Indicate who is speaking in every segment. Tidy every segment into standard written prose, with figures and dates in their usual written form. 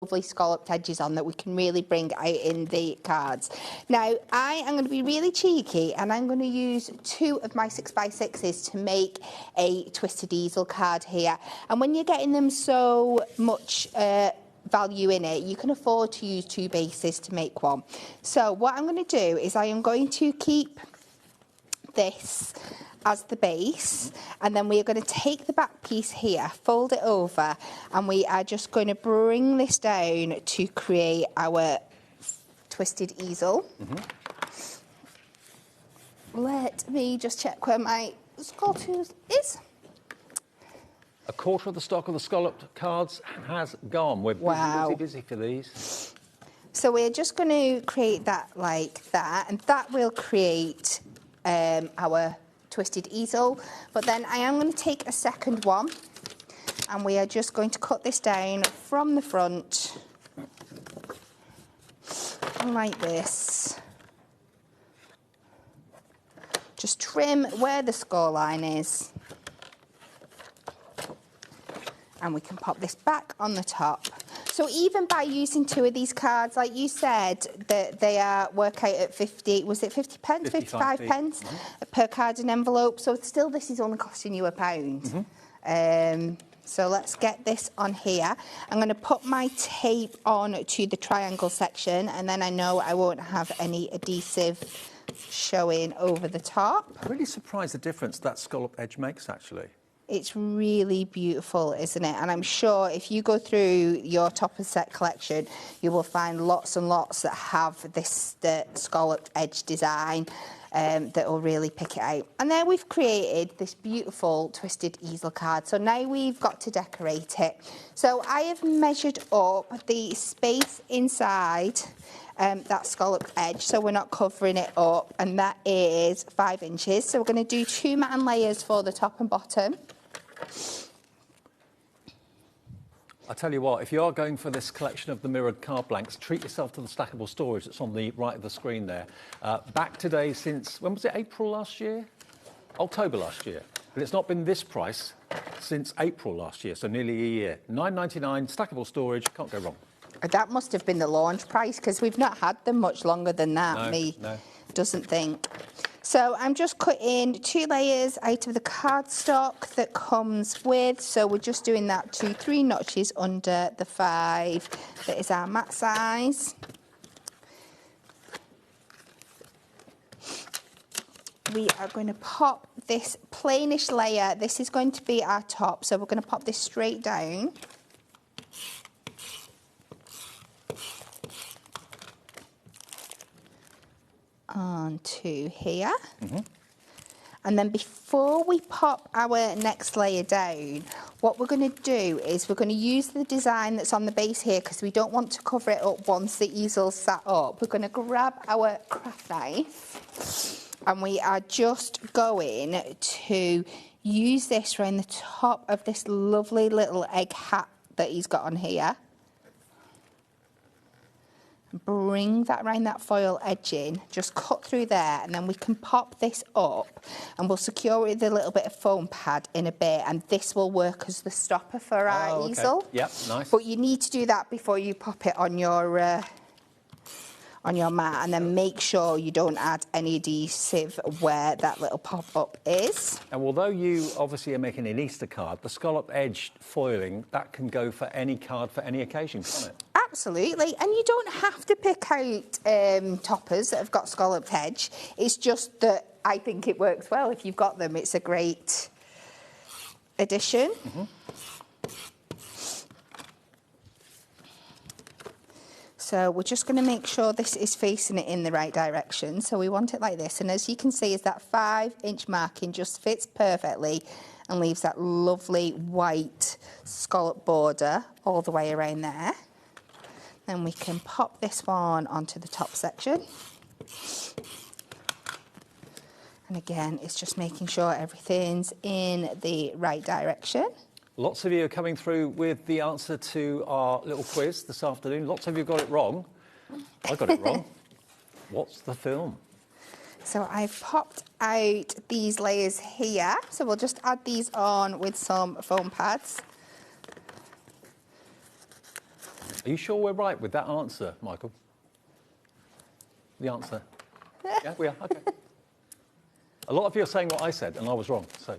Speaker 1: lovely scalloped edges on that we can really bring out in the cards. Now, I am going to be really cheeky and I'm going to use 2 of my 6x6s to make a twisted easel card here. And when you're getting them so much value in it, you can afford to use 2 bases to make one. So what I'm going to do is I am going to keep this as the base, and then we are going to take the back piece here, fold it over, and we are just going to bring this down to create our twisted easel. Let me just check where my scroll tool is.
Speaker 2: A quarter of the stock of the scalloped cards has gone. We're busy for these.
Speaker 1: So we're just going to create that like that, and that will create our twisted easel. But then I am going to take a second one, and we are just going to cut this down from the front like this. Just trim where the score line is, and we can pop this back on the top. So even by using 2 of these cards, like you said, that they work out at 50, was it 50 pence, 55 pence per card and envelope. So still this is only costing you £1. So let's get this on here. I'm going to put my tape on to the triangle section, and then I know I won't have any adhesive showing over the top.
Speaker 2: I'm really surprised the difference that scallop edge makes, actually.
Speaker 1: It's really beautiful, isn't it? And I'm sure if you go through your Topper set collection, you will find lots and lots that have this scalloped edge design that will really pick it out. And then we've created this beautiful twisted easel card. So now we've got to decorate it. So I have measured up the space inside that scalloped edge, so we're not covering it up, and that is 5 inches. So we're going to do 2 matte layers for the top and bottom.
Speaker 2: I tell you what, if you are going for this collection of the mirrored card blanks, treat yourself to the stackable storage that's on the right of the screen there. Back today since, when was it, April last year? October last year. But it's not been this price since April last year, so nearly a year. £9.99, stackable storage, can't go wrong.
Speaker 1: That must have been the launch price, because we've not had them much longer than that,
Speaker 2: No.
Speaker 1: Doesn't think. So I'm just cutting 2 layers out of the cardstock that comes with. So we're just doing that 2-3 notches under the 5 that is our mat size. We are going to pop this plainish layer. This is going to be our top, so we're going to pop this straight down. Onto here. And then before we pop our next layer down, what we're going to do is we're going to use the design that's on the base here, because we don't want to cover it up once the easel's sat up. We're going to grab our craft knife, and we are just going to use this around the top of this lovely little egg hat that he's got on here. Bring that around that foil edging, just cut through there, and then we can pop this up, and we'll secure it with a little bit of foam pad in a bit, and this will work as the stopper for our easel.
Speaker 2: Yep, nice.
Speaker 1: But you need to do that before you pop it on your mat, and then make sure you don't add any adhesive where that little pop-up is.
Speaker 2: And although you obviously are making an Easter card, the scallop edge foiling, that can go for any card for any occasion, can't it?
Speaker 1: Absolutely, and you don't have to pick out toppers that have got scalloped edge. It's just that I think it works well. If you've got them, it's a great addition. So we're just going to make sure this is facing it in the right direction. So we want it like this, and as you can see, is that 5-inch marking just fits perfectly and leaves that lovely white scallop border all the way around there. Then we can pop this one onto the top section. And again, it's just making sure everything's in the right direction.
Speaker 2: Lots of you are coming through with the answer to our little quiz this afternoon. Lots of you got it wrong. I got it wrong. What's the film?
Speaker 1: So I've popped out these layers here. So we'll just add these on with some foam pads.
Speaker 2: Are you sure we're right with that answer, Michael? The answer? Yeah, we are. Okay. A lot of you are saying what I said, and I was wrong. So.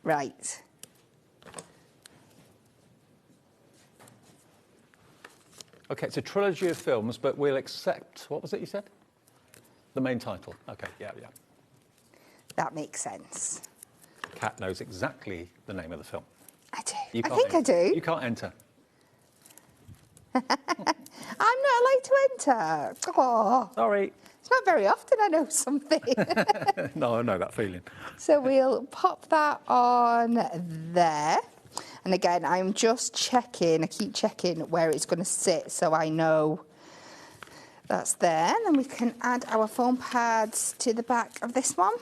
Speaker 1: Right.
Speaker 2: Okay, it's a trilogy of films, but we'll accept, what was it you said? The main title. Okay, yeah.
Speaker 1: That makes sense.
Speaker 2: Kat knows exactly the name of the film.
Speaker 1: I do. I think I do.
Speaker 2: You can't enter.
Speaker 1: I'm not allowed to enter. Oh,
Speaker 2: Sorry.
Speaker 1: it's not very often I know something.
Speaker 2: No, I know that feeling.
Speaker 1: So we'll pop that on there. And again, I'm just checking, I keep checking where it's going to sit so I know that's there. And then we can add our foam pads to the back of this one.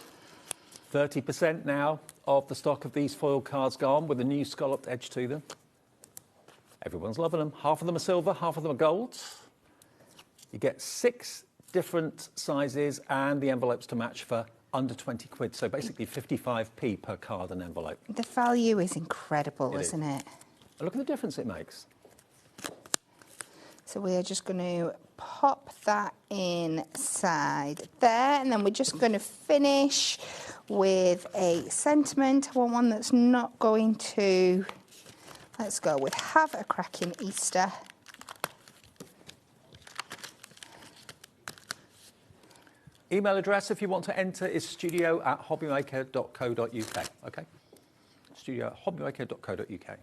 Speaker 2: 30% now of the stock of these foil cards gone with a new scalloped edge to them. Everyone's loving them. Half of them are silver, half of them are gold. You get 6 different sizes and the envelopes to match for under 20 quid. So basically 55p per card and envelope.
Speaker 1: The value is incredible, isn't it?
Speaker 2: Look at the difference it makes.
Speaker 1: So we're just going to pop that inside there, and then we're just going to finish with a sentiment. I want one that's not going to, let's go with Have a Cracking Easter.
Speaker 2: Email address, if you want to enter, is studio@hobbymaker.co.uk. Okay? studio@hobbymaker.co.uk.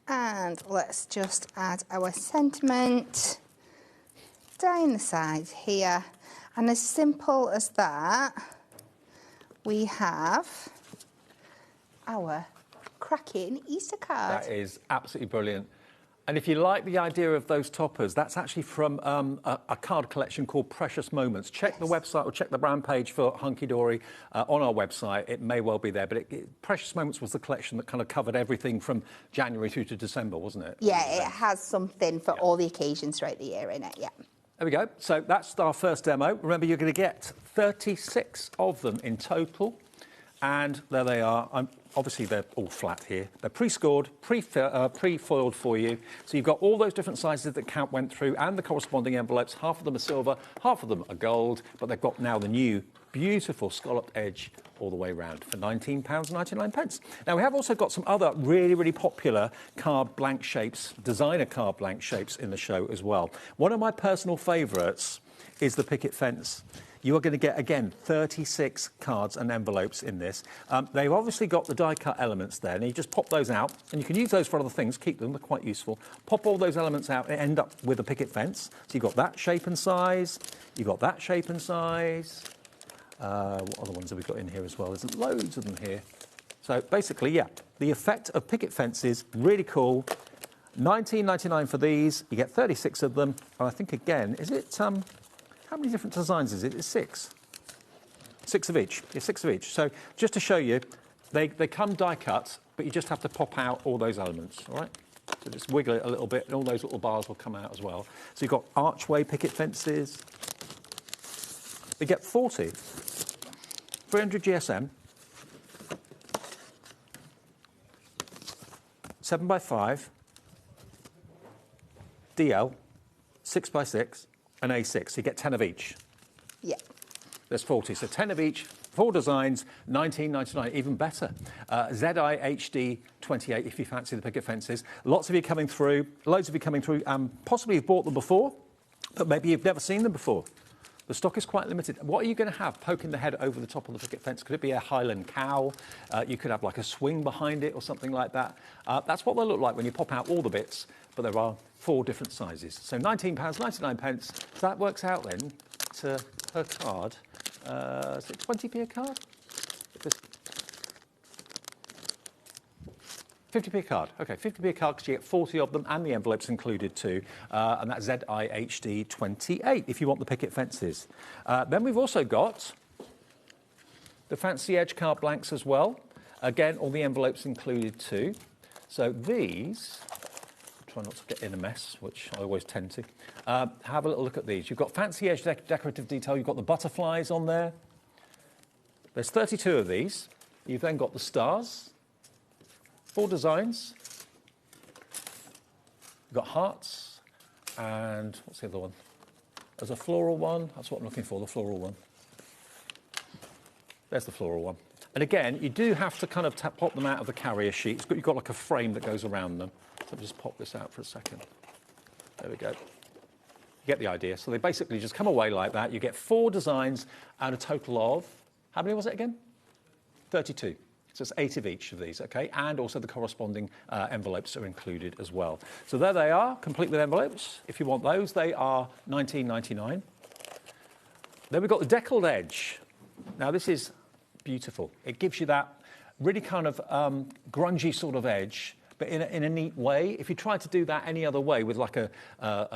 Speaker 1: And let's just add our sentiment down the sides here. And as simple as that, we have our cracking Easter card.
Speaker 2: That is absolutely brilliant. And if you like the idea of those toppers, that's actually from a card collection called Precious Moments. Check the website or check the brand page for Hunky Dory on our website. It may well be there, but Precious Moments was the collection that kind of covered everything from January through to December, wasn't it?
Speaker 1: Yeah, it has something for all the occasions throughout the year in it, yeah.
Speaker 2: There we go. So that's our first demo. Remember, you're going to get 36 of them in total. And there they are. Obviously, they're all flat here. They're pre-scored, pre-foiled for you. So you've got all those different sizes that Kat went through and the corresponding envelopes. Half of them are silver, half of them are gold, but they've got now the new beautiful scalloped edge all the way around for £19.99. Now, we have also got some other really, really popular card blank shapes, designer card blank shapes in the show as well. One of my personal favourites is the picket fence. You are going to get, again, 36 cards and envelopes in this. They've obviously got the die-cut elements there, and you just pop those out, and you can use those for other things, keep them, they're quite useful. Pop all those elements out and end up with a picket fence. So you've got that shape and size, you've got that shape and size. What other ones have we got in here as well? There's loads of them here. So basically, yeah, the effect of picket fences, really cool. £19.99 for these, you get 36 of them, and I think, again, is it... how many different designs is it? It's 6. 6 of each. It's 6 of each. So just to show you, they come die cut, but you just have to pop out all those elements, all right? So just wiggle it a little bit, and all those little bars will come out as well. So you've got archway picket fences. You get 40. 300 GSM. 7x5. DL. 6x6. An A6, so you get 10 of each.
Speaker 1: Yeah.
Speaker 2: There's 40, so 10 of each, 4 designs, £19.99, even better. ZI HD28 if you fancy the picket fences. Lots of you coming through, loads of you coming through, possibly you've bought them before, but maybe you've never seen them before. The stock is quite limited. What are you going to have poking the head over the top of the picket fence? Could it be a Highland cow? You could have like a swing behind it or something like that. That's what they'll look like when you pop out all the bits, but there are 4 different sizes. So £19.99, so that works out then to per card. Is it 20p a card? 50p a card. OK, 50p a card because you get 40 of them and the envelopes included too. And that's ZIHD28 if you want the picket fences. Then we've also got the fancy edge card blanks as well. Again, all the envelopes included too. So these, try not to get in a mess, which I always tend to. Have a little look at these. You've got fancy edge decorative detail. You've got the butterflies on there. There's 32 of these. You've then got the stars, 4 designs. You've got hearts, and what's the other one? There's a floral one. That's what I'm looking for, the floral one. There's the floral one. And again, you do have to kind of pop them out of the carrier sheet. You've got like a frame that goes around them. So I'll just pop this out for a second. There we go. You get the idea. So they basically just come away like that. You get 4 designs and a total of, how many was it again? 32. So it's 8 of each of these, okay? And also the corresponding envelopes are included as well. So there they are, complete with envelopes. If you want those, they are $19.99. Then we've got the Deckled edge. Now this is beautiful. It gives you that really kind of grungy sort of edge, but in a neat way. If you tried to do that any other way with like a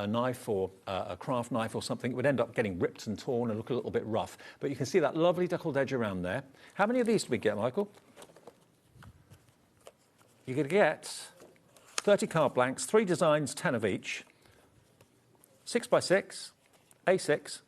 Speaker 2: knife or a craft knife or something, it would end up getting ripped and torn and look a little bit rough. But you can see that lovely deckled edge around there. How many of these do we get, Michael? You're going to get 30 card blanks, 3 designs, 10 of each, 6x6, A6,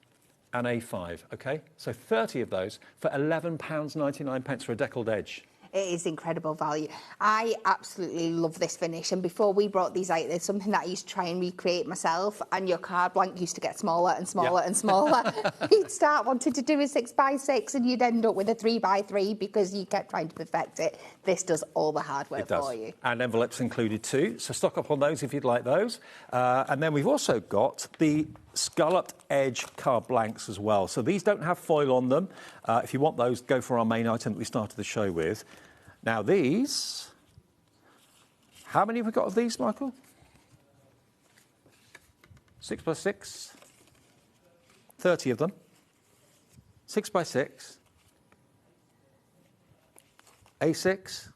Speaker 2: and A5, okay? So 30 of those for £11.99 for a deckled edge.
Speaker 1: It is incredible value. I absolutely love this finish, and before we brought these out, there's something that I used to try and recreate myself, and your card blank used to get smaller and smaller and smaller. You'd start wanting to do a 6x6 and you'd end up with a 3x3 because you kept trying to perfect it. This does all the hard work for you.
Speaker 2: And envelopes included too, so stock up on those if you'd like those. And then we've also got the Scalloped edge card blanks as well. So these don't have foil on them. If you want those, go for our main item that we started the show with. Now these, how many have we got of these, Michael? 6x6, 30 of them, 6x6, A6,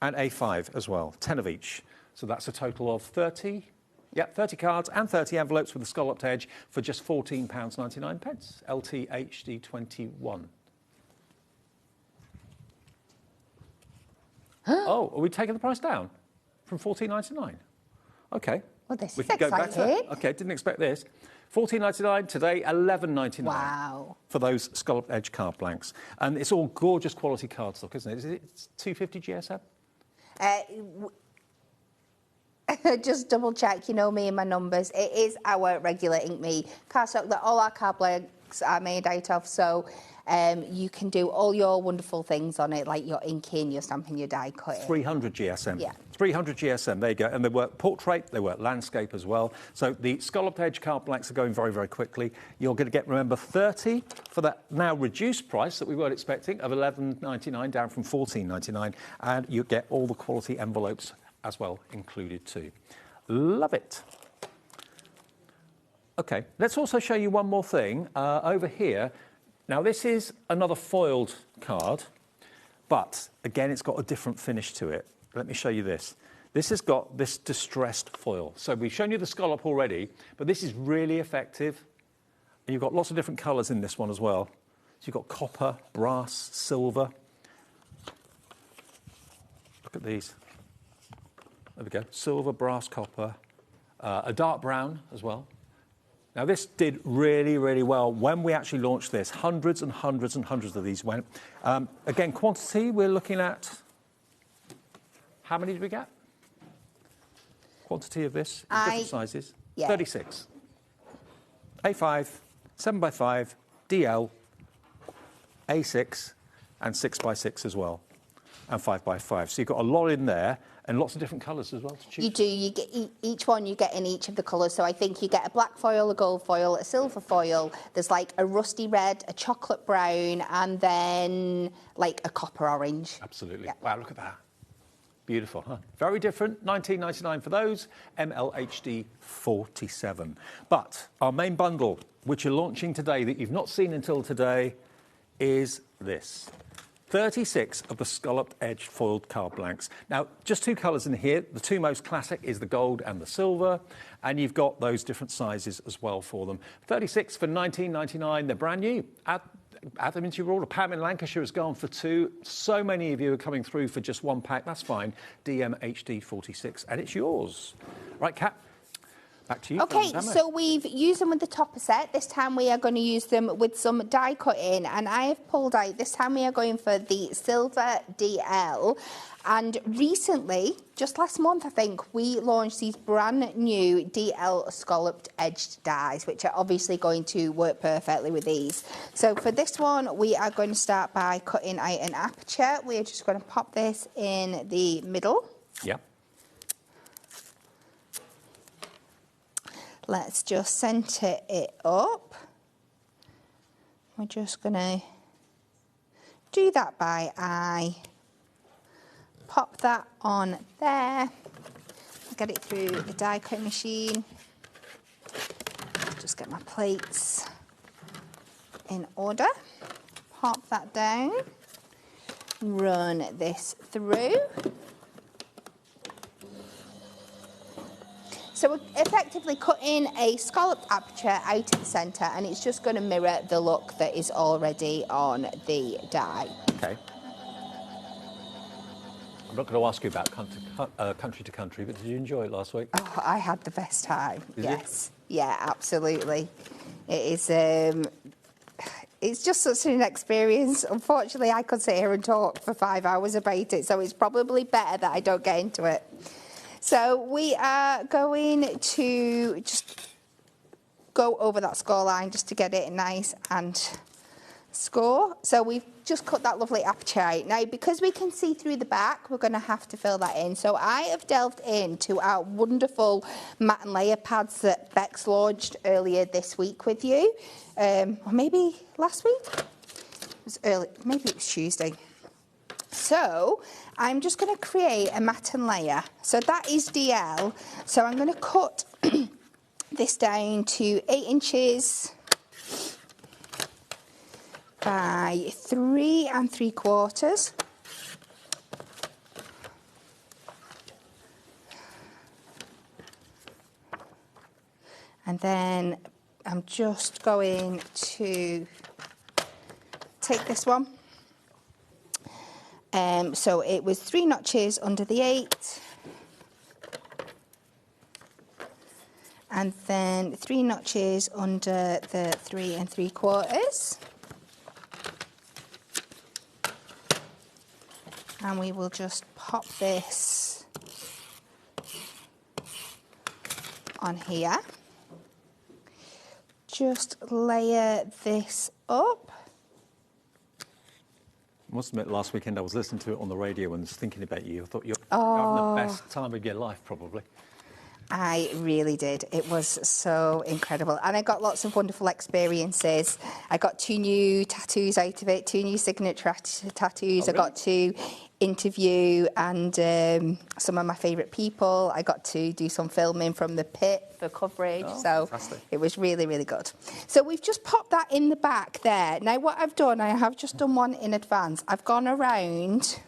Speaker 2: and A5 as well, 10 of each. So that's a total of 30. Yeah, 30 cards and 30 envelopes with the scalloped edge for just £14.99. LTHD21. Oh, are we taking the price down from £14.99? Okay.
Speaker 1: Well, this
Speaker 2: we
Speaker 1: is
Speaker 2: can go
Speaker 1: exciting.
Speaker 2: better. Okay, didn't expect this. £14.99 today, $11.99.
Speaker 1: Wow.
Speaker 2: For those scalloped edge card blanks. And it's all gorgeous quality cardstock, isn't it? Is it 250 GSM?
Speaker 1: Just double check, you know me and my numbers. It is our regular Ink Me cardstock that all our card blanks are made out of, so you can do all your wonderful things on it, like your inking, your stamping, your die cutting.
Speaker 2: 300 GSM.
Speaker 1: Yeah. 300
Speaker 2: GSM, there you go. And they work portrait, they work landscape as well. So the scalloped edge card blanks are going very, very quickly. You're going to get, remember, 30 for that now reduced price that we weren't expecting of $11.99 down from $14.99. And you get all the quality envelopes as well included too. Love it. Okay, let's also show you one more thing over here. Now this is another foiled card, but again it's got a different finish to it. Let me show you this. This has got this distressed foil. So we've shown you the scallop already, but this is really effective. And you've got lots of different colours in this one as well. So you've got copper, brass, silver. Look at these. There we go, silver, brass, copper, a dark brown as well. Now this did really, really well when we actually launched this. Hundreds and hundreds and hundreds of these went. Again, quantity, we're looking at, how many did we get? Quantity of this, in different sizes? Yeah. 36. A5, 7x5, DL, A6, and 6x6 as well, and 5x5. So you've got a lot in there. And lots of different colours as well to choose.
Speaker 1: You do. You get each one. You get in each of the colours. So I think you get a black foil, a gold foil, a silver foil. There's like a rusty red, a chocolate brown, and then like a copper orange.
Speaker 2: Absolutely. Yeah. Wow, look at that. Beautiful, huh? Very different. $19.99 for those. MLHD 47. But our main bundle, which you're launching today, that you've not seen until today, is this. 36 of the scalloped edge foiled card blanks. Now, just 2 colours in here. The 2 most classic is the gold and the silver, and you've got those different sizes as well for them. 36 for $19.99. They're brand new. add them into your order. Pam in Lancashire has gone for 2. So many of you are coming through for just 1 pack. That's fine. DMHD46, and it's yours. Right, Kat, back to you.
Speaker 1: Okay, so we've used them with the topper set. This time we are going to use them with some die cutting, and I have pulled out, this time we are going for the Silver DL. And recently, just last month I think, we launched these brand new DL scalloped edged dies, which are obviously going to work perfectly with these. So for this one, we are going to start by cutting out an aperture. We're just going to pop this in the middle.
Speaker 2: Yeah.
Speaker 1: Let's just centre it up. We're just going to do that by eye. Pop that on there. Get it through the die cutting machine. Just get my plates in order. Pop that down. Run this through. So we're effectively cutting a scalloped aperture out of the centre, and it's just going to mirror the look that is already on the die.
Speaker 2: Okay. I'm not going to ask you about country to country, but did you enjoy it last week?
Speaker 1: Oh, I had the best time.
Speaker 2: Did
Speaker 1: yes. You? Yeah, absolutely. It is. It's just such an experience. Unfortunately, I could sit here and talk for 5 hours about it, so it's probably better that I don't get into it. So we are going to just go over that score line just to get it nice and score. So we've just cut that lovely aperture out. Now, because we can see through the back, we're going to have to fill that in. So I have delved into our wonderful matte and layer pads that Bex launched earlier this week with you. Or maybe last week? It was early, maybe it was Tuesday. So I'm just going to create a matte and layer. So that is DL. So I'm going to cut this down to 8 inches by 3 3/4. And then I'm just going to take this one. So it was 3 notches under the 8. And then 3 notches under the 3 3/4. And we will just pop this on here. Just layer this up.
Speaker 2: I must admit, last weekend I was listening to it on the radio and was thinking about you. I thought you're having the best time of your life, probably.
Speaker 1: I really did. It was so incredible. And I got lots of wonderful experiences. I got 2 new tattoos out of it, 2 new signature tattoos.
Speaker 2: Oh, really?
Speaker 1: I got to interview and some of my favourite people. I got to do some filming from the pit for coverage.
Speaker 2: Oh,
Speaker 1: so
Speaker 2: fantastic.
Speaker 1: It was really, really good. So we've just popped that in the back there. Now what I've done, I have just done one in advance. I've gone around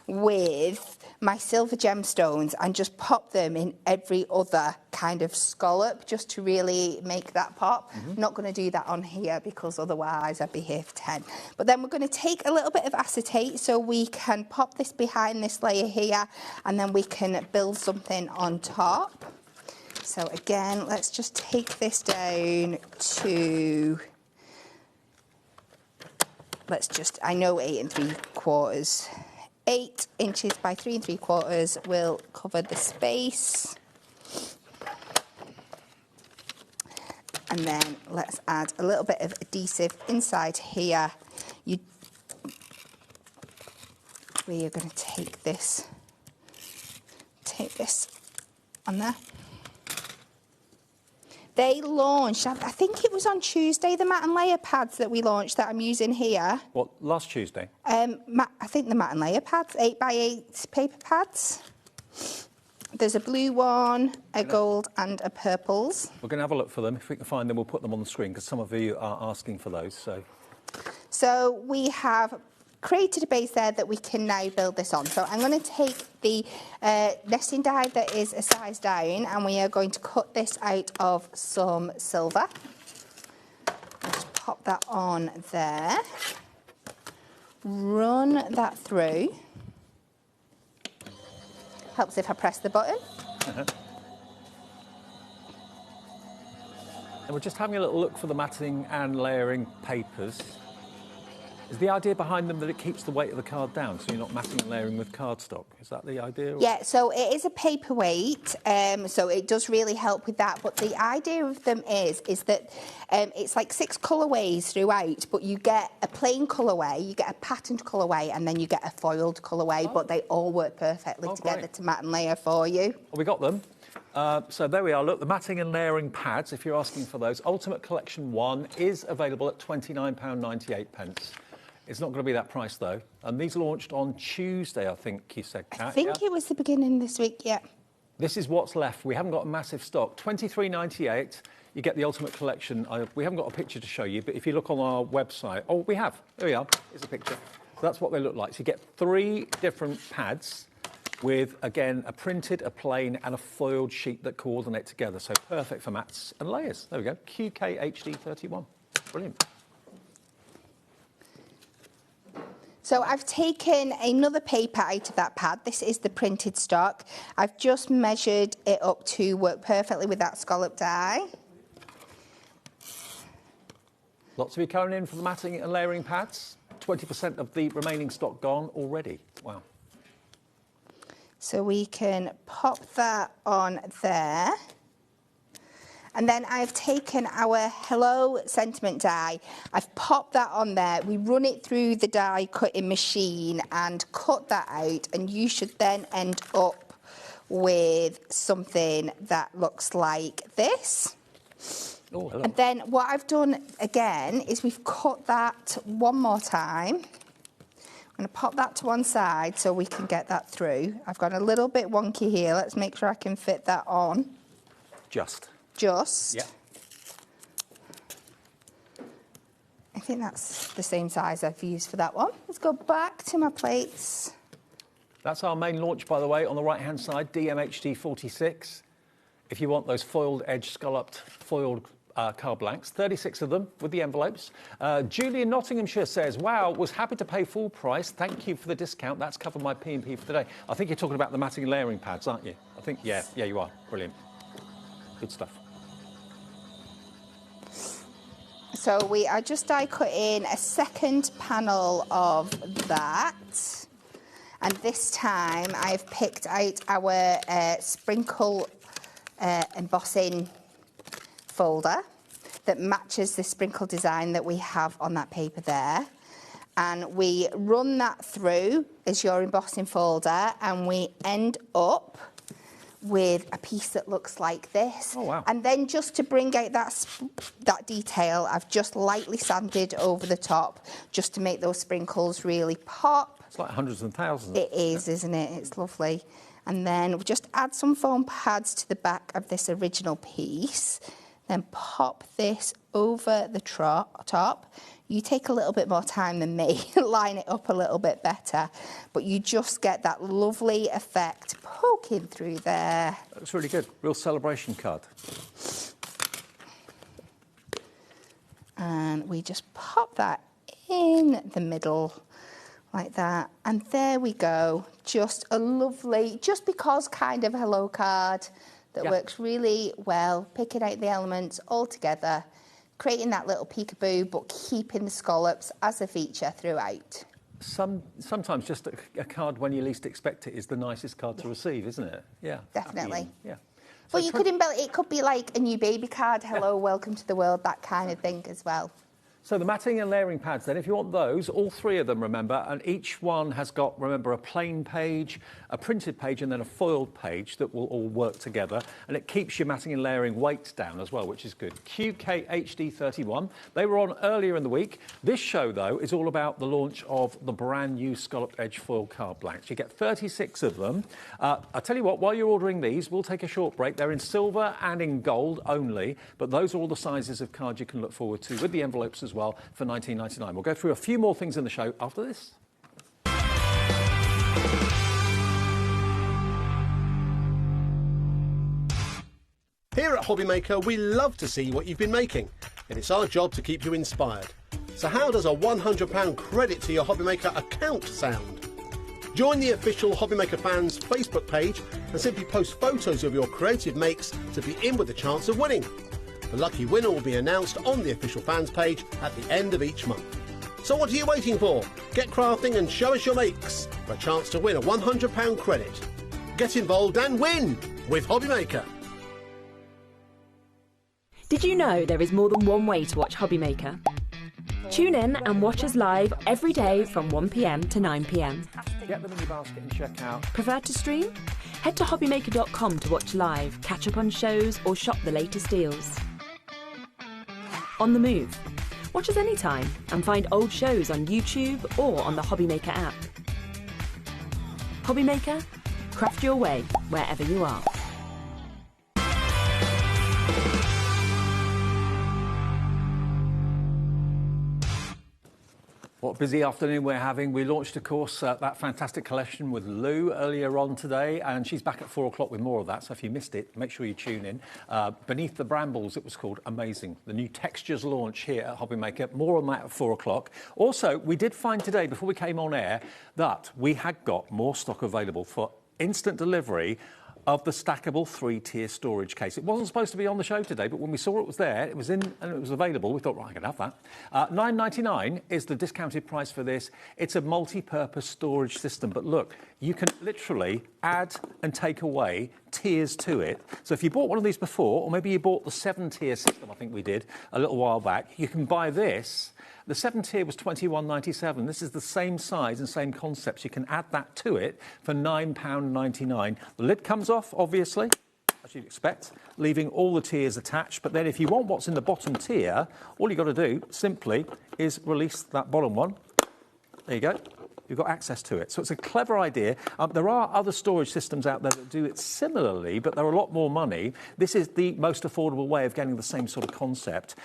Speaker 1: with my silver gemstones and just pop them in every other kind of scallop just to really make that pop. I'm not going to do that on here because otherwise I'd be here for 10. But then we're going to take a little bit of acetate so we can pop this behind this layer here and then we can build something on top. So again, let's just take this down to, I know 8 3/4. 8 inches by 3 3/4 will cover the space. And then let's add a little bit of adhesive inside here. We are going to take this on there. They launched, I think it was on Tuesday, the matte and layer pads that we launched that I'm using here.
Speaker 2: What, last Tuesday?
Speaker 1: I think the matte and layer pads, 8x8 paper pads. There's a blue one, a gold and a purples.
Speaker 2: We're going to have a look for them. If we can find them, we'll put them on the screen because some of you are asking for those.
Speaker 1: So we have created a base there that we can now build this on. So I'm going to take the nesting die that is a size down and we are going to cut this out of some silver. I'll just pop pop that on there. Run that through. Helps if I press the button.
Speaker 2: And we're just having a little look for the matting and layering papers. Is the idea behind them that it keeps the weight of the card down, so you're not matting and layering with cardstock? Is that the idea?
Speaker 1: Yeah, so it is a paperweight, so it does really help with that. But the idea of them is that it's like 6 colourways throughout, but you get a plain colourway, you get a patterned colourway, and then you get a foiled colourway, but they all work perfectly together to mat and layer for you.
Speaker 2: Well, we got them. So there we are. Look, the matting and layering pads, if you're asking for those. Ultimate Collection 1 is available at £29.98. It's not going to be that price, though. And these launched on Tuesday, I think you said, Kat.
Speaker 1: I think it was the beginning this week, yeah.
Speaker 2: This is what's left. We haven't got a massive stock. £23.98, you get the Ultimate Collection. We haven't got a picture to show you, but if you look on our website... Oh, we have. There we are. Here's a picture. So that's what they look like. So you get 3 different pads with, again, a printed, a plain and a foiled sheet that coordinate together. So perfect for mats and layers. There we go. QKHD31. Brilliant.
Speaker 1: So I've taken another paper out of that pad. This is the printed stock. I've just measured it up to work perfectly with that scallop die.
Speaker 2: Lots of you coming in for the matting and layering pads. 20% of the remaining stock gone already. Wow.
Speaker 1: So we can pop that on there. And then I've taken our Hello Sentiment die. I've popped that on there. We run it through the die cutting machine and cut that out. And you should then end up with something that looks like this.
Speaker 2: Oh, hello.
Speaker 1: And then what I've done again is we've cut that one more time. I'm going to pop that to one side so we can get that through. I've gone a little bit wonky here. Let's make sure I can fit that on.
Speaker 2: Just.
Speaker 1: Yeah. I think that's the same size I've used for that one. Let's go back to my plates.
Speaker 2: That's our main launch, by the way, on the right-hand side, DMHD46. If you want those foiled edge scalloped foiled card blanks, 36 of them with the envelopes. Julie in Nottinghamshire says, wow, was happy to pay full price. Thank you for the discount. That's covered my P&P for today. I think you're talking about the matting and layering pads, aren't you? I think, yeah, you are. Brilliant. Good stuff.
Speaker 1: So we are just die cutting a second panel of that. And this time I've picked out our sprinkle embossing folder that matches the sprinkle design that we have on that paper there. And we run that through as your embossing folder and we end up with a piece that looks like this.
Speaker 2: Oh, wow.
Speaker 1: And then just to bring out that detail, I've just lightly sanded over the top just to make those sprinkles really pop.
Speaker 2: It's like hundreds and thousands.
Speaker 1: It is, isn't it? It's lovely. And then we just add some foam pads to the back of this original piece. Then pop this over the top. You take a little bit more time than me, line it up a little bit better, but you just get that lovely effect poking through there.
Speaker 2: That's really good. Real celebration card.
Speaker 1: And we just pop that in the middle like that. And there we go. Just a lovely, just because kind of hello card that works really well, picking out the elements all together, creating that little peekaboo, but keeping the scallops as a feature throughout.
Speaker 2: Sometimes just a card when you least expect it is the nicest card to receive, isn't it? Yeah.
Speaker 1: Definitely.
Speaker 2: Yeah.
Speaker 1: Well, you could embellish, it could be like a new baby card, hello, welcome to the world, that kind of thing as well.
Speaker 2: So the matting and layering pads then, if you want those, all 3 of them, remember, and each one has got, remember, a plain page, a printed page, and then a foiled page that will all work together, and it keeps your matting and layering weights down as well, which is good. QKHD31, they were on earlier in the week. This show, though, is all about the launch of the brand new Scalloped Edge foil card blanks. You get 36 of them. I'll tell you what, while you're ordering these, we'll take a short break. They're in silver and in gold only, but those are all the sizes of cards you can look forward to with the envelopes as well for $19.99. We'll go through a few more things in the show after this.
Speaker 3: Here at HobbyMaker, we love to see what you've been making. and it's our job to keep you inspired. So how does a £100 credit to your HobbyMaker account sound? Join the official HobbyMaker fans Facebook page and simply post photos of your creative makes to be in with a chance of winning. The lucky winner will be announced on the official fans page at the end of each month. So what are you waiting for? Get crafting and show us your makes for a chance to win a £100 credit. Get involved and win with HobbyMaker.
Speaker 4: Did you know there is more than one way to watch HobbyMaker? Tune in and watch us live every day from 1 p.m. to 9 p.m.
Speaker 2: Get them in your basket and check out.
Speaker 4: Prefer to stream? Head to hobbymaker.com to watch live, catch up on shows or shop the latest deals. On the move. Watch us anytime and find old shows on YouTube or on the HobbyMaker app. HobbyMaker, craft your way wherever you are.
Speaker 2: What a busy afternoon we're having. We launched, of course, that fantastic collection with Lou earlier on today, and she's back at 4 o'clock with more of that. So if you missed it, make sure you tune in. Beneath the Brambles, it was called Amazing. The new textures launch here at HobbyMaker. More on that at 4 o'clock. Also, we did find today, before we came on air, that we had got more stock available for instant delivery of the stackable 3-tier storage case. It wasn't supposed to be on the show today, but when we saw it was there, it was in and it was available, we thought, right, I can have that. $9.99 is the discounted price for this. It's a multi-purpose storage system, but look, you can literally add and take away tiers to it. So if you bought one of these before, or maybe you bought the 7-tier system, I think we did a little while back, you can buy this. The 7-tier was $21.97. This is the same size and same concepts. You can add that to it for £9.99. The lid comes off, obviously, as you'd expect, leaving all the tiers attached. But then if you want what's in the bottom tier, all you've got to do simply is release that bottom one. There you go. You've got access to it. So it's a clever idea. There are other storage systems out there that do it similarly, but they're a lot more money. This is the most affordable way of getting the same sort of concept.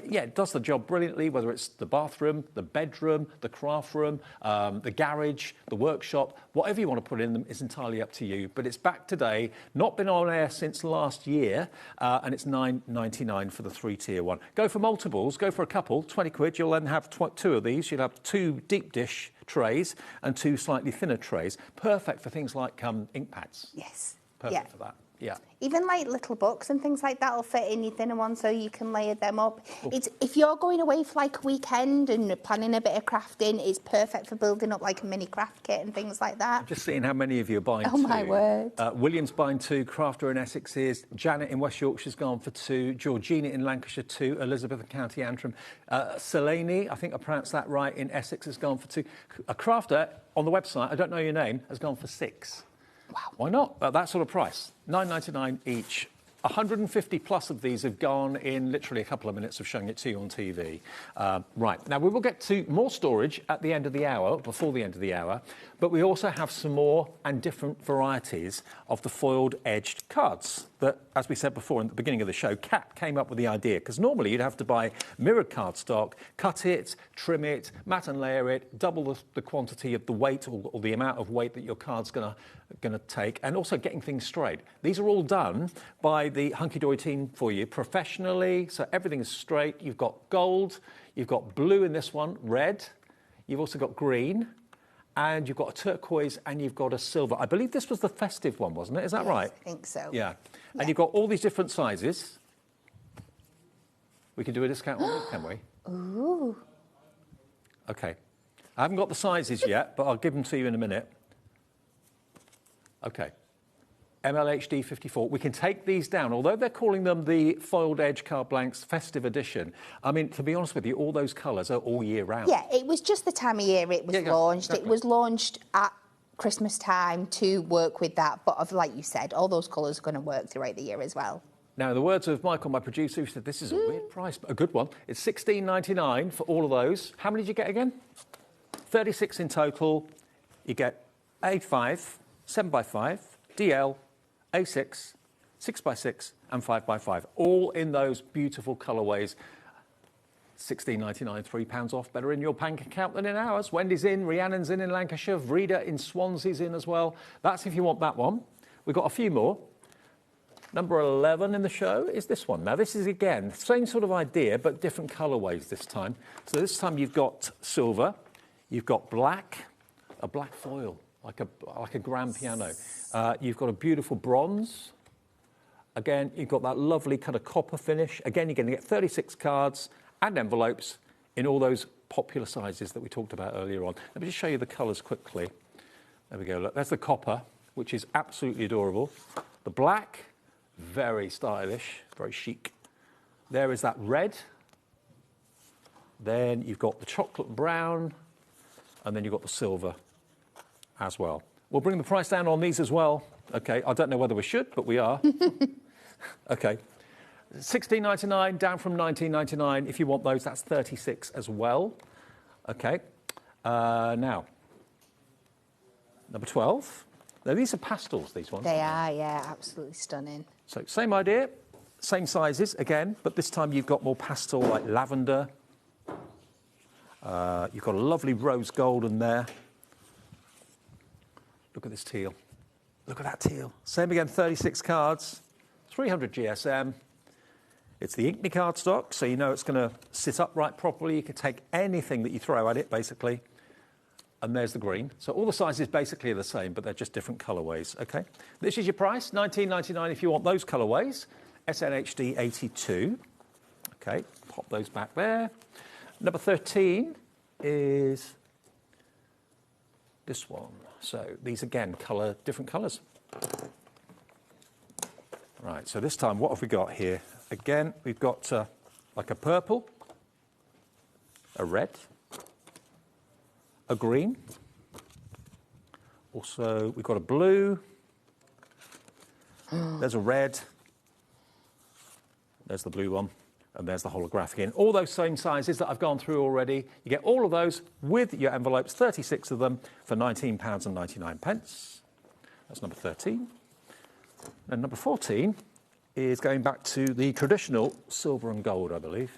Speaker 2: Yeah, it does the job brilliantly, whether it's the bathroom, the bedroom, the craft room, the garage, the workshop, whatever you want to put in them is entirely up to you. But it's back today, not been on air since last year, and it's $9.99 for the 3-tier one. Go for multiples, go for a couple, 20 quid. You'll then have 2 of these. You'll have 2 deep dish trays and 2 slightly thinner trays. Perfect for things like ink pads.
Speaker 1: Yes.
Speaker 2: Perfect for that. Yeah.
Speaker 1: Even like little books and things like that will fit in your thinner one, so you can layer them up. It's, if you're going away for like a weekend and planning a bit of crafting, it's perfect for building up like a mini craft kit and things like that.
Speaker 2: I'm just seeing how many of you are buying 2.
Speaker 1: Oh my word.
Speaker 2: William's buying 2, Crafter in Essex is, Janet in West Yorkshire's gone for 2, Georgina in Lancashire 2, Elizabeth in County Antrim, Selene, I think I pronounced that right, in Essex has gone for 2. A Crafter on the website, I don't know your name, has gone for 6.
Speaker 1: Wow.
Speaker 2: Why not? At that sort of price, $9.99 each. 150 plus of these have gone in literally a couple of minutes of showing it to you on TV. Right, now we will get to more storage at the end of the hour, before the end of the hour, but we also have some more and different varieties of the foiled edged cards that, as we said before in the beginning of the show, Kat came up with the idea, because normally you'd have to buy mirrored cardstock, cut it, trim it, mat and layer it, double the quantity of the weight or the amount of weight that your card's going to take, and also getting things straight. These are all done by the Hunky Dory team for you professionally, so everything is straight. You've got gold, you've got blue in this one, red, you've also got green, and you've got a turquoise and you've got a silver. I believe this was the festive one, wasn't it? Is that right?
Speaker 1: I think so.
Speaker 2: Yeah. And you've got all these different sizes. We can do a discount on it, can we?
Speaker 1: Ooh.
Speaker 2: Okay. I haven't got the sizes yet, but I'll give them to you in a minute. Okay. MLHD 54. We can take these down, although they're calling them the Foiled Edge Card Blanks Festive Edition. I mean, to be honest with you, all those colours are all year round.
Speaker 1: Yeah, it was just the time of year it was launched.
Speaker 2: Exactly.
Speaker 1: It was launched at Christmas time to work with that, but like you said, all those colours are going to work throughout the year as well.
Speaker 2: Now, in the words of Michael, my producer, who said this is a weird price, but a good one. It's $16.99 for all of those. How many did you get again? 36 in total. You get A5, 7x5, DL, A6, 6x6 and 5x5, all in those beautiful colourways. $16.99, £3 off, better in your bank account than in ours. Wendy's in, Rhiannon's in Lancashire, Vrida in Swansea's in as well. That's if you want that one. We've got a few more. Number 11 in the show is this one. Now, this is, again, same sort of idea, but different colourways this time. So this time you've got silver, you've got black, a black foil, like a grand piano. You've got a beautiful bronze. Again, you've got that lovely kind of copper finish. Again, you're going to get 36 cards and envelopes in all those popular sizes that we talked about earlier on. Let me just show you the colours quickly. There we go. Look, there's the copper, which is absolutely adorable. The black, very stylish, very chic. There is that red. Then you've got the chocolate brown, and then you've got the silver as well. We'll bring the price down on these as well. Okay, I don't know whether we should, but we are. Okay, $16.99 down from $19.99. If you want those, that's 36 as well. Okay, now, number 12. Now, these are pastels, these ones.
Speaker 1: They are, yeah, absolutely stunning.
Speaker 2: So, same idea, same sizes again, but this time you've got more pastel, like lavender. You've got a lovely rose golden there. Look at this teal. Look at that teal. Same again, 36 cards, 300 GSM. It's the Inkme cardstock, so you know it's going to sit upright properly. You can take anything that you throw at it, basically. And there's the green. So all the sizes basically are the same, but they're just different colourways, okay? This is your price, $19.99 if you want those colourways. SNHD 82. Okay, pop those back there. Number 13 is this one. So these, again, different colours. Right, so this time, what have we got here? Again, we've got like a purple, a red, a green. Also, we've got a blue. There's a red. There's the blue one. And there's the holographic in. All those same sizes that I've gone through already. You get all of those with your envelopes, 36 of them, for £19.99. That's number 13. And number 14 is going back to the traditional silver and gold, I believe.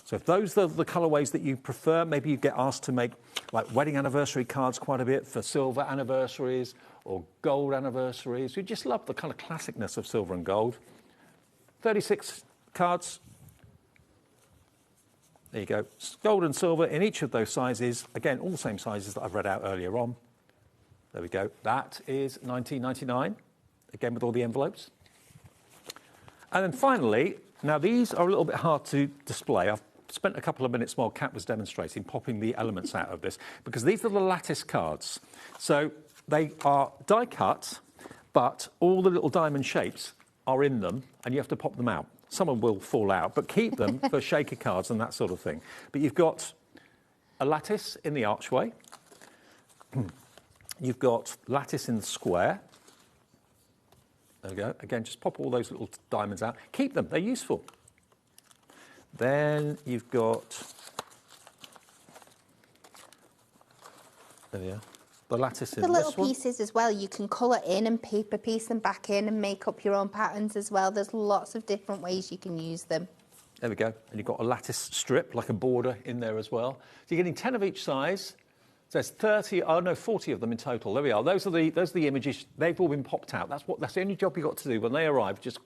Speaker 2: So if those are the colourways that you prefer, maybe you get asked to make like wedding anniversary cards quite a bit for silver anniversaries or gold anniversaries. You just love the kind of classicness of silver and gold. 36 cards. There you go. Gold and silver in each of those sizes. Again, all the same sizes that I've read out earlier on. There we go. That is $19.99. Again, with all the envelopes. And then finally, now these are a little bit hard to display. I've spent a couple of minutes while Kat was demonstrating, popping the elements out of this, because these are the lattice cards. So they are die cut, but all the little diamond shapes are in them, and you have to pop them out. Some of them will fall out, but keep them for shaker cards and that sort of thing. But you've got a lattice in the archway. You've got lattice in the square. There we go. Again, just pop all those little diamonds out. Keep them. They're useful. Then you've got, there we are, the lattice in
Speaker 1: the
Speaker 2: this
Speaker 1: little
Speaker 2: one.
Speaker 1: pieces as well. You can colour in and paper piece them back in and make up your own patterns as well. There's lots of different ways you can use them.
Speaker 2: There we go. And you've got a lattice strip, like a border in there as well. So you're getting 10 of each size. So there's 40 of them in total. There we are. Those are the images. They've all been popped out. That's the only job you've got to do when they arrive. Just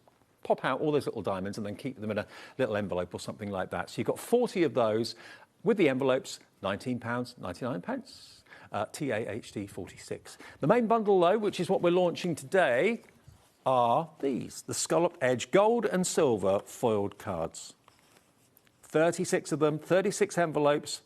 Speaker 2: pop out all those little diamonds and then keep them in a little envelope or something like that. So you've got 40 of those with the envelopes, £19.99. TAHD 46. The main bundle, though, which is what we're launching today, are these, the Scalloped Edge Gold and Silver foiled cards. 36 of them, 36 envelopes.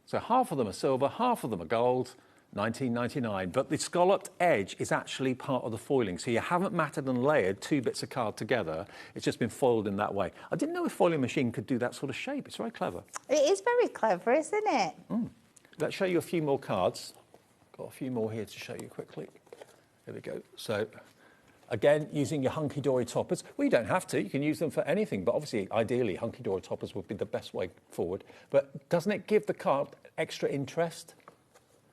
Speaker 2: So half of them are silver, half of them are gold, $19.99. But the Scalloped Edge is actually part of the foiling. So you haven't matted and layered two bits of card together. It's just been foiled in that way. I didn't know a foiling machine could do that sort of shape. It's very clever.
Speaker 1: It is very clever, isn't it?
Speaker 2: Let's show you a few more cards. Got a few more here to show you quickly. Here we go. So, again, using your hunky-dory toppers. Well, you don't have to. You can use them for anything. But obviously, ideally, hunky-dory toppers would be the best way forward. But doesn't it give the card extra interest?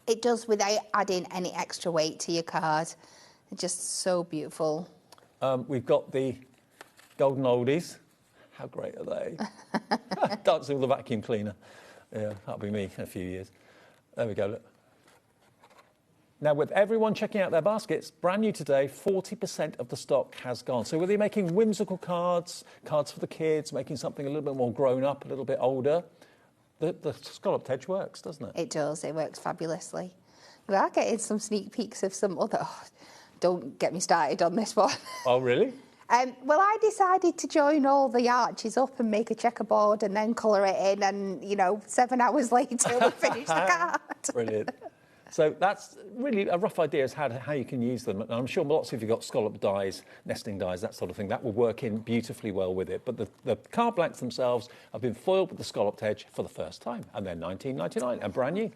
Speaker 1: It does, without adding any extra weight to your card. It's just so beautiful.
Speaker 2: We've got the golden oldies. How great are they? Dancing with a vacuum cleaner. Yeah, that'll be me in a few years. There we go, look. Now, with everyone checking out their baskets, brand new today, 40% of the stock has gone. So whether you're making whimsical cards, cards for the kids, making something a little bit more grown up, a little bit older, the scalloped edge works, doesn't it?
Speaker 1: It does. It works fabulously. We are getting some sneak peeks of some other... Oh, don't get me started on this one.
Speaker 2: Oh, really?
Speaker 1: Well, I decided to join all the arches up and make a checkerboard and then colour it in and, 7 hours later we finished the card.
Speaker 2: Brilliant. So that's really a rough idea as how you can use them. And I'm sure lots of you got scalloped dies, nesting dies, that sort of thing. That will work in beautifully well with it. But the card blanks themselves have been foiled with the scalloped edge for the first time. And they're $19.99 and brand new.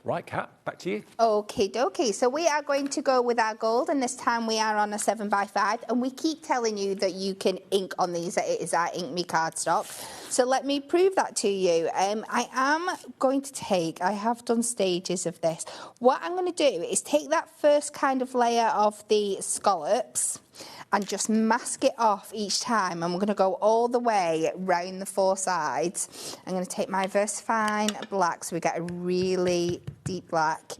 Speaker 2: Right, Kat, back to you.
Speaker 1: Okie dokie. So we are going to go with our gold, and this time we are on a 7x5. And we keep telling you that you can ink on these. It is our Ink Me cardstock. So let me prove that to you. I am going to take, I have done stages of this. What I'm going to do is take that first kind of layer of the scallops and just mask it off each time. And we're going to go all the way round the 4 sides. I'm going to take my VersaFine black, so we get a really deep black.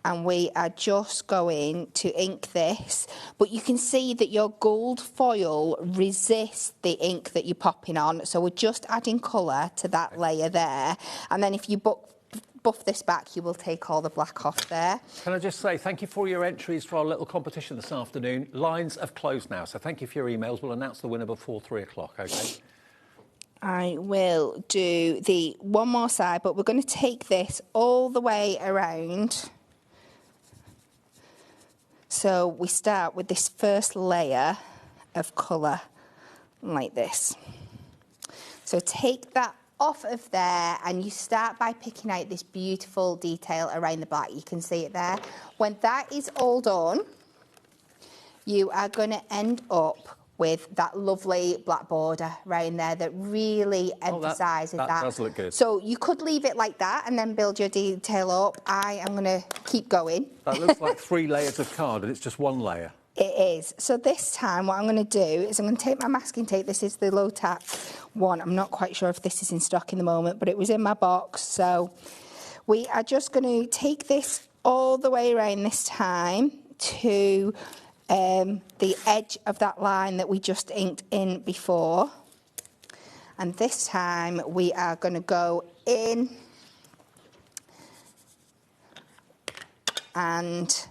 Speaker 1: And we are just going to ink this. But you can see that your gold foil resists the ink that you're popping on. So we're just adding colour to that layer there. And then if you buff this back, you will take all the black off there.
Speaker 2: Can I just say thank you for your entries for our little competition this afternoon. Lines have closed now, so thank you for your emails. We'll announce the winner before 3 o'clock, OK?
Speaker 1: I will do the one more side, but we're going to take this all the way around. So we start with this first layer of colour, like this. So take that off of there and you start by picking out this beautiful detail around the black. You can see it there. When that is all done, you are going to end up with that lovely black border around there that really emphasises that.
Speaker 2: That does look good.
Speaker 1: So you could leave it like that and then build your detail up. I am going to keep going.
Speaker 2: That looks like 3 layers of card and it's just 1 layer.
Speaker 1: It is. So this time what I'm going to do is I'm going to take my masking tape. This is the low tack one. I'm not quite sure if this is in stock in the moment, but it was in my box. So we are just going to take this all the way around this time to the edge of that line that we just inked in before. And this time we are going to go in and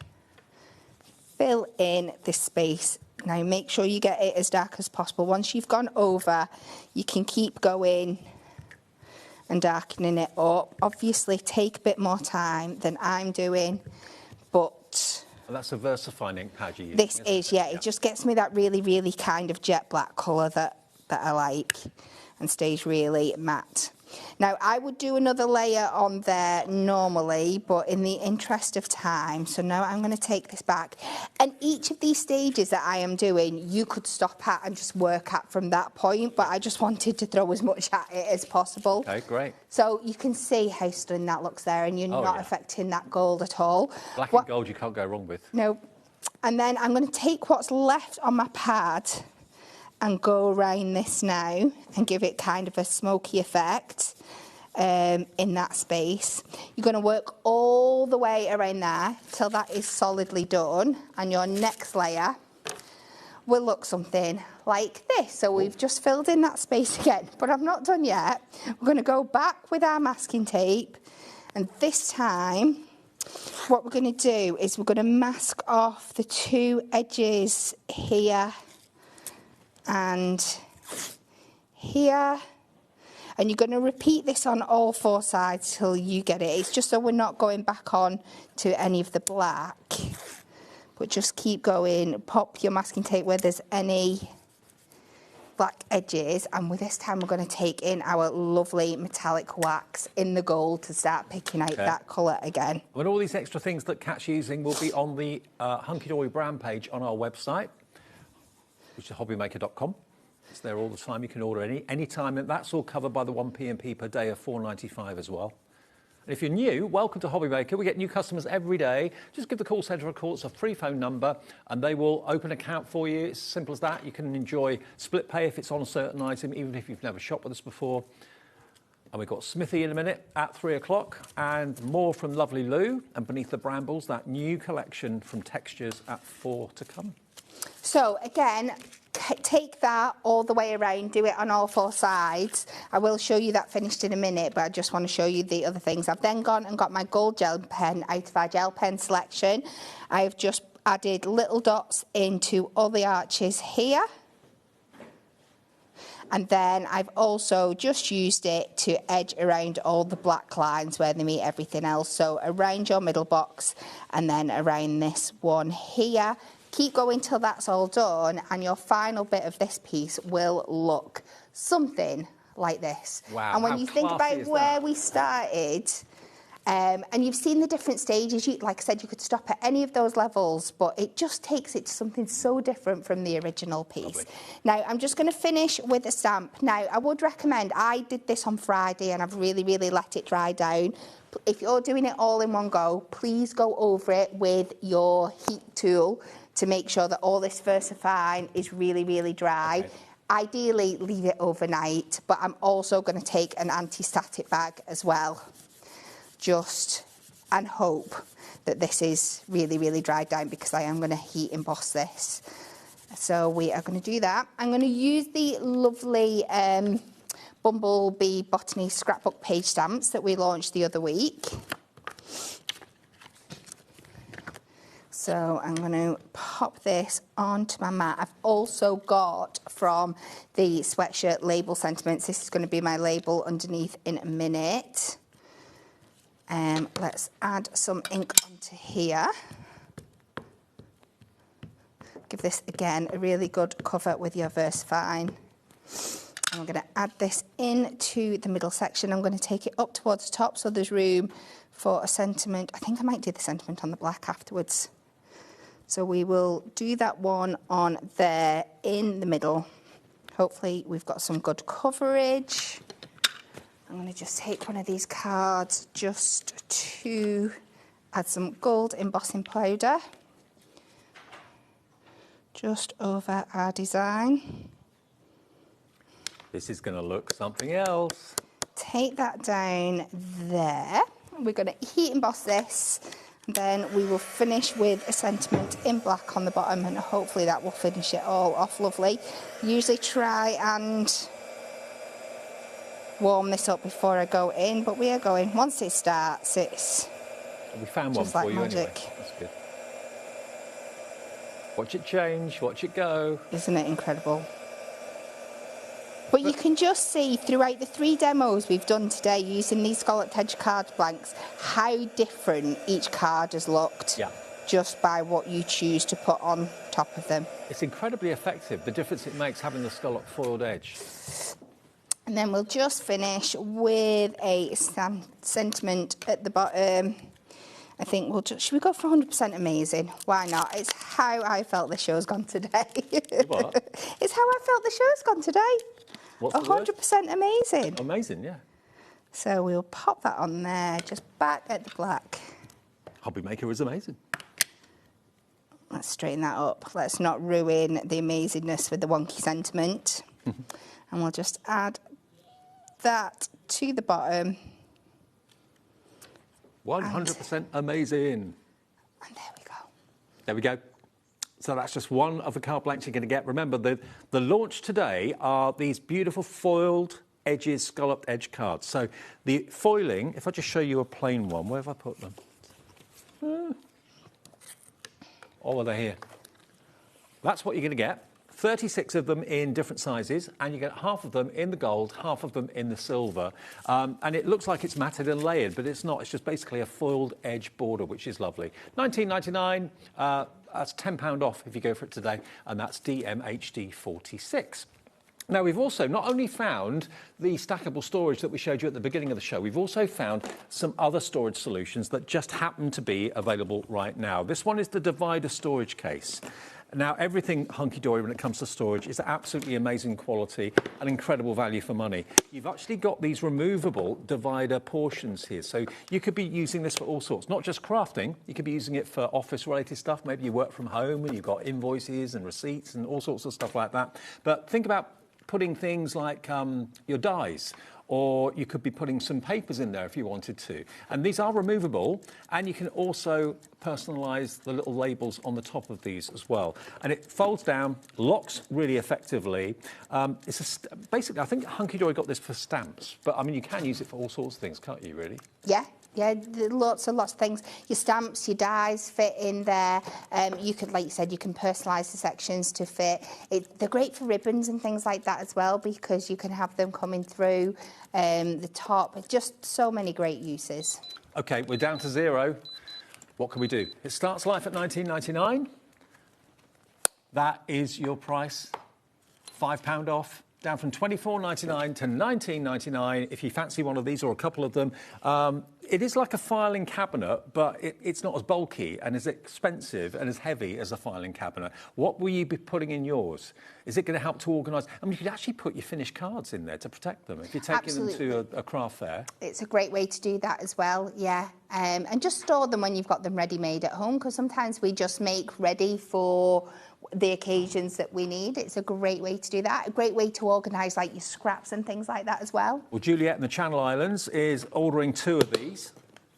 Speaker 1: fill in this space. Now make sure you get it as dark as possible. Once you've gone over, you can keep going and darkening it up. Obviously take a bit more time than I'm doing, but...
Speaker 2: And that's a VersaFine ink pad you use.
Speaker 1: This is, yeah, it just gets me that really, really kind of jet black colour that I like and stays really matte. Now, I would do another layer on there normally, but in the interest of time, so now I'm going to take this back. And each of these stages that I am doing, you could stop at and just work at from that point, but I just wanted to throw as much at it as possible.
Speaker 2: Okay, great.
Speaker 1: So you can see how stunning that looks there, and you're not affecting that gold at all.
Speaker 2: Black and gold you can't go wrong with.
Speaker 1: No. And then I'm going to take what's left on my pad and go around this now and give it kind of a smoky effect in that space. You're going to work all the way around there till that is solidly done, and your next layer will look something like this. So we've just filled in that space again, but I'm not done yet. We're going to go back with our masking tape, and this time what we're going to do is we're going to mask off the 2 edges here and here, and you're going to repeat this on all 4 sides till you get it. It's just so we're not going back on to any of the black, but just keep going. Pop your masking tape where there's any black edges, and with this time we're going to take in our lovely metallic wax in the gold to start picking out that colour again.
Speaker 2: And all these extra things that Kat's using will be on the Hunky Dory brand page on our website, which is hobbymaker.com. It's there all the time. You can order any time, and that's all covered by the 1 P&P per day of $4.95 as well. And if you're new, welcome to HobbyMaker. We get new customers every day. Just give the call centre a call. It's a free phone number, and they will open an account for you. It's as simple as that. You can enjoy split pay if it's on a certain item, even if you've never shopped with us before. And we've got Smithy in a minute at 3 o'clock, and more from lovely Lou, and Beneath the Brambles, that new collection from Textures at 4 to come.
Speaker 1: So again, take that all the way around, do it on all 4 sides. I will show you that finished in a minute, but I just want to show you the other things. I've then gone and got my gold gel pen out of our gel pen selection. I've just added little dots into all the arches here. And then I've also just used it to edge around all the black lines where they meet everything else. So around your middle box and then around this one here. Keep going till that's all done, and your final bit of this piece will look something like this.
Speaker 2: Wow,
Speaker 1: and when you think about where we started, and you've seen the different stages, like I said, you could stop at any of those levels, but it just takes it to something so different from the original piece.
Speaker 2: Lovely.
Speaker 1: Now, I'm just going to finish with a stamp. Now, I would recommend, I did this on Friday and I've really, really let it dry down. If you're doing it all in one go, please go over it with your heat tool to make sure that all this VersaFine is really, really dry.
Speaker 2: Okay.
Speaker 1: Ideally, leave it overnight, but I'm also going to take an anti-static bag as well, just and hope that this is really, really dried down, because I am going to heat emboss this. So we are going to do that. I'm going to use the lovely Bumblebee Botany scrapbook page stamps that we launched the other week. So I'm going to pop this onto my mat. I've also got from the sweatshirt label sentiments. This is going to be my label underneath in a minute. Let's add some ink onto here. Give this, again, a really good cover with your VersaFine. And I'm going to add this into the middle section. I'm going to take it up towards the top so there's room for a sentiment. I think I might do the sentiment on the black afterwards. So we will do that one on there in the middle. Hopefully we've got some good coverage. I'm going to just take one of these cards just to add some gold embossing powder just over our design.
Speaker 2: This is going to look something else.
Speaker 1: Take that down there. We're going to heat emboss this. Then we will finish with a sentiment in black on the bottom, and hopefully that will finish it all off lovely. Usually try and warm this up before I go in, but we are going. Once it starts, it's
Speaker 2: we found one
Speaker 1: just
Speaker 2: for
Speaker 1: like
Speaker 2: you
Speaker 1: magic.
Speaker 2: Anyway. That's good. Watch it change, watch it go.
Speaker 1: Isn't it incredible? But you can just see throughout the 3 demos we've done today using these scalloped edge card blanks how different each card has looked, just by what you choose to put on top of them.
Speaker 2: It's incredibly effective, the difference it makes having the scallop foiled edge.
Speaker 1: And then we'll just finish with a sentiment at the bottom. I think we'll just, should we go for 100% amazing? Why not? It's how I felt the show's gone today.
Speaker 2: What?
Speaker 1: It's how I felt the show's gone today.
Speaker 2: What's the word?
Speaker 1: 100% amazing.
Speaker 2: Amazing, yeah.
Speaker 1: So we'll pop that on there, just back at the black.
Speaker 2: HobbyMaker is amazing.
Speaker 1: Let's straighten that up. Let's not ruin the amazingness with the wonky sentiment. And we'll just add that to the bottom.
Speaker 2: 100% amazing.
Speaker 1: And there we go.
Speaker 2: There we go. So that's just one of the card blanks you're going to get. Remember, the launch today are these beautiful foiled edges, scalloped edge cards. So the foiling, if I just show you a plain one, where have I put them? Oh, they're here. That's what you're going to get. 36 of them in different sizes, and you get half of them in the gold, half of them in the silver. And it looks like it's matted and layered, but it's not. It's just basically a foiled edge border, which is lovely. $19.99. That's £10 off if you go for it today, and that's DMHD 46. Now, we've also not only found the stackable storage that we showed you at the beginning of the show, we've also found some other storage solutions that just happen to be available right now. This one is the divider storage case. Now, everything hunky-dory when it comes to storage is absolutely amazing quality and incredible value for money. You've actually got these removable divider portions here. So you could be using this for all sorts, not just crafting. You could be using it for office-related stuff. Maybe you work from home and you've got invoices and receipts and all sorts of stuff like that. But think about putting things like your dies or you could be putting some papers in there if you wanted to. And these are removable, and you can also personalise the little labels on the top of these as well. And it folds down, locks really effectively. Basically, I think Hunky Dory got this for stamps, but I mean, you can use it for all sorts of things, can't you, really?
Speaker 1: Yeah. Yeah, lots of things. Your stamps, your dies fit in there. You could, like you said, you can personalise the sections to fit. They're great for ribbons and things like that as well, because you can have them coming through the top. Just so many great uses.
Speaker 2: OK, we're down to zero. What can we do? It starts life at $19.99. That is your price. £5 off. Down from $24.99 to $19.99 if you fancy one of these or a couple of them. It is like a filing cabinet, but it's not as bulky and as expensive and as heavy as a filing cabinet. What will you be putting in yours? Is it going to help to organise? I mean, you could actually put your finished cards in there to protect them if you're taking them to a craft fair. It's
Speaker 1: a great way to do that as well, yeah. And just store them when you've got them ready-made at home, because sometimes we just make ready for the occasions that we need. It's a great way to do that. A great way to organise like your scraps and things like that as well.
Speaker 2: Well, Juliet in the Channel Islands is ordering 2 of these.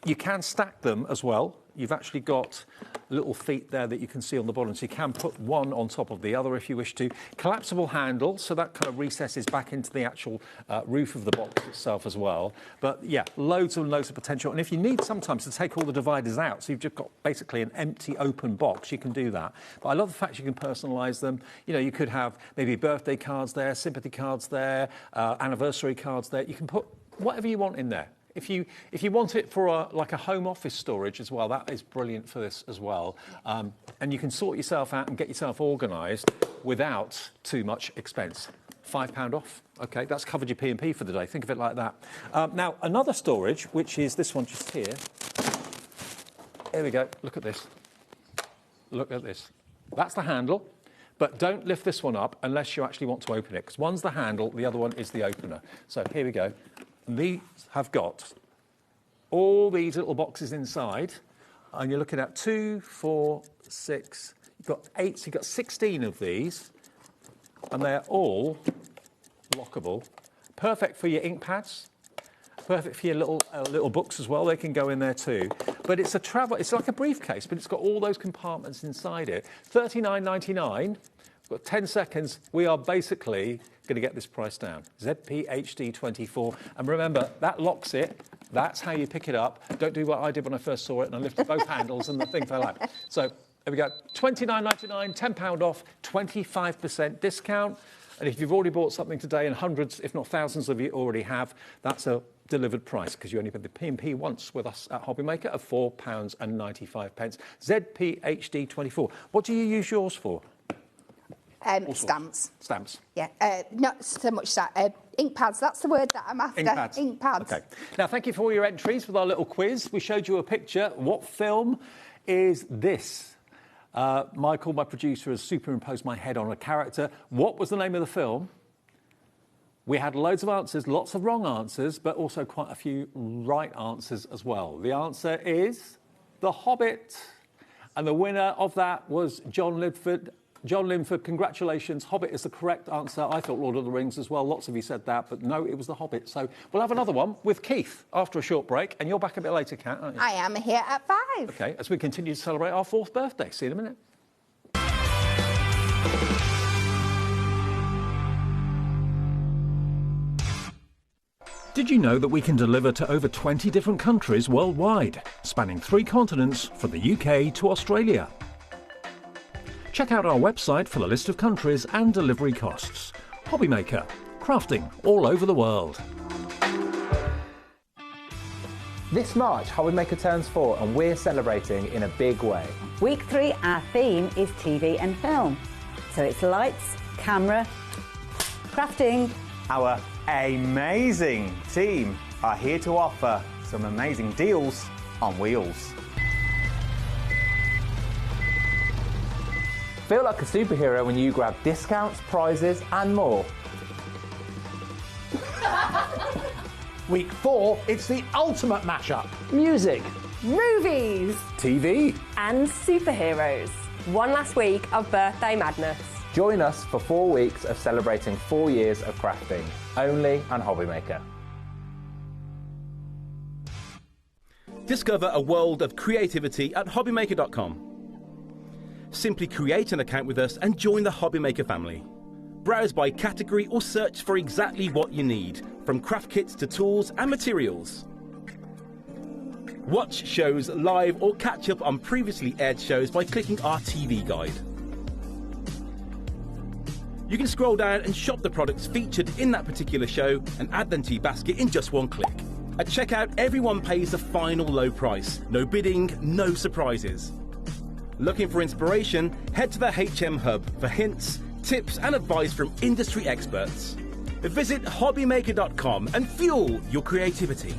Speaker 2: You can stack them as well. You've actually got little feet there that you can see on the bottom, so you can put one on top of the other if you wish to. Collapsible handle, so that kind of recesses back into the actual roof of the box itself as well. But yeah, loads and loads of potential. And if you need sometimes to take all the dividers out, so you've just got basically an empty open box, you can do that. But I love the fact you can personalise them. You know, you could have maybe birthday cards there, sympathy cards there, anniversary cards there. You can put whatever you want in there. If you want it for like a home office storage as well, that is brilliant for this as well. And you can sort yourself out and get yourself organised without too much expense. £5 off. OK, that's covered your P&P for the day. Think of it like that. Now, another storage, which is this one just here. Here we go. Look at this. Look at this. That's the handle. But don't lift this one up unless you actually want to open it, because one's the handle, the other one is the opener. So here we go. These have got all these little boxes inside, and you're looking at 2, 4, 6, you've got 8, so you've got 16 of these, and they're all lockable. Perfect for your ink pads, perfect for your little books as well. They can go in there too. But it's like a briefcase, but it's got all those compartments inside it. $39.99. We've got 10 seconds. We are basically going to get this price down. ZPHD24. And remember, that locks it. That's how you pick it up. Don't do what I did when I first saw it and I lifted both handles and the thing fell out. So there we go. $29.99, £10 off, 25% discount. And if you've already bought something today, and hundreds, if not thousands of you already have, that's a delivered price, because you only paid the P&P once with us at HobbyMaker of £4.95. ZPHD24. What do you use yours for?
Speaker 1: Stamps.
Speaker 2: Stamps.
Speaker 1: Yeah, not so much ink pads. That's the word that I'm after.
Speaker 2: Ink pads.
Speaker 1: Ink pads.
Speaker 2: OK. Now, thank you for all your entries with our little quiz. We showed you a picture. What film is this? Michael, my producer, has superimposed my head on a character. What was the name of the film? We had loads of answers, lots of wrong answers, but also quite a few right answers as well. The answer is The Hobbit. And the winner of that was John Lidford. John Linford, congratulations. Hobbit is the correct answer. I thought Lord of the Rings as well. Lots of you said that, but no, it was The Hobbit. So we'll have another one with Keith after a short break. And you're back a bit later, Kat, aren't you?
Speaker 1: I am here at 5.
Speaker 2: OK, as we continue to celebrate our 4th birthday. See you in a minute. Did you know that we can deliver to over 20 different countries worldwide, spanning 3 continents from the UK to Australia? Check out our website for the list of countries and delivery costs. HobbyMaker, crafting all over the world.
Speaker 5: This March, HobbyMaker turns 4 and we're celebrating in a big way.
Speaker 6: Week 3, our theme is TV and film. So it's lights, camera, crafting.
Speaker 5: Our amazing team are here to offer some amazing deals on wheels. Feel like a superhero when you grab discounts, prizes and more.
Speaker 3: Week 4, it's the ultimate mashup.
Speaker 5: Music,
Speaker 7: movies,
Speaker 5: TV
Speaker 7: and superheroes. One last week of birthday madness.
Speaker 5: Join us for 4 weeks of celebrating 4 years of crafting, only on HobbyMaker.
Speaker 8: Discover a world of creativity at HobbyMaker.com. Simply create an account with us and join the HobbyMaker family. Browse by category or search for exactly what you need, from craft kits to tools and materials. Watch shows live or catch up on previously aired shows by clicking our TV guide. You can scroll down and shop the products featured in that particular show and add them to your basket in just one click. At checkout, everyone pays the final low price. No bidding, no surprises. Looking for inspiration? Head to the HM Hub for hints, tips and advice from industry experts. Visit HobbyMaker.com and fuel your creativity.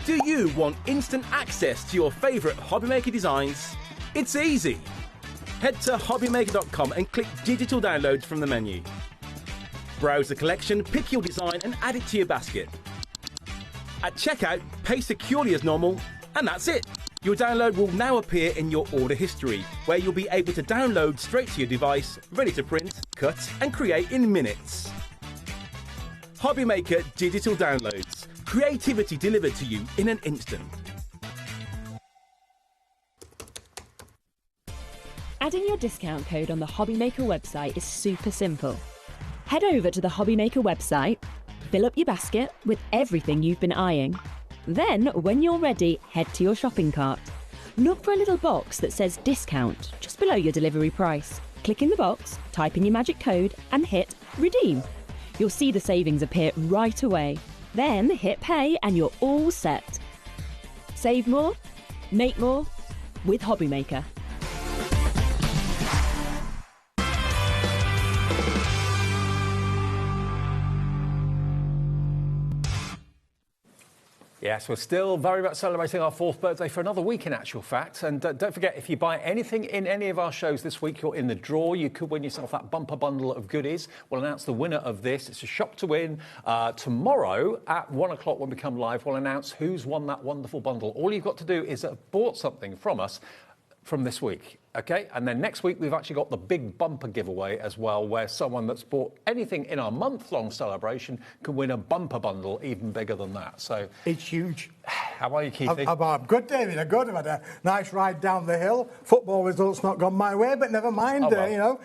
Speaker 8: Do you want instant access to your favourite HobbyMaker designs? It's easy. Head to HobbyMaker.com and click Digital Downloads from the menu. Browse the collection, pick your design and add it to your basket. At checkout, pay securely as normal, and that's it. Your download will now appear in your order history, where you'll be able to download straight to your device, ready to print, cut and create in minutes. HobbyMaker Digital Downloads. Creativity delivered to you in an instant.
Speaker 4: Adding your discount code on the HobbyMaker website is super simple. Head over to the HobbyMaker website, fill up your basket with everything you've been eyeing. Then, when you're ready, head to your shopping cart. Look for a little box that says discount just below your delivery price. Click in the box, type in your magic code and hit redeem. You'll see the savings appear right away. Then hit pay and you're all set. Save more, make more with HobbyMaker.
Speaker 2: Yes, we're still very much celebrating our 4th birthday for another week in actual fact. And don't forget, if you buy anything in any of our shows this week, you're in the draw. You could win yourself that bumper bundle of goodies. We'll announce the winner of this. It's a shop to win. Tomorrow at 1 o'clock when we come live, we'll announce who's won that wonderful bundle. All you've got to do is have bought something from us from this week, okay? And then next week, we've actually got the big bumper giveaway as well, where someone that's bought anything in our month-long celebration can win a bumper bundle even bigger than that. So
Speaker 9: it's huge.
Speaker 2: How are you, Keithy?
Speaker 9: I'm good, David. I'm good. I've had a nice ride down the hill. Football results not gone my way, but never mind,
Speaker 2: well.
Speaker 9: you know.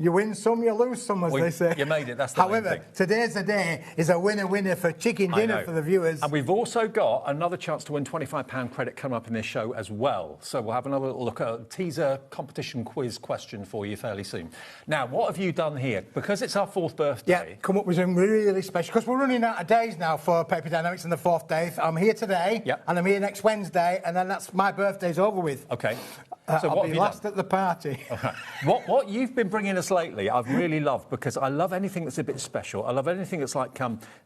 Speaker 9: You win some, you lose some, as they say.
Speaker 2: You made it, that's the main thing.
Speaker 9: Today's the day is a winner for chicken dinner for the viewers.
Speaker 2: And we've also got another chance to win £25 credit coming up in this show as well. So we'll have another little look at a teaser competition quiz question for you fairly soon. Now, what have you done here? Because it's our 4th birthday.
Speaker 9: Yeah, come up with something really special. Because we're running out of days now for Paper Dynamics on the 4th day. I'm here today, and I'm here next Wednesday, and then that's my birthday's over with.
Speaker 2: OK.
Speaker 9: So I'll be last at the party.
Speaker 2: Okay. What you've been bringing us lately, I've really loved, because I love anything that's a bit special. I love anything that's like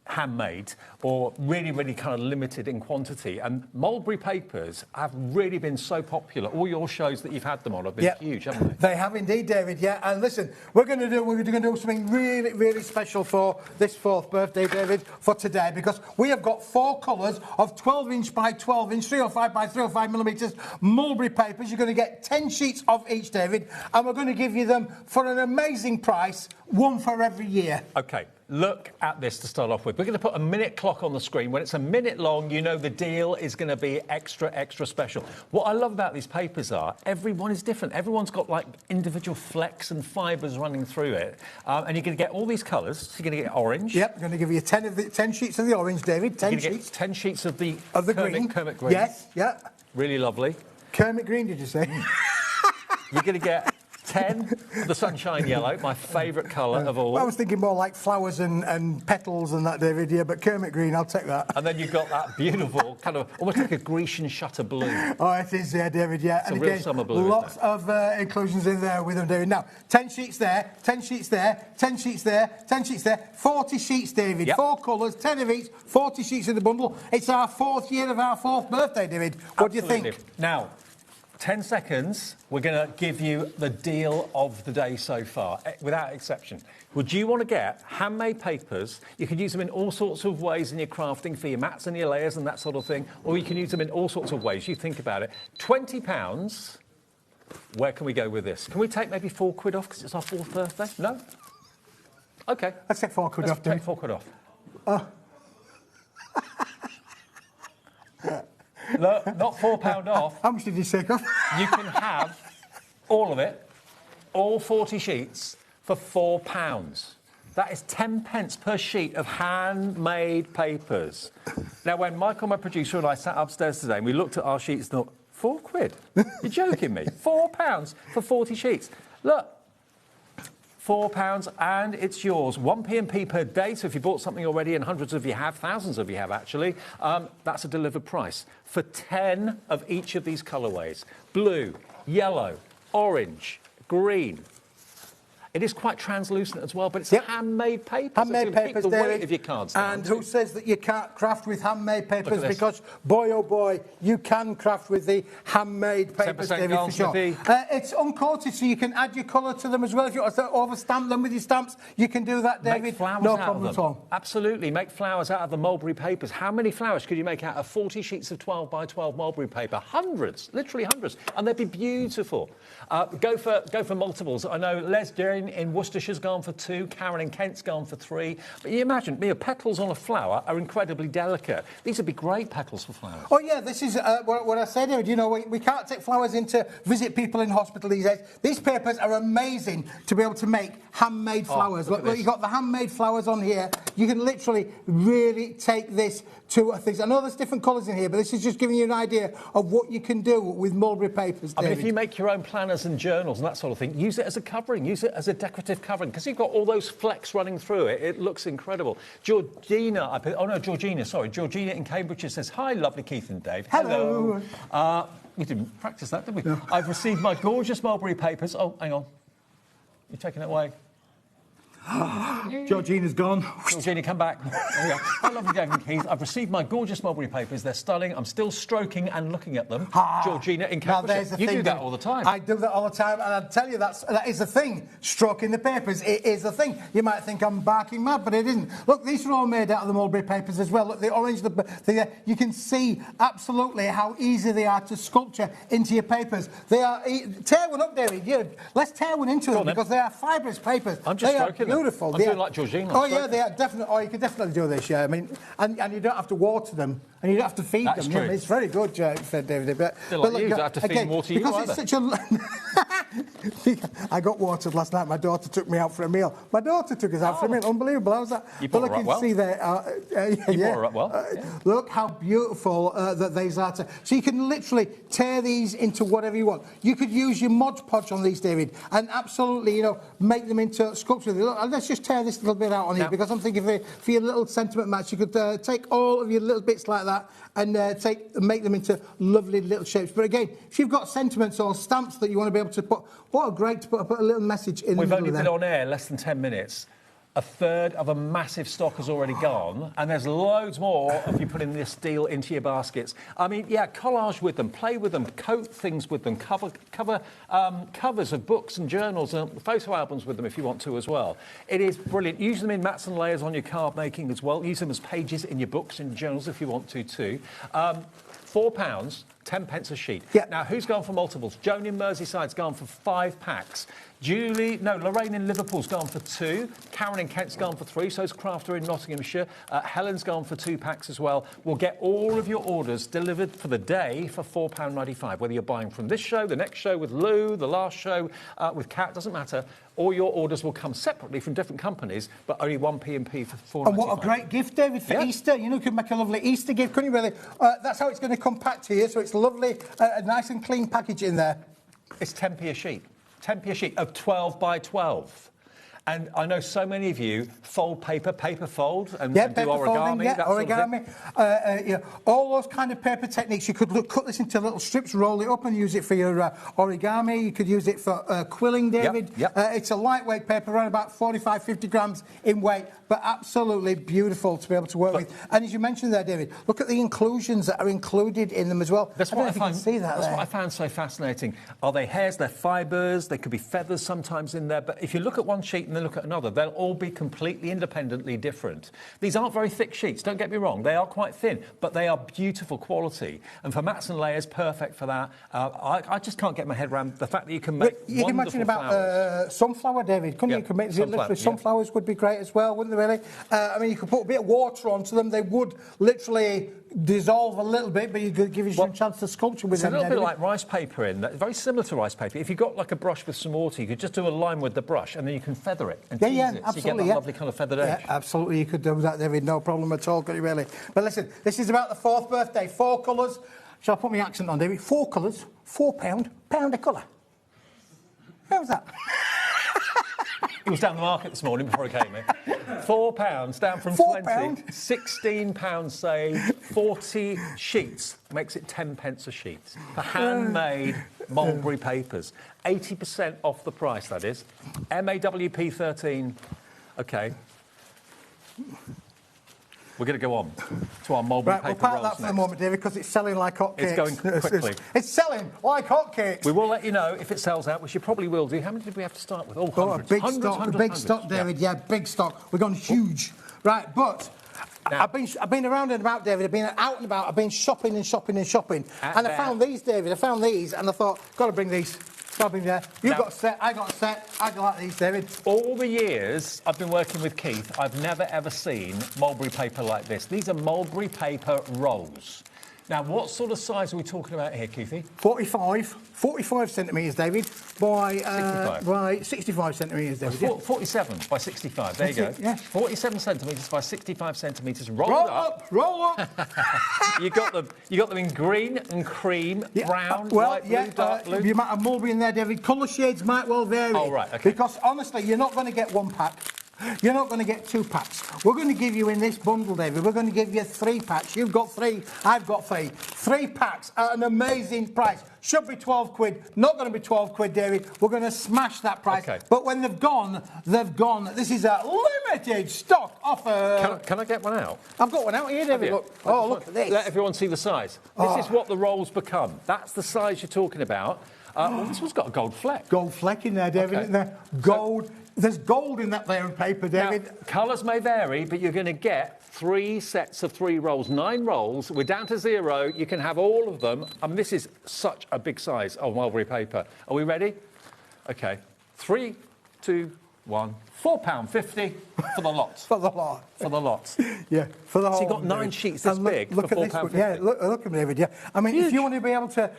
Speaker 2: handmade or really, really kind of limited in quantity. And Mulberry papers have really been so popular. All your shows that you've had them on have been huge, haven't they?
Speaker 9: They have indeed, David. Yeah. And listen, we're going to do something really, really special for this 4th birthday, David, for today, because we have got 4 colours of 12-inch by 12-inch, 305 by 305 millimetres Mulberry papers. You're going to get 10 sheets of each, David, and we're going to give you them for an amazing price, 1 for every year.
Speaker 2: OK, look at this to start off with. We're going to put a minute clock on the screen. When it's a minute long, you know the deal is going to be extra, extra special. What I love about these papers are everyone is different. Everyone's got, like, individual flecks and fibres running through it. And you're going to get all these colours. So you're going to get orange.
Speaker 9: Yep, we're going to give you 10 sheets of the orange, David. 10 sheets.
Speaker 2: 10 sheets of the Kermit green.
Speaker 9: Yes, yeah.
Speaker 2: Really lovely.
Speaker 9: Kermit green, did you say?
Speaker 2: You're going to get 10 of the sunshine yellow, my favourite colour of all.
Speaker 9: Well, I was thinking more like flowers and petals and that, David, yeah, but Kermit green, I'll take that.
Speaker 2: And then you've got that beautiful, kind of, almost like a Grecian shutter blue.
Speaker 9: Oh, it is, yeah, David, yeah.
Speaker 2: It's
Speaker 9: and
Speaker 2: a real
Speaker 9: again,
Speaker 2: summer blue,
Speaker 9: lots of inclusions in there with them, David. Now, 10 sheets there, 10 sheets there, 10 sheets there, 10 sheets there, 40 sheets, David. Yep. 4 colours, 10 of each, 40 sheets in the bundle. It's our 4th year of our 4th birthday, David. What do you think?
Speaker 2: Now, 10 seconds, we're going to give you the deal of the day so far, without exception. Would you want to get handmade papers? You can use them in all sorts of ways in your crafting for your mats and your layers and that sort of thing, or you can use them in all sorts of ways. You think about it. £20. Where can we go with this? Can we take maybe £4 off because it's our 4th birthday? No? OK.
Speaker 9: Let's take £4 off,
Speaker 2: Let's take £4 off. Look, not £4 off.
Speaker 9: How much did you take off?
Speaker 2: You can have all of it, all 40 sheets, for £4. That is 10 pence per sheet of handmade papers. Now, when Michael, my producer, and I sat upstairs today and we looked at our sheets and thought, £4? You're joking me? £4 for 40 sheets. Look. £4 and it's yours. 1p&p per day, so if you bought something already, and hundreds of you have, thousands of you have actually, that's a delivered price for 10 of each of these colourways. Blue, yellow, orange, green. It is quite translucent as well, but it's handmade papers.
Speaker 9: Handmade papers,
Speaker 2: the
Speaker 9: David.
Speaker 2: weight of your cards down.
Speaker 9: And who says that you can't craft with handmade papers? Because, boy, oh boy, you can craft with the handmade papers, David, for sure. It's uncoated, so you can add your colour to them as well. If you want to overstamp them with your stamps, you can do that, David.
Speaker 2: Make flowers
Speaker 9: no
Speaker 2: out
Speaker 9: problem
Speaker 2: of them.
Speaker 9: at all.
Speaker 2: Absolutely. Make flowers out of the mulberry papers. How many flowers could you make out of 40 sheets of 12 by 12 mulberry paper? Hundreds, literally hundreds. And they'd be beautiful. Go for multiples. I know Les Derin in Worcestershire's gone for 2, Karen in Kent's gone for 3. But you imagine, petals on a flower are incredibly delicate. These would be great petals for flowers.
Speaker 9: Oh, yeah, this is what I said, David. You know, we can't take flowers in to visit people in hospital these days. These papers are amazing to be able to make handmade flowers. Look, you've got the handmade flowers on here. You can literally really take this to things. I know there's different colours in here, but this is just giving you an idea of what you can do with mulberry papers, David.
Speaker 2: I mean, if you make your own planners and journals and that sort of thing, use it as a covering, use it as a decorative covering, because you've got all those flecks running through it. It looks incredible. Georgina in Cambridge says, hi, lovely Keith and Dave.
Speaker 9: Hello.
Speaker 2: We didn't practice that, did we?
Speaker 9: No.
Speaker 2: I've received my gorgeous mulberry papers. Oh, hang on. You're taking it away.
Speaker 9: Georgina's gone.
Speaker 2: Georgina, come back. There we go. Hi, lovely Dave and Keith. I've received my gorgeous mulberry papers. They're stunning. I'm still stroking and looking at them. Georgina in Cambridge. You do that all the time.
Speaker 9: I do that all the time, and I'll tell you that is a thing. Stroking the papers, it is a thing. You might think I'm barking mad, but it isn't. Look, these are all made out of the mulberry papers as well. Look, the orange, you can see absolutely how easy they are to sculpture into your papers. They are. Tear one up, David. Yeah, let's tear one into them because they are fibrous papers.
Speaker 2: I'm just stroking them.
Speaker 9: Beautiful.
Speaker 2: I'm doing like Georgina.
Speaker 9: Oh, yeah, they are definitely. Oh, you can definitely do this, yeah. I mean, and you don't have to water them, and you don't have to feed them.
Speaker 2: True.
Speaker 9: Yeah, I mean, it's very good, David. But
Speaker 2: like you don't have to feed and water you
Speaker 9: because it's such a. I got watered last night. My daughter took me out for a meal. My daughter took us out for a meal. Unbelievable. How's that?
Speaker 2: You brought her up well.
Speaker 9: See there.
Speaker 2: You brought her up well.
Speaker 9: Look how beautiful that these are. So you can literally tear these into whatever you want. You could use your Mod Podge on these, David, and absolutely, make them into sculpture. Look, let's just tear this little bit out on here because I'm thinking for your little sentiment match, you could take all of your little bits like that and make them into lovely little shapes. But again, if you've got sentiments or stamps that you want to be able to put, what a great to put a little message in.
Speaker 2: We've only been on air less than 10 minutes. A third of a massive stock has already gone, and there's loads more of you putting this deal into your baskets. I mean, yeah, collage with them, play with them, coat things with them, covers of books and journals and photo albums with them if you want to as well. It is brilliant. Use them in mats and layers on your card making as well. Use them as pages in your books and journals if you want to too. £4, 10 pence a sheet.
Speaker 9: Yeah.
Speaker 2: Now, who's gone for multiples? Joan in Merseyside's gone for 5 packs. Lorraine in Liverpool's gone for 2. Karen in Kent's gone for 3. So's Crafter in Nottinghamshire. Helen's gone for 2 packs as well. We'll get all of your orders delivered for the day for £4.95. Whether you're buying from this show, the next show with Lou, the last show with Kat, doesn't matter. All your orders will come separately from different companies, but only 1p&p for £4.95.
Speaker 9: And what a great gift, David, for Easter. You could make a lovely Easter gift, couldn't you, really? That's how it's going to come packed to you, so it's lovely, a nice and clean package in there.
Speaker 2: It's 10p a sheet. 10p a sheet of 12 by 12. And I know so many of you fold paper fold, and
Speaker 9: Yeah,
Speaker 2: do
Speaker 9: paper
Speaker 2: origami.
Speaker 9: folding, yeah,
Speaker 2: that sort of thing.
Speaker 9: origami. Yeah, all those kind of paper techniques. You could cut this into little strips, roll it up and use it for your origami. You could use it for quilling, David.
Speaker 2: Yep.
Speaker 9: It's a lightweight paper, around about 45, 50 grams in weight, but absolutely beautiful to be able to work with. And as you mentioned there, David, look at the inclusions that are included in them as well.
Speaker 2: That's
Speaker 9: I don't
Speaker 2: what
Speaker 9: know if you can see that
Speaker 2: That's
Speaker 9: there.
Speaker 2: what I found so fascinating. Are they hairs? They're fibres. They could be feathers sometimes in there. But if you look at one sheet and then look at another, they'll all be completely independently different. These aren't very thick sheets, don't get me wrong. They are quite thin, but they are beautiful quality. And for mats and layers, perfect for that. I just can't get my head around the fact that you can make
Speaker 9: You can imagine about sunflower, David, couldn't you? You could make literally sunflowers would be great as well, wouldn't they, really? I mean, you could put a bit of water onto them. They would literally dissolve a little bit, but you could give you some chance to sculpture with them.
Speaker 2: It's a little bit like rice paper very similar to rice paper. If you've got like a brush with some water, you could just do a line with the brush and then you can feather it and tease it.
Speaker 9: Absolutely,
Speaker 2: so you get that lovely kind of feathered edge.
Speaker 9: Yeah, absolutely, you could do that, David, no problem at all, could you really? But listen, this is about the 4th birthday, 4 colours. Shall I put my accent on, David? 4 colours, £4, £1 a colour. How's that?
Speaker 2: It was down the market this morning before I came in. £4 down from
Speaker 9: £4.
Speaker 2: 20. £16 saved. 40 sheets makes it 10 pence a sheet for handmade mulberry papers. 80% off the price, that is. MAWP 13. Okay. We're going to go on to our mulberry paper
Speaker 9: we'll park
Speaker 2: rolls
Speaker 9: that for
Speaker 2: next.
Speaker 9: the moment, David, because it's selling like hotcakes.
Speaker 2: It's going quickly.
Speaker 9: It's selling like hotcakes.
Speaker 2: We will let you know if it sells out, which you probably will do. How many did we have to start with? Hundreds.
Speaker 9: Big stock, David. Yeah, big stock. We've gone huge. Right, but
Speaker 2: now,
Speaker 9: I've been around and about, David. I've been out and about. I've been shopping and shopping and shopping. And I found these, David. I found these, and I thought, got to bring these. There. You've got a set, I got a set. I like these, David.
Speaker 2: All the years I've been working with Keith, I've never ever seen mulberry paper like this. These are mulberry paper rolls. Now, what sort of size are we talking about here, Keithy?
Speaker 9: 45 centimetres, David, by 65 centimetres, David.
Speaker 2: 47 by 65, there you go.
Speaker 9: Yeah.
Speaker 2: 47 centimetres by 65 centimetres,
Speaker 9: Roll up.
Speaker 2: you got them in green and cream, brown, light blue, dark blue.
Speaker 9: You might have mulberry in there, David. Colour shades might well vary.
Speaker 2: Oh, right, OK.
Speaker 9: Because, honestly, you're not going to get 1 pack. You're not going to get 2 packs. We're going to give you in this bundle, David, we're going to give you 3 packs. You've got 3, I've got 3. 3 packs at an amazing price. Should be 12 quid. Not going to be 12 quid, David. We're going to smash that price.
Speaker 2: Okay.
Speaker 9: But when they've gone, they've gone. This is a limited stock offer.
Speaker 2: Can I get one out?
Speaker 9: I've got one out here, David. Look. Oh, look at this.
Speaker 2: Let everyone see the size. This is what the rolls become. That's the size you're talking about. Well, this one's got a gold fleck.
Speaker 9: Gold fleck in there, David, isn't there? Gold. There's gold in that layering paper, David.
Speaker 2: Now, colours may vary, but you're going to get 3 sets of 3 rolls, 9 rolls. We're down to 0. You can have all of them. I mean, this is such a big size of mulberry paper. Are we ready? OK. 3, 2, 1. £4.50 for the lot.
Speaker 9: For the lot.
Speaker 2: For the lot.
Speaker 9: Yeah, for the whole.
Speaker 2: So you've got 9 sheets this big
Speaker 9: look
Speaker 2: for
Speaker 9: at this one.
Speaker 2: £4.50.
Speaker 9: Yeah, look at me, David. Yeah, I mean, if you want to be able to,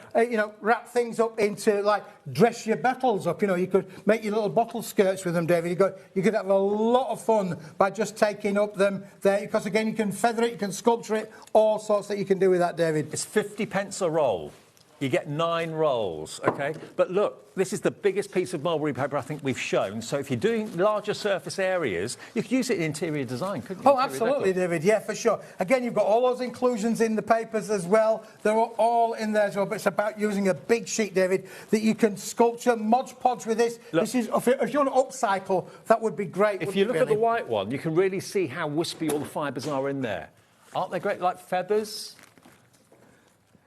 Speaker 9: wrap things up into like dress your bottles up. You could make your little bottle skirts with them, David. You could have a lot of fun by just taking up them there, because again, you can feather it, you can sculpture it, all sorts that you can do with that, David.
Speaker 2: It's 50 pence a roll. You get 9 rolls, OK? But look, this is the biggest piece of mulberry paper I think we've shown. So if you're doing larger surface areas, you could use it in interior design, couldn't you?
Speaker 9: Oh, absolutely, David. Yeah, for sure. Again, you've got all those inclusions in the papers as well. They're all in there as well. But it's about using a big sheet, David, that you can sculpture, Mod Podge with this.
Speaker 2: Look,
Speaker 9: this is, if you want to upcycle, that would be great.
Speaker 2: If you look at the white one, you can really see how wispy all the fibres are in there. Aren't they great, like feathers?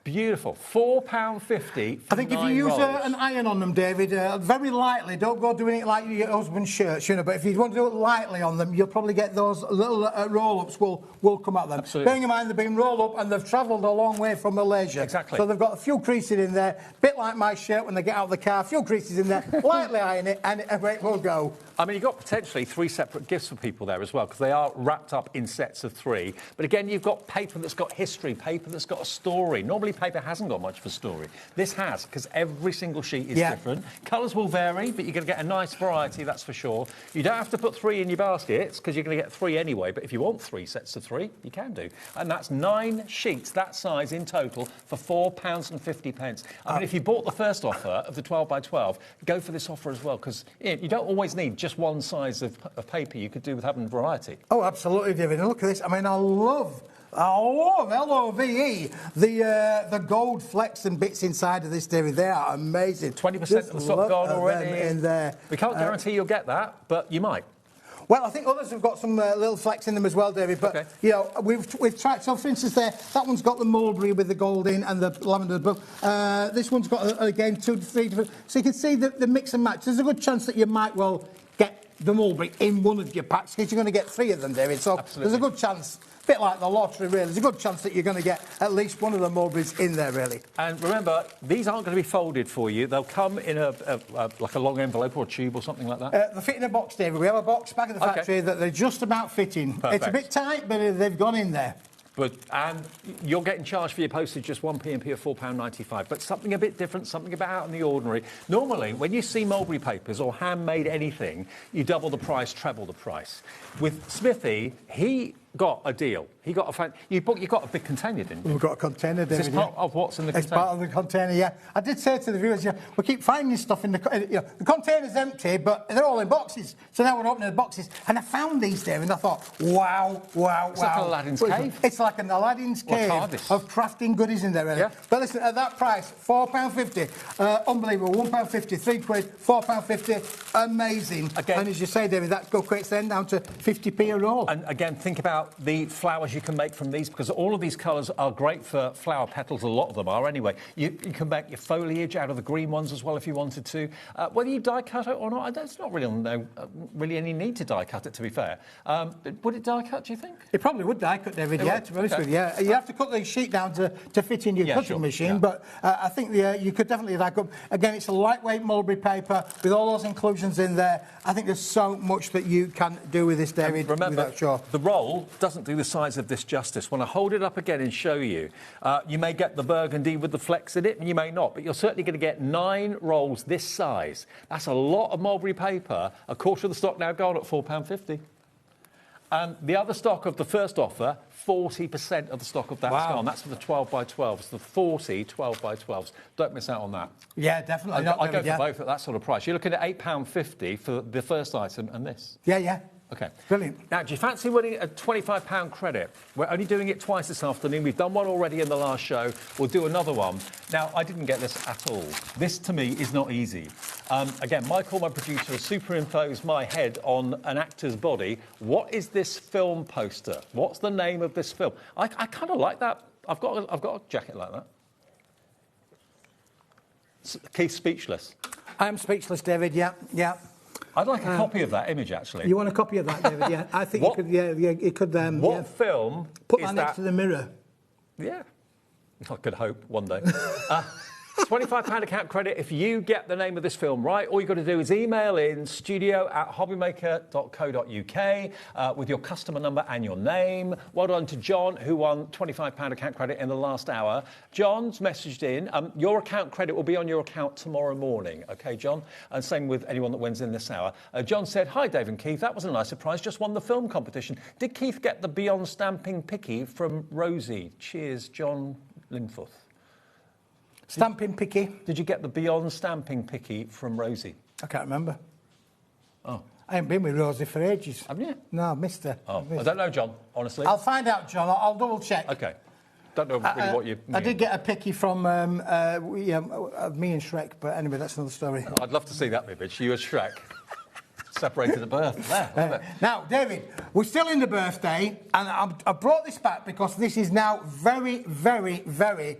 Speaker 2: Beautiful. £4.50.
Speaker 9: I think if you use an iron on them, David, very lightly, don't go doing it like your husband's shirts, but if you want to do it lightly on them, you'll probably get those little roll-ups will come at them.
Speaker 2: Absolutely.
Speaker 9: Bearing in mind they've been rolled up and they've travelled a long way from Malaysia.
Speaker 2: Exactly.
Speaker 9: So they've got a few creases in there, a bit like my shirt when they get out of the car, a few creases in there, lightly iron it, and away it will go.
Speaker 2: I mean, you've got potentially 3 separate gifts for people there as well, because they are wrapped up in sets of 3. But again, you've got paper that's got history, paper that's got a story. Normally paper hasn't got much of a story. This has, because every single sheet is different. Colours will vary, but you're going to get a nice variety, that's for sure. You don't have to put 3 in your baskets, because you're going to get 3 anyway, but if you want 3 sets of 3, you can do. And that's 9 sheets, that size in total, for £4.50. I mean, if you bought the first offer of the 12 by 12, go for this offer as well, because you don't always need just one size of paper. You could do with having variety.
Speaker 9: Oh, absolutely, David. And look at this. I mean, I love LOVE, the gold flecks and bits inside of this, David. They are amazing.
Speaker 2: 20% of the stock gone already.
Speaker 9: In there.
Speaker 2: We can't guarantee you'll get that, but you might.
Speaker 9: Well, I think others have got some little flecks in them as well, David. But you know, we've tried. So, for instance, that one's got the mulberry with the gold in and the lavender above. This one's got again 2 to 3 different. So you can see the mix and match. There's a good chance that you might well get the mulberry in one of your packs because you're going to get 3 of them, David. So there's a good chance. A bit like the lottery, really. There's a good chance that you're going to get at least one of the mulberries in there, really.
Speaker 2: And remember, these aren't going to be folded for you. They'll come in like a long envelope or a tube or something like that.
Speaker 9: They fit in a box, David. We have a box back at the factory that they're just about fitting.
Speaker 2: Perfect.
Speaker 9: It's a bit tight, but they've gone in there.
Speaker 2: And you're getting charged for your postage just 1p and p of £4.95. But something a bit different, something a bit out in the ordinary. Normally, when you see mulberry papers or handmade anything, you double the price, treble the price. With Smithy, he got a deal. He got a you got a big container, didn't you?
Speaker 9: We've got a container, David.
Speaker 2: Is this part of what's in the container?
Speaker 9: It's part of the container, yeah. I did say to the viewers, we keep finding stuff in the... the container's empty, but they're all in boxes. So now we're opening the boxes. And I found these there, and I thought, wow.
Speaker 2: It's like Aladdin's cave.
Speaker 9: It's like an Aladdin's cave of crafting goodies in there, really. Yeah. But listen, at that price, £4.50, unbelievable, £1.50, £3, £4.50, amazing. Again, and as you say, David, that equates then down to 50p a roll.
Speaker 2: And again, think about the flowers you can make from these, because all of these colours are great for flower petals. A lot of them are anyway. You can make your foliage out of the green ones as well if you wanted to. Whether you die cut it or not, there's not really any need to die cut it, to be fair. Would it die cut, do you think?
Speaker 9: It probably would die cut, David, to be honest with you. You have to cut the sheet down to fit in your cutting machine, but I think you could definitely die cut. Again, it's a lightweight mulberry paper with all those inclusions in there. I think there's so much that you can do with this, David.
Speaker 2: And remember, the roll doesn't do the size of this justice. When I hold it up again and show you, you may get the burgundy with the flecks in it, and you may not, but you're certainly going to get 9 rolls this size. That's a lot of mulberry paper. A quarter of the stock now gone at £4.50. And the other stock of the first offer, 40% of the stock of that's gone. That's for the 12 by 12s, the 40 12 by 12s. Don't miss out on that.
Speaker 9: Yeah, definitely.
Speaker 2: I go for both at that sort of price. You're looking at £8.50 for the first item and this.
Speaker 9: Yeah.
Speaker 2: OK.
Speaker 9: Brilliant.
Speaker 2: Now, do you fancy winning a £25 credit? We're only doing it twice this afternoon. We've done one already in the last show. We'll do another one. Now, I didn't get this at all. This, to me, is not easy. Again, Michael, my producer, has superimposed my head on an actor's body. What is this film poster? What's the name of this film? I kind of like that. I've got a jacket like that. Keith's speechless.
Speaker 9: I am speechless, David, yeah.
Speaker 2: I'd like a copy of that image, actually.
Speaker 9: You want a copy of that, David? Yeah, I think you could. You could.
Speaker 2: What film?
Speaker 9: Put that next to the mirror.
Speaker 2: Yeah, I could hope one day. £25 account credit if you get the name of this film right. All you've got to do is email in studio@hobbymaker.co.uk with your customer number and your name. Well done to John, who won £25 account credit in the last hour. John's messaged in. Your account credit will be on your account tomorrow morning. OK, John? And same with anyone that wins in this hour. John said, "Hi, Dave and Keith. That was a nice surprise. Just won the film competition. Did Keith get the Beyond Stamping Picky from Rosie? Cheers, John Linforth."
Speaker 9: Stamping Picky.
Speaker 2: Did you get the Beyond Stamping Picky from Rosie?
Speaker 9: I can't remember.
Speaker 2: Oh.
Speaker 9: I haven't been with Rosie for ages.
Speaker 2: Haven't you?
Speaker 9: No, I've missed her.
Speaker 2: Oh, I don't know, John, honestly.
Speaker 9: I'll find out, John. I'll double check.
Speaker 2: OK. Don't know really what you mean.
Speaker 9: I did get a picky from me and Shrek, but anyway, that's another story.
Speaker 2: I'd love to see that image. You as Shrek. Separated at birth. There,
Speaker 9: now, David, we're still in the birthday, and I brought this back because this is now very, very, very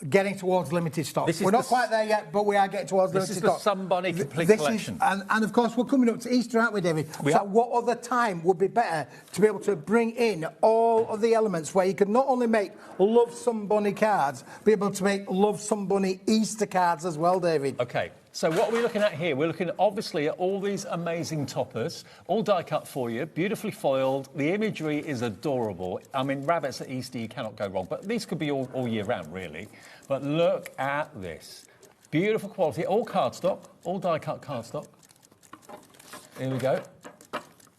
Speaker 9: getting towards limited stock. We're not quite there yet, but we are getting towards limited stock.
Speaker 2: This is the Sunbunny complete collection.
Speaker 9: And of course, we're coming up to Easter, aren't we, David? What other time would be better to be able to bring in all of the elements where you could not only make Love Sunbunny cards, be able to make Love Sunbunny Easter cards as well, David?
Speaker 2: OK. So what are we looking at here? We're looking, obviously, at all these amazing toppers, all die-cut for you, beautifully foiled. The imagery is adorable. I mean, rabbits at Easter, you cannot go wrong. But these could be all year round, really. But look at this. Beautiful quality, all cardstock, all die-cut cardstock. Here we go.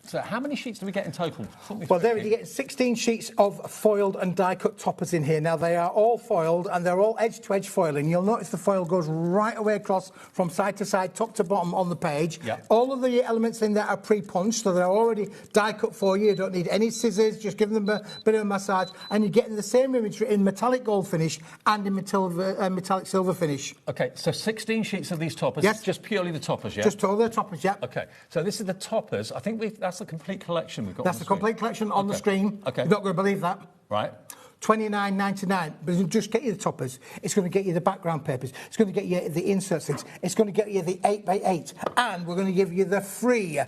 Speaker 2: So how many sheets do we get in total?
Speaker 9: Well, there you get 16 sheets of foiled and die-cut toppers in here. Now, they are all foiled, and they're all edge-to-edge foiling. You'll notice the foil goes right away across from side to side, top to bottom on the page.
Speaker 2: Yep.
Speaker 9: All of the elements in there are pre-punched, so they're already die-cut for you. You don't need any scissors, just give them a bit of a massage, and you're getting the same imagery in metallic gold finish and in metallic silver finish.
Speaker 2: OK, so 16 sheets of these toppers.
Speaker 9: Yes.
Speaker 2: Just purely the toppers, yeah?
Speaker 9: Just all the toppers, yeah.
Speaker 2: OK, so this is the toppers. I think that's the complete collection we've got.
Speaker 9: That's the complete collection on the screen.
Speaker 2: OK.
Speaker 9: You're not going to believe that.
Speaker 2: Right.
Speaker 9: $29.99, but it doesn't just get you the toppers. It's going to get you the background papers. It's going to get you the insert things. It's going to get you the 8x8, and we're going to give you the free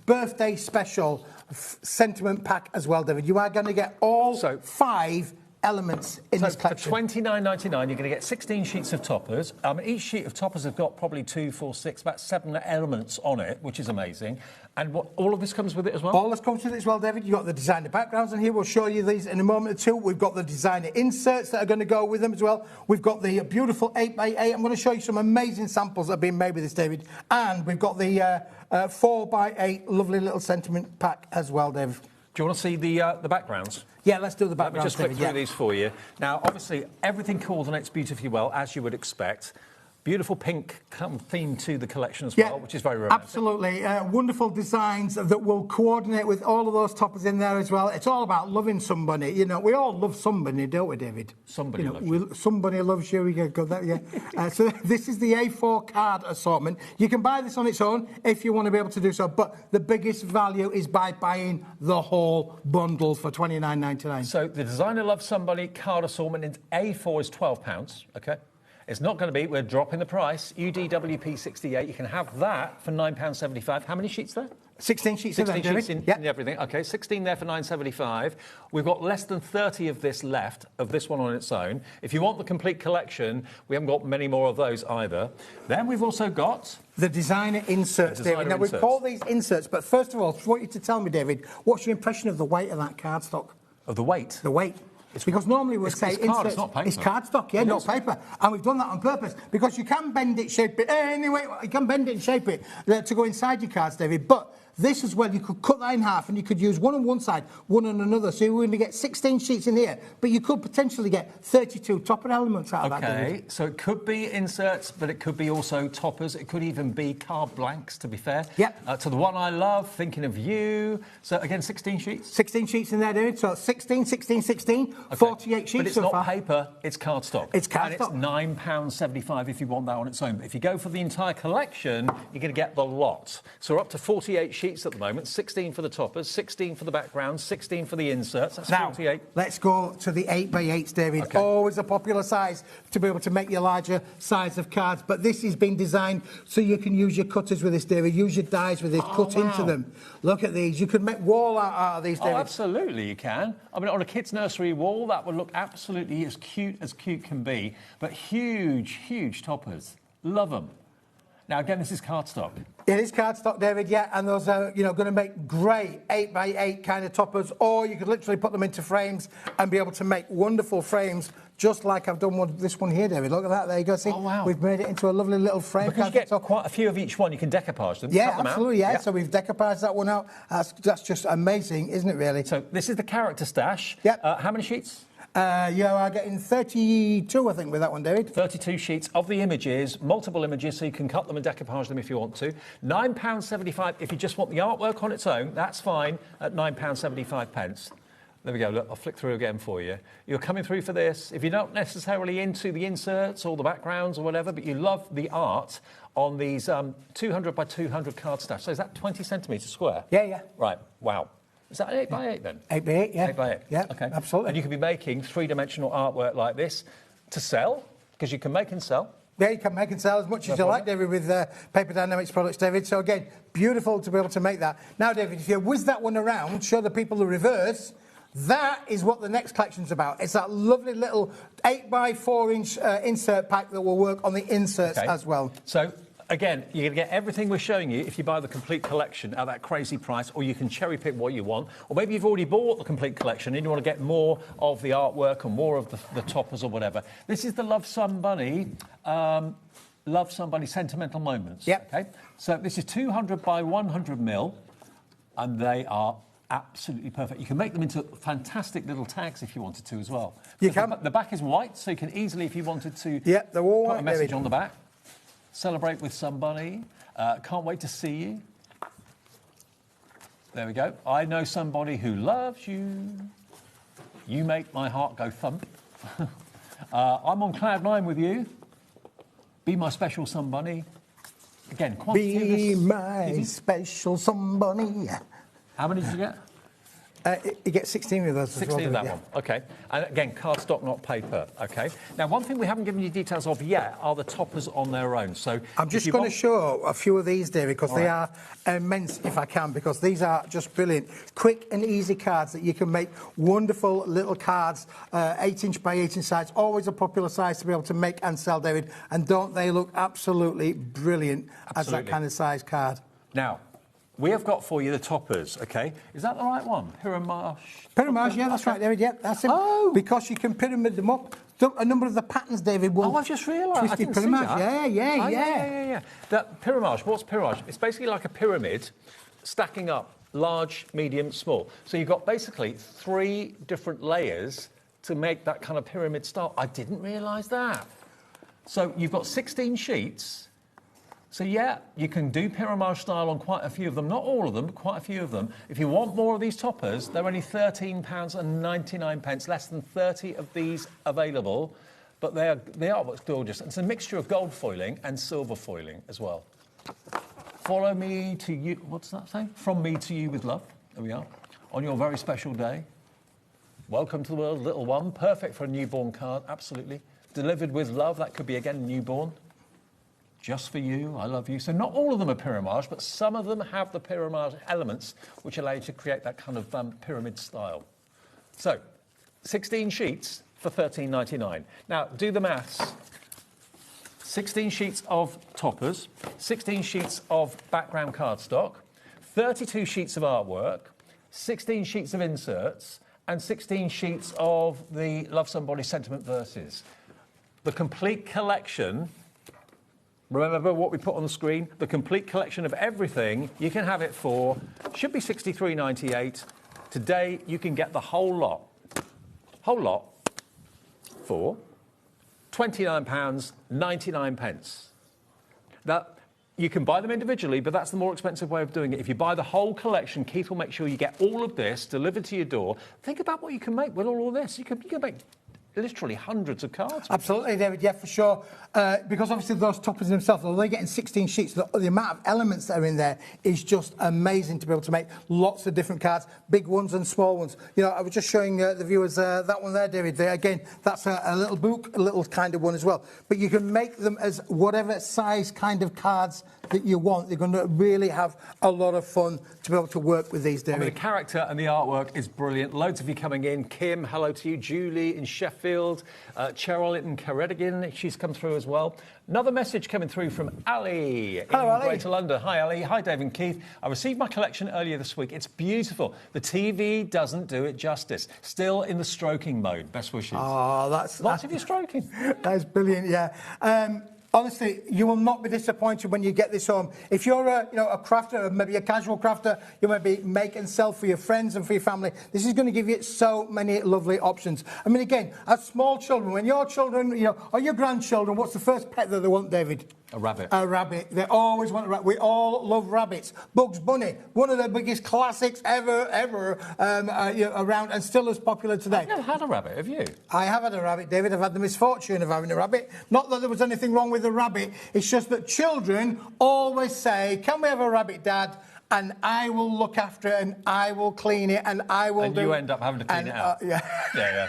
Speaker 9: birthday special sentiment pack as well, David. You are going to get all 5 elements in this collection.
Speaker 2: For $29.99, you're going to get 16 sheets of toppers. Each sheet of toppers have got probably 2, 4, 6, about 7 elements on it, which is amazing. And all of this comes with it as well? All
Speaker 9: this comes with it as well, David. You've got the designer backgrounds in here. We'll show you these in a moment or two. We've got the designer inserts that are going to go with them as well. We've got the beautiful 8x8. I'm going to show you some amazing samples that have been made with this, David. And we've got the 4x8 lovely little sentiment pack as well, David.
Speaker 2: Do you want to see the backgrounds?
Speaker 9: Yeah, let's do the backgrounds.
Speaker 2: Let me just flick through these for you. Now, obviously, everything coordinates beautifully well, as you would expect. Beautiful pink theme to the collection as well, which is very romantic.
Speaker 9: Absolutely. Wonderful designs that will coordinate with all of those toppers in there as well. It's all about loving somebody. You know, we all love somebody, don't we, David?
Speaker 2: Somebody loves
Speaker 9: you. Somebody loves you. We got that, yeah. So this is the A4 card assortment. You can buy this on its own if you want to be able to do so, but the biggest value is by buying the whole bundle for $29.99.
Speaker 2: So the designer loves somebody card assortment in A4 is £12, OK? It's not going to be, we're dropping the price. UDWP 68, you can have that for £9.75. How many sheets there?
Speaker 9: 16 sheets
Speaker 2: 16 sheets in everything. OK, 16 there for £9.75. We've got less than 30 of this left, of this one on its own. If you want the complete collection, we haven't got many more of those either. Then we've also got
Speaker 9: the designer inserts, David. Now, we call these inserts, but first of all, I want you to tell me, David, what's your impression of the weight of that cardstock?
Speaker 2: Of the weight?
Speaker 9: The weight. It's because normally we'd say
Speaker 2: it's card, it's not paper.
Speaker 9: It's cardstock, yeah, not paper. And we've done that on purpose because you can bend it, shape it. Anyway, you can bend it and shape it to go inside your cards, David. But this as well, you could cut that in half and you could use one on one side, one on another. So you're going to get 16 sheets in here, but you could potentially get 32 topper elements out of that, David.
Speaker 2: OK, so it could be inserts, but it could be also toppers. It could even be card blanks, to be fair.
Speaker 9: Yep.
Speaker 2: To the one I love, Thinking of You. So, again, 16 sheets?
Speaker 9: 16 sheets in there, David. So 16, 16, 16, okay. 48 sheets
Speaker 2: But it's
Speaker 9: so
Speaker 2: not
Speaker 9: far.
Speaker 2: Paper, it's cardstock.
Speaker 9: It's cardstock.
Speaker 2: And it's £9.75 if you want that on its own. But if you go for the entire collection, you're going to get the lot. So we're up to 48 sheets at the moment. 16 for the toppers, 16 for the background, 16 for the inserts. That's
Speaker 9: now,
Speaker 2: 48.
Speaker 9: Let's go to the 8x8s, David.
Speaker 2: Okay.
Speaker 9: Always a popular size to be able to make your larger size of cards. But this has been designed so you can use your cutters with this, David. Use your dies with this, cut into them. Look at these. You can make wall art out of these, David.
Speaker 2: Oh, absolutely you can. I mean, on a kid's nursery wall, that would look absolutely as cute can be. But huge, huge toppers. Love them. Now, again, this is cardstock.
Speaker 9: It is cardstock, David, yeah, and those are, going to make great 8x8 kind of toppers, or you could literally put them into frames and be able to make wonderful frames, just like I've done this one here, David. Look at that, there you go, see?
Speaker 2: Oh, wow.
Speaker 9: We've made it into a lovely little frame.
Speaker 2: Because you get quite a few of each one, you can decoupage them.
Speaker 9: Yeah,
Speaker 2: cut them
Speaker 9: absolutely,
Speaker 2: out.
Speaker 9: yeah, so we've decoupaged that one out. That's just amazing, isn't it, really?
Speaker 2: So this is the character stash.
Speaker 9: Yep.
Speaker 2: How many sheets?
Speaker 9: You are getting 32, I think, with that one, David.
Speaker 2: 32 sheets of the images, multiple images, so you can cut them and decoupage them if you want to. £9.75 if you just want the artwork on its own, that's fine, at £9.75. There we go, look, I'll flick through again for you. You're coming through for this. If you're not necessarily into the inserts or the backgrounds or whatever, but you love the art on these 200 by 200 card stash. So is that 20 centimetres square?
Speaker 9: Yeah, yeah.
Speaker 2: Right, wow. Is that 8x8 then?
Speaker 9: 8x8, yeah.
Speaker 2: 8x8,
Speaker 9: yeah,
Speaker 2: okay.
Speaker 9: Absolutely.
Speaker 2: And you could be making three-dimensional artwork like this to sell, because you can make and sell.
Speaker 9: Yeah, you can make and sell as much as you like, David, with Paper Dynamics products, David. So, again, beautiful to be able to make that. Now, David, if you whiz that one around, show the people the reverse, that is what the next collection's about. It's that lovely little 8x4-inch insert pack that will work on the inserts as well.
Speaker 2: So, Again, you're going to get everything we're showing you if you buy the complete collection at that crazy price, or you can cherry pick what you want. Or maybe you've already bought the complete collection and you want to get more of the artwork and more of the toppers or whatever. This is the Love Somebody Sentimental Moments.
Speaker 9: Yep.
Speaker 2: Okay? So this is 200 by 100 mil, and they are absolutely perfect. You can make them into fantastic little tags if you wanted to as well.
Speaker 9: You can.
Speaker 2: The back is white, so you can easily, if you wanted to,
Speaker 9: Yep, they're all
Speaker 2: put
Speaker 9: white,
Speaker 2: a message
Speaker 9: David.
Speaker 2: on the back. Celebrate with somebody. Can't wait to see you. There we go. I know somebody who loves you. You make my heart go thump. I'm on cloud 9 with you. Be my special somebody. Again, quantity.
Speaker 9: Be my special somebody.
Speaker 2: How many did you get?
Speaker 9: You get 16 of those.
Speaker 2: 16 of that one. OK. And again, cardstock, not paper. OK. Now, one thing we haven't given you details of yet are the toppers on their own. So
Speaker 9: I'm just going to show a few of these, David, because they are immense, if I can, because these are just brilliant. Quick and easy cards that you can make wonderful little cards, 8-inch by 8-inch size, always a popular size to be able to make and sell, David. And don't they look absolutely brilliant as that kind of size card?
Speaker 2: Now, we have got for you the toppers, OK? Is that the right one? Pyramage?
Speaker 9: Pyramage, yeah, that's right, David, yeah, that's it.
Speaker 2: Oh!
Speaker 9: Because you can pyramid them up. A number of the patterns, David, will...
Speaker 2: Oh, I've just realised.
Speaker 9: Twisted
Speaker 2: I didn't see
Speaker 9: pyramage,
Speaker 2: that.
Speaker 9: yeah.
Speaker 2: That pyramage, what's pyramage? It's basically like a pyramid stacking up large, medium, small. So you've got basically 3 different layers to make that kind of pyramid style. I didn't realise that. So you've got 16 sheets. So, yeah, you can do pyramage style on quite a few of them. Not all of them, but quite a few of them. If you want more of these toppers, they're only £13.99, less than 30 of these available. But the artwork's gorgeous. It's a mixture of gold foiling and silver foiling as well. Follow me to you. What's that saying? From me to you with love. There we are. On your very special day. Welcome to the world, little one. Perfect for a newborn card, absolutely. Delivered with love. That could be, again, newborn. Just for you, I love you. So not all of them are pyramage, but some of them have the pyramage elements which allow you to create that kind of pyramid style. So, 16 sheets for £13.99. Now, do the maths. 16 sheets of toppers, 16 sheets of background cardstock, 32 sheets of artwork, 16 sheets of inserts, and 16 sheets of the Love Somebody Sentiment Verses. The complete collection... Remember what we put on the screen? The complete collection of everything, you can have it for, should be $63.98. Today, you can get the whole lot for £29.99. Now, you can buy them individually, but that's the more expensive way of doing it. If you buy the whole collection, Keith will make sure you get all of this delivered to your door. Think about what you can make with all of this. You can make literally hundreds of cards.
Speaker 9: Absolutely, David, yeah, for sure. Because obviously those toppers themselves, although they're getting 16 sheets, the amount of elements that are in there is just amazing to be able to make lots of different cards, big ones and small ones. You know, I was just showing the viewers that one there, David. Again, that's a little book, a little kind of one as well. But you can make them as whatever size kind of cards that you want. They're going to really have a lot of fun to be able to work with these, David.
Speaker 2: I mean, the character and the artwork is brilliant. Loads of you coming in. Kim, hello to you. Julie in Sheffield. Cheryl in Ceredigion, she's come through as well. Another message coming through from Ali in Greater London. Hi, Ali. Hi, Dave and Keith. I received my collection earlier this week. It's beautiful. The TV doesn't do it justice. Still in the stroking mode. Best wishes.
Speaker 9: Oh,
Speaker 2: Lots of you stroking.
Speaker 9: That is brilliant, yeah. Honestly, you will not be disappointed when you get this home. If you're a crafter, or maybe a casual crafter, you maybe make and sell for your friends and for your family. This is going to give you so many lovely options. I mean, again, as small children, when your children, or your grandchildren, what's the first pet that they want, David?
Speaker 2: A rabbit.
Speaker 9: A rabbit. They always want a rabbit. We all love rabbits. Bugs Bunny, one of the biggest classics ever around, and still as popular today.
Speaker 2: I've never had a rabbit, have you?
Speaker 9: I have had a rabbit, David. I've had the misfortune of having a rabbit. Not that there was anything wrong with the rabbit. It's just that children always say, "Can we have a rabbit, Dad?" And I will look after it, and I will clean it, and I will do...
Speaker 2: And you end up having to clean it out.
Speaker 9: Yeah.
Speaker 2: Yeah.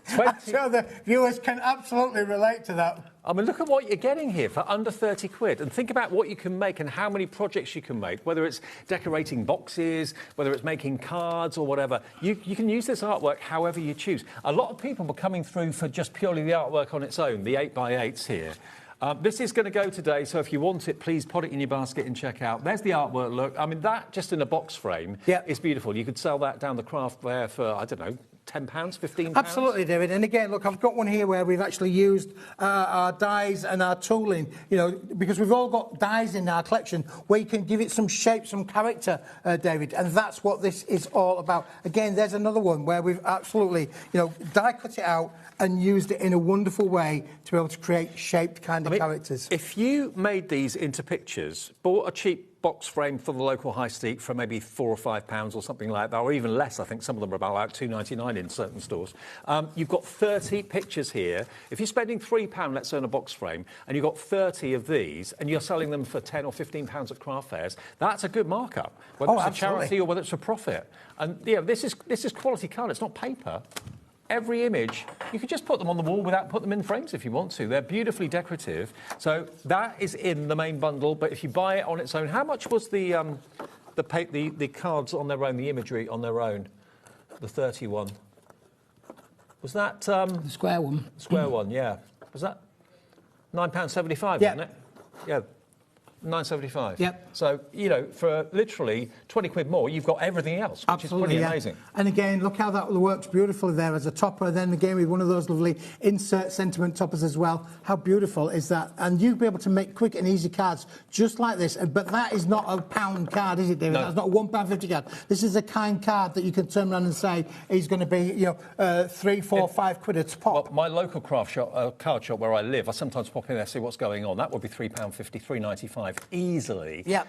Speaker 9: I'm sure the viewers can absolutely relate to that.
Speaker 2: I mean, look at what you're getting here for under 30 quid. And think about what you can make and how many projects you can make, whether it's decorating boxes, whether it's making cards or whatever. You can use this artwork however you choose. A lot of people were coming through for just purely the artwork on its own, the 8x8s here. This is going to go today, so if you want it, please put it in your basket and check out. There's the artwork look. I mean, that just in a box frame is beautiful. You could sell that down the craft fair for, I don't know, £10, £15?
Speaker 9: Absolutely, David. And again, look, I've got one here where we've actually used our dies and our tooling, you know, because we've all got dies in our collection where you can give it some shape, some character, David. And that's what this is all about. Again, there's another one where we've absolutely, you know, die cut it out and used it in a wonderful way to be able to create shaped kind of characters.
Speaker 2: If you made these into pictures, bought a cheap box frame for the local high street for maybe £4 or £5 or something like that, or even less, I think some of them are about like £2.99 in certain stores. You've got 30 pictures here. If you're spending £3, let's say, on a box frame, and you've got 30 of these, and you're selling them for £10 or £15 at craft fairs, that's a good markup, whether it's a charity or whether it's a profit. And yeah, this is quality card. It's not paper. Every image, you could just put them on the wall without putting them in frames if you want to. They're beautifully decorative. So that is in the main bundle, but if you buy it on its own, how much was the cards on their own, the imagery on their own, the 31? Was that...
Speaker 9: the square one.
Speaker 2: Square one, yeah. Was that £9.75, wasn't it? Yeah. £9.75.
Speaker 9: Yep.
Speaker 2: So, you know, for literally 20 quid more, you've got everything else, which is pretty amazing.
Speaker 9: And again, look how that works beautifully there as a topper. Then again, with one of those lovely insert sentiment toppers as well. How beautiful is that? And you'll be able to make quick and easy cards just like this. But that is not a £1 card, is it, David? No. That's not a £1.50 card. This is a kind card that you can turn around and say is going to be, you know, 3, 4, 5 quid a pop.
Speaker 2: Well, my local craft shop, card shop where I live, I sometimes pop in there, see what's going on. That would be £3.50, £3.95 easily.
Speaker 9: Yeah.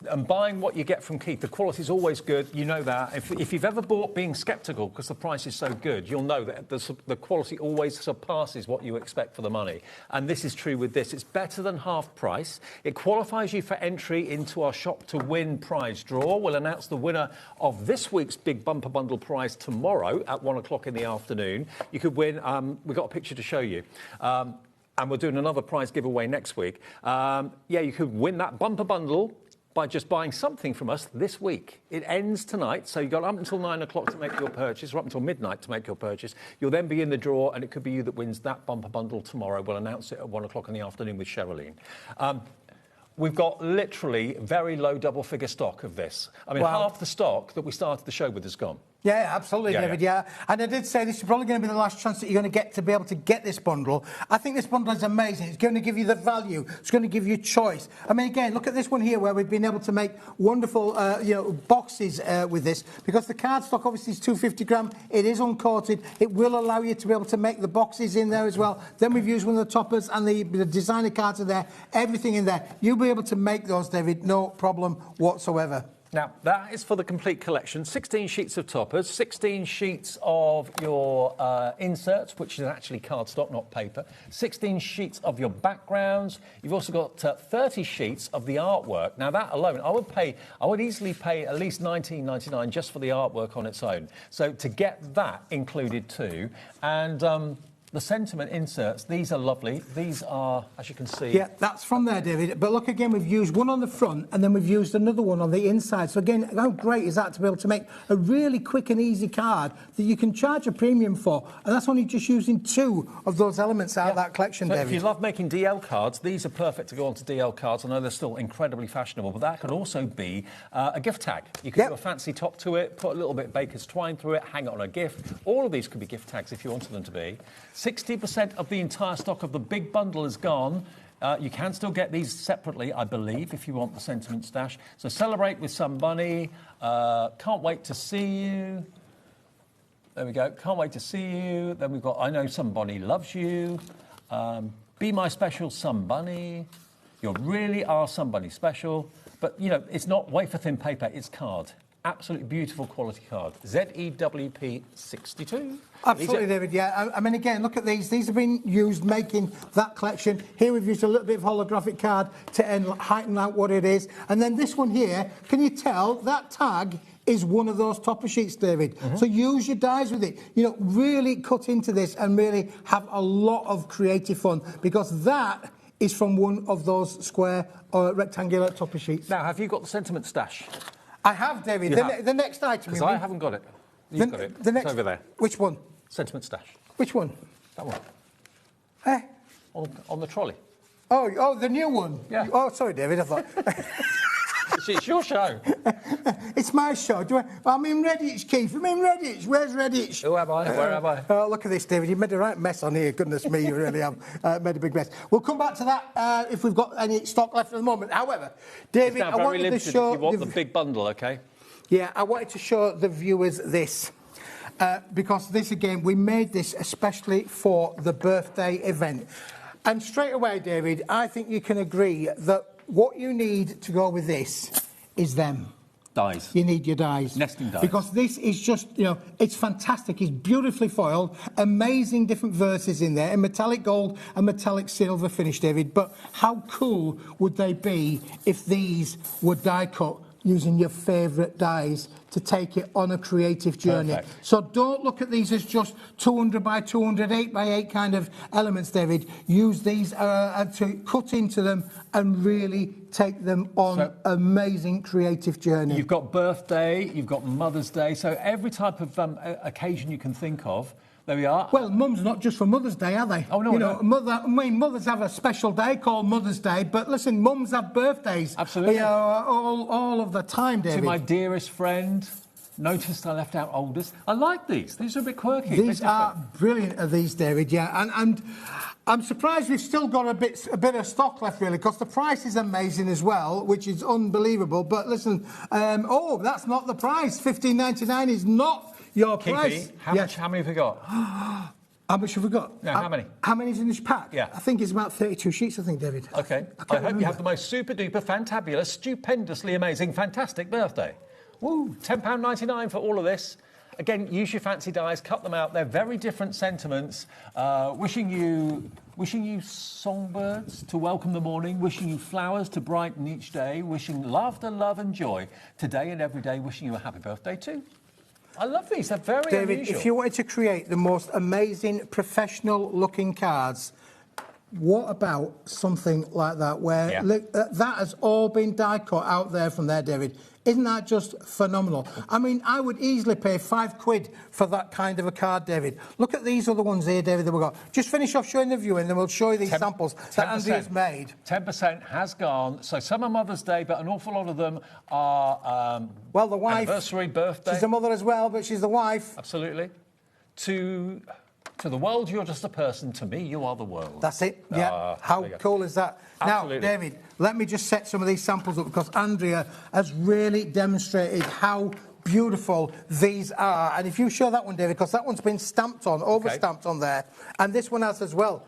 Speaker 2: And buying what you get from Keith, the quality is always good. You know that. If you've ever bought being sceptical because the price is so good, you'll know that the quality always surpasses what you expect for the money. And this is true with this. It's better than half price. It qualifies you for entry into our Shop to Win prize draw. We'll announce the winner of this week's big bumper bundle prize tomorrow at 1 o'clock in the afternoon. You could win. We've got a picture to show you. And we're doing another prize giveaway next week. Yeah, you could win that bumper bundle by just buying something from us this week. It ends tonight, so you've got up until 9 o'clock to make your purchase, or up until midnight to make your purchase. You'll then be in the draw, and it could be you that wins that bumper bundle tomorrow. We'll announce it at 1 o'clock in the afternoon with Sherilyn. We've got literally very low double-figure stock of this. I mean, half the stock that we started the show with is gone.
Speaker 9: Yeah, absolutely, David, yeah. And I did say this is probably going to be the last chance that you're going to get to be able to get this bundle. I think this bundle is amazing. It's going to give you the value. It's going to give you choice. I mean, again, look at this one here where we've been able to make wonderful, you know, boxes with this. Because the cardstock obviously is 250 gram. It is uncoated. It will allow you to be able to make the boxes in there as well. Then we've used one of the toppers and the designer cards are there. Everything in there. You'll be able to make those, David, no problem whatsoever.
Speaker 2: Now, that is for the complete collection. 16 sheets of toppers, 16 sheets of your inserts, which is actually cardstock, not paper, 16 sheets of your backgrounds. You've also got 30 sheets of the artwork. Now, that alone, I would easily pay at least £19.99 just for the artwork on its own. So to get that included too, and the sentiment inserts, these are lovely. These are, as you can see...
Speaker 9: Yeah, that's from there, David. But look, again, we've used one on the front and then we've used another one on the inside. So, again, how great is that to be able to make a really quick and easy card that you can charge a premium for? And that's only just using 2 of those elements out of that collection,
Speaker 2: so
Speaker 9: David.
Speaker 2: If you love making DL cards, these are perfect to go onto DL cards. I know they're still incredibly fashionable, but that could also be a gift tag. You could do a fancy top to it, put a little bit of baker's twine through it, hang it on a gift. All of these could be gift tags if you wanted them to be. 60% of the entire stock of the big bundle is gone. You can still get these separately, I believe, if you want the sentiment stash. So celebrate with somebody. Can't wait to see you. There we go. Can't wait to see you. Then we've got I know somebody loves you. Be my special somebody. You really are somebody special. But, you know, it's not wafer thin paper, it's card. Absolutely beautiful quality card. ZEWP 62.
Speaker 9: Absolutely, David, yeah. I mean, again, look at these. These have been used making that collection. Here we've used a little bit of holographic card to heighten out what it is. And then this one here, can you tell that tag is one of those topper sheets, David? So use your dies with it. You know, really cut into this and really have a lot of creative fun because that is from one of those square or rectangular topper sheets.
Speaker 2: Now, have you got the sentiment stash?
Speaker 9: I have, David. The next item.
Speaker 2: Because I haven't got it. You've got it. It's over there.
Speaker 9: Which one?
Speaker 2: Sentiment stash.
Speaker 9: Which one?
Speaker 2: That one.
Speaker 9: Eh?
Speaker 2: On the trolley.
Speaker 9: Oh, the new one?
Speaker 2: Yeah.
Speaker 9: Oh, sorry, David, I thought...
Speaker 2: It's your show.
Speaker 9: It's my show. I'm in Redditch, Keith. I'm in Redditch. Where's Redditch?
Speaker 2: Who am I? Where am I?
Speaker 9: Oh, look at this, David. You've made a right mess on here. Goodness me, you really have made a big mess. We'll come back to that if we've got any stock left at the moment. However, David, I wanted to show...
Speaker 2: You want the big bundle, OK?
Speaker 9: Yeah, I wanted to show the viewers this. Because this, again, we made this especially for the birthday event. And straight away, David, I think you can agree that what you need to go with this is them.
Speaker 2: Dies.
Speaker 9: You need your dies.
Speaker 2: Nesting dies.
Speaker 9: Because this is just, you know, it's fantastic. It's beautifully foiled. Amazing different verses in there. A metallic gold and metallic silver finish, David. But how cool would they be if these were die cut using your favourite dies to take it on a creative journey?
Speaker 2: Perfect.
Speaker 9: So don't look at these as just 200 by 200, 8 by 8 kind of elements, David. Use these to cut into them and really take them on amazing creative journey.
Speaker 2: You've got birthday, you've got Mother's Day, so every type of occasion you can think of. There we are.
Speaker 9: Well, Mum's not just for Mother's Day, are they?
Speaker 2: Oh, no,
Speaker 9: you know, mothers have a special day called Mother's Day, but listen, mums have birthdays.
Speaker 2: Absolutely.
Speaker 9: You know, all of the time, David.
Speaker 2: To my dearest friend, noticed I left out oldest. I like these. These are a bit quirky.
Speaker 9: These are brilliant, are these, David, yeah. And I'm surprised we've still got a bit of stock left, really, because the price is amazing as well, which is unbelievable. But listen, oh, that's not the price. $15.99 is not your price.
Speaker 2: How much? How many have we got?
Speaker 9: How much have we got?
Speaker 2: No, how many?
Speaker 9: How many's in this pack?
Speaker 2: Yeah.
Speaker 9: I think it's about 32 sheets, I think, David.
Speaker 2: OK. I hope you have the most super-duper, fantabulous, stupendously amazing, fantastic birthday. Woo! £10.99 for all of this. Again, use your fancy dies, cut them out. They're very different sentiments. Wishing you songbirds to welcome the morning, wishing you flowers to brighten each day, wishing laughter, love and joy today and every day, wishing you a happy birthday too. I love these. They're very
Speaker 9: David,
Speaker 2: unusual.
Speaker 9: if you wanted to create the most amazing professional-looking cards, what about something like that, where that has all been die cut out there from there, David? Isn't that just phenomenal? I mean, I would easily pay £5 for that kind of a card, David. Look at these other ones here, David, that we've got. Just finish off showing the view, and then we'll show you these samples that Andrea's made.
Speaker 2: 10% has gone. So some are Mother's Day, but an awful lot of them are
Speaker 9: well, the wife,
Speaker 2: anniversary, birthday.
Speaker 9: She's the mother as well, but she's the wife.
Speaker 2: Absolutely. To the world, you're just a person. To me, you are the world.
Speaker 9: That's it, yeah. How cool is that?
Speaker 2: Absolutely.
Speaker 9: Now, David, let me just set some of these samples up, because Andrea has really demonstrated how beautiful these are. And if you show that one, David, because that one's been stamped on, over-stamped on there, and this one has as well.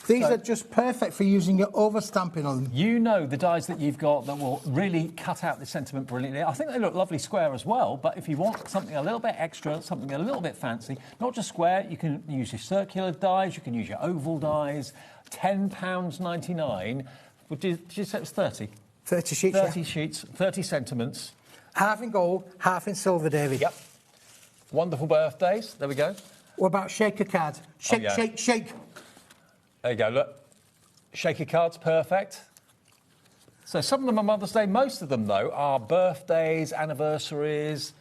Speaker 9: These are just perfect for using your over-stamping on them.
Speaker 2: You know the dies that you've got that will really cut out the sentiment brilliantly. I think they look lovely square as well, but if you want something a little bit extra, something a little bit fancy, not just square, you can use your circular dies, you can use your oval dies. £10.99. Did you say it was 30?
Speaker 9: 30 sheets,
Speaker 2: 30 sheets, 30 sentiments.
Speaker 9: Half in gold, half in silver, David.
Speaker 2: Yep. Wonderful birthdays. There we go.
Speaker 9: What about shaker cards? Shake, shake, shake.
Speaker 2: There you go, look. Shaker cards, perfect. So some of them are Mother's Day. Most of them, though, are birthdays, anniversaries.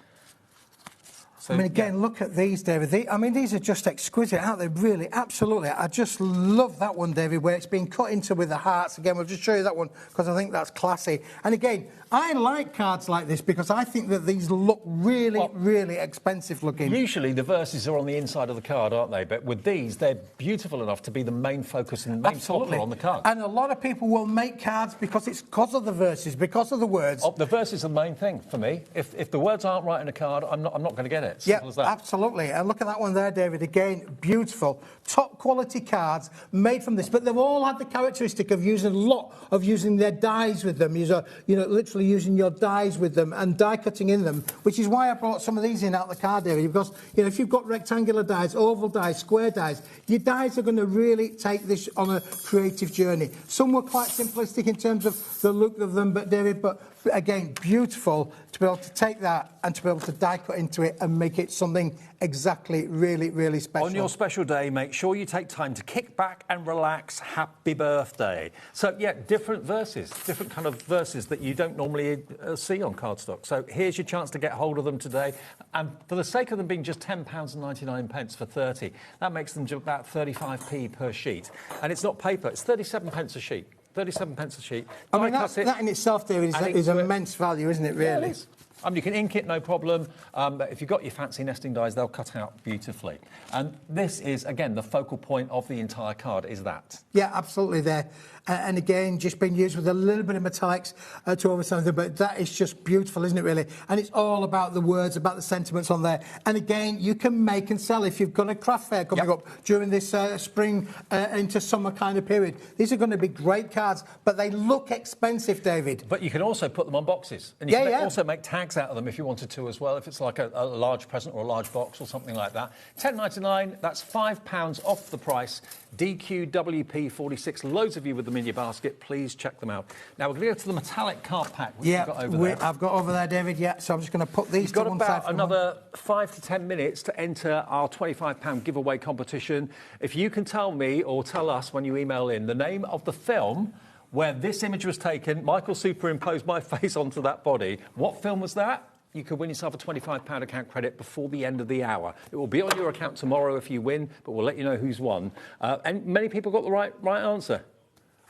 Speaker 2: So,
Speaker 9: I mean, again, look at these, David. I mean, these are just exquisite, aren't they? Really, absolutely. I just love that one, David, where it's been cut into with the hearts. Again, we'll just show you that one, because I think that's classy. And again, I like cards like this because I think that these look really, really expensive looking.
Speaker 2: Usually the verses are on the inside of the card, aren't they? But with these, they're beautiful enough to be the main focus and main topper on the card.
Speaker 9: And a lot of people will make cards because it's because of the verses, because of the words.
Speaker 2: Oh, the verses are the main thing for me. If the words aren't right in a card, I'm not going to get it.
Speaker 9: Yeah,
Speaker 2: Simple as that.
Speaker 9: absolutely. And look at that one there, David. Again, beautiful. Top quality cards made from this. But they've all had the characteristic of using their dies with them. You know, literally using your dies with them and die cutting in them, which is why I brought some of these in out of the card, David, because, you know, if you've got rectangular dies, oval dies, square dies, your dies are going to really take this on a creative journey. Some were quite simplistic in terms of the look of them, but David, again, beautiful to be able to take that and to be able to die cut into it and make make it something exactly really, really special.
Speaker 2: On your special day, make sure you take time to kick back and relax. Happy birthday. So, yeah, different verses, different kind of verses that you don't normally see on cardstock. So here's your chance to get hold of them today. And for the sake of them being just £10.99 for 30, that makes them about 35p per sheet. And it's not paper, it's 37 pence a sheet. 37 pence a sheet.
Speaker 9: I mean, that in itself, David, is immense value, isn't it, really?
Speaker 2: Yeah, it is. You can ink it, no problem. But if you've got your fancy nesting dies, they'll cut out beautifully. And this is, again, the focal point of the entire card, is that.
Speaker 9: Yeah, absolutely there. And again, just being used with a little bit of metallics to over something, but that is just beautiful, isn't it, really? And it's all about the words, about the sentiments on there. And again, you can make and sell if you've got a craft fair coming up during this spring into summer kind of period. These are going to be great cards, but they look expensive, David.
Speaker 2: But you can also put them on boxes. And you can also make tags out of them if you wanted to as well, if it's like a large present or a large box or something like that. £10.99, that's £5 off the price. DQWP46, loads of you with them in your basket. Please check them out. Now, we're going to go to the metallic card pack, which you've got over there.
Speaker 9: I've got over there, David, so I'm just going to put these
Speaker 2: to one side. You've got about another 5 to 10 minutes to enter our £25 giveaway competition. If you can tell me or tell us when you email in the name of the film where this image was taken, Michael superimposed my face onto that body. What film was that? You could win yourself a £25 account credit before the end of the hour. It will be on your account tomorrow if you win, but we'll let you know who's won. And many people got the right answer.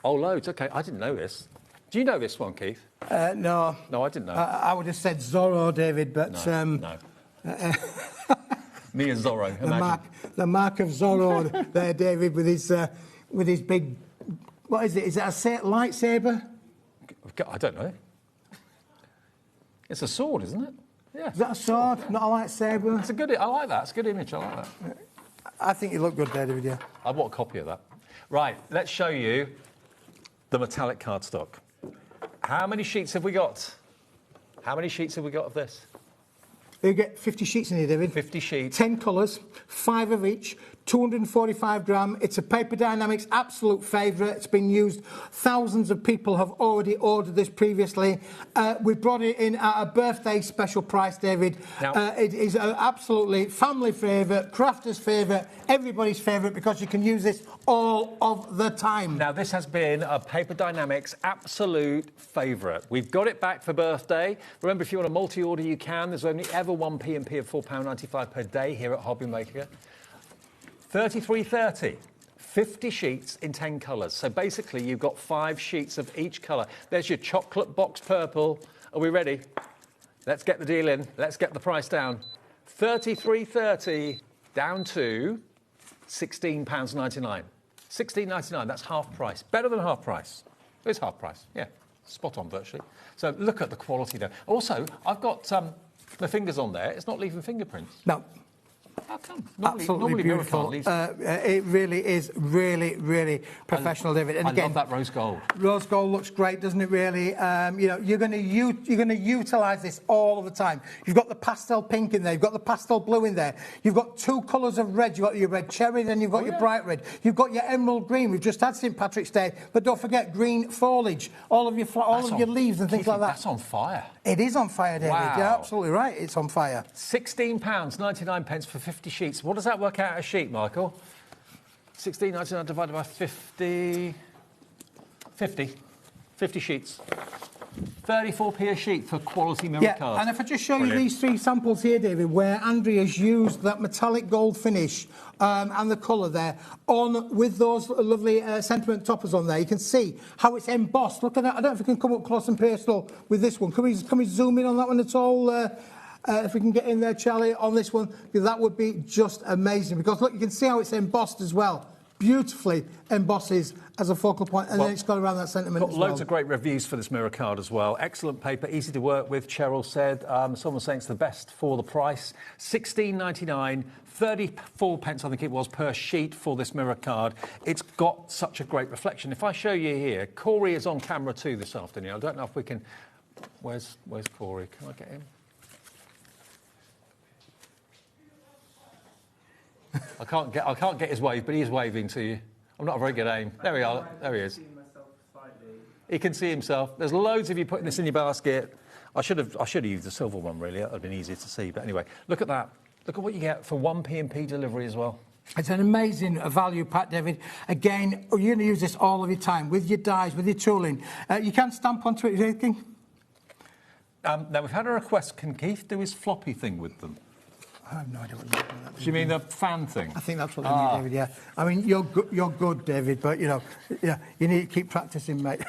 Speaker 2: Oh, loads. OK, I didn't know this. Do you know this one, Keith?
Speaker 9: No.
Speaker 2: No, I didn't know.
Speaker 9: I would have said Zorro, David, but...
Speaker 2: No. Me and Zorro, imagine.
Speaker 9: The mark of Zorro there, David, with his big... What is it? Is it a lightsaber?
Speaker 2: I don't know. It's a sword, isn't it? Yeah.
Speaker 9: Is that a sword, not a lightsaber?
Speaker 2: It's a good... I like that. It's a good image. I like that.
Speaker 9: I think you look good there, David, yeah.
Speaker 2: I want a copy of that. Right, let's show you the metallic cardstock. How many sheets have we got? How many sheets have we got of this?
Speaker 9: You get 50 sheets in here, David.
Speaker 2: 50 sheets.
Speaker 9: 10 colours, 5 of each, 245 gram. It's a Paper Dynamics absolute favourite. It's been used. Thousands of people have already ordered this previously. We brought it in at a birthday special price, David. Now, it is an absolutely family favourite, crafters' favourite, everybody's favourite, because you can use this all of the time.
Speaker 2: Now, this has been a Paper Dynamics absolute favourite. We've got it back for birthday. Remember, if you want a multi-order, you can. There's only ever one P&P of £4.95 per day here at HobbyMaker. 33.30, 50 sheets in 10 colours. So basically, you've got 5 sheets of each colour. There's your chocolate box purple. Are we ready? Let's get the deal in. Let's get the price down. 33.30 down to £16.99. £16.99, that's half price. Better than half price. It's half price, yeah. Spot on, virtually. So look at the quality there. Also, I've got my fingers on there. It's not leaving fingerprints.
Speaker 9: No.
Speaker 2: How come?
Speaker 9: Absolutely beautiful. It really is really professional, David. And
Speaker 2: I love that rose gold.
Speaker 9: Rose gold looks great, doesn't it? Really. You know, you're going to utilise this all of the time. You've got the pastel pink in there. You've got the pastel blue in there. You've got 2 colours of red. You've got your red cherry, then you've got your bright red. You've got your emerald green. We've just had St Patrick's Day, but don't forget green foliage. All of your leaves and things like that.
Speaker 2: That's on fire.
Speaker 9: It is on fire, David.
Speaker 2: Wow.
Speaker 9: You're absolutely right. It's on fire.
Speaker 2: £16.99 for 50 sheets. What does that work out a sheet, Michael? £16.99 divided by 50... 50 sheets. 34p a sheet for quality mirror cards.
Speaker 9: And if I just show you these 3 samples here, David, where Andrea's used that metallic gold finish and the colour there on with those lovely sentiment toppers on there, you can see how it's embossed. Look at that. I don't know if we can come up close and personal with this one. Can we zoom in on that one at all? If we can get in there, Charlie, on this one, that would be just amazing. Because look, you can see how it's embossed as well. Beautifully embosses as a focal point, and then it's got around that sentiment as well.
Speaker 2: Loads of great reviews for this mirror card as well. Excellent paper, easy to work with. Cheryl said, someone saying it's the best for the price. £16.99, 34 pence I think it was per sheet for this mirror card. It's got such a great reflection. If I show you here, Corey is on camera too this afternoon. I don't know if we can. Where's Corey? Can I get him? I can't get his wave, but he is waving to you. I'm not a very good aim. There we are. There he is. He can see himself. There's loads of you putting this in your basket. I should have used the silver one, really. That would have been easier to see. But anyway, look at that. Look at what you get for one P&P delivery as well.
Speaker 9: It's an amazing value pack, David. Again, you're going to use this all of your time, with your dies, with your tooling. You can stamp onto it, anything.
Speaker 2: Now, we've had a request. Can Keith do his floppy thing with them?
Speaker 9: I have no idea what that is.
Speaker 2: Do you mean the fan thing?
Speaker 9: I think that's what they need, David, yeah. I mean, you're good, David, but, you know, yeah, you need to keep practising, mate.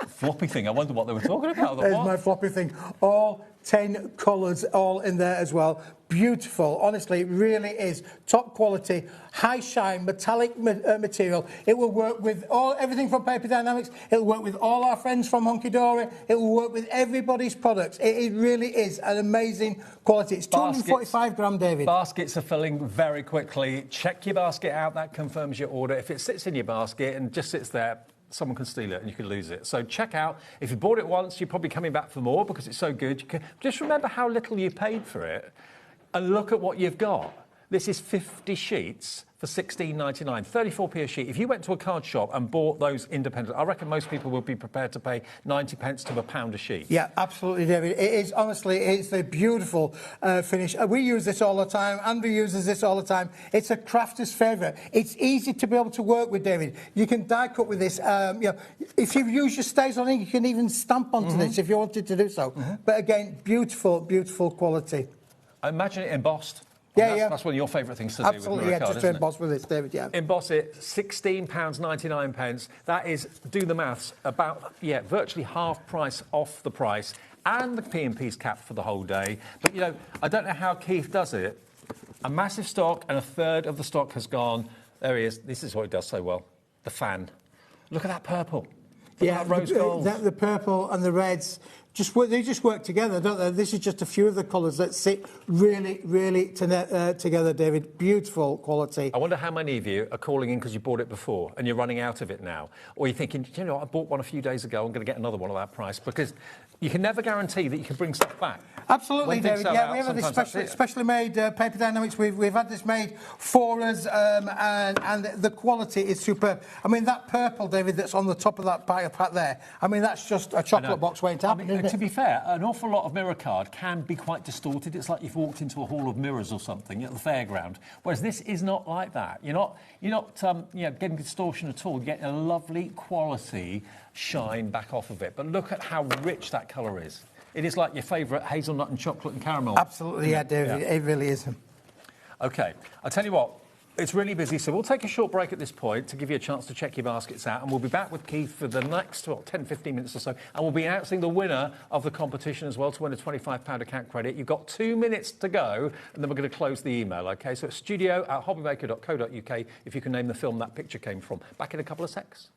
Speaker 2: Floppy thing. I wonder what they were talking about.
Speaker 9: There's my floppy thing. All 10 colours, all in there as well. Beautiful. Honestly, it really is top quality, high shine, metallic material. It will work with everything from Paper Dynamics. It will work with all our friends from Hunky Dory. It will work with everybody's products. It really is an amazing quality. It's 245 gram, David.
Speaker 2: Baskets are filling very quickly. Check your basket out. That confirms your order. If it sits in your basket and just sits there, someone can steal it and you can lose it. So check out. If you bought it once, you're probably coming back for more because it's so good. Just remember how little you paid for it and look at what you've got. This is 50 sheets for £16.99, 34p a sheet. If you went to a card shop and bought those independent, I reckon most people would be prepared to pay 90 pence to £1 a sheet.
Speaker 9: Yeah, absolutely, David. It is, honestly, it's a beautiful finish. We use this all the time. Andrew uses this all the time. It's a crafter's favourite. It's easy to be able to work with, David. You can die cut with this. You know, if you use your stays on it, you can even stamp onto this if you wanted to do so. But again, beautiful, beautiful quality.
Speaker 2: I imagine it embossed.
Speaker 9: Yeah,
Speaker 2: that's one of your favourite things to do with
Speaker 9: absolutely,
Speaker 2: mirror
Speaker 9: yeah,
Speaker 2: card,
Speaker 9: just to emboss with this, David, yeah.
Speaker 2: Emboss it, £16.99. That is, do the maths, about, virtually half price off the price, and the P&P's capped for the whole day. But, you know, I don't know how Keith does it. A massive stock, and a third of the stock has gone. There he is. This is what he does so well. The fan. Look at that purple. Look at that rose gold.
Speaker 9: The purple and the reds, they just work together, don't they? This is just a few of the colours that sit really, really together, David. Beautiful quality.
Speaker 2: I wonder how many of you are calling in because you bought it before and you're running out of it now. Or you're thinking, you know, I bought one a few days ago, I'm going to get another one at that price. Because you can never guarantee that you can bring stuff back.
Speaker 9: Absolutely, David. Yeah, we have this specially made Paper Dynamics. We've had this made for us, and the quality is superb. I mean, that purple, David, that's on the top of that pack there, I mean, that's just a chocolate box waiting to happen, isn't it?
Speaker 2: To be fair, an awful lot of mirror card can be quite distorted. It's like you've walked into a hall of mirrors or something at the fairground, whereas this is not like that. You're not getting distortion at all. You're getting a lovely quality shine back off of it. But look at how rich that colour is. It is like your favourite hazelnut and chocolate and caramel.
Speaker 9: Absolutely, yeah, David. Yeah. It really is.
Speaker 2: OK, I'll tell you what, it's really busy, so we'll take a short break at this point to give you a chance to check your baskets out, and we'll be back with Keith for the next 10, 15 minutes or so, and we'll be announcing the winner of the competition as well to win a £25 account credit. You've got 2 minutes to go, and then we're going to close the email, OK? So it's studio@hobbymaker.co.uk if you can name the film that picture came from. Back in a couple of secs.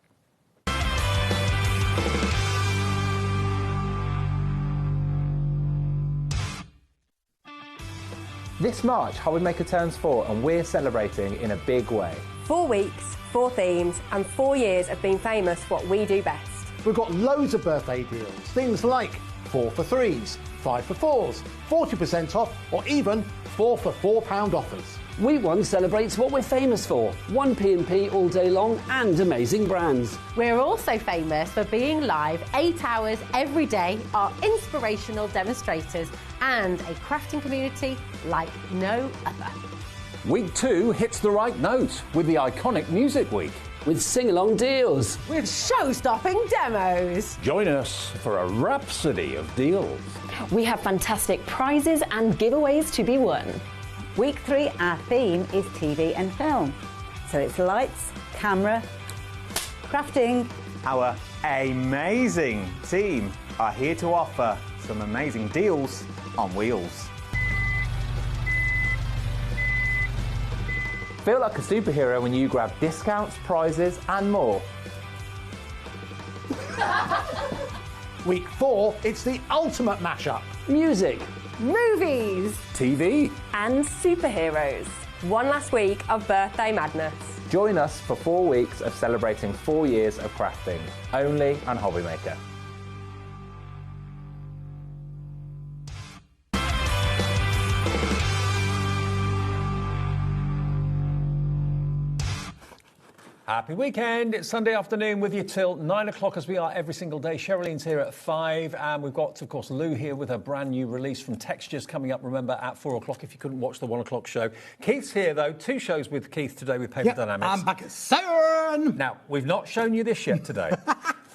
Speaker 10: This March, HobbyMaker turns 4 and we're celebrating in a big way.
Speaker 7: 4 weeks, 4 themes, and 4 years of being famous for what we do best.
Speaker 3: We've got loads of birthday deals, things like 4 for 3s, 5 for 4s, 40% off, or even 4 for £4 offers.
Speaker 11: Week 1 celebrates what we're famous for, one P&P all day long and amazing brands.
Speaker 12: We're also famous for being live 8 hours every day, our inspirational demonstrators, and a crafting community like no other.
Speaker 11: Week 2 hits the right note with the iconic Music Week. With sing-along deals.
Speaker 12: With show-stopping demos.
Speaker 11: Join us for a rhapsody of deals.
Speaker 13: We have fantastic prizes and giveaways to be won.
Speaker 6: Week 3, our theme is TV and film. So it's lights, camera, crafting.
Speaker 5: Our amazing team are here to offer some amazing deals on wheels.
Speaker 10: Feel like a superhero when you grab discounts, prizes and more.
Speaker 3: Week 4, it's the ultimate mashup.
Speaker 11: Music,
Speaker 12: movies,
Speaker 11: TV
Speaker 7: and superheroes. One last week of birthday madness.
Speaker 10: Join us for 4 weeks of celebrating 4 years of crafting, only on HobbyMaker.
Speaker 2: Happy weekend. It's Sunday afternoon with you till 9 o'clock as we are every single day. Sherrilyn's here at 5 and we've got, of course, Lou here with her brand new release from Textures coming up, remember, at 4 o'clock if you couldn't watch the 1 o'clock show. Keith's here, though. 2 shows with Keith today with Paper Dynamics.
Speaker 9: I'm back at 7.
Speaker 2: Now, we've not shown you this yet today.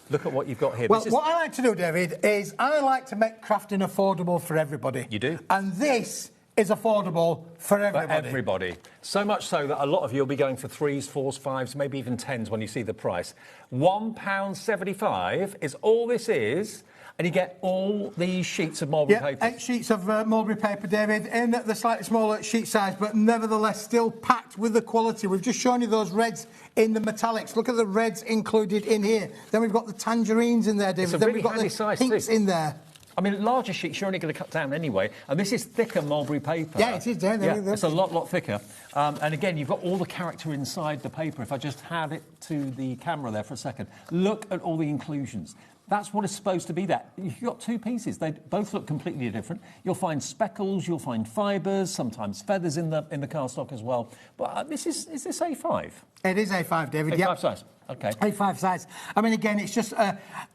Speaker 2: Look at what you've got here.
Speaker 9: Well, what I like to do, David, is I like to make crafting affordable for everybody.
Speaker 2: You do?
Speaker 9: And this is affordable for everybody.
Speaker 2: For everybody. So much so that a lot of you will be going for 3s, 4s, 5s, maybe even 10s when you see the price. £1.75 is all this is, and you get all these sheets of mulberry paper.
Speaker 9: 8 sheets of mulberry paper, David, in the slightly smaller sheet size, but nevertheless still packed with the quality. We've just shown you those reds in the metallics. Look at the reds included in here. Then we've got the tangerines in there, David.
Speaker 2: It's a
Speaker 9: then
Speaker 2: really
Speaker 9: we've got
Speaker 2: handy
Speaker 9: the
Speaker 2: size
Speaker 9: pinks
Speaker 2: too.
Speaker 9: in there.
Speaker 2: I mean, larger sheets you're only going to cut down anyway, and this is thicker mulberry paper.
Speaker 9: Yeah, it is, David.
Speaker 2: Yeah, it's a lot thicker. And again, you've got all the character inside the paper. If I just hand it to the camera there for a second, look at all the inclusions. That's what it's supposed to be there. You've got 2 pieces. They both look completely different. You'll find speckles, you'll find fibres, sometimes feathers in the cardstock as well. But is this A5?
Speaker 9: It is A5, David.
Speaker 2: A5 size. Okay.
Speaker 9: A5 size. I mean, again, it's just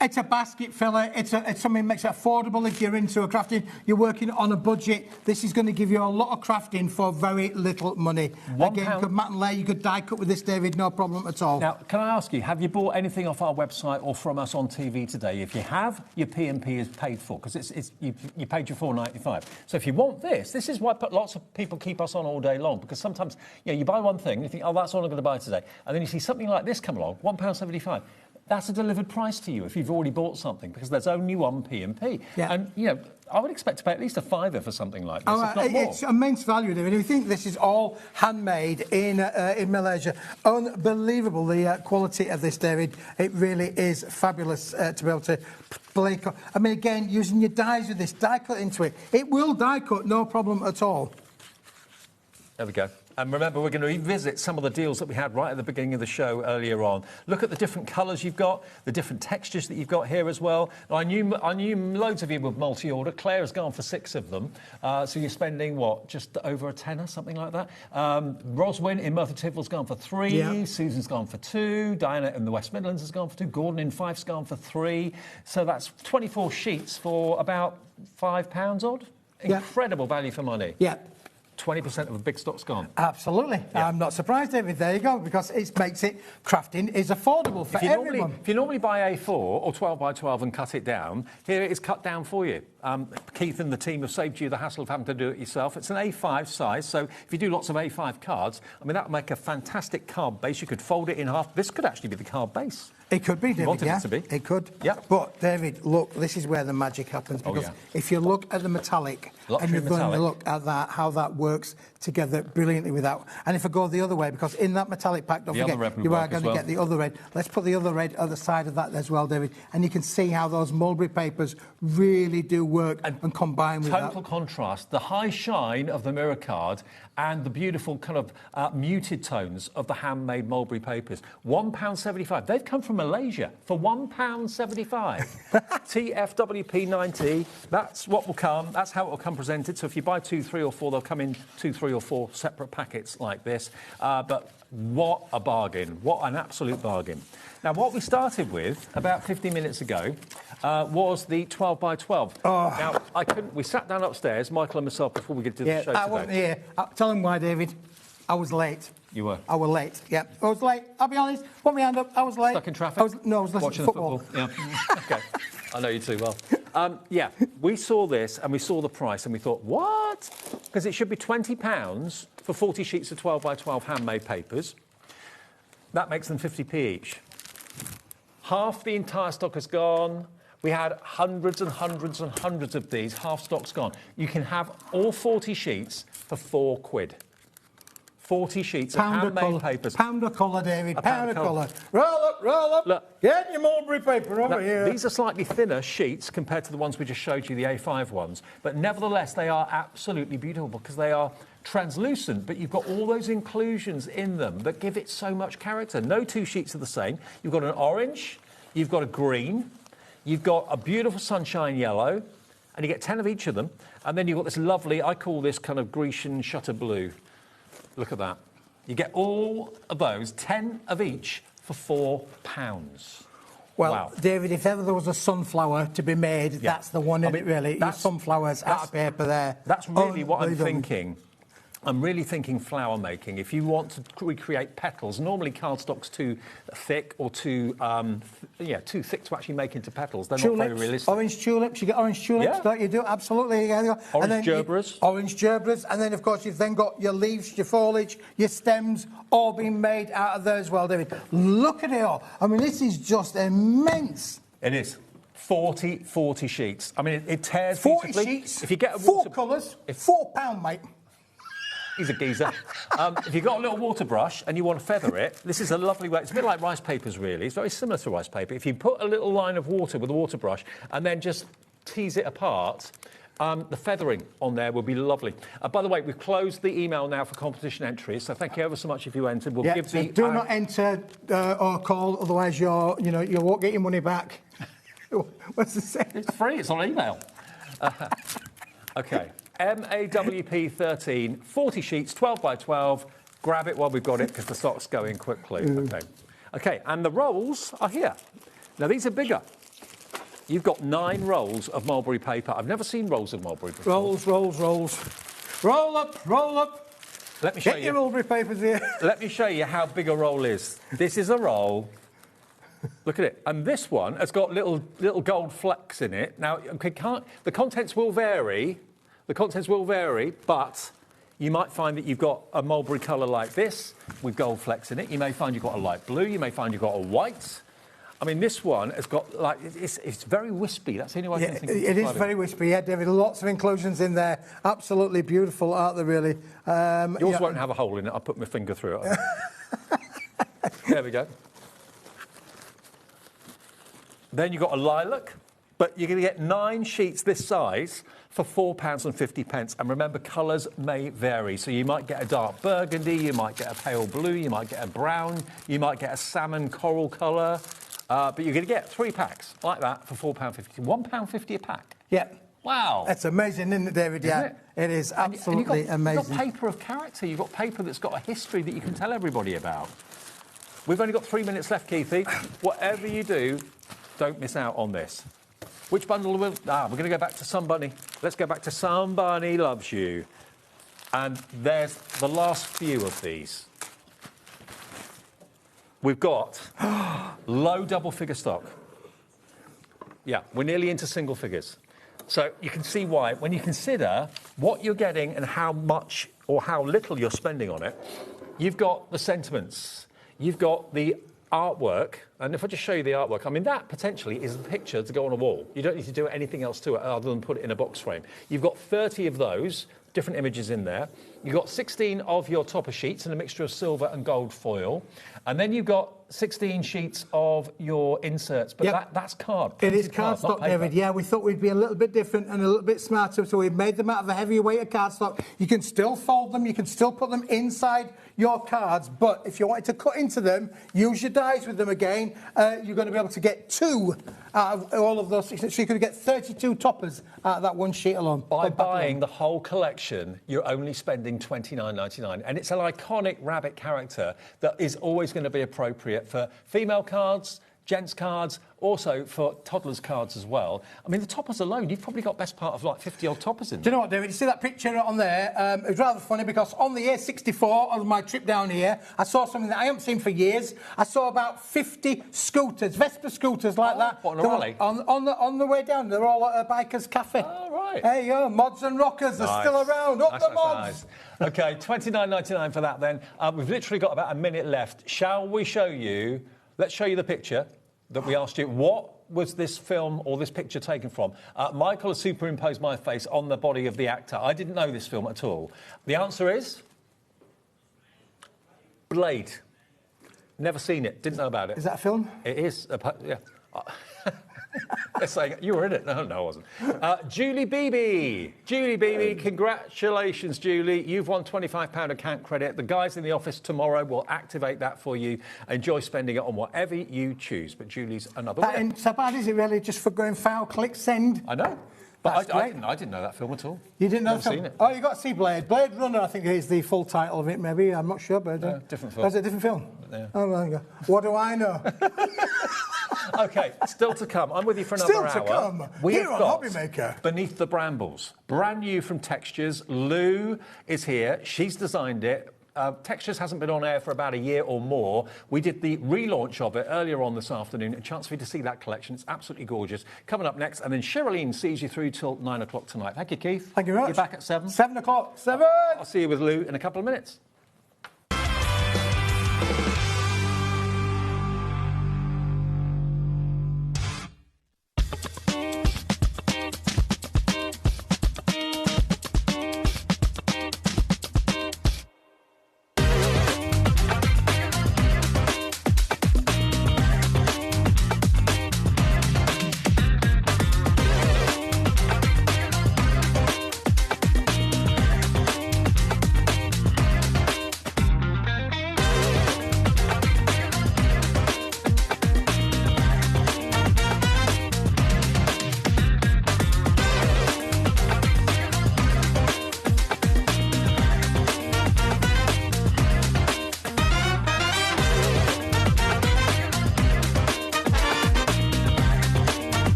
Speaker 9: it's a basket filler. It's something that makes it affordable if you're into a crafting. You're working on a budget. This is going to give you a lot of crafting for very little money. Again, you could mat and lay. You could die cut with this, David. No problem at all.
Speaker 2: Now, can I ask you, have you bought anything off our website or from us on TV today? If you have, your P&P is paid for because you paid your £4.95. So if you want this is why lots of people keep us on all day long, because sometimes you buy one thing, you think, oh, that's all I'm going to buy today, and then you see something like this come along, £1.75. That's a delivered price to you if you've already bought something, because there's only one P&P. Yeah. And, I would expect to pay at least a £5 for something like this, if not more.
Speaker 9: It's immense value, David. We think this is all handmade in Malaysia. Unbelievable, the quality of this, David. It really is fabulous to be able to play. I mean, again, using your dies with this, die cut into it. It will die cut, no problem at all.
Speaker 2: There we go. And remember, we're going to revisit some of the deals that we had right at the beginning of the show earlier on. Look at the different colours you've got, the different textures that you've got here as well. Now, I knew loads of you would multi-order. Claire has gone for 6 of them. So you're spending, what, just over a tenner, something like that? Roswyn in Merthyr Tydfil's gone for 3. Yeah. Susan's gone for 2. Diana in the West Midlands has gone for 2. Gordon in Fife's gone for 3. So that's 24 sheets for about £5 odd. Incredible value for money.
Speaker 9: Yeah.
Speaker 2: 20% of the big stock's gone.
Speaker 9: Absolutely. Yeah. I'm not surprised, David. There you go, because it makes it, crafting is affordable for everyone.
Speaker 2: If you normally buy A4 or 12 by 12 and cut it down, here it is cut down for you. Keith and the team have saved you the hassle of having to do it yourself. It's an A5 size, so if you do lots of A5 cards, I mean, that would make a fantastic card base. You could fold it in half. This could actually be the card base.
Speaker 9: It could be, David,
Speaker 2: wanted it to be.
Speaker 9: It could.
Speaker 2: Yeah.
Speaker 9: But, David, look, this is where the magic happens, because if you look at the metallic, and you're going to look at that, how that works together brilliantly with that. And if I go the other way, because in that metallic pack, don't forget, you are going to get the other red. Let's put the other red at the side of that as well, David. And you can see how those mulberry papers really do work and combine with that.
Speaker 2: Total contrast, the high shine of the mirror card and the beautiful kind of muted tones of the handmade mulberry papers. £1.75. They've come from Malaysia for £1.75. TFWP90. That's what will come. That's how it will come presented. So if you buy 2, 3 or 4, they'll come in 2, 3 or 4 separate packets like this. But what a bargain. What an absolute bargain. Now, what we started with about 15 minutes ago was the 12 by 12. Oh. Now, we sat down upstairs, Michael and myself, before we get to the show today.
Speaker 9: I wasn't here. Tell them why, David. I was late.
Speaker 2: You were?
Speaker 9: I was late, yeah. I was late. I'll be honest. Put my hand up. I was late.
Speaker 2: Stuck in traffic?
Speaker 9: I was listening
Speaker 2: watching
Speaker 9: to football.
Speaker 2: Yeah. OK. I know you too well. Yeah, we saw this and we saw the price and we thought, what? Because it should be £20 for 40 sheets of 12 by 12 handmade papers. That makes them 50p each. Half the entire stock has gone. We had hundreds and hundreds and hundreds of these. Half stock's gone. You can have all 40 sheets for £4. 40 sheets of handmade papers.
Speaker 9: Pound of colour, David. Pound of colour. Roll up, roll up. Look. Get your mulberry paper over here.
Speaker 2: These are slightly thinner sheets compared to the ones we just showed you, the A5 ones. But nevertheless, they are absolutely beautiful because they are translucent, but you've got all those inclusions in them that give it so much character. No 2 sheets are the same. You've got an orange, you've got a green, you've got a beautiful sunshine yellow, and you get 10 of each of them. And then you've got this lovely, I call this kind of Grecian shutter blue. Look at that. You get all of those, 10 of each, for £4.
Speaker 9: Well,
Speaker 2: wow.
Speaker 9: David, if ever there was a sunflower to be made, that's the one, isn't it, really? Your sunflowers out of paper there.
Speaker 2: That's really what I'm thinking. I'm really thinking flower making. If you want to recreate petals, normally cardstock's too thick or too thick to actually make into petals. They're not very realistic.
Speaker 9: Orange tulips, you get orange tulips, don't you? Do absolutely.
Speaker 2: Orange gerberas.
Speaker 9: Orange gerberas, and then of course you've then got your leaves, your foliage, your stems, all being made out of there as well, David. Look at it all. I mean, this is just immense.
Speaker 2: It is. 40 sheets. I mean, it tears
Speaker 9: 40
Speaker 2: beautifully.
Speaker 9: sheets.
Speaker 2: If you get a
Speaker 9: four colours, £4, mate.
Speaker 2: He's a geezer. If you've got a little water brush and you want to feather it, this is a lovely way. It's a bit like rice papers, really. It's very similar to rice paper. If you put a little line of water with a water brush and then just tease it apart, the feathering on there will be lovely. By the way, we've closed the email now for competition entries, so thank you ever so much if you entered. We'll give the...
Speaker 9: Do not enter or call, otherwise you won't get your money back. What's the saying?
Speaker 2: It's free. It's on email. OK. MAWP 13, 40 sheets, 12 by 12. Grab it while we've got it, because the stock's going quickly. OK, and the rolls are here. Now, these are bigger. You've got 9 rolls of mulberry paper. I've never seen rolls of mulberry before.
Speaker 9: Rolls. Roll up.
Speaker 2: Let me show you.
Speaker 9: Get your mulberry papers here.
Speaker 2: Let me show you how big a roll is. This is a roll. Look at it. And this one has got little gold flecks in it. Now, the contents will vary. But you might find that you've got a mulberry colour like this with gold flecks in it. You may find you've got a light blue. You may find you've got a white. I mean, this one has got, it's very wispy. That's the only way I can think of it.
Speaker 9: It is very wispy, yeah, David. Lots of inclusions in there. Absolutely beautiful, aren't they, really?
Speaker 2: Yours won't have a hole in it. I'll put my finger through it. There we go. Then you've got a lilac, but you're going to get 9 sheets this size for £4.50. And remember, colours may vary. So you might get a dark burgundy, you might get a pale blue, you might get a brown, you might get a salmon coral colour. But you're going to get 3 packs like that for £4.50. £1.50 a pack.
Speaker 9: Yeah.
Speaker 2: Wow.
Speaker 9: That's amazing, isn't it, David? Yeah.
Speaker 2: It
Speaker 9: is absolutely amazing.
Speaker 2: You've got paper of character. You've got paper that's got a history that you can tell everybody about. We've only got 3 minutes left, Keithy. Whatever you do, don't miss out on this. Which bundle will... we're going to go back to Somebody. Let's go back to Somebody Loves You. And there's the last few of these. We've got low double-figure stock. Yeah, we're nearly into single figures. So you can see why. When you consider what you're getting and how much or how little you're spending on it, you've got the sentiments, you've got the artwork, and if I just show you the artwork, I mean, that potentially is a picture to go on a wall. You don't need to do anything else to it other than put it in a box frame. You've got 30 of those, different images in there. You've got 16 of your topper sheets in a mixture of silver and gold foil. And then you've got 16 sheets of your inserts, but that's card.
Speaker 9: It is cardstock, David. Yeah, we thought we'd be a little bit different and a little bit smarter, so we made them out of a heavier weight of cardstock. You can still fold them, you can still put them inside your cards, but if you wanted to cut into them, use your dies with them again, you're going to be able to get 2 out of all of those. So you could get 32 toppers out of that one sheet alone.
Speaker 2: By buying the whole collection, you're only spending £29.99, and it's an iconic rabbit character that is always going to be appropriate for female cards, gents cards, also for toddlers cards as well. I mean, the toppers alone, you've probably got best part of like 50-odd toppers in there.
Speaker 9: Do you know what, David? You see that picture on there? It was rather funny because on the A64 on my trip down here, I saw something that I haven't seen for years. I saw about 50 scooters, Vespa scooters like that.
Speaker 2: What, on a rally?
Speaker 9: On the way down. They're all at a biker's cafe.
Speaker 2: Oh, right.
Speaker 9: There you go. Mods and rockers are still around. Up the mods.
Speaker 2: Nice. OK, £29.99 for that then. We've literally got about a minute left. Shall we show you... Let's show you the picture that we asked you. What was this film or this picture taken from? Michael has superimposed my face on the body of the actor. I didn't know this film at all. The answer is... Blade. Never seen it. Didn't know about it.
Speaker 9: Is that a film?
Speaker 2: It is. Yeah. They're saying, you were in it. No, I wasn't. Julie Beebe. Julie Beebe, congratulations, Julie. You've won £25 account credit. The guys in the office tomorrow will activate that for you. Enjoy spending it on whatever you choose. But Julie's another winner.
Speaker 9: That ain't so bad, is it, really? Just for going foul, click send.
Speaker 2: I know. But I didn't know that film at all.
Speaker 9: You didn't know
Speaker 2: Never seen it.
Speaker 9: Oh, you got to see Blade. Blade Runner, I think, is the full title of it, maybe. I'm not sure, but...
Speaker 2: different film.
Speaker 9: Is it a different film?
Speaker 2: Yeah.
Speaker 9: Oh, there you go. What do I know?
Speaker 2: OK, still to come. I'm with you for another hour.
Speaker 9: Still to come.
Speaker 2: We
Speaker 9: Here
Speaker 2: have
Speaker 9: on
Speaker 2: got
Speaker 9: HobbyMaker.
Speaker 2: Beneath the Brambles. Brand new from Textures. Lou is here. She's designed it. Textures hasn't been on air for about a year or more. We did the relaunch of it earlier on this afternoon. A chance for you to see that collection. It's absolutely gorgeous. Coming up next, and then Sherilyn sees you through till 9 o'clock tonight. Thank you, Keith.
Speaker 9: Thank you very much.
Speaker 2: You're back at 7?
Speaker 9: 7 o'clock. 7!
Speaker 2: I'll see you with Lou in a couple of minutes.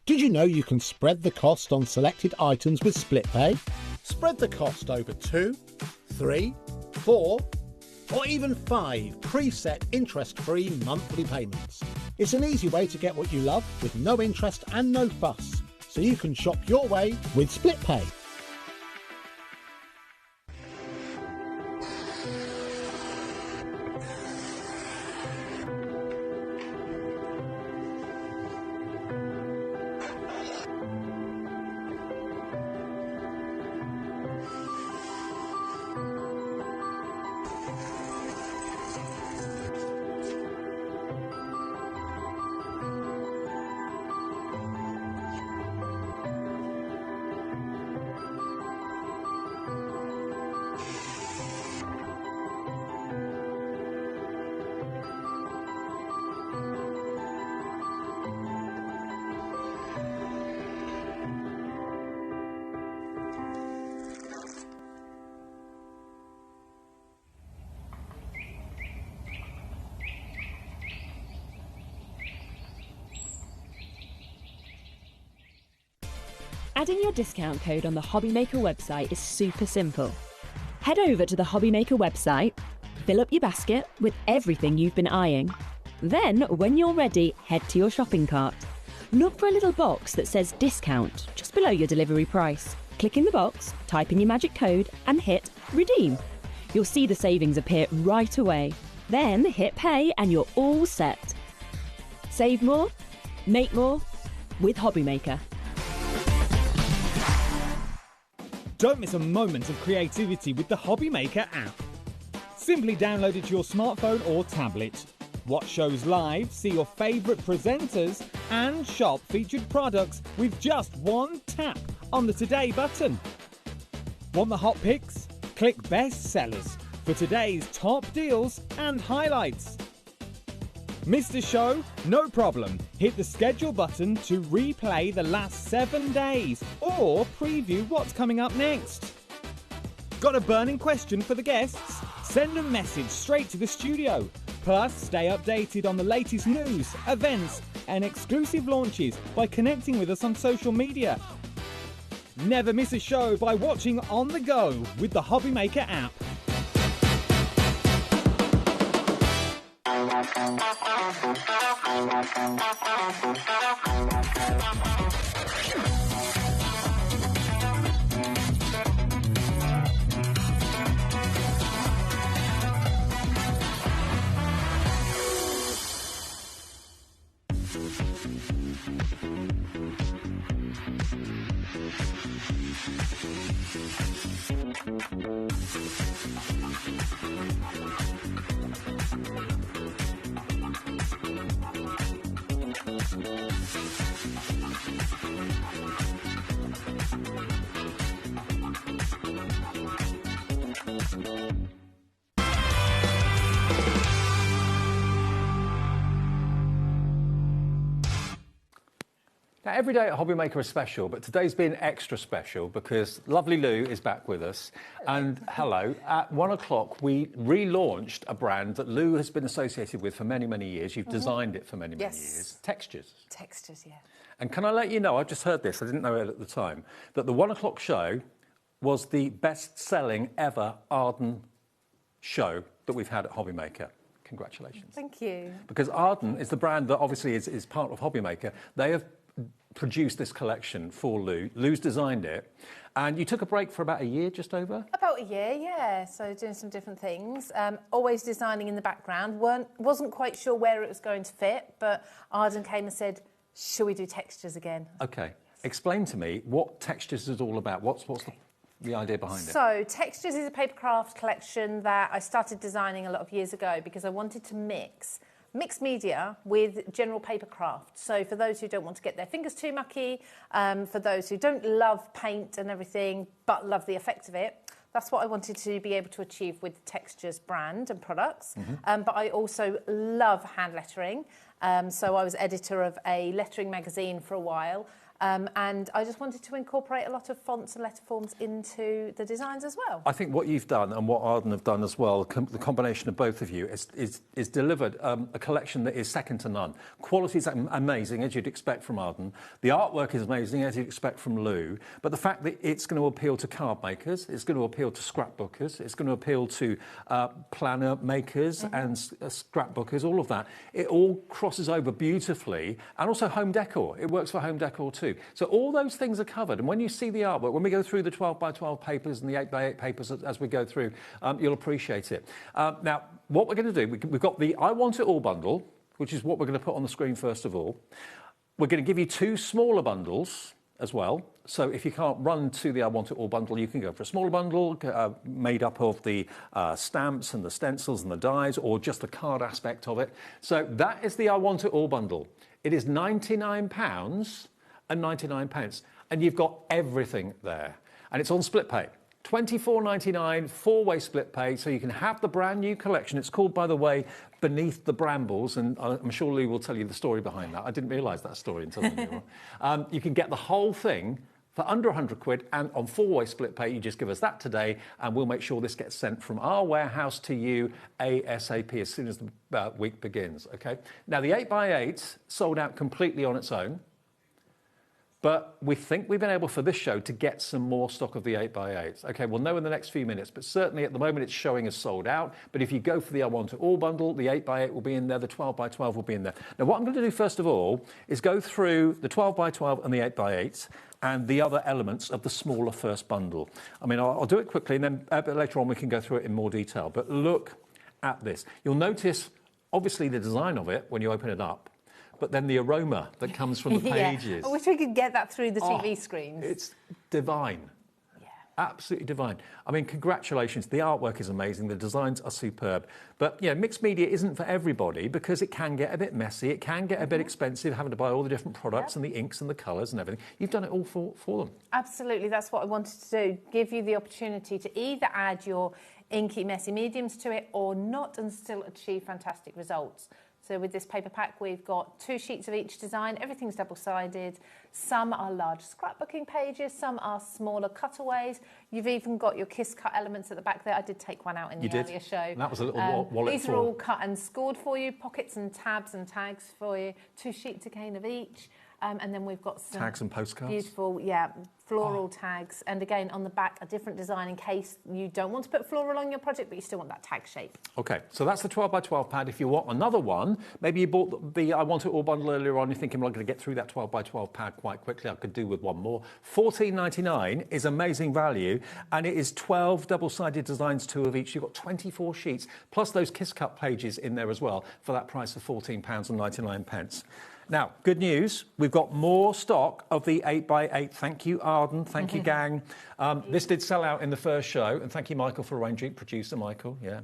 Speaker 3: Did you know you can spread the cost on selected items with split pay? Spread the cost over 2, 3, 4, or even 5 preset interest-free monthly payments. It's an easy way to get what you love with no interest and no fuss, so you can shop your way with split pay.
Speaker 4: Adding your discount code on the HobbyMaker website is super simple. Head over to the HobbyMaker website, fill up your basket with everything you've been eyeing. Then, when you're ready, head to your shopping cart. Look for a little box that says discount just below your delivery price. Click in the box, type in your magic code and hit redeem. You'll see the savings appear right away. Then hit pay and you're all set. Save more, make more with HobbyMaker.
Speaker 14: Don't miss a moment of creativity with the HobbyMaker app. Simply download it to your smartphone or tablet. Watch shows live, see your favourite presenters, and shop featured products with just one tap on the Today button. Want the hot picks? Click Best Sellers for today's top deals and highlights. Missed a show? No problem. Hit the schedule button to replay the last 7 days or preview what's coming up next. Got a burning question for the guests? Send a message straight to the studio. Plus, stay updated on the latest news, events and exclusive launches by connecting with us on social media. Never miss a show by watching on the go with the HobbyMaker app.
Speaker 2: Now, every day at HobbyMaker is special, but today's been extra special because lovely Lou is back with us. And hello, at 1 o'clock, we relaunched a brand that Lou has been associated with for many, many years. You've designed it for many, many years. Textures.
Speaker 15: Textures, yeah.
Speaker 2: And can I let you know, I've just heard this, I didn't know it at the time, that the 1 o'clock show was the best-selling ever Arden show that we've had at HobbyMaker. Congratulations.
Speaker 15: Thank you.
Speaker 2: Because Arden is the brand that obviously is part of HobbyMaker. They have produced this collection for Lou. Lou's designed it. And you took a break for about a year, just over?
Speaker 15: About a year, yeah. So doing some different things. Always designing in the background. Wasn't quite sure where it was going to fit, but Arden came and said, shall we do textures again?
Speaker 2: Okay. Explain to me what textures is all about. What's the idea behind it?
Speaker 15: So Textures is a paper craft collection that I started designing a lot of years ago because I wanted to mix mixed media with general paper craft. So for those who don't want to get their fingers too mucky, for those who don't love paint and everything but love the effect of it, that's what I wanted to be able to achieve with the Textures brand and products. But I also love hand lettering. So I was editor of a lettering magazine for a while. And I just wanted to incorporate a lot of fonts and letter forms into the designs as well.
Speaker 2: I think what you've done and what Arden have done as well, the combination of both of you, is delivered a collection that is second to none. Quality is amazing, as you'd expect from Arden. The artwork is amazing, as you'd expect from Lou. But the fact that it's going to appeal to card makers, it's going to appeal to scrapbookers, it's going to appeal to planner makers and scrapbookers, all of that, it all crosses over beautifully. And also home decor. It works for home decor too. So all those things are covered, and when you see the artwork, when we go through the 12x12 papers and the 8x8 papers as we go through, you'll appreciate it. Now, what we're going to do, we've got the I Want It All bundle, which is what we're going to put on the screen first of all. We're going to give you two smaller bundles as well. So if you can't run to the I Want It All bundle, you can go for a smaller bundle made up of the stamps and the stencils and the dies, or just the card aspect of it. So that is the I Want It All bundle. It is £99 and 99 pence, and you've got everything there, and it's on split pay. £24.99 four-way split pay, so you can have the brand new collection. It's called, by the way, Beneath the Brambles, and I'm sure Lee will tell you the story behind that. I didn't realise that story until then. You can get the whole thing for under £100, and on four-way split pay, you just give us that today, and we'll make sure this gets sent from our warehouse to you ASAP as soon as the week begins. Okay. Now the 8x8 sold out completely on its own. But we think we've been able for this show to get some more stock of the 8x8s. Okay, we'll know in the next few minutes, but certainly at the moment it's showing as sold out. But if you go for the I Want It All bundle, the 8x8 will be in there, the 12x12 will be in there. Now what I'm going to do first of all is go through the 12x12 and the 8x8 and the other elements of the smaller first bundle. I mean, I'll do it quickly, and then a bit later on we can go through it in more detail. But look at this. You'll notice, obviously, the design of it when you open it up, but then the aroma that comes from the pages.
Speaker 15: I wish we could get that through the TV screens.
Speaker 2: It's divine. Yeah. Absolutely divine. I mean, congratulations. The artwork is amazing. The designs are superb. But, you know, mixed media isn't for everybody because it can get a bit messy. It can get a bit expensive, having to buy all the different products and the inks and the colours and everything. You've done it all for them.
Speaker 15: Absolutely. That's what I wanted to do. Give you the opportunity to either add your inky, messy mediums to it or not, and still achieve fantastic results. So with this paper pack, we've got 2 sheets of each design. Everything's double-sided. Some are large scrapbooking pages. Some are smaller cutaways. You've even got your kiss cut elements at the back there. I did take one out in the earlier show.
Speaker 2: And that was a little wallet.
Speaker 15: These are all cut and scored for you. Pockets and tabs and tags for you. 2 sheets again of each. And then we've got some
Speaker 2: tags and postcards.
Speaker 15: Beautiful, floral tags. And again, on the back, a different design in case you don't want to put floral on your project, but you still want that tag shape.
Speaker 2: Okay, so that's the 12x12 pad. If you want another one, maybe you bought the I Want It All bundle earlier on, you're thinking, well, I'm going to get through that 12x12 pad quite quickly. I could do with one more. £14.99 is amazing value, and it is 12 double-sided designs, 2 of each. You've got 24 sheets, plus those kiss cut pages in there as well, for that price of £14.99. Now, good news, we've got more stock of the 8x8. Thank you, Arden. Thank you, gang. This did sell out in the first show, and thank you, Michael, for arranging it. Producer Michael, yeah.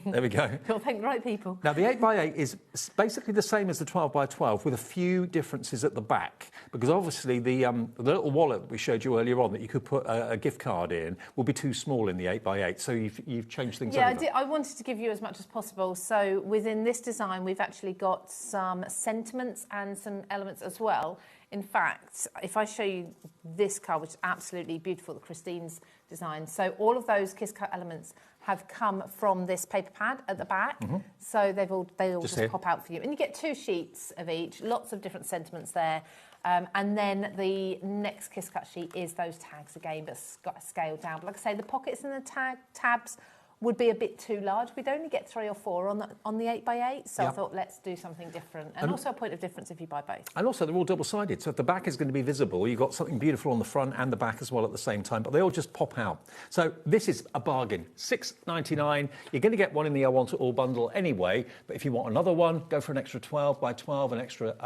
Speaker 2: There we go.
Speaker 15: You'll thank the right people.
Speaker 2: Now, the 8x8 is basically the same as the 12x12 with a few differences at the back, because obviously the little wallet that we showed you earlier on that you could put a gift card in will be too small in the 8x8, so you've changed things over.
Speaker 15: Yeah, I wanted to give you as much as possible. So within this design, we've actually got some sentiments and some elements as well In fact, if I show you this card, which is absolutely beautiful, the Christine's design. So all of those kiss cut elements have come from this paper pad at the back. So they all just pop out for you. And you get 2 sheets of each, lots of different sentiments there. And then the next kiss cut sheet is those tags again, but scaled down. But like I say, the pockets and the tabs would be a bit too large. We'd only get 3 or 4 on the 8x8, so I thought let's do something different. And also a point of difference if you buy both. And also they're all double-sided, so if the back is going to be visible, you've got something beautiful on the front and the back as well at the same time, but they all just pop out. So this is a bargain, $6.99. You're going to get one in the I Want It All bundle anyway, but if you want another one, go for an extra 12x12, an extra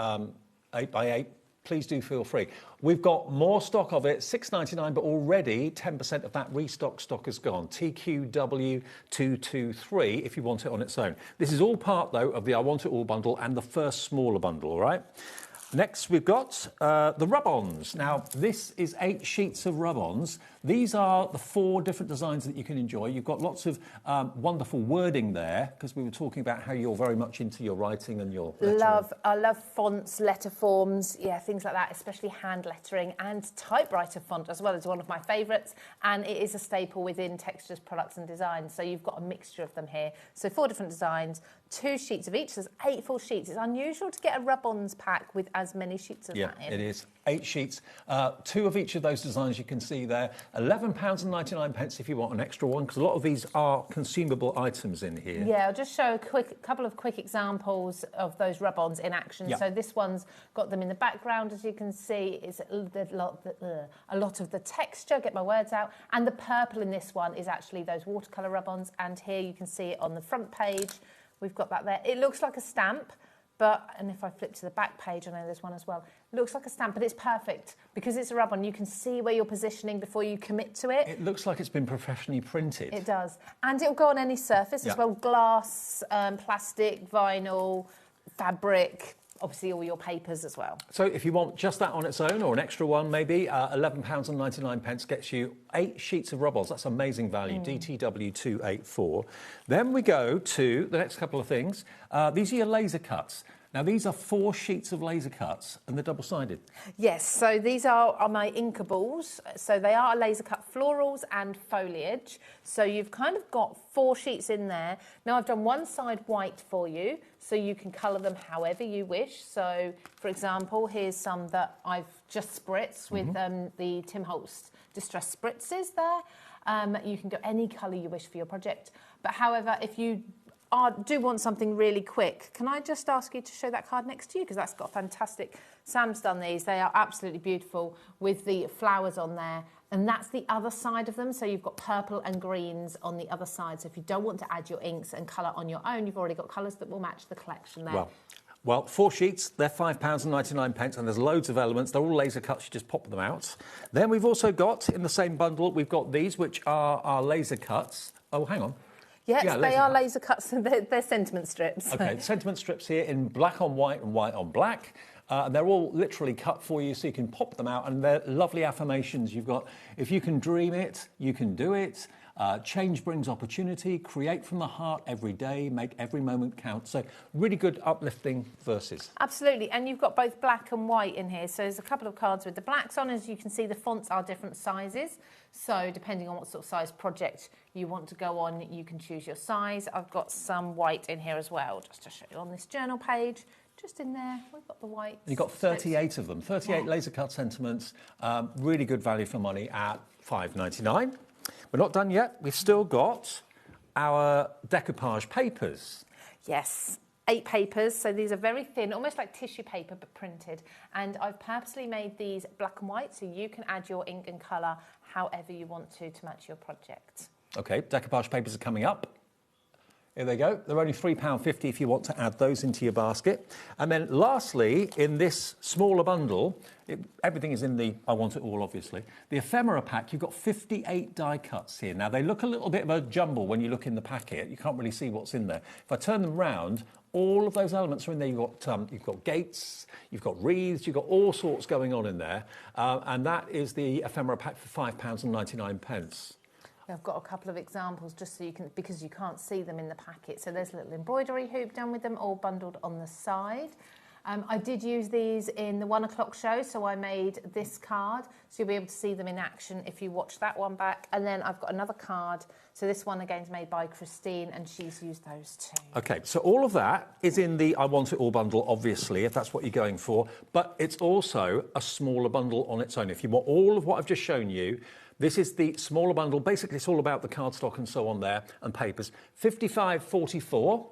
Speaker 15: 8x8. Please do feel free. We've got more stock of it, $6.99, but already 10% of that restock stock is gone. TQW223 if you want it on its own. This is all part, though, of the I Want It All bundle and the first smaller bundle, all right? Next, we've got the Rub-ons. Now, this is 8 sheets of Rub-ons. These are the 4 different designs that you can enjoy. You've got lots of wonderful wording there, because we were talking about how you're very much into your writing and your lettering. I love fonts, letter forms, yeah, things like that, especially hand lettering, and typewriter font as well is one of my favourites, and it is a staple within textures, products and designs, so you've got a mixture of them here. So 4 different designs, 2 sheets of each, there's 8 full sheets. It's unusual to get a Rub-ons pack with as many sheets as that in.
Speaker 2: It is. 8 sheets, 2 of each of those designs you can see there. £11.99 if you want an extra one, because a lot of these are consumable items in here.
Speaker 15: Yeah, I'll just show a couple of quick examples of those Rub-ons in action. So this one's got them in the background, as you can see. It's a lot of the texture, get my words out, and the purple in this one is actually those watercolour Rub-ons, and here you can see it on the front page. We've got that there. It looks like a stamp, and if I flip to the back page, I know there's one as well. It looks like a stamp, but it's perfect. Because it's a Rub-on, you can see where you're positioning before you commit to it.
Speaker 2: It looks like it's been professionally printed.
Speaker 15: It does. And it'll go on any surface as well. Glass, plastic, vinyl, fabric, obviously all your papers as well.
Speaker 2: So if you want just that on its own, or an extra one maybe, £11.99 gets you 8 sheets of Rub-ons. That's amazing value, DTW284. Then we go to the next couple of things. These are your laser cuts. Now, these are 4 sheets of laser cuts, and they're double-sided.
Speaker 15: Yes, so these are my inkables. So they are laser cut florals and foliage. So you've kind of got 4 sheets in there. Now, I've done one side white for you, so you can colour them however you wish. So, for example, here's some that I've just spritzed with the Tim Holtz Distress Spritzes there. You can go any colour you wish for your project. But however, if you do want something really quick, can I just ask you to show that card next to you, because that's got fantastic. Sam's done these. They are absolutely beautiful with the flowers on there, and that's the other side of them. So you've got purple and greens on the other side. So if you don't want to add your inks and colour on your own, you've already got colours that will match the collection there.
Speaker 2: Well, 4 sheets, they're £5.99, and there's loads of elements. They're all laser cuts, you just pop them out. Then we've also got, in the same bundle, we've got these, which are our laser cuts. Oh, hang on.
Speaker 15: Yes, they are laser cuts, and they're sentiment strips.
Speaker 2: OK, sentiment strips here in black on white and white on black. They're all literally cut for you, so you can pop them out, and they're lovely affirmations. You've got, if you can dream it, you can do it. Change brings opportunity. Create from the heart every day. Make every moment count. So really good uplifting verses.
Speaker 15: Absolutely, and you've got both black and white in here. So there's a couple of cards with the blacks on. As you can see, the fonts are different sizes. So depending on what sort of size project you want to go on, you can choose your size. I've got some white in here as well, just to show you on this journal page. Just in there, we've got the white.
Speaker 2: You've got 38 of them, 38 laser cut sentiments. Really good value for money at £5.99. We're not done yet. We've still got our decoupage papers.
Speaker 15: Yes, 8 papers. So these are very thin, almost like tissue paper, but printed. And I've purposely made these black and white, so you can add your ink and colour however you want to match your project.
Speaker 2: OK, decoupage papers are coming up. Here they go. They're only £3.50 if you want to add those into your basket. And then lastly, in this smaller bundle, everything is in the I Want It All, obviously. The Ephemera pack, you've got 58 die cuts here. Now, they look a little bit of a jumble when you look in the packet. You can't really see what's in there. If I turn them round, all of those elements are in there. You've got gates, you've got wreaths, you've got all sorts going on in there. And that is the Ephemera pack for £5.99.
Speaker 15: I've got a couple of examples just so you can, because you can't see them in the packet. So there's a little embroidery hoop done with them, all bundled on the side. I did use these in the 1 o'clock show, so I made this card, so you'll be able to see them in action if you watch that one back. And then I've got another card, so this one again is made by Christine, and she's used those too.
Speaker 2: Okay, so all of that is in the I Want It All bundle, obviously, if that's what you're going for, but it's also a smaller bundle on its own. If you want all of what I've just shown you, this is the smaller bundle. Basically, it's all about the cardstock and so on there, and papers. $55.44.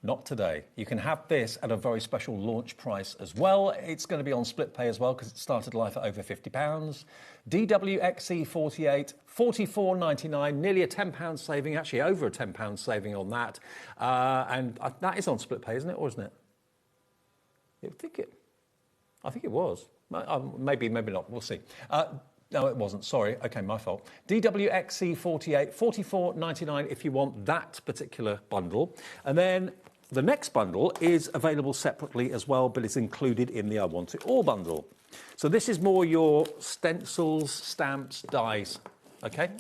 Speaker 2: Not today. You can have this at a very special launch price as well. It's going to be on split pay as well because it started life at over £50. DWXC48, $44.99, nearly a £10 saving, actually over a £10 saving on that. And that is on split pay, isn't it? Or isn't it? I think it was. Maybe not. We'll see. No, it wasn't. Sorry. OK, my fault. DWXC48, $44.99 if you want that particular bundle. And then the next bundle is available separately as well, but it's included in the I Want It All bundle. So this is more your stencils, stamps, dies. OK?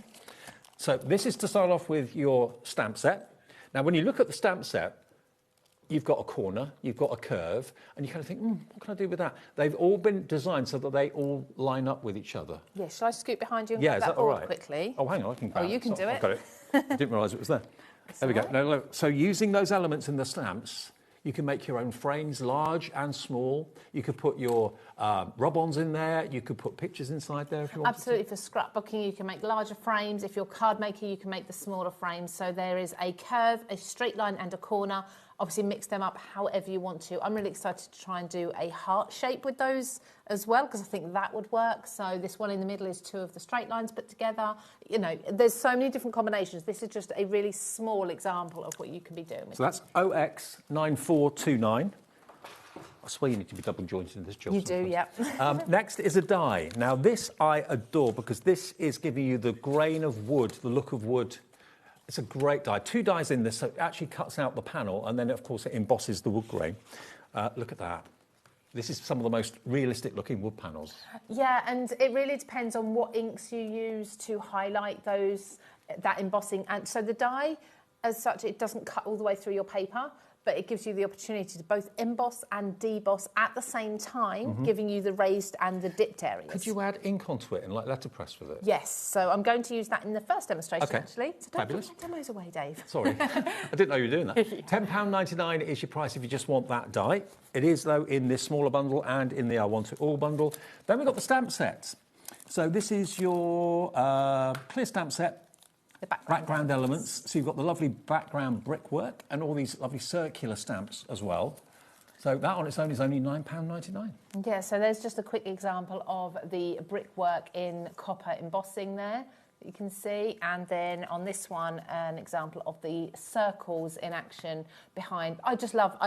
Speaker 2: So this is to start off with your stamp set. Now, when you look at the stamp set, you've got a corner, you've got a curve, and you kind of think, what can I do with that? They've all been designed so that they all line up with each other.
Speaker 15: Yeah, shall I scoot behind you and
Speaker 2: grab
Speaker 15: that
Speaker 2: all
Speaker 15: board
Speaker 2: right?
Speaker 15: quickly?
Speaker 2: Oh, hang on, I can grab it.
Speaker 15: Oh, you can do it.
Speaker 2: I've got it. I didn't realise it was there. There we go. No, look. So using those elements in the stamps, you can make your own frames, large and small. You could put your rub-ons in there. You could put pictures inside there if you want.
Speaker 15: Absolutely. For scrapbooking, you can make larger frames. If you're a card maker, you can make the smaller frames. So there is a curve, a straight line and a corner. Obviously, mix them up however you want to. I'm really excited to try and do a heart shape with those as well, because I think that would work. So this one in the middle is 2 of the straight lines put together. You know, there's so many different combinations. This is just a really small example of what you can be doing with
Speaker 2: So that's OX9429. I swear you need to be double jointed in this job.
Speaker 15: You do, yeah.
Speaker 2: Next is a die. Now, this I adore because this is giving you the grain of wood, the look of wood. It's a great die. 2 dies in this, so it actually cuts out the panel, and then, of course, it embosses the wood grain. Look at that. This is some of the most realistic-looking wood panels.
Speaker 15: Yeah, and it really depends on what inks you use to highlight that embossing. And so the die, as such, it doesn't cut all the way through your paper, but it gives you the opportunity to both emboss and deboss at the same time, giving you the raised and the dipped areas.
Speaker 2: Could you add ink onto it and like letterpress with it?
Speaker 15: Yes, so I'm going to use that in the first demonstration, actually. So don't
Speaker 2: Fabulous.
Speaker 15: give my demos away, Dave.
Speaker 2: Sorry, I didn't know you were doing that. £10.99 is your price if you just want that die. It is, though, in this smaller bundle and in the I Want It All bundle. Then we've got the stamp sets. So this is your clear stamp set.
Speaker 15: The
Speaker 2: background elements. So you've got the lovely background brickwork and all these lovely circular stamps as well. So that on its own is only £9.99.
Speaker 15: Yeah, so there's just a quick example of the brickwork in copper embossing there that you can see. And then on this one, an example of the circles in action behind. I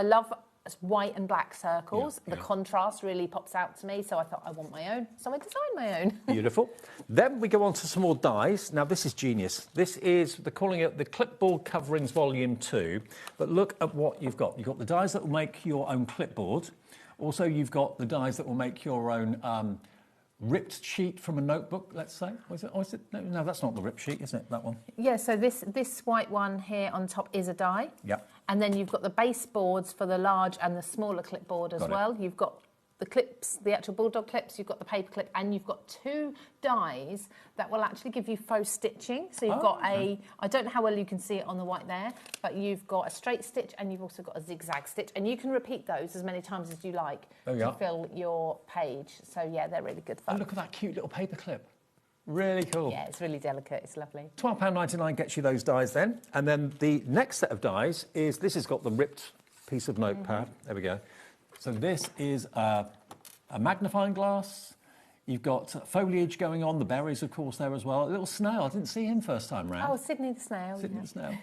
Speaker 15: love white and black circles. The contrast really pops out to me, so I thought I want my own, so I designed my own.
Speaker 2: Beautiful. Then we go on to some more dies. Now this is genius. This is, they're calling it the Clipboard Coverings Volume 2, but look at what you've got. You've got the dies that will make your own clipboard. Also, you've got the dies that will make your own ripped sheet from a notebook, let's say. Is it? No, that's not the ripped sheet, is it, that one?
Speaker 15: Yeah, so this white one here on top is a die.
Speaker 2: Yep.
Speaker 15: And then you've got the base boards for the large and the smaller clipboard as well. You've got the clips, the actual bulldog clips, you've got the paper clip, and you've got 2 dies that will actually give you faux stitching. So you've got I don't know how well you can see it on the white there, but you've got a straight stitch and you've also got a zigzag stitch, and you can repeat those as many times as you like to fill your page. So yeah, they're really good fun.
Speaker 2: And look at that cute little paper clip. Really cool.
Speaker 15: Yeah, it's really delicate. It's lovely.
Speaker 2: £12.99 gets you those dies then. And then the next set of dies is, this has got the ripped piece of notepad. There we go. So this is a magnifying glass. You've got foliage going on, the berries, of course, there as well. A little snail. I didn't see him first time round.
Speaker 15: Oh, Sydney the snail.
Speaker 2: Sydney the snail.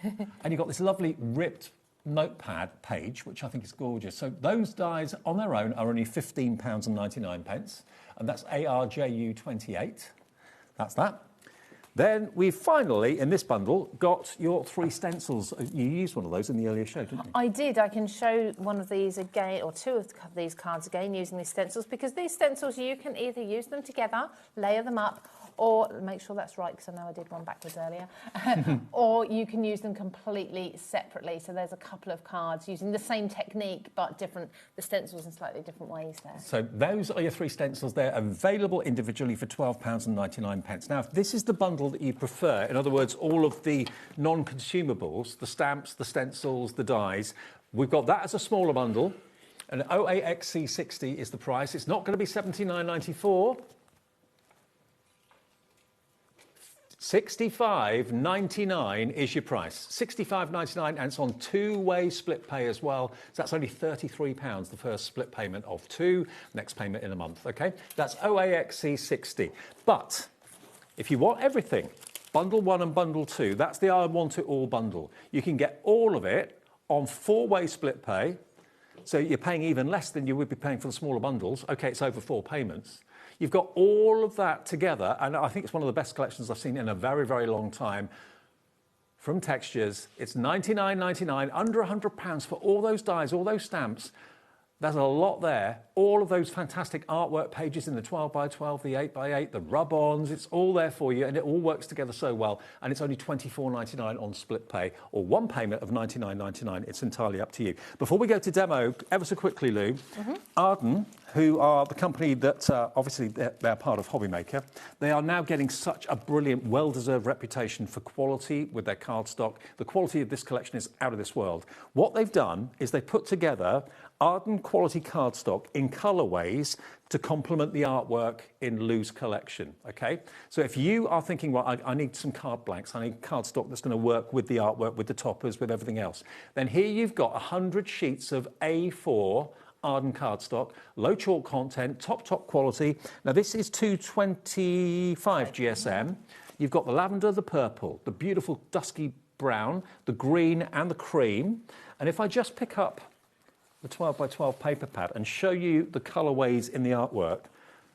Speaker 2: And you've got this lovely ripped notepad page, which I think is gorgeous. So those dies on their own are only £15.99, and that's ARJU28. That's that. Then we've finally, in this bundle, got your 3 stencils. You used one of those in the earlier show, didn't you?
Speaker 15: I did. I can show one of these again, or 2 of these cards again, using these stencils, because these stencils, you can either use them together, layer them up, or make sure that's right because I know I did one backwards earlier, or you can use them completely separately. So there's a couple of cards using the same technique but different, the stencils in slightly different ways there.
Speaker 2: So those are your 3 stencils there, available individually for £12.99. Now, if this is the bundle that you prefer, in other words, all of the non-consumables, the stamps, the stencils, the dies, we've got that as a smaller bundle. An OAXC60 is the price. It's not going to be $79.94. $65.99 is your price. $65.99, and it's on 2-way split pay as well. So that's only £33, the first split payment of 2, next payment in a month, okay? That's OAXC60. But if you want everything, bundle 1 and bundle 2, that's the I Want It All bundle. You can get all of it on 4-way split pay. So you're paying even less than you would be paying for the smaller bundles. OK, it's over 4 payments. You've got all of that together, and I think it's one of the best collections I've seen in a very, very long time. From Textures, it's $99.99, under £100 for all those dies, all those stamps. There's a lot there. All of those fantastic artwork pages in the 12x12, the 8x8, the rub-ons, it's all there for you, and it all works together so well. And it's only $24.99 on split pay, or one payment of $99.99. It's entirely up to you. Before we go to demo, ever so quickly, Lou, Arden, who are the company that, obviously, they're part of HobbyMaker, they are now getting such a brilliant, well-deserved reputation for quality with their cardstock. The quality of this collection is out of this world. What they've done is they put together Arden quality cardstock in colourways to complement the artwork in Lou's collection, okay? So if you are thinking, well, I need some card blanks, I need cardstock that's going to work with the artwork, with the toppers, with everything else, then here you've got 100 sheets of A4 Arden cardstock, low chalk content, top quality. Now this is 225 GSM. You've got the lavender, the purple, the beautiful dusky brown, the green and the cream. And if I just pick up the 12x12 paper pad and show you the colourways in the artwork,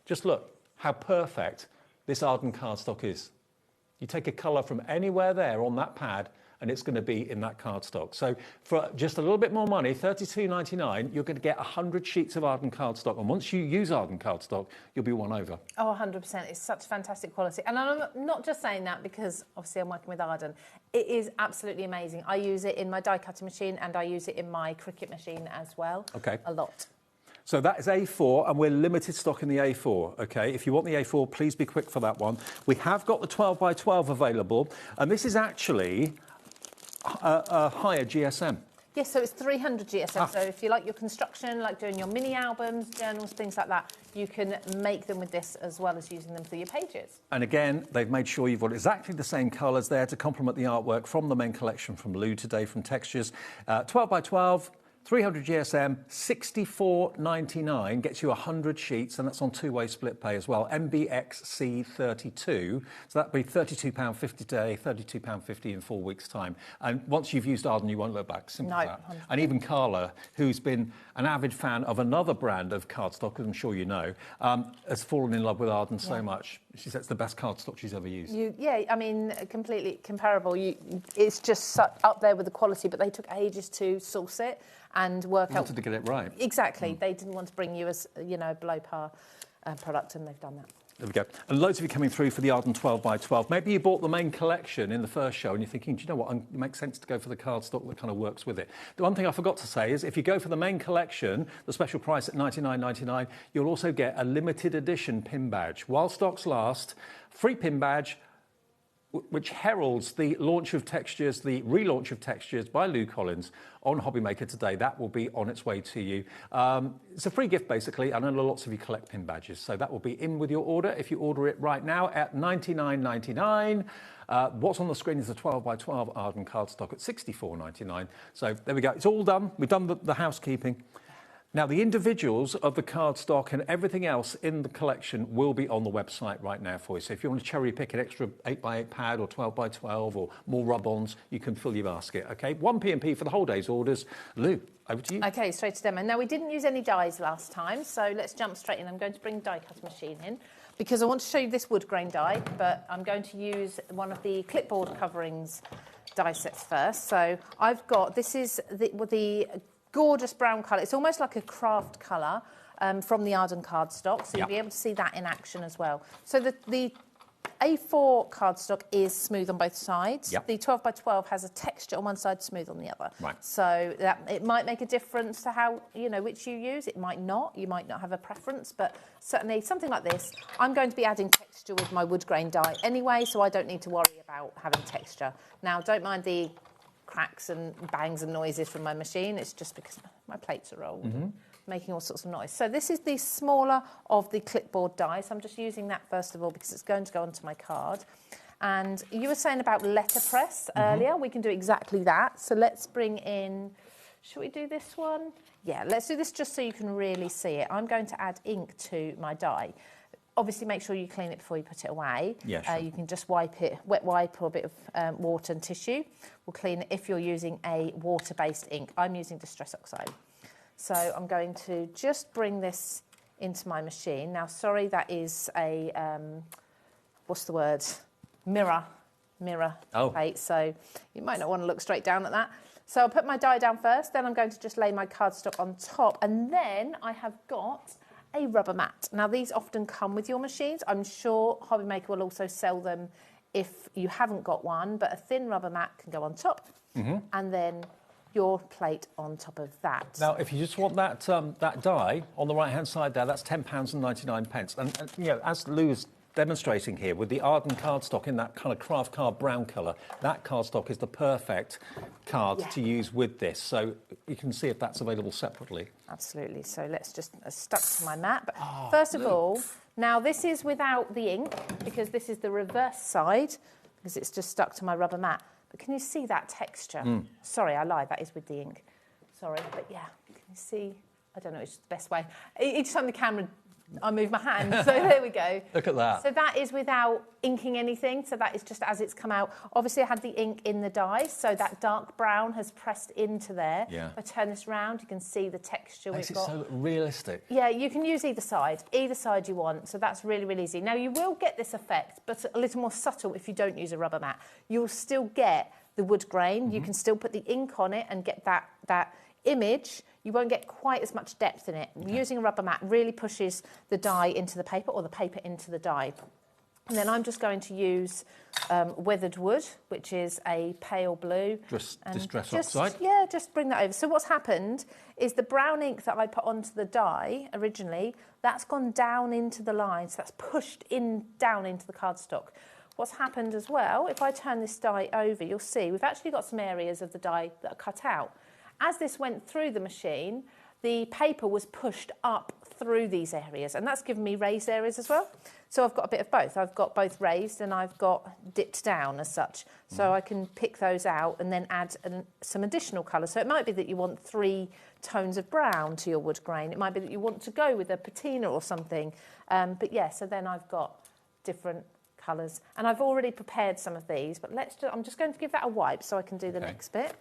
Speaker 2: just look how perfect this Arden cardstock is. You take a colour from anywhere there on that pad and it's going to be in that cardstock. So for just a little bit more money, $32.99, you're going to get 100 sheets of Arden cardstock. And once you use Arden cardstock, you'll be won over.
Speaker 15: Oh, 100%. It's such fantastic quality. And I'm not just saying that because, obviously, I'm working with Arden. It is absolutely amazing. I use it in my die cutting machine and I use it in my Cricut machine as well.
Speaker 2: Okay.
Speaker 15: A lot.
Speaker 2: So that is A4, and we're limited stock in the A4, OK? If you want the A4, please be quick for that one. We have got the 12x12 available, and this is actually a higher GSM.
Speaker 15: Yes, so it's 300 GSM. So if you like your construction, like doing your mini albums, journals, things like that, you can make them with this as well as using them for your pages.
Speaker 2: And again, they've made sure you've got exactly the same colours there to complement the artwork from the main collection from Lou today from Textures. 12x12. 300 GSM, $64.99, gets you 100 sheets, and that's on 2-way split pay as well. MBXC32, so that'd be £32.50 today, £32.50 in 4 weeks' time. And once you've used Arden, you won't look back. Simple as that. And even Carla, who's been an avid fan of another brand of cardstock, as I'm sure you know, has fallen in love with Arden so much. She says it's the best cardstock she's ever used.
Speaker 15: Yeah, I mean, completely comparable. It's just up there with the quality, but they took ages to source it and work out.
Speaker 2: Wanted to get it right.
Speaker 15: Exactly. They didn't want to bring you as, you know, below par product, and they've done that.
Speaker 2: There we go. And loads of you coming through for the Arden 12x12. Maybe you bought the main collection in the first show and you're thinking, do you know what, it makes sense to go for the cardstock that kind of works with it. The one thing I forgot to say is if you go for the main collection, the special price at $99.99, you'll also get a limited edition pin badge. While stocks last, free pin badge, which heralds the launch of Textures, the relaunch of Textures by Lou Collins on HobbyMaker today. That will be on its way to you. It's a free gift, basically. I know lots of you collect pin badges, so that will be in with your order if you order it right now at $99.99. What's on the screen is a 12x12 Arden cardstock at $64.99. So there we go. It's all done. We've done the housekeeping. Now, the individuals of the cardstock and everything else in the collection will be on the website right now for you. So if you want to cherry pick an extra 8x8 pad or 12x12 or more rub-ons, you can fill your basket, OK? 1 P&P for the whole day's orders. Lou, over to you. OK, straight to demo. Now, we didn't use any dies last time, so let's jump straight in. I'm going to bring die cut machine in because I want to show you this wood grain die, but I'm going to use one of the clipboard coverings die sets first. So I've got, this is the gorgeous brown colour. It's almost like a craft colour from the Arden cardstock, so you'll be able to see that in action as well. So the
Speaker 15: A4 cardstock is smooth on both sides.
Speaker 2: Yep.
Speaker 15: The 12 by 12 has a texture on one side, smooth on the other.
Speaker 2: Right.
Speaker 15: So that it might make a difference to how, you know, which you use. It might not. You might not have a preference, but certainly something like this. I'm going to be adding texture with my wood grain die anyway, so I don't need to worry about having texture. Now, don't mind the cracks and bangs and noises from my machine. It's just because my plates are old.
Speaker 2: Mm-hmm.
Speaker 15: Making all sorts of noise. So this is the smaller of the clipboard die. So I'm just using that first of all because it's going to go onto my card. And you were saying about letterpress earlier. We can do exactly that. So let's bring in, should we do this one? Yeah, let's do this just so you can really see it. I'm going to add ink to my die. Obviously, make sure you clean it before you put it away.
Speaker 2: Yeah, sure.
Speaker 15: You can just wipe it, wet wipe or a bit of water and tissue. We'll clean it if you're using a water-based ink. I'm using Distress Oxide. So I'm going to just bring this into my machine. Now, sorry, that is a, what's the word? Mirror plate. So you might not want to look straight down at that. So I'll put my die down first, then I'm going to just lay my cardstock on top. And then I have got a rubber mat. Now, these often come with your machines. I'm sure HobbyMaker will also sell them if you haven't got one, but a thin rubber mat can go on top. And then your plate on top of that.
Speaker 2: Now, if you just want that that die on the right-hand side there, that's £10.99. And you know, as Lou's demonstrating here with the Arden cardstock in that kind of craft card brown colour, that cardstock is the perfect card to use with this. So you can see if that's available separately.
Speaker 15: Absolutely. So let's just stuck to my mat. But first of all, now this is without the ink because this is the reverse side because it's just stuck to my rubber mat. But can you see that texture? Sorry, I lied. That is with the ink. Sorry, but yeah, can you see? I don't know. It's the best way. Each time the camera, I move my hand. So there we go.
Speaker 2: Look at that.
Speaker 15: So that is without inking anything. So that is just as it's come out. Obviously, I had the ink in the die, so that dark brown has pressed into there.
Speaker 2: Yeah.
Speaker 15: If I turn this round, you can see the texture
Speaker 2: Makes
Speaker 15: we've
Speaker 2: it
Speaker 15: got.
Speaker 2: so realistic.
Speaker 15: Yeah, you can use either side you want. So that's really, really easy. Now, you will get this effect, but a little more subtle if you don't use a rubber mat. You'll still get the wood grain. You can still put the ink on it and get that image. You won't get quite as much depth in it. Using a rubber mat really pushes the die into the paper or the paper into the die. And then I'm just going to use weathered wood, which is a pale blue.
Speaker 2: Distress Oxide?
Speaker 15: Yeah, just bring that over. So what's happened is the brown ink that I put onto the die originally, that's gone down into the line. So that's pushed down into the cardstock. What's happened as well, if I turn this die over, you'll see we've actually got some areas of the die that are cut out. As this went through the machine, the paper was pushed up through these areas, and that's given me raised areas as well. So I've got a bit of both. I've got both raised and I've got dipped down as such. So I can pick those out and then add some additional colour. So it might be that you want 3 tones of brown to your wood grain. It might be that you want to go with a patina or something. But yeah, so then I've got different colours. And I've already prepared some of these, but I'm just going to give that a wipe so I can do the next bit.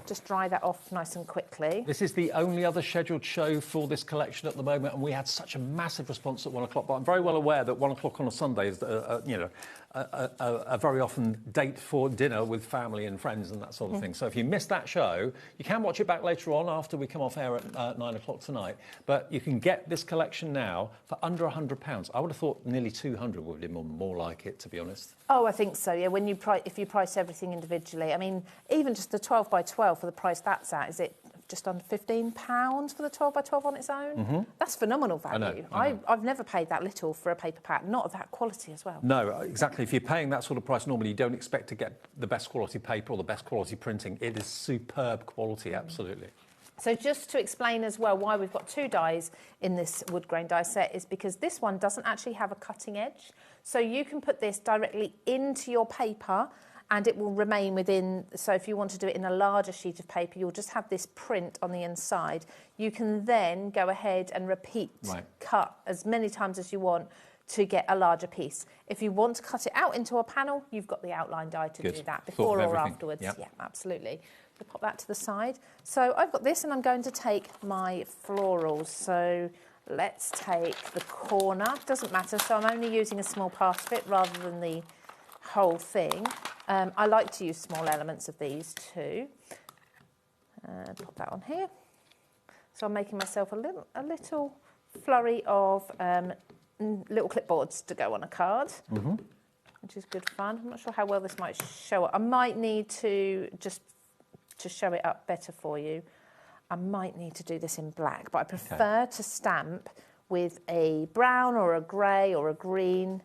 Speaker 15: Just dry that off nice and quickly.
Speaker 2: This is the only other scheduled show for this collection at the moment, and we had such a massive response at 1 o'clock. But I'm very well aware that 1 o'clock on a Sunday is, a very often date for dinner with family and friends and that sort of thing. So if you missed that show, you can watch it back later on after we come off air at 9 o'clock tonight. But you can get this collection now for under £100. I would have thought nearly 200 would be more like it, to be honest.
Speaker 15: Oh, I think so, yeah. When if you price everything individually, I mean, even just the 12 by 12 for the price that's at, is it just under £15 for the 12 by 12 on its own? That's phenomenal value.
Speaker 2: I know.
Speaker 15: I've never paid that little for a paper pack, not of that quality as well.
Speaker 2: No, exactly. If you're paying that sort of price normally, you don't expect to get the best quality paper or the best quality printing. It is superb quality, absolutely.
Speaker 15: So just to explain as well why we've got 2 dies in this wood grain die set is because this one doesn't actually have a cutting edge. So you can put this directly into your paper and it will remain within. So if you want to do it in a larger sheet of paper, you'll just have this print on the inside. You can then go ahead and cut as many times as you want to get a larger piece. If you want to cut it out into a panel, you've got the outline die to do that before or afterwards. Yep. Yeah, absolutely. So pop that to the side. So I've got this and I'm going to take my florals. So let's take the corner. Doesn't matter, so I'm only using a small part of it rather than the whole thing. I like to use small elements of these too. Pop that on here. So I'm making myself a little flurry of little clipboards to go on a card. which is good fun. I'm not sure how well this might show up. I might need to, just to show it up better for you, I might need to do this in black, but I prefer to stamp with a brown or a grey or a green.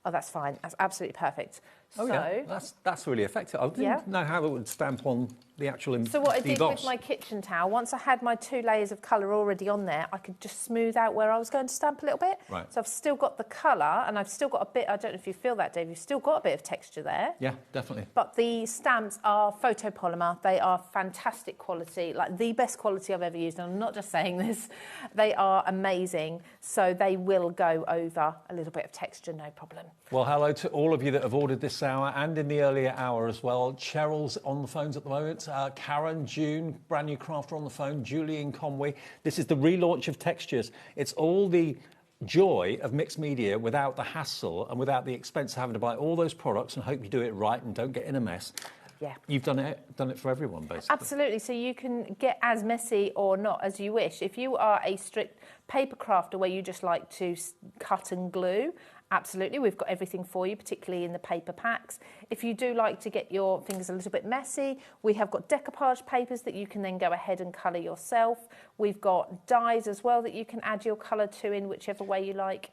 Speaker 15: Oh, that's fine. That's absolutely perfect.
Speaker 2: Oh,
Speaker 15: so,
Speaker 2: yeah, that's really effective. I didn't know how it would stamp on the actual
Speaker 15: So what I did with my kitchen towel, once I had my 2 layers of colour already on there, I could just smooth out where I was going to stamp a little bit.
Speaker 2: Right.
Speaker 15: So I've still got the colour, and I've still got a bit, I don't know if you feel that, Dave, you've still got a bit of texture there.
Speaker 2: Yeah, definitely.
Speaker 15: But the stamps are photopolymer. They are fantastic quality, like the best quality I've ever used. And I'm not just saying this. They are amazing. So they will go over a little bit of texture, no problem.
Speaker 2: Well, hello to all of you that have ordered this hour and in the earlier hour as well. Cheryl's on the phones at the moment. Karen, June, brand new crafter on the phone. Julian Conway. This is the relaunch of textures. It's all the joy of mixed media without the hassle and without the expense of having to buy all those products, and hope you do it right and don't get in a mess.
Speaker 15: Yeah.
Speaker 2: You've done it for everyone, basically.
Speaker 15: Absolutely. So you can get as messy or not as you wish. If you are a strict paper crafter where you just like to cut and glue, absolutely, we've got everything for you, particularly in the paper packs. If you do like to get your fingers a little bit messy, we have got decoupage papers that you can then go ahead and colour yourself. We've got dyes as well that you can add your colour to in whichever way you like.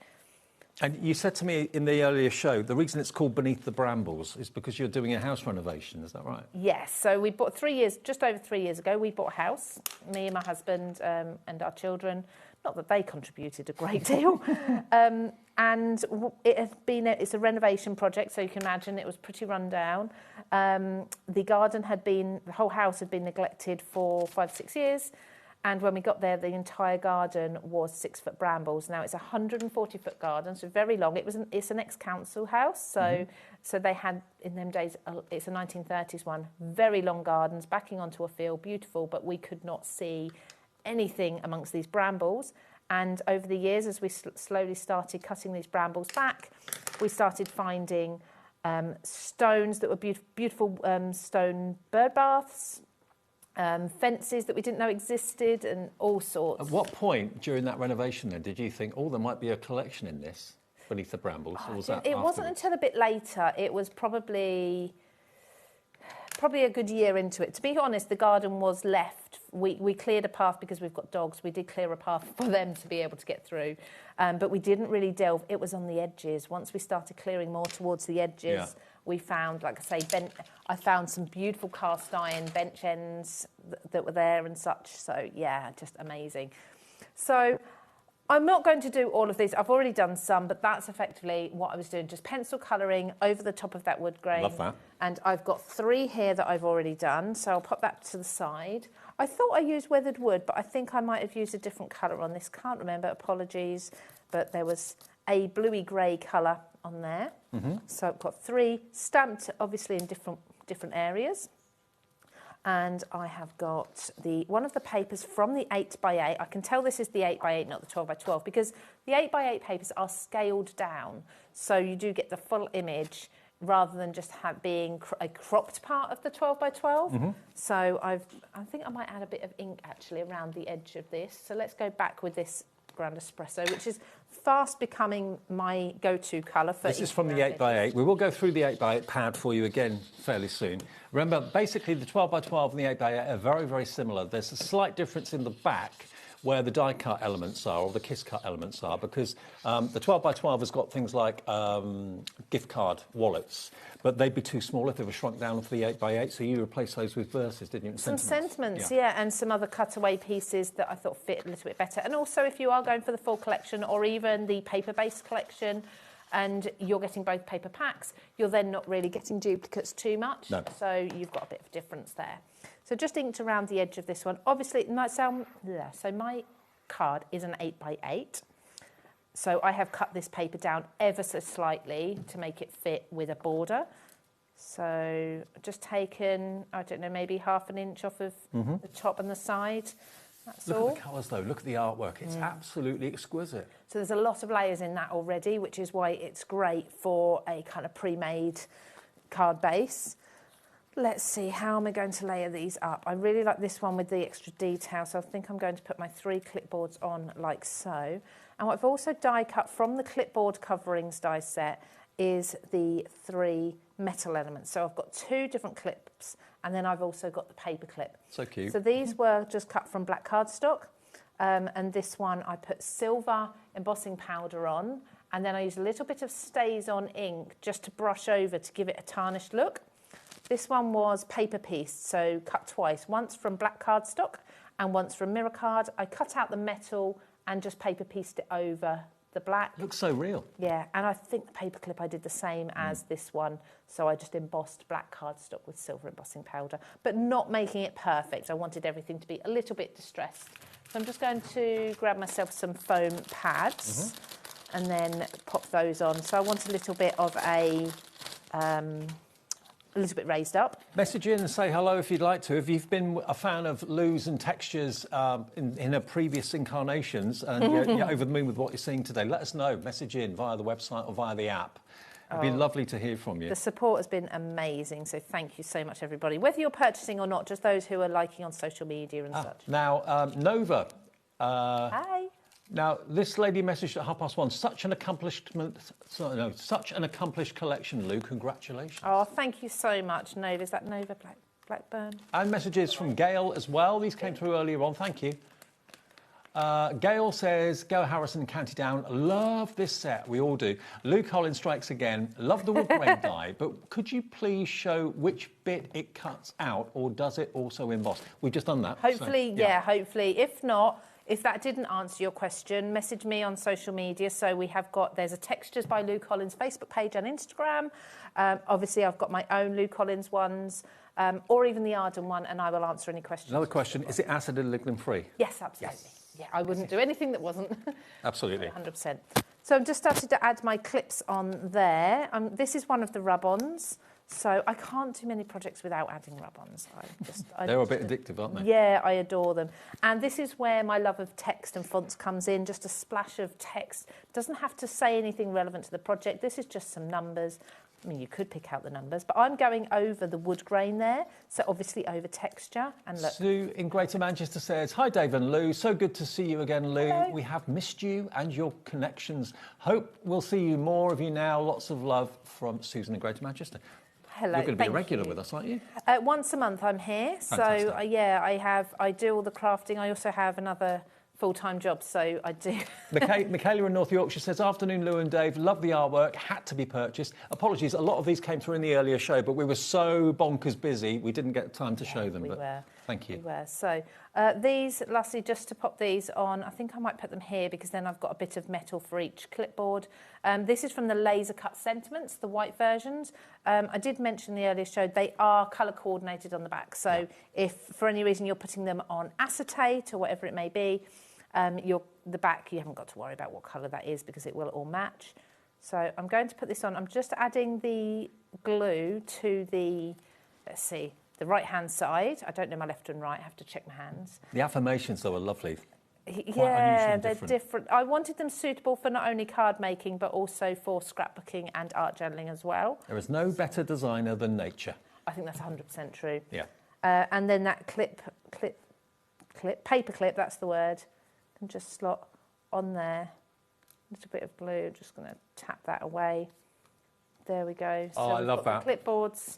Speaker 2: And you said to me in the earlier show, the reason it's called Beneath the Brambles is because you're doing a house renovation, is that right?
Speaker 15: Yes, so we bought just over 3 years ago, we bought a house, me and my husband and our children. Not that they contributed a great deal. And it's a renovation project, so you can imagine it was pretty run down. The whole house had been neglected for 5-6 years. And when we got there, the entire garden was 6-foot brambles. Now it's a 140-foot garden, so very long. It's an ex-council house, so they had in them days. It's a 1930s one. Very long gardens backing onto a field, beautiful. But we could not see anything amongst these brambles. And over the years, as we slowly started cutting these brambles back, we started finding stones that were beautiful stone bird baths. Fences that we didn't know existed, and all sorts.
Speaker 2: At what point during that renovation then did you think, oh, there might be a collection in this Beneath the Brambles? Or was that
Speaker 15: it wasn't until a bit later. It was probably a good year into it. To be honest, the garden was left. We cleared a path because we've got dogs. We did clear a path for them to be able to get through. But we didn't really delve. It was on the edges. Once we started clearing more towards the edges, we found, like I say, I found some beautiful cast iron bench ends that were there and such. So, yeah, just amazing. So I'm not going to do all of these. I've already done some, but that's effectively what I was doing, just pencil colouring over the top of that wood grain.
Speaker 2: Love that.
Speaker 15: And I've got 3 here that I've already done, so I'll pop that to the side. I thought I used weathered wood, but I think I might have used a different colour on this. Can't remember, apologies. But there was a bluey grey colour on there. So I've got 3 stamped, obviously, in different areas. And I have got one of the papers from the 8x8. I can tell this is the 8x8, not the 12x12, because the 8x8 papers are scaled down. So you do get the full image rather than just being a cropped part of the 12x12. So I think I might add a bit of ink actually around the edge of this. So let's go back with this Grand Espresso, which is fast becoming my go-to colour for
Speaker 2: this is from the 8x8. We will go through the 8x8 pad for you again fairly soon. Remember, basically the 12x12 and the 8x8 are very, very similar. There's a slight difference in the back where the die cut elements are, or the kiss cut elements are, because the 12x12 has got things like gift card wallets, but they'd be too small if they were shrunk down for the 8x8, so you replaced those with verses, didn't you?
Speaker 15: Some sentiments, yeah, and some other cutaway pieces that I thought fit a little bit better. And also, if you are going for the full collection, or even the paper-based collection, and you're getting both paper packs, you're then not really getting duplicates too much.
Speaker 2: No.
Speaker 15: So you've got a bit of difference there. So just inked around the edge of this one. Obviously, it might sound... Yeah, so my card is an 8x8. So I have cut this paper down ever so slightly to make it fit with a border. So just taken, I don't know, maybe ½ an inch off of the top and the side. That's all.
Speaker 2: Look at the colours, though. Look at the artwork. It's absolutely exquisite.
Speaker 15: So there's a lot of layers in that already, which is why it's great for a kind of pre-made card base. Let's see, how am I going to layer these up? I really like this one with the extra detail, so I think I'm going to put my 3 clipboards on like so. And I've also die cut from the Clipboard Coverings die set is the 3 metal elements. So I've got 2 different clips, and then I've also got the paper clip.
Speaker 2: So cute.
Speaker 15: So these were just cut from black cardstock, and this one I put silver embossing powder on, and then I used a little bit of Stays-On ink just to brush over to give it a tarnished look. This one was paper pieced, so cut twice, once from black cardstock and once from mirror card. I cut out the metal and just paper pieced it over the black.
Speaker 2: Looks so real.
Speaker 15: Yeah, and I think the paper clip I did the same as this one. So I just embossed black cardstock with silver embossing powder, but not making it perfect. I wanted everything to be a little bit distressed. So I'm just going to grab myself some foam pads and then pop those on. So I want a little bit of a little bit raised up.
Speaker 2: Message in and say hello if you'd like to. If you've been a fan of Lou's and textures in her previous incarnations and you're over the moon with what you're seeing today, let us know. Message in via the website or via the app. It'd be lovely to hear from you.
Speaker 15: The support has been amazing, so thank you so much, everybody. Whether you're purchasing or not, just those who are liking on social media and such.
Speaker 2: Now, Nova.
Speaker 15: Hi.
Speaker 2: Now, this lady messaged at 1:30. Such an such an accomplished collection, Lou. Congratulations.
Speaker 15: Oh, thank you so much, Nova. Is that Nova Blackburn?
Speaker 2: And messages from Gail as well. These came through earlier on. Thank you. Gail says, go Harrison, County Down. Love this set. We all do. Lou Collins strikes again. Love the wood grain die, but could you please show which bit it cuts out, or does it also emboss? We've just done that.
Speaker 15: Hopefully, so, yeah, hopefully. If not, if that didn't answer your question, message me on social media. So we have got, there's a Textures by Lou Collins Facebook page and Instagram. Obviously, I've got my own Lou Collins ones, or even the Arden one, and I will answer any questions.
Speaker 2: Another question, is it acid and lignin free?
Speaker 15: Yes, absolutely. Yes. Yeah, I wouldn't do anything that wasn't.
Speaker 2: Absolutely.
Speaker 15: 100%. So I've just started to add my clips on there. This is one of the rub-ons. So I can't do many projects without adding rub-ons.
Speaker 2: They're a bit addictive, aren't they?
Speaker 15: Yeah, I adore them. And this is where my love of text and fonts comes in, just a splash of text. Doesn't have to say anything relevant to the project. This is just some numbers. I mean, you could pick out the numbers, but I'm going over the wood grain there, so obviously over texture. And look.
Speaker 2: Sue in Greater Manchester says, hi, Dave and Lou. So good to see you again, Lou.
Speaker 15: Hello.
Speaker 2: We have missed you and your connections. Hope we'll see you more of you now. Lots of love from Susan in Greater Manchester.
Speaker 15: Hello.
Speaker 2: You're going to be a regular with us, aren't you?
Speaker 15: Once a month I'm here.
Speaker 2: Fantastic.
Speaker 15: So, yeah, I do all the crafting. I also have another full-time job, so I do.
Speaker 2: Michaela in North Yorkshire says, afternoon, Lou and Dave. Love the artwork. Had to be purchased. Apologies, a lot of these came through in the earlier show, but we were so bonkers busy, we didn't get time to show them.
Speaker 15: We
Speaker 2: but
Speaker 15: were.
Speaker 2: Thank you.
Speaker 15: We were. So these, lastly, just to pop these on, I think I might put them here because then I've got a bit of metal for each clipboard. This is from the laser cut sentiments, the white versions. I did mention in the earlier show, they are colour coordinated on the back. So if for any reason you're putting them on acetate or whatever it may be, the back, you haven't got to worry about what colour that is because it will all match. So I'm going to put this on. I'm just adding the glue to the, let's see, the right-hand side. I don't know my left and right. I have to check my hands.
Speaker 2: The affirmations, though, are lovely.
Speaker 15: Yeah, they're different. I wanted them suitable for not only card making, but also for scrapbooking and art journaling as well.
Speaker 2: There is no better designer than nature.
Speaker 15: I think that's 100% true.
Speaker 2: Yeah.
Speaker 15: And then that paper clip, that's the word, can just slot on there. A little bit of glue, just going to tap that away. There we go.
Speaker 2: Oh, I love that.
Speaker 15: Clipboards.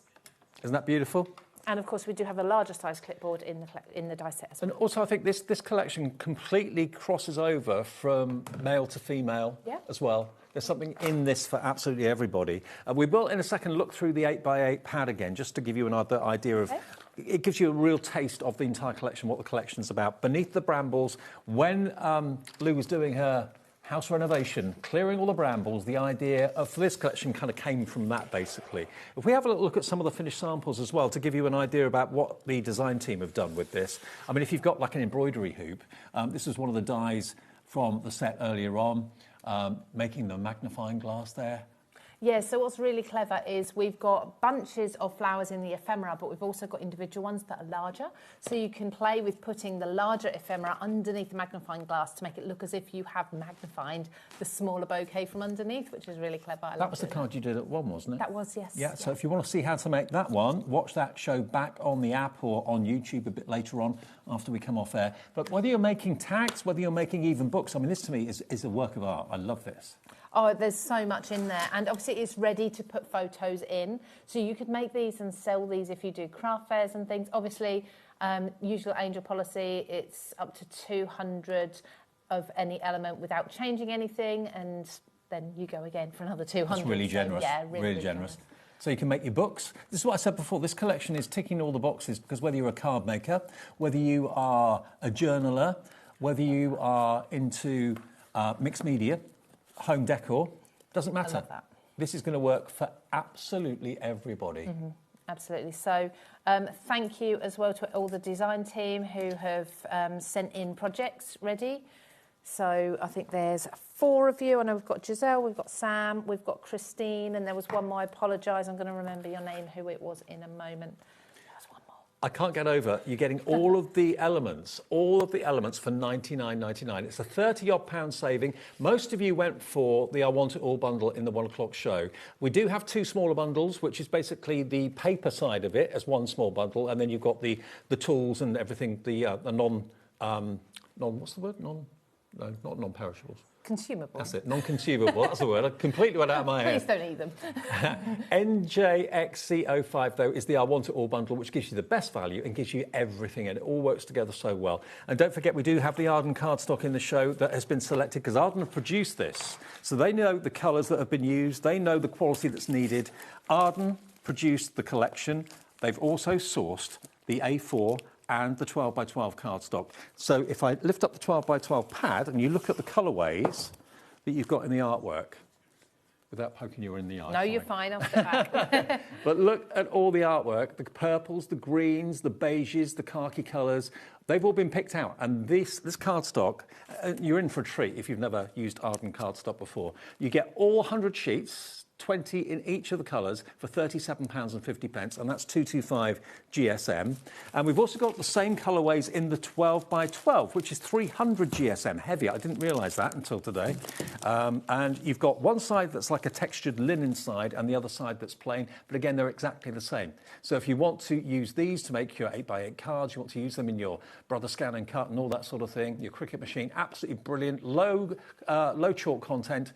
Speaker 2: Isn't that beautiful?
Speaker 15: And of course, we do have a larger size clipboard in the die set as well.
Speaker 2: And also, I think this collection completely crosses over from male to female as well. There's something in this for absolutely everybody. We will, in a second, look through the 8x8 pad again, just to give you another idea of... It gives you a real taste of the entire collection, what the collection's about. Beneath the brambles, when Lou was doing her house renovation, clearing all the brambles, the idea for this collection kind of came from that, basically. If we have a look at some of the finished samples as well, to give you an idea about what the design team have done with this. I mean, if you've got like an embroidery hoop, this is one of the dies from the set earlier on, making the magnifying glass there.
Speaker 15: Yeah, so what's really clever is we've got bunches of flowers in the ephemera, but we've also got individual ones that are larger. So you can play with putting the larger ephemera underneath the magnifying glass to make it look as if you have magnified the smaller bouquet from underneath, which is really clever.
Speaker 2: That was the card you did at one, wasn't it?
Speaker 15: That was, yes.
Speaker 2: Yeah, so if you want to see how to make that one, watch that show back on the app or on YouTube a bit later on after we come off air. But whether you're making tags, whether you're making even books, I mean, this to me is a work of art. I love this.
Speaker 15: Oh, there's so much in there. And obviously it's ready to put photos in. So you could make these and sell these if you do craft fairs and things. Obviously, usual angel policy, it's up to 200 of any element without changing anything. And then you go again for another 200.
Speaker 2: That's really generous.
Speaker 15: So, yeah,
Speaker 2: really generous. So you can make your books. This is what I said before. This collection is ticking all the boxes because whether you're a card maker, whether you are a journaler, whether you are into mixed media, home decor, doesn't matter.
Speaker 15: I love that.
Speaker 2: This is going to work for absolutely everybody.
Speaker 15: Absolutely. So thank you as well to all the design team who have sent in projects ready. So I think there's 4 of you. I know we've got Giselle, we've got Sam, we've got Christine, and there was one more. I apologise. I'm going to remember your name, who it was in a moment.
Speaker 2: I can't get over, you're getting all of the elements for £99.99. It's a £30-odd pound saving. Most of you went for the I Want It All bundle in the 1 o'clock show. We do have 2 smaller bundles, which is basically the paper side of it as one small bundle, and then you've got the tools and everything, the what's the word? No, not non-perishables.
Speaker 15: Consumable.
Speaker 2: That's it, non-consumable, that's the word. I completely went out of my head.
Speaker 15: Please don't eat them.
Speaker 2: NJXC05, though, is the I Want It All bundle, which gives you the best value and gives you everything, and it all works together so well. And don't forget, we do have the Arden cardstock in the show that has been selected, because Arden have produced this. So they know the colours that have been used, they know the quality that's needed. Arden produced the collection. They've also sourced the A4 and the 12x12 cardstock. So if I lift up the 12x12 pad and you look at the colourways that you've got in the artwork, without poking you in the eye.
Speaker 15: No, you're fine, I'll step back.
Speaker 2: But look at all the artwork, the purples, the greens, the beiges, the khaki colours, they've all been picked out. And this cardstock, you're in for a treat if you've never used Arden cardstock before. You get all 100 sheets, 20 in each of the colours for £37.50, and that's 225 GSM. And we've also got the same colourways in the 12x12, which is 300 GSM, heavier. I didn't realise that until today. And you've got one side that's like a textured linen side and the other side that's plain, but again, they're exactly the same. So if you want to use these to make your 8x8 cards, you want to use them in your Brother Scan and Cut and all that sort of thing, your Cricut machine, absolutely brilliant, low chalk content.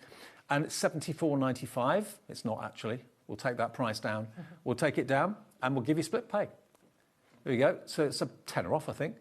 Speaker 2: And it's £74.95. It's not actually. We'll take that price down. We'll take it down and we'll give you split pay. There you go. So it's a tenner off, I think.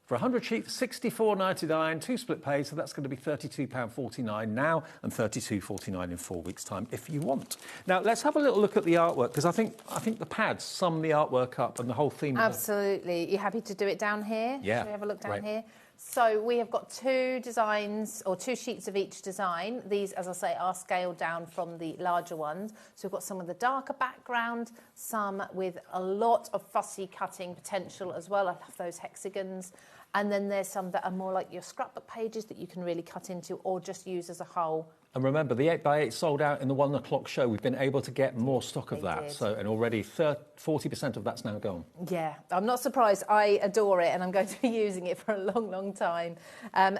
Speaker 2: For 100 sheets, £64.99, 2 split pay, so that's going to be £32.49 now and £32.49 in 4 weeks' time if you want. Now, let's have a little look at the artwork, because I think the pads sum the artwork up and the whole theme.
Speaker 15: Absolutely. You happy to do it down here?
Speaker 2: Yeah.
Speaker 15: Shall we have a look down
Speaker 2: Great.
Speaker 15: here? So we have got 2 designs, or 2 sheets of each design. These, as I say, are scaled down from the larger ones. So we've got some with a darker background, some with a lot of fussy cutting potential as well. I love those hexagons. And then there's some that are more like your scrapbook pages that you can really cut into or just use as a whole.
Speaker 2: And remember, the 8x8 sold out in the 1 o'clock show. We've been able to get more stock of that. So, and already 40% of that's now gone.
Speaker 15: Yeah, I'm not surprised. I adore it and I'm going to be using it for a long, long time.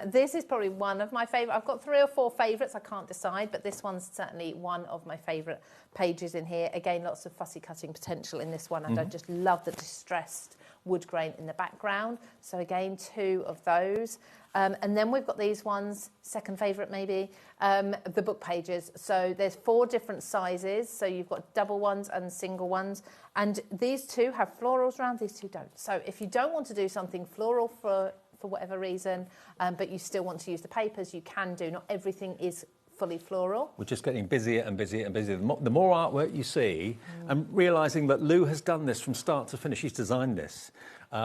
Speaker 15: This is probably one of my favourite. I've got 3 or 4 favourites, I can't decide, but this one's certainly one of my favourite pages in here. Again, lots of fussy cutting potential in this one, and I just love the distressed wood grain in the background. So again, 2 of those. And then we've got these ones, second favourite maybe, the book pages. So there's 4 different sizes. So you've got double ones and single ones. And these 2 have florals around, these 2 don't. So if you don't want to do something floral for whatever reason, but you still want to use the papers, you can do. Not everything is fully floral.
Speaker 2: We're just getting busier and busier and busier. The more artwork you see, and realising that Lou has done this from start to finish, she's designed this.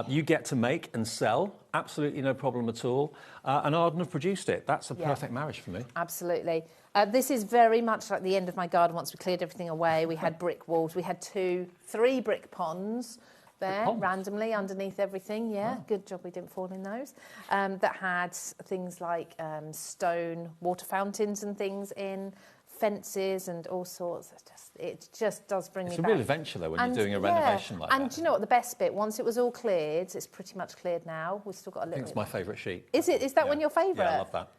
Speaker 2: You get to make and sell, absolutely no problem at all. And Arden have produced it. That's a perfect marriage for me.
Speaker 15: Absolutely. This is very much like the end of my garden once we cleared everything away. We had brick walls. We had 3 brick ponds there randomly underneath everything. Yeah, good job we didn't fall in those. That had things like stone water fountains and things in, fences and all sorts. It just does bring me back.
Speaker 2: It's a real adventure though when you're doing a renovation like that.
Speaker 15: And do you know what the best bit? Once it was all cleared, it's pretty much cleared now. We've still got a little.
Speaker 2: I think it's my favourite sheet.
Speaker 15: Is it? Is that one your favourite?
Speaker 2: Yeah, I love that.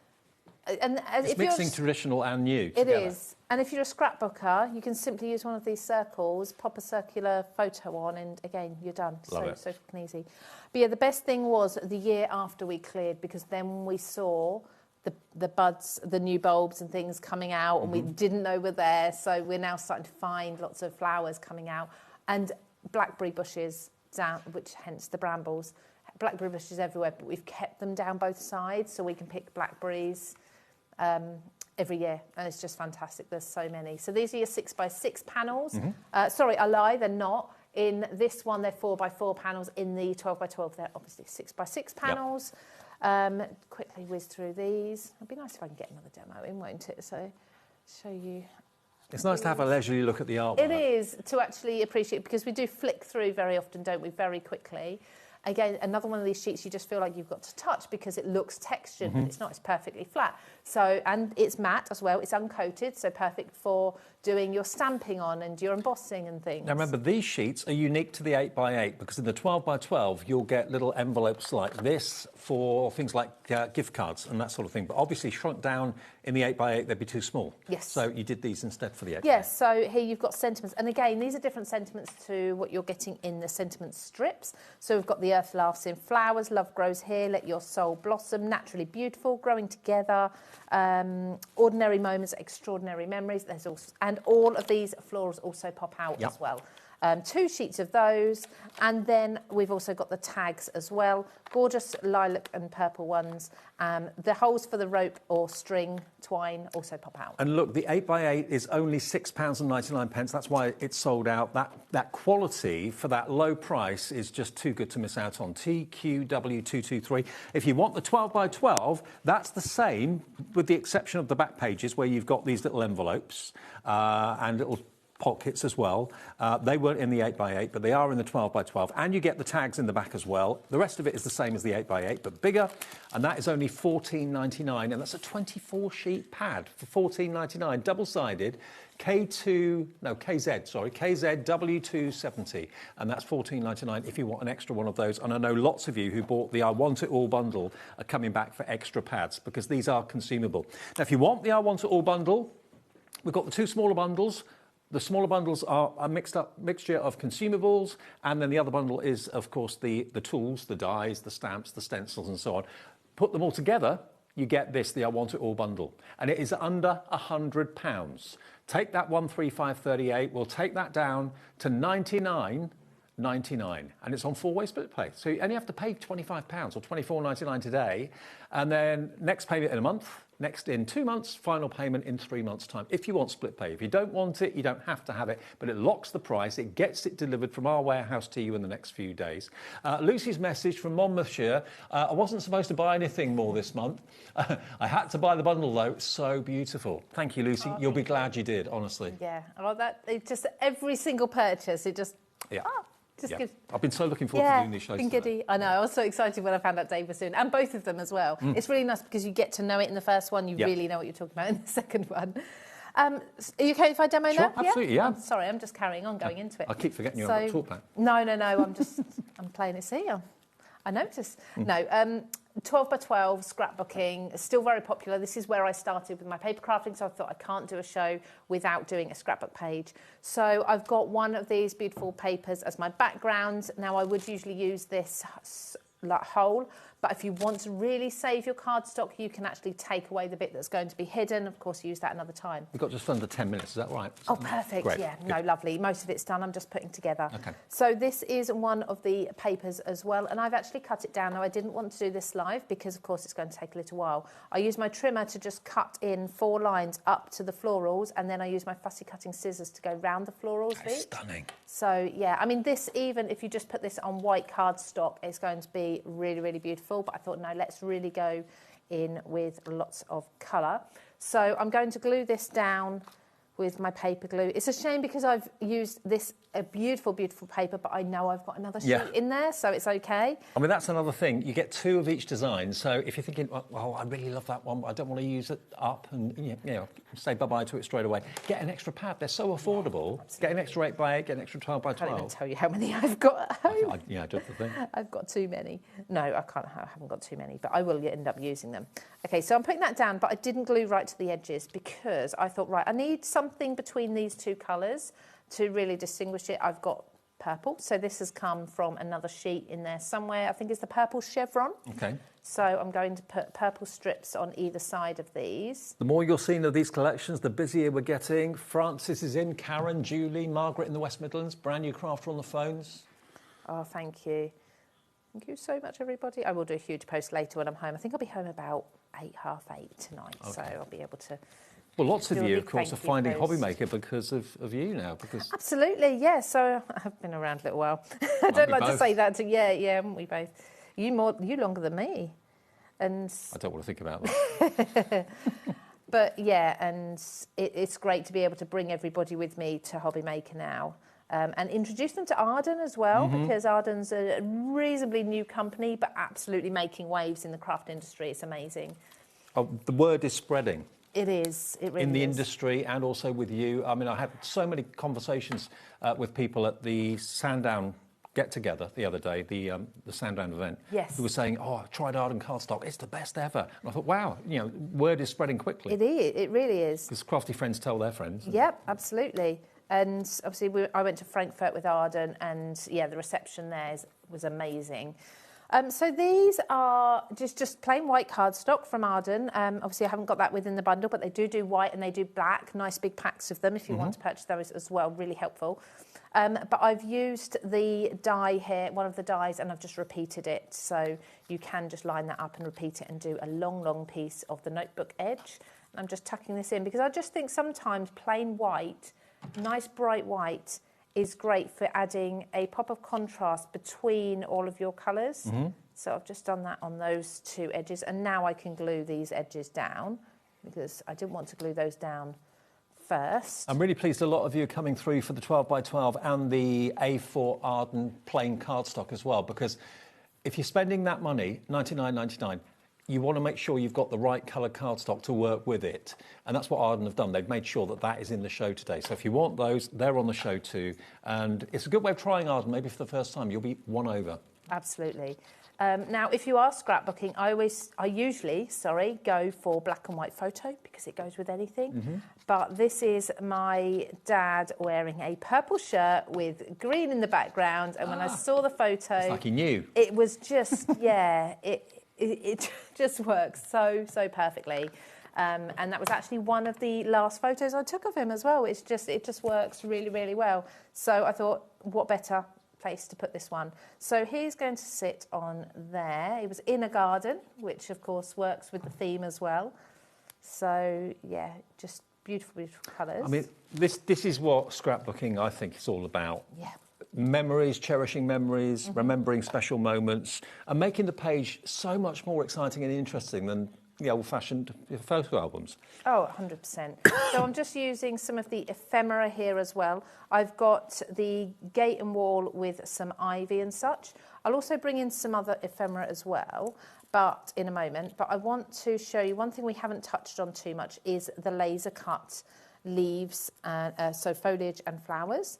Speaker 15: And
Speaker 2: it's
Speaker 15: if
Speaker 2: mixing traditional and new
Speaker 15: It
Speaker 2: together.
Speaker 15: is. And if you're a scrapbooker, you can simply use one of these circles, pop a circular photo on, and again, you're done.
Speaker 2: Love it.
Speaker 15: So fucking easy. But yeah, the best thing was the year after we cleared, because then we saw the buds, the new bulbs and things coming out, and we didn't know were there. So we're now starting to find lots of flowers coming out, and blackberry bushes down, which hence the brambles. Blackberry bushes everywhere, but we've kept them down both sides so we can pick blackberries every year, and it's just fantastic. There's so many. So these are your 6x6 panels. Sorry, I lie, they're not. In this one, they're 4x4 panels. In the 12x12, they're obviously 6x6 panels. Quickly whiz through these. It'd be nice if I can get another demo in, won't it? So show you.
Speaker 2: It's nice to have a leisurely look at the artwork.
Speaker 15: It is, to actually appreciate, because we do flick through very often, don't we, very quickly. Again, another one of these sheets you just feel like you've got to touch because it looks textured, but it's not, it's perfectly flat. So, and it's matte as well, it's uncoated, so perfect for doing your stamping on and your embossing and things.
Speaker 2: Now remember, these sheets are unique to the 8x8 because in the 12x12 you'll get little envelopes like this for things like gift cards and that sort of thing, but obviously shrunk down in the 8x8 they'd be too small.
Speaker 15: Yes.
Speaker 2: So you did these instead for the 8x8.
Speaker 15: Yes, so here you've got sentiments, and again these are different sentiments to what you're getting in the sentiment strips. So we've got the earth laughs in flowers, love grows here, let your soul blossom, naturally beautiful, growing together, ordinary moments, extraordinary memories. There's also, and all of these florals also pop out as well. 2 sheets of those, and then we've also got the tags as well. Gorgeous lilac and purple ones. The holes for the rope or string twine also pop out.
Speaker 2: And look, the 8x8 is only £6.99. That's why it's sold out. That quality for that low price is just too good to miss out on. TQW223. If you want the 12x12, that's the same, with the exception of the back pages where you've got these little envelopes and little pockets as well. They weren't in the 8x8, but they are in the 12x12, and you get the tags in the back as well. The rest of it is the same as the 8x8, but bigger, and that is only £14.99, and that's a 24-sheet pad for £14.99, double-sided, KZW270, and that's £14.99 if you want an extra one of those. And I know lots of you who bought the I Want It All bundle are coming back for extra pads because these are consumable. Now, if you want the I Want It All bundle, we've got the 2 smaller bundles. The smaller bundles are a mixture of consumables, and then the other bundle is, of course, the tools, the dies, the stamps, the stencils, and so on. Put them all together, you get this, the I Want It All bundle, and it is under £100. Take that 135.38, we'll take that down to £99.99, and it's on 4-way split pay. So you only have to pay £25 or £24.99 today, and then next payment in a month, next in 2 months, final payment in 3 months' time. If you want split pay. If you don't want it, you don't have to have it, but it locks the price. It gets it delivered from our warehouse to you in the next few days. Lucy's message from Monmouthshire. I wasn't supposed to buy anything more this month. I had to buy the bundle, though. It's so beautiful. Thank you, Lucy. You'll be glad you did, honestly.
Speaker 15: Yeah. Oh, it just, every single purchase, it just...
Speaker 2: Yeah.
Speaker 15: Just gives...
Speaker 2: I've been so looking forward to doing these shows.
Speaker 15: Been giddy. I know. I was so excited when I found out Dave was doing, and both of them as well. It's really nice because you get to know it in the first one. You really know what you're talking about in the second one. Are you okay if I demo now?
Speaker 2: Absolutely, yeah.
Speaker 15: Sorry, I'm just carrying on going into it.
Speaker 2: I keep forgetting you're on the talk back.
Speaker 15: No. I'm playing it. See, I noticed. No, 12x12 scrapbooking is still very popular. This is where I started with my paper crafting, so I thought I can't do a show without doing a scrapbook page. So I've got one of these beautiful papers as my background. Now I would usually use this whole, but if you want to really save your cardstock, you can actually take away the bit that's going to be hidden. Of course, use that another time.
Speaker 2: We've got just under 10 minutes, is that right?
Speaker 15: Oh, perfect. Great. Yeah, no, lovely. Most of it's done. I'm just putting together.
Speaker 2: Okay.
Speaker 15: So this is one of the papers as well, and I've actually cut it down. Now, I didn't want to do this live because, of course, it's going to take a little while. I use my trimmer to just cut in 4 lines up to the florals, and then I use my fussy cutting scissors to go round the florals.
Speaker 2: That's stunning.
Speaker 15: So, yeah, I mean, this, even if you just put this on white cardstock, it's going to be really, really beautiful. But I thought, no, let's really go in with lots of colour. So I'm going to glue this down with my paper glue. It's a shame because I've used this beautiful, beautiful paper, but I know I've got another sheet in there, so it's okay.
Speaker 2: I mean, that's another thing. You get 2 of each design, so if you're thinking, well, I really love that one, but I don't want to use it up and, you know, say bye-bye to it straight away, get an extra pad. They're so affordable. Get an extra 8x8, get an extra 12x12.
Speaker 15: I can't even tell you how many I've got at home.
Speaker 2: I don't think.
Speaker 15: I've got too many. No, I haven't got too many, but I will end up using them. Okay, so I'm putting that down, but I didn't glue right to the edges because I thought, right, I need something between these 2 colours to really distinguish it. I've got purple, so this has come from another sheet in there somewhere. I think it's the purple chevron.
Speaker 2: Okay.
Speaker 15: So I'm going to put purple strips on either side of these.
Speaker 2: The more you're seeing of these collections, the busier we're getting. Francis is in, Karen, Julie, Margaret in the West Midlands, brand new crafter on the phones.
Speaker 15: Oh, thank you. Thank you so much, everybody. I will do a huge post later when I'm home. I think I'll be home about 8, half 8 tonight, so I'll be able to...
Speaker 2: Well, lots of you, of course, are finding
Speaker 15: post.
Speaker 2: HobbyMaker because of you now. Because
Speaker 15: Absolutely, yeah. So I've been around a little while. I don't like to say that. Yeah, haven't we both? You longer than me, and
Speaker 2: I don't want to think about that.
Speaker 15: But yeah, and it's great to be able to bring everybody with me to HobbyMaker now. And introduce them to Arden as well, because Arden's a reasonably new company, but absolutely making waves in the craft industry. It's amazing.
Speaker 2: Oh, the word is spreading.
Speaker 15: It is. It really
Speaker 2: in the
Speaker 15: is.
Speaker 2: industry and also with you. I mean, I had so many conversations with people at the Sandown get-together the other day, the Sandown event.
Speaker 15: Yes.
Speaker 2: Who were saying, oh, I tried Arden cardstock, it's the best ever. And I thought, wow, word is spreading quickly.
Speaker 15: It is. It really is.
Speaker 2: Because crafty friends tell their friends.
Speaker 15: Yep, absolutely. And obviously, I went to Frankfurt with Arden, and yeah, the reception there was amazing. So these are just plain white cardstock from Arden. Obviously, I haven't got that within the bundle, but they do white and they do black. Nice big packs of them if you want to purchase those as well. Really helpful. But I've used the die here, one of the dies, and I've just repeated it. So you can just line that up and repeat it and do a long, long piece of the notebook edge. And I'm just tucking this in because I just think sometimes plain white, nice bright white, is great for adding a pop of contrast between all of your colours. So I've just done that on those two edges, and now I can glue these edges down because I didn't want to glue those down first.
Speaker 2: I'm really pleased a lot of you are coming through for the 12 by 12 and the A4 Arden plain cardstock as well, because if you're spending that money, $99.99, you want to make sure you've got the right coloured cardstock to work with it. And that's what Arden have done. They've made sure that that is in the show today. So if you want those, they're on the show too. And it's a good way of trying Arden. Maybe for the first time, you'll be won over.
Speaker 15: Absolutely. Now, if you are scrapbooking, I usually go for black and white photo because it goes with anything. But this is my dad wearing a purple shirt with green in the background. And when I saw the photo...
Speaker 2: It's like he knew.
Speaker 15: It was just, yeah, it just works so perfectly. And that was actually one of the last photos I took of him as well. It just works really, really well. So I thought, what better place to put this one? So he's going to sit on there. He was in a garden, which of course works with the theme as well. So yeah, just beautiful, beautiful colours.
Speaker 2: I mean, this is what scrapbooking, I think, is all about.
Speaker 15: Yeah.
Speaker 2: Memories, cherishing memories, remembering special moments, and making the page so much more exciting and interesting than the old-fashioned photo albums.
Speaker 15: Oh, 100%. So I'm just using some of the ephemera here as well. I've got the gate and wall with some ivy and such. I'll also bring in some other ephemera as well, but in a moment. But I want to show you one thing we haven't touched on too much is the laser cut leaves, so foliage and flowers.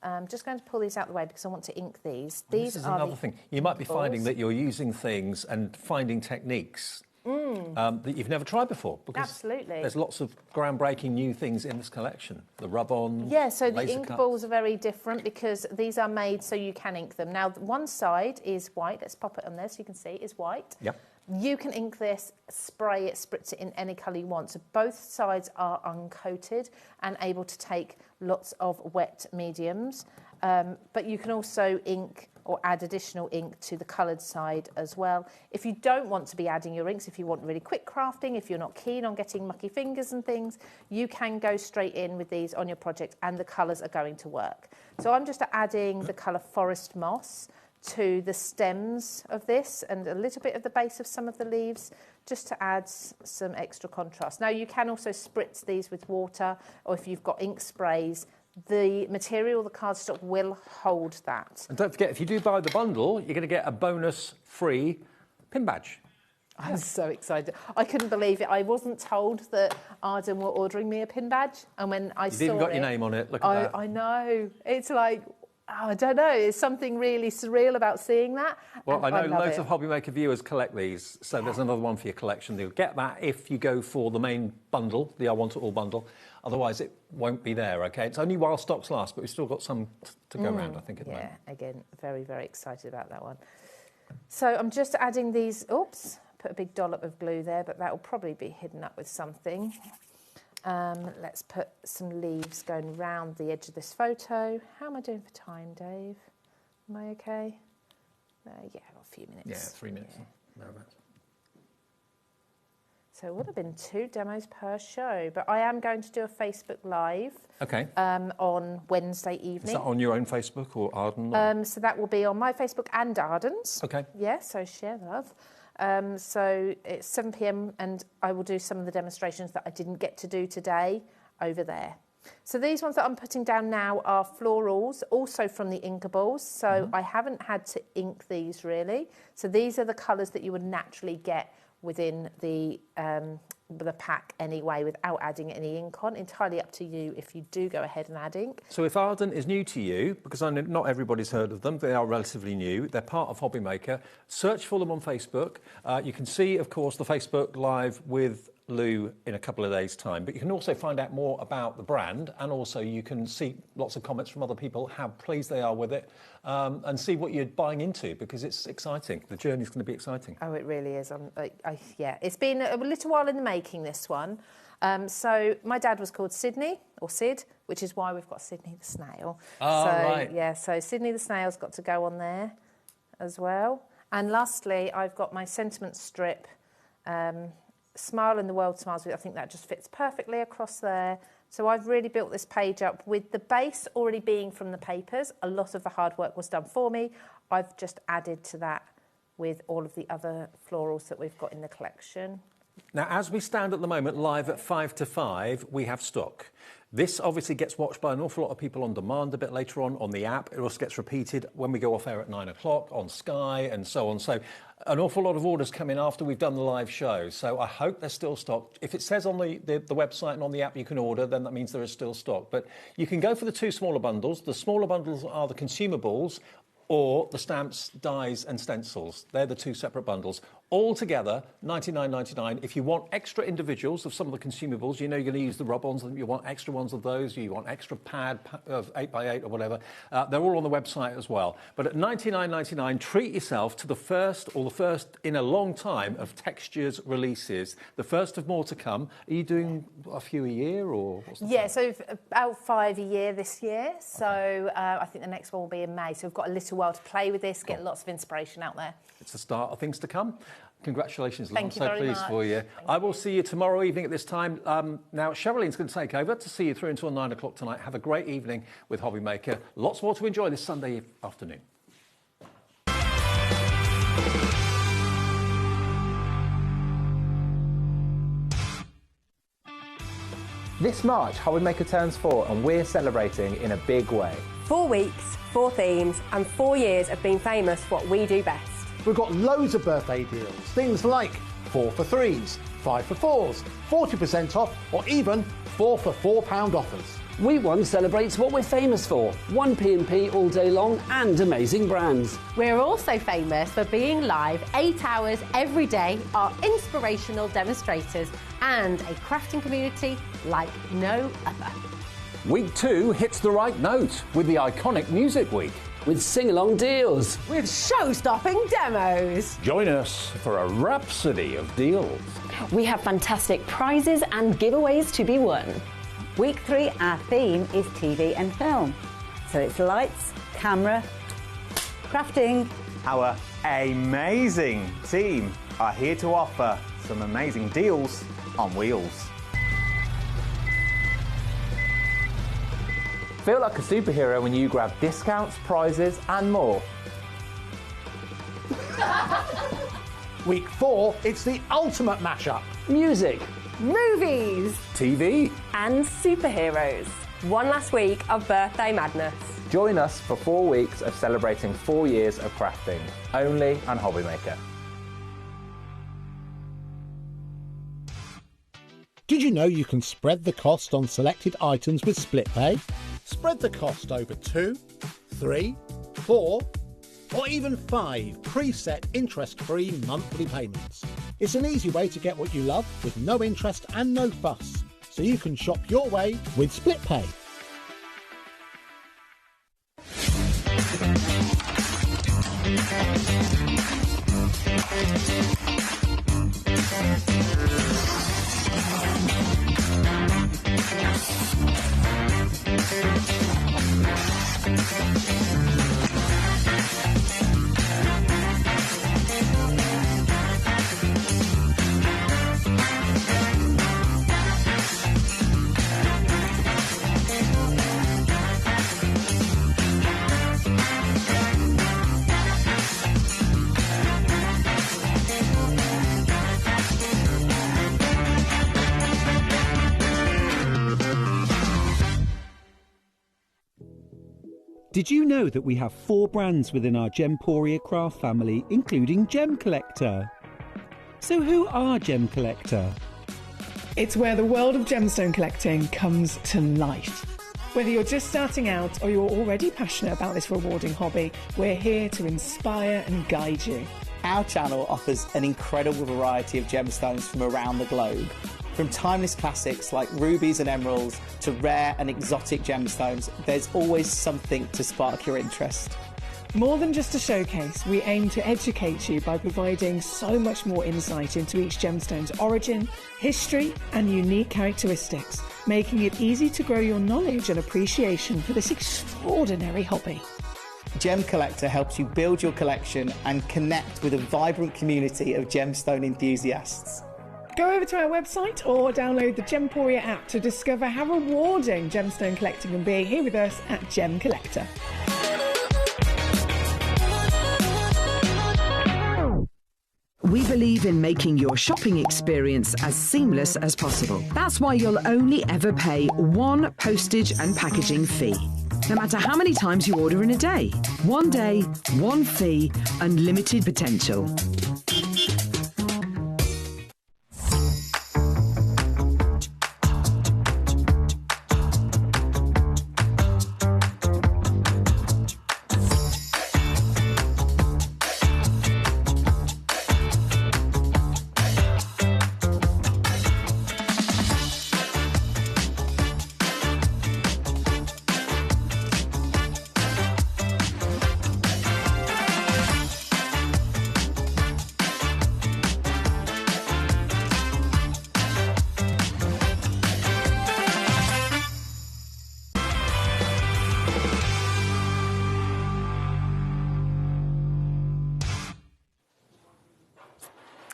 Speaker 15: I'm just going to pull these out of the way because I want to ink these.
Speaker 2: This is another thing. You might be finding that you're using things and finding techniques that you've never tried before. Because
Speaker 15: absolutely.
Speaker 2: There's lots of groundbreaking new things in this collection. The rub-ons,
Speaker 15: yeah, so the ink
Speaker 2: cuts.
Speaker 15: balls are very different because these are made so you can ink them. Now, one side is white. Let's pop it on there so you can see is white.
Speaker 2: Yep.
Speaker 15: You can ink this, spray it, spritz it in any colour you want. So both sides are uncoated and able to take lots of wet mediums. But you can also ink or add additional ink to the coloured side as well. If you don't want to be adding your inks, if you want really quick crafting, if you're not keen on getting mucky fingers and things, you can go straight in with these on your project and the colours are going to work. So I'm just adding the colour Forest Moss to the stems of this and a little bit of the base of some of the leaves just to add some extra contrast. Now you can also spritz these with water, or if you've got ink sprays, the material, the cardstock will hold that.
Speaker 2: And don't forget, if you do buy the bundle, you're going to get a bonus free pin badge.
Speaker 15: I'm so excited. I couldn't believe it. I wasn't told that Arden were ordering me a pin badge, and when I saw it...
Speaker 2: You've even got your name on it, look at that.
Speaker 15: I know. It's like... I don't know, there's something really surreal about seeing that.
Speaker 2: Well, I know loads
Speaker 15: it.
Speaker 2: of HobbyMaker viewers collect these, so there's another one for your collection. You'll get that if you go for the main bundle, the I Want It All bundle. Otherwise, it won't be there, OK? It's only while stocks last, but we've still got some to go around, I think, at the moment.
Speaker 15: Yeah, again, very, very excited about that one. So I'm just adding these, Put a big dollop of glue there, but that will probably be hidden up with something. Let's put some leaves going round the edge of this photo. How am I doing for time, Dave? Am I okay? Yeah, I've got a few minutes.
Speaker 2: Yeah, 3 minutes.
Speaker 15: Yeah. So it would have been 2 demos per show, but I am going to do a Facebook Live on Wednesday evening.
Speaker 2: Is that on your own Facebook or Arden?
Speaker 15: So that will be on my Facebook and Arden's.
Speaker 2: Okay.
Speaker 15: Yeah, so share love. So it's 7 p.m. and I will do some of the demonstrations that I didn't get to do today over there. So these ones that I'm putting down now are florals, also from the Inkables. So I haven't had to ink these really. So these are the colours that you would naturally get within the pack anyway, without adding any ink on. Entirely up to you if you do go ahead and add ink.
Speaker 2: So if Arden is new to you, because I know not everybody's heard of them, they are relatively new, they're part of HobbyMaker, search for them on Facebook. You can see, of course, the Facebook Live with Lou in a couple of days' time, but you can also find out more about the brand, and also you can see lots of comments from other people, how pleased they are with it, and see what you're buying into, because it's exciting. The journey's going to be exciting.
Speaker 15: Oh, it really is. Yeah, it's been a little while in the making, this one. So my dad was called Sydney, or Sid, which is why we've got Sydney the Snail.
Speaker 2: Right.
Speaker 15: Yeah, so Sydney the Snail's got to go on there as well. And lastly, I've got my sentiment strip, Smile and the World Smiles. I think that just fits perfectly across there. So I've really built this page up with the base already being from the papers. A lot of the hard work was done for me. I've just added to that with all of the other florals that we've got in the collection.
Speaker 2: Now, as we stand at the moment, live at 5 to 5, we have stock. This obviously gets watched by an awful lot of people on demand a bit later on the app. It also gets repeated when we go off air at 9 o'clock on Sky and so on. So an awful lot of orders come in after we've done the live show. So I hope there's still stock. If it says on the website and on the app you can order, then that means there is still stock. But you can go for the 2 smaller bundles. The smaller bundles are the consumables or the stamps, dies and stencils. They're the 2 separate bundles. All together, $99.99. If you want extra individuals of some of the consumables, you know you're going to use the rub-ons, and you want extra ones of those, you want extra pad of 8x8 or whatever, they're all on the website as well. But at $99.99, treat yourself to the first in a long time of textures releases. The first of more to come. Are you doing a few a year, or what's the plan?
Speaker 15: So about 5 a year this year. So I think the next one will be in May. So we've got a little while to play with this, get lots of inspiration out there.
Speaker 2: It's the start of things to come. Congratulations, Lou.
Speaker 15: Thank you very
Speaker 2: I'm so pleased
Speaker 15: much.
Speaker 2: for you. I will see you tomorrow evening at this time. Now, Sherilyn's going to take over to see you through until 9 o'clock tonight. Have a great evening with HobbyMaker. Lots more to enjoy this Sunday afternoon.
Speaker 10: This March, HobbyMaker turns 4 and we're celebrating in a big way.
Speaker 7: 4 weeks, 4 themes, and 4 years of being famous for what we do best.
Speaker 3: We've got loads of birthday deals, things like 4 for 3s, 5 for 4s, 40% off, or even 4 for £4 offers.
Speaker 16: Week 1 celebrates what we're famous for, 1P&P all day long and amazing brands.
Speaker 12: We're also famous for being live 8 hours every day, our inspirational demonstrators, and a crafting community like no other.
Speaker 11: Week 2 hits the right note with the iconic Music Week.
Speaker 16: With sing-along deals.
Speaker 12: With show-stopping demos.
Speaker 11: Join us for a rhapsody of deals.
Speaker 13: We have fantastic prizes and giveaways to be won.
Speaker 6: Week 3, our theme is TV and film. So it's lights, camera, crafting.
Speaker 5: Our amazing team are here to offer some amazing deals on wheels.
Speaker 10: Feel like a superhero when you grab discounts, prizes and more.
Speaker 3: Week 4, it's the ultimate mashup.
Speaker 16: Music.
Speaker 12: Movies.
Speaker 11: TV.
Speaker 7: And superheroes. One last week of birthday madness.
Speaker 10: Join us for 4 weeks of celebrating 4 years of crafting, only on HobbyMaker.
Speaker 3: Did you know you can spread the cost on selected items with split pay? Spread the cost over 2, 3, 4, or even 5 preset interest-free monthly payments. It's an easy way to get what you love with no interest and no fuss, so you can shop your way with split pay.
Speaker 17: Did you know that we have 4 brands within our Gemporia craft family, including Gem Collector? So who are Gem Collector?
Speaker 18: It's where the world of gemstone collecting comes to life. Whether you're just starting out or you're already passionate about this rewarding hobby, we're here to inspire and guide you.
Speaker 19: Our channel offers an incredible variety of gemstones from around the globe. From timeless classics like rubies and emeralds to rare and exotic gemstones, there's always something to spark your interest.
Speaker 18: More than just a showcase, we aim to educate you by providing so much more insight into each gemstone's origin, history, and unique characteristics, making it easy to grow your knowledge and appreciation for this extraordinary hobby.
Speaker 19: Gem Collector helps you build your collection and connect with a vibrant community of gemstone enthusiasts.
Speaker 18: Go over to our website or download the Gemporia app to discover how rewarding gemstone collecting can be here with us at Gem Collector.
Speaker 20: We believe in making your shopping experience as seamless as possible. That's why you'll only ever pay 1 postage and packaging fee. No matter how many times you order in a day. 1 day, 1 fee, unlimited potential.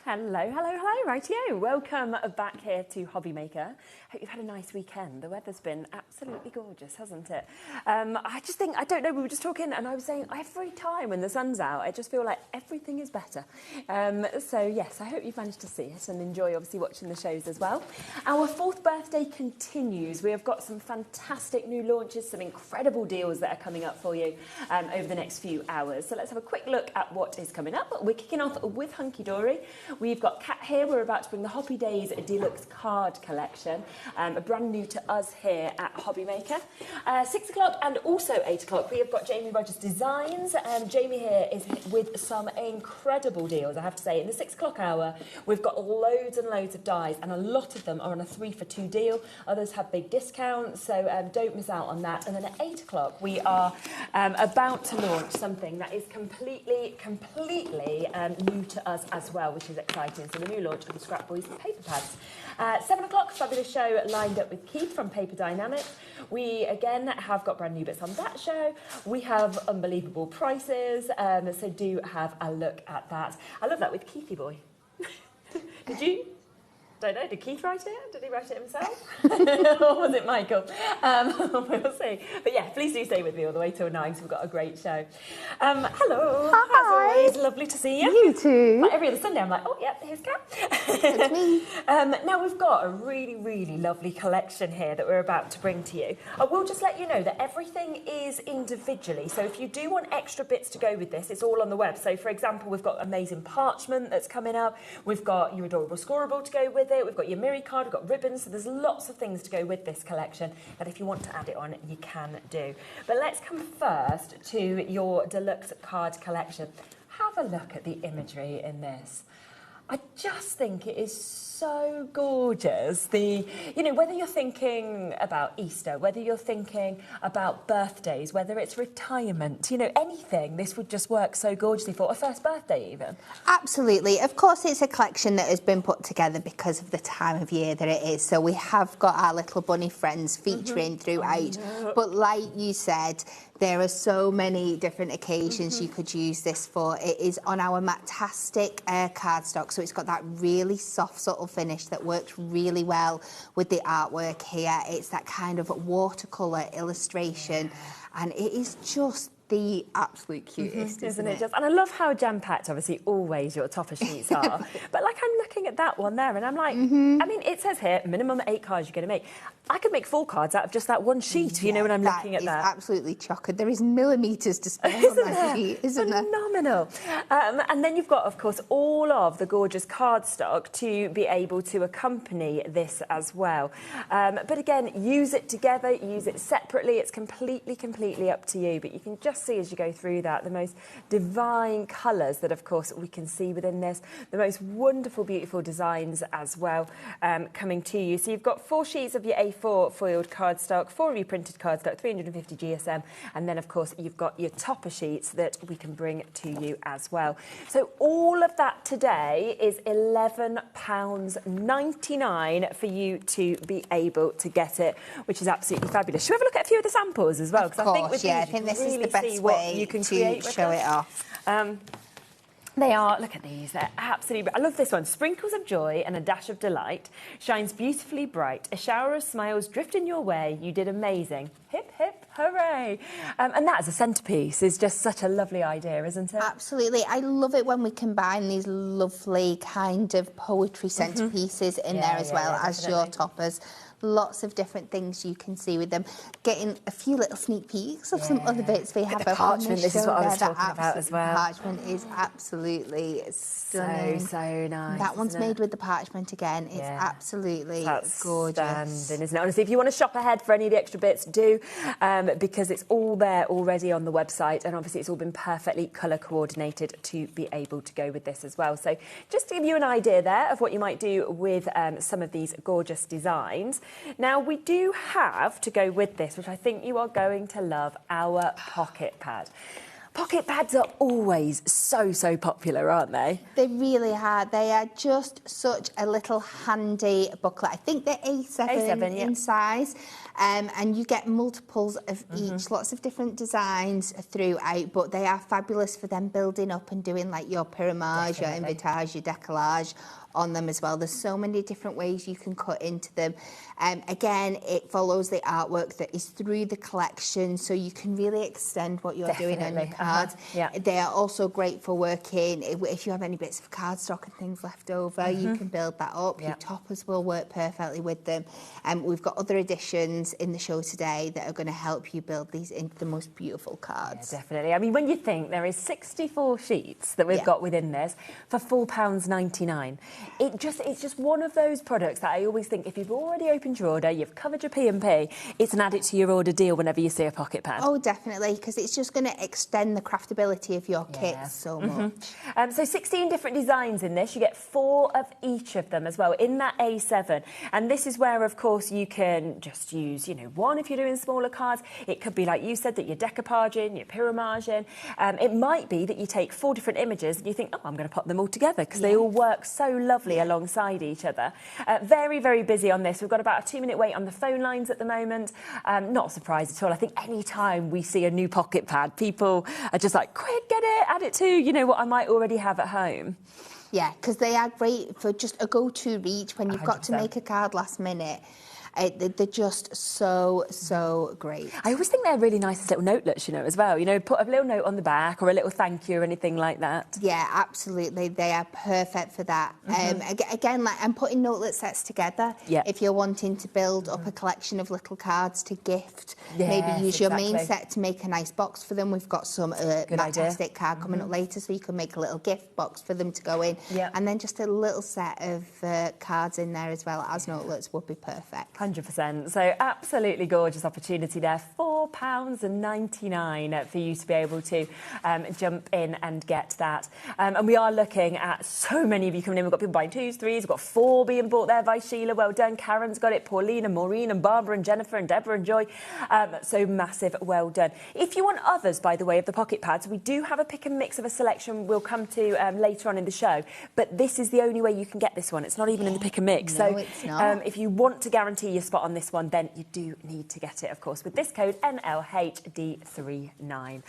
Speaker 4: Hello, hello, hello, rightio. Welcome back here to HobbyMaker. Hope you've had a nice weekend. The weather's been absolutely gorgeous, hasn't it? I just think, I don't know, we were just talking and I was saying every time when the sun's out, I just feel like everything is better. So yes, I hope you've managed to see it and enjoy obviously watching the shows as well. Our 4th birthday continues. We have got some fantastic new launches, some incredible deals that are coming up for you over the next few hours. So let's have a quick look at what is coming up. We're kicking off with Hunky Dory. We've got Kat here. We're about to bring the Hoppy Days Deluxe card collection, brand new to us here at HobbyMaker. 6 o'clock and also 8 o'clock, we have got Jamie Rogers Designs. Jamie here is with some incredible deals, I have to say. In the 6 o'clock hour, we've got loads and loads of dies, and a lot of them are on a 3 for 2 deal. Others have big discounts, so don't miss out on that. And then at 8 o'clock, we are about to launch something that is completely new to us as well, which is exciting. So the new launch of the Scrap Boys paper pads. 7 o'clock, fabulous show lined up with Keith from Paper Dynamics. We again have got brand new bits on that show. We have unbelievable prices, so do have a look at that. I love that with Keithy Boy. Did you? Don't know, did Keith write it? Did he write it himself? Or was it Michael? We'll see. But yeah, please do stay with me all the way till 9, so we've got a great show. Hello.
Speaker 1: Hi.
Speaker 4: As always, lovely to see you.
Speaker 1: You too.
Speaker 4: Like every other Sunday, I'm like, oh, yeah, here's Kat.
Speaker 1: It's me.
Speaker 4: Now, we've got a really, really lovely collection here that we're about to bring to you. I will just let you know that everything is individually, so if you do want extra bits to go with this, it's all on the web. So, for example, we've got amazing parchment that's coming up. We've got your adorable scoreable to go with it. We've got your Miri card, we've got ribbons, so there's lots of things to go with this collection that if you want to add it on, you can do. But let's come first to your deluxe card collection. Have a look at the imagery in this. I just think it is so gorgeous. Whether you're thinking about Easter, whether you're thinking about birthdays, whether it's retirement, anything, this would just work so gorgeously for a first birthday even.
Speaker 1: Absolutely. Of course, it's a collection that has been put together because of the time of year that it is. So we have got our little bunny friends featuring throughout. But like you said, there are so many different occasions you could use this for. It is on our Matastic cardstock, so it's got that really soft, subtle finish that works really well with the artwork here. It's that kind of watercolour illustration, and it is just the absolute cutest, isn't it?
Speaker 4: Just, and I love how jam-packed, obviously, always your topper sheets are. But like, I'm looking at that one there, and I'm like, I mean, it says here, minimum 8 cards you're going to make. I could make 4 cards out of just that one sheet, you know, when I'm looking at that.
Speaker 1: That is absolutely chocker. There is millimetres to spare on that sheet, isn't there?
Speaker 4: Phenomenal. And then you've got, of course, all of the gorgeous cardstock to be able to accompany this as well. But again, use it together, use it separately. It's completely up to you. But you can just see as you go through that the most divine colours that, of course, we can see within this. The most wonderful, beautiful designs as well coming to you. So you've got 4 sheets of your A4 foiled cardstock, 4 of your printed cardstock, 350 GSM, and then, of course, you've got your topper sheets that we can bring to you as well. So all of that today is £11.99 for you to be able to get it, which is absolutely fabulous. Should we have a look at a few of the samples as well?
Speaker 1: Because I think this is the best way
Speaker 4: you can
Speaker 1: to show it off.
Speaker 4: They are, look at these, they're absolutely, I love this one. Sprinkles of joy and a dash of delight, shines beautifully bright, a shower of smiles drifting your way, you did amazing. Hip, hip, hooray. And that as a centrepiece is just such a lovely idea, isn't it?
Speaker 1: Absolutely. I love it when we combine these lovely kind of poetry centrepieces in there as well as your toppers. Lots of different things you can see with them. Getting a few little sneak peeks of some other bits we have.
Speaker 4: The parchment, this is what I was talking about as well.
Speaker 1: Parchment is absolutely stunning.
Speaker 4: So nice.
Speaker 1: That one's made with the parchment again. It's absolutely gorgeous.
Speaker 4: Stunning, isn't it? Honestly, if you want to shop ahead for any of the extra bits, do, because it's all there already on the website, and obviously it's all been perfectly colour coordinated to be able to go with this as well. So just to give you an idea there of what you might do with some of these gorgeous designs. Now, we do have to go with this, which I think you are going to love, our pocket pad. Pocket pads are always so popular, aren't they?
Speaker 1: They really are. They are just such a little handy booklet. I think they're A7 in size, and you get multiples of each, lots of different designs throughout, but they are fabulous for them building up and doing like your pyramage, your invitage, your decollage on them as well. There's so many different ways you can cut into them. Again, it follows the artwork that is through the collection, so you can really extend what you're doing on your cards. They are also great for working, if you have any bits of cardstock and things left over, you can build that up. Your toppers will work perfectly with them. We've got other additions in the show today that are going to help you build these into the most beautiful cards.
Speaker 4: Yeah, definitely. I mean, when you think there is 64 sheets that we've got within this for £4.99, it's just one of those products that I always think if you've already opened your order, you've covered your P&P, it's an add it to your order deal whenever you see a pocket pad.
Speaker 1: Oh, definitely, because it's just going to extend the craftability of your kit so much.
Speaker 4: So 16 different designs in this. You get 4 of each of them as well in that A7. And this is where, of course, you can just use, you know, one if you're doing smaller cards. It could be, like you said, that you're decoupaging, you're pyramaging. It might be that you take 4 different images and you think, oh, I'm going to pop them all together because they all work so lovely alongside each other. Very busy on this. We've got about a 2-minute wait on the phone lines at the moment. Not surprised at all. I think any time we see a new pocket pad, people are just like, quick, get it, add it to, you know, what I might already have at home.
Speaker 1: Yeah, because they are great for just a go-to reach when you've got to make a card last minute. They're just so great.
Speaker 4: I always think they're really nice as little notelets, you know, as well. You know, put a little note on the back or a little thank you or anything like that.
Speaker 1: Yeah, absolutely. They are perfect for that. Again, like I'm putting notelet sets together. If you're wanting to build up a collection of little cards to gift, maybe use your main set to make a nice box for them. We've got some fantastic card coming up later, so you can make a little gift box for them to go in. And then just a little set of cards in there as well as notelets would be perfect.
Speaker 4: 100%. So absolutely gorgeous opportunity there. £4.99 for you to be able to jump in and get that. And we are looking at so many of you coming in. We've got people buying 2s, 3s. We've got 4 being bought there by Sheila. Well done. Karen's got it. Pauline and Maureen and Barbara and Jennifer and Deborah and Joy. So massive well done. If you want others, by the way, of the pocket pads, we do have a pick and mix of a selection we'll come to later on in the show. But this is the only way you can get this one. It's not even in the pick and mix.
Speaker 1: No,
Speaker 4: so
Speaker 1: it's not.
Speaker 4: If you want to guarantee your spot on this one, then you do need to get it, of course, with this code NLHD39.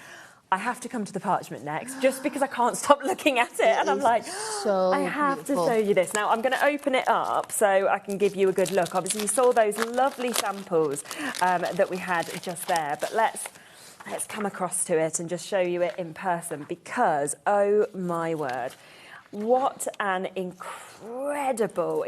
Speaker 4: I have to come to the parchment next, just because I can't stop looking at it. And I'm like, I have to show you this. Now, I'm going to open it up so I can give you a good look. Obviously, you saw those lovely samples that we had just there. But let's let's come across to it and just show you it in person because, oh my word, what an incredible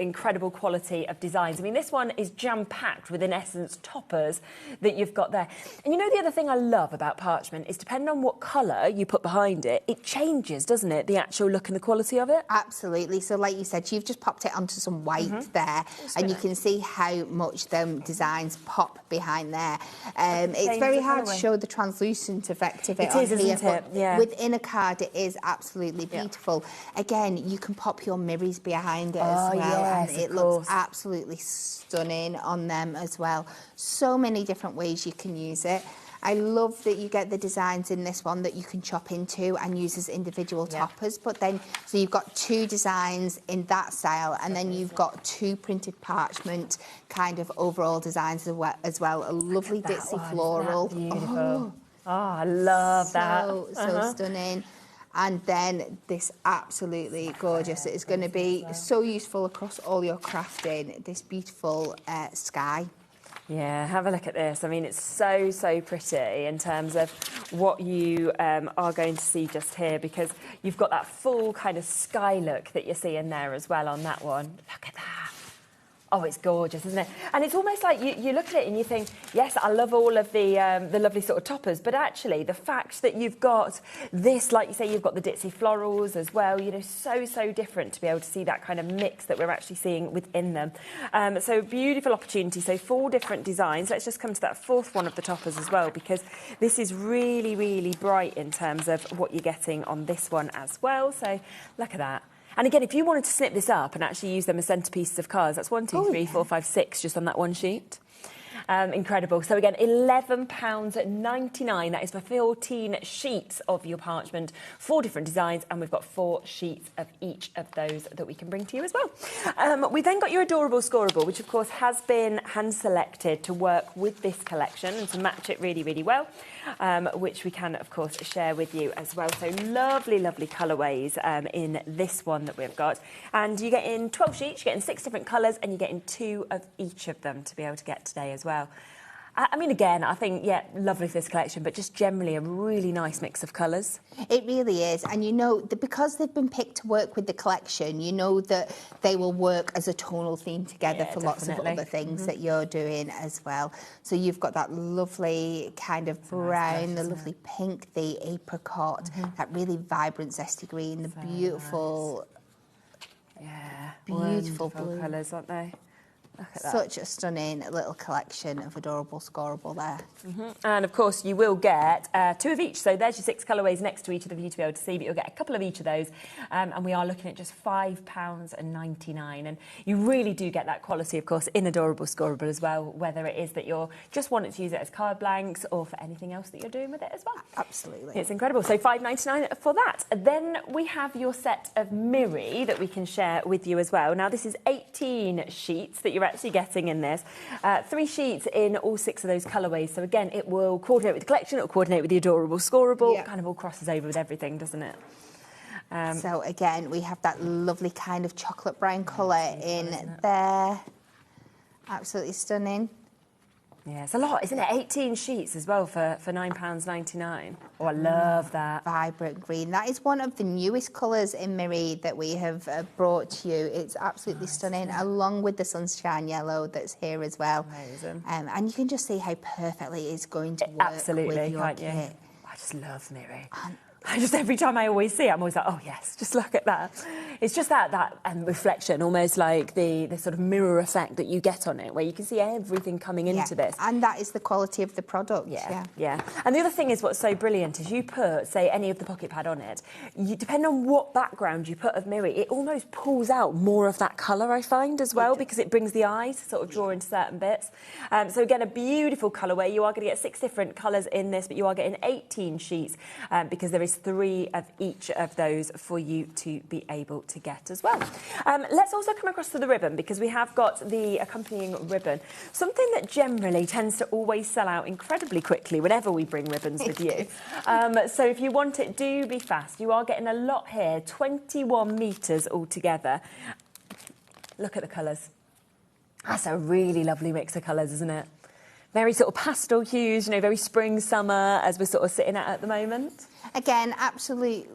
Speaker 4: quality of designs. I mean, this one is jam-packed with, in essence, toppers that you've got there. And you know, the other thing I love about parchment is depending on what colour you put behind it, it changes, doesn't it? The actual look and the quality of it.
Speaker 1: Absolutely. So like you said, you've just popped it onto some white there, and you can see how much them designs pop behind there. It's very hard to show the translucent effect of it on here,
Speaker 4: isn't it? Yeah.
Speaker 1: Within a card, it is absolutely beautiful. Again, you can pop your mirrors behind it as well, and it looks absolutely stunning on them as well. So many different ways you can use it. I love that you get the designs in this one that you can chop into and use as individual toppers, but then, so you've got 2 designs in that style, and then you've got 2 printed parchment kind of overall designs as well. A lovely ditzy floral.
Speaker 4: Beautiful. Oh, I love that.
Speaker 1: So stunning. And then this absolutely gorgeous. It is going to be so useful across all your crafting, this beautiful sky.
Speaker 4: Yeah, have a look at this. I mean, it's so pretty in terms of what you are going to see just here, because you've got that full kind of sky look that you're seeing there as well on that one. Look at that. Oh, it's gorgeous, isn't it? And it's almost like you look at it and you think, yes, I love all of the lovely sort of toppers, but actually the fact that you've got this, like you say, you've got the ditzy florals as well, you know, so different to be able to see that kind of mix that we're actually seeing within them. So beautiful opportunity. So 4 different designs. Let's just come to that 4th one of the toppers as well, because this is really bright in terms of what you're getting on this one as well. So look at that. And again, if you wanted to snip this up and actually use them as centerpieces of cards, that's 1, 2, 3, 4, 5, 6 just on that one sheet. Incredible. So again, £11.99. That is for 14 sheets of your parchment, 4 different designs, and we've got 4 sheets of each of those that we can bring to you as well. We then got your adorable scoreable, which of course has been hand selected to work with this collection and to match it really well, which we can of course share with you as well. So lovely colourways in this one that we've got, and you get in 12 sheets, you get in 6 different colours, and you get in 2 of each of them to be able to get today as well. I mean, again, I think, yeah, lovely for this collection, but just generally a really nice mix of colours.
Speaker 1: It really is. And you know, because they've been picked to work with the collection, you know that they will work as a tonal theme together for lots of other things that you're doing as well. So you've got that lovely kind of brown, the lovely pink, the apricot, that really vibrant zesty green, the beautiful, beautiful blue
Speaker 4: colours, aren't they? Look at that.
Speaker 1: Such a stunning little collection of adorable scoreable there.
Speaker 4: And of course you will get 2 of each, so there's your 6 colourways next to each of them for you to be able to see, but you'll get a couple of each of those, and we are looking at just £5.99, and you really do get that quality of course in adorable scoreable as well, whether it is that you're just wanting to use it as card blanks or for anything else that you're doing with it as well.
Speaker 1: Absolutely.
Speaker 4: It's incredible. So £5.99 for that. Then we have your set of Miri that we can share with you as well. Now this is 18 sheets that you're actually getting in this. 3 sheets in all 6 of those colourways. So again, it will coordinate with the collection, it will coordinate with the adorable scoreable. Kind of all crosses over with everything, doesn't it?
Speaker 1: So again, we have that lovely kind of chocolate brown colour in there. Absolutely stunning.
Speaker 4: Yeah, it's a lot, isn't it? 18 sheets as well for £9.99. Oh, I love that.
Speaker 1: Vibrant green. That is one of the newest colours in Miri that we have brought to you. It's absolutely stunning, along with the sunshine yellow that's here as well.
Speaker 4: Amazing.
Speaker 1: And you can just see how perfectly it's going to work with your kit.
Speaker 4: I just love Miri. Every time I always see it, I'm always like, oh yes, just look at that. It's just that reflection, almost like the sort of mirror effect that you get on it, where you can see everything coming into this.
Speaker 1: And that is the quality of the product.
Speaker 4: Yeah. And the other thing is what's so brilliant is you put, say, any of the pocket pad on it, depending on what background you put of Miri, it almost pulls out more of that colour, I find, as well, because it brings the eyes to sort of draw into certain bits. So again, a beautiful colourway. You are going to get 6 different colours in this, but you are getting 18 sheets because there is 3 of each of those for you to be able to get as well. Let's also come across to the ribbon, because we have got the accompanying ribbon, something that generally tends to always sell out incredibly quickly whenever we bring ribbons with you. So if you want it, do be fast. You are getting a lot here, 21 metres altogether. Look at the colours. That's a really lovely mix of colours, isn't it? Very sort of pastel hues, you know, very spring, summer, as we're sort of sitting at the moment.
Speaker 1: Again, absolutely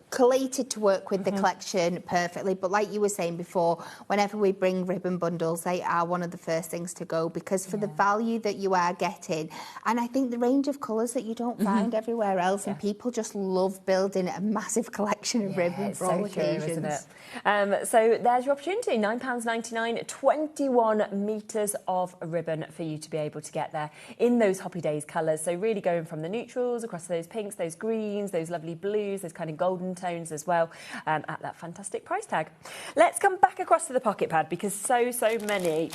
Speaker 1: collated to work with the collection perfectly, but like you were saying before, whenever we bring ribbon bundles, they are one of the first things to go, because for the value that you are getting, and I think the range of colours that you don't find everywhere else, and people just love building a massive collection of ribbon for all occasions.
Speaker 4: Isn't it? So there's your opportunity, £9.99, 21 metres of ribbon for you to be able to get there in those Happy Days colours. So really going from the neutrals across those pinks, those greens, those lovely blues, those kind of golden tones as well, at that fantastic price tag. Let's come back across to the pocket pad, because so many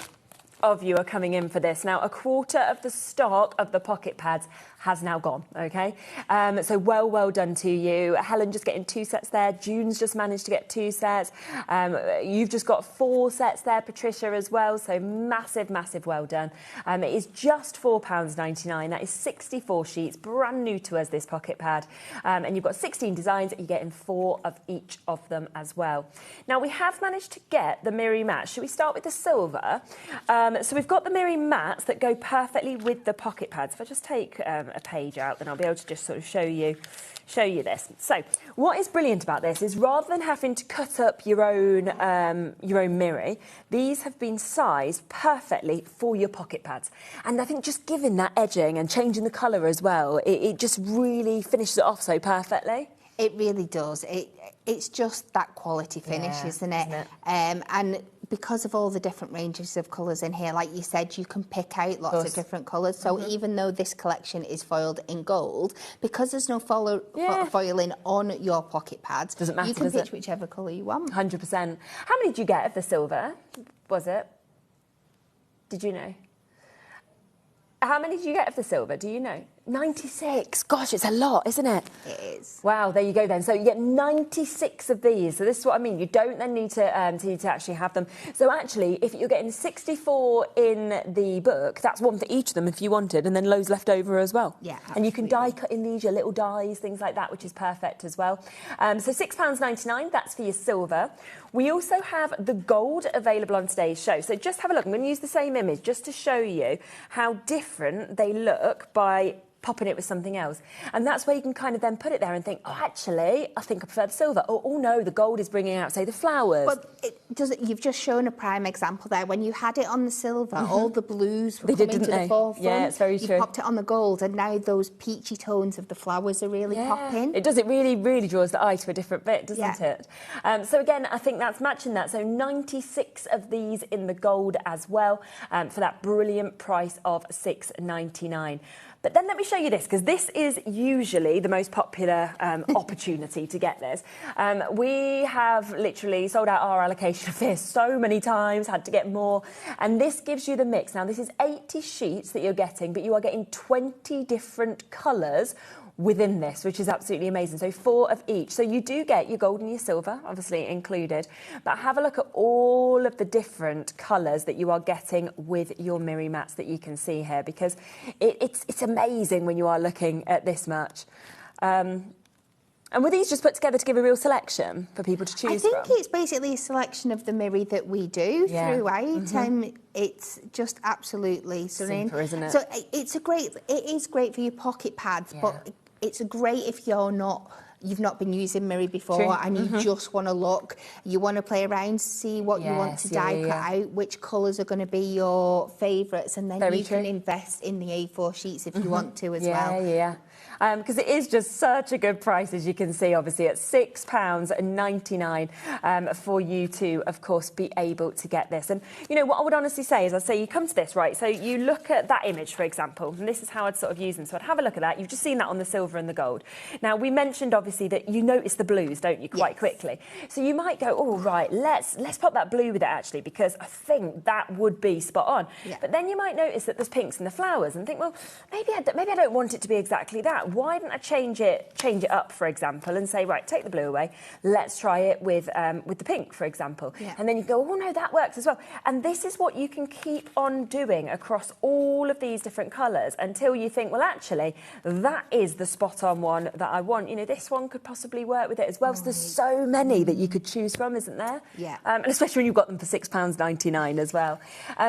Speaker 4: of you are coming in for this. Now, a quarter of the stock of the pocket pads has now gone, okay? So well done to you. Helen just getting 2 sets there. June's just managed to get 2 sets. You've just got 4 sets there, Patricia, as well. So massive well done. It is just £4.99. That is 64 sheets, brand new to us, this pocket pad. And you've got 16 designs. You're getting 4 of each of them as well. Now, we have managed to get the Miri mats. Should we start with the silver? So we've got the Miri mats that go perfectly with the pocket pads. If I just take a page out, then I'll be able to just sort of show you this. So what is brilliant about this is, rather than having to cut up your own Miri, these have been sized perfectly for your pocket pads. And I think just giving that edging and changing the colour as well, it just really finishes it off so perfectly.
Speaker 1: It really does. It's just that quality finish, isn't it? And because of all the different ranges of colours in here, like you said, you can pick out lots of different colours. So even though this collection is foiled in gold, because there's no foiling on your pocket pads,
Speaker 4: doesn't matter,
Speaker 1: you can pitch whichever colour you want.
Speaker 4: 100%. How many did you get of the silver? Was it? Did you know? How many did you get of the silver? Do you know? 96. Gosh, it's a lot, isn't it?
Speaker 1: It is.
Speaker 4: Wow, there you go then. So you get 96 of these. So this is what I mean. You don't then need to actually have them. So actually, if you're getting 64 in the book, that's one for each of them if you wanted, and then loads left over as well.
Speaker 1: Yeah, absolutely.
Speaker 4: And you can die cut in these, your little dies, things like that, which is perfect as well. So £6.99, that's for your silver. We also have the gold available on today's show. So just have a look. I'm going to use the same image just to show you how different they look by popping it with something else. And that's where you can kind of then put it there and think, oh, actually, I think I prefer the silver. Or, oh, no, the gold is bringing out, say, the flowers.
Speaker 1: But you've just shown a prime example there. When you had it on the silver, all the blues were coming to the forefront.
Speaker 4: Yeah, it's very true.
Speaker 1: You popped it on the gold, and now those peachy tones of the flowers are really popping.
Speaker 4: It does. It really draws the eye to a different bit, doesn't it? So, again, I think that's matching that. So 96 of these in the gold as well, for that brilliant price of £6.99. But then let me show you this, because this is usually the most popular opportunity to get this. We have literally sold out our allocation of this so many times, had to get more. And this gives you the mix. Now, this is 80 sheets that you're getting, but you are getting 20 different colours within this, which is absolutely amazing. So 4 of each. So you do get your gold and your silver, obviously included, but have a look at all of the different colours that you are getting with your Miri mats that you can see here, because it's amazing when you are looking at this much. And were these just put together to give a real selection for people to choose from?
Speaker 1: I think it's basically a selection of the Miri that we do throughout. It's just absolutely stunning.
Speaker 4: Super, isn't it?
Speaker 1: So it is great for your pocket pads, but it's great if you've not been using Miri before and you just want to look, you want to play around, see what you want to die cut out, which colours are going to be your favourites, and then you can invest in the A4 sheets if you want to as well.
Speaker 4: Because it is just such a good price, as you can see, obviously, at £6.99 for you to, of course, be able to get this. And, you know, what I would honestly say is, I'd say you come to this, right, so you look at that image, for example, and this is how I'd sort of use them. So I'd have a look at that. You've just seen that on the silver and the gold. Now, we mentioned, obviously, that you notice the blues, don't you, quite quickly. So you might go, oh, right, let's pop that blue with it, actually, because I think that would be spot on. But then you might notice that there's pinks in the flowers and think, well, maybe I don't want it to be exactly that. Why don't I change it up, for example, and say, right, take the blue away, let's try it with the pink, for example. And then you go, oh, no, that works as well. And this is what you can keep on doing across all of these different colours until you think, well, actually, that is the spot-on one that I want. You know, this one one could possibly work with it as well. So there's so many that you could choose from, isn't there?
Speaker 1: Yeah.
Speaker 4: And especially when you've got them for £6.99 as well.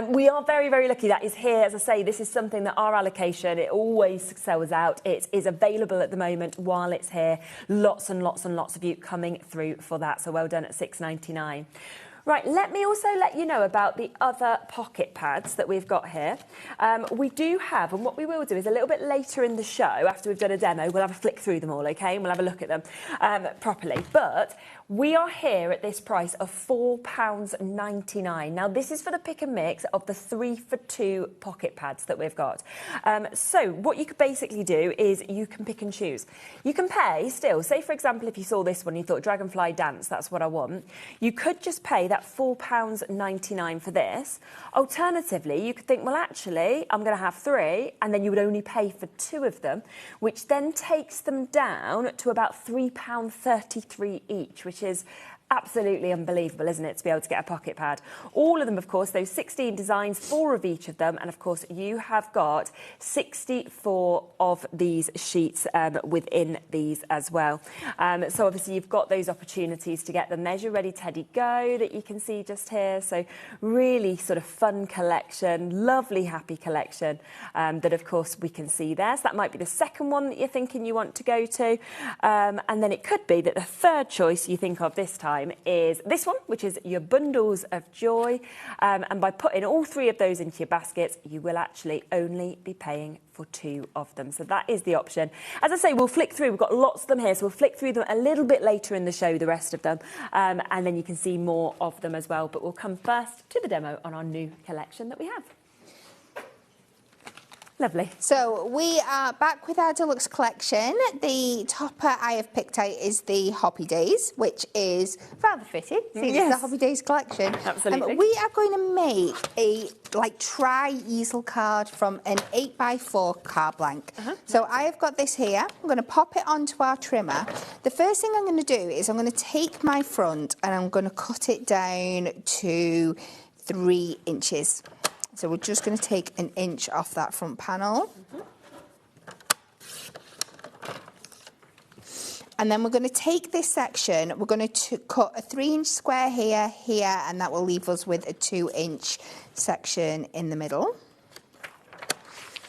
Speaker 4: We are very, very lucky that is here. As I say, this is something that our allocation, it always sells out. It is available at the moment while it's here. Lots and lots and lots of you coming through for that. So well done at £6.99. Right, let me also let you know about the other pocket pads that we've got here. We do have, and what we will do is a little bit later in the show, after we've done a demo, we'll have a flick through them all, OK? And we'll have a look at them properly. But we are here at this price of £4.99. Now, this is for the pick and mix of the 3-for-2 pocket pads that we've got. So what you could basically do is you can pick and choose. You can pay still, say, for example, if you saw this one, you thought Dragonfly Dance, that's what I want. You could just pay that £4.99 for this. Alternatively, you could think, well, actually, I'm going to have 3, and then you would only pay for 2 of them, which then takes them down to about £3.33 each, which is absolutely unbelievable, isn't it, to be able to get a pocket pad. All of them, of course, those 16 designs, 4 of each of them, and of course you have got 64 of these sheets within these as well. So obviously you've got those opportunities to get them. There's your Ready Teddy Go that you can see just here. So really sort of fun collection, lovely happy collection that of course we can see there. So that might be the second one that you're thinking you want to go to. And then it could be that the third choice you think of this time is this one, which is your Bundles of Joy. And by putting all 3 of those into your baskets, you will actually only be paying for 2 of them. So that is the option. As I say, we'll flick through. We've got lots of them here, so we'll flick through them a little bit later in the show, the rest of them. And then you can see more of them as well. But we'll come first to the demo on our new collection that we have. Lovely.
Speaker 1: So we are back with our deluxe collection. The topper I have picked out is the Hobby Days, which is rather fitting. See, it's the Hobby Days collection.
Speaker 4: Absolutely.
Speaker 1: We are going to make a tri-easel card from an 8x4 card blank. So I have got this here. I'm going to pop it onto our trimmer. The first thing I'm going to do is I'm going to take my front and I'm going to cut it down to 3 inches. So we're just going to take 1 inch off that front panel. And then we're going to take this section, we're going to cut a 3-inch square here, and that will leave us with a 2-inch section in the middle.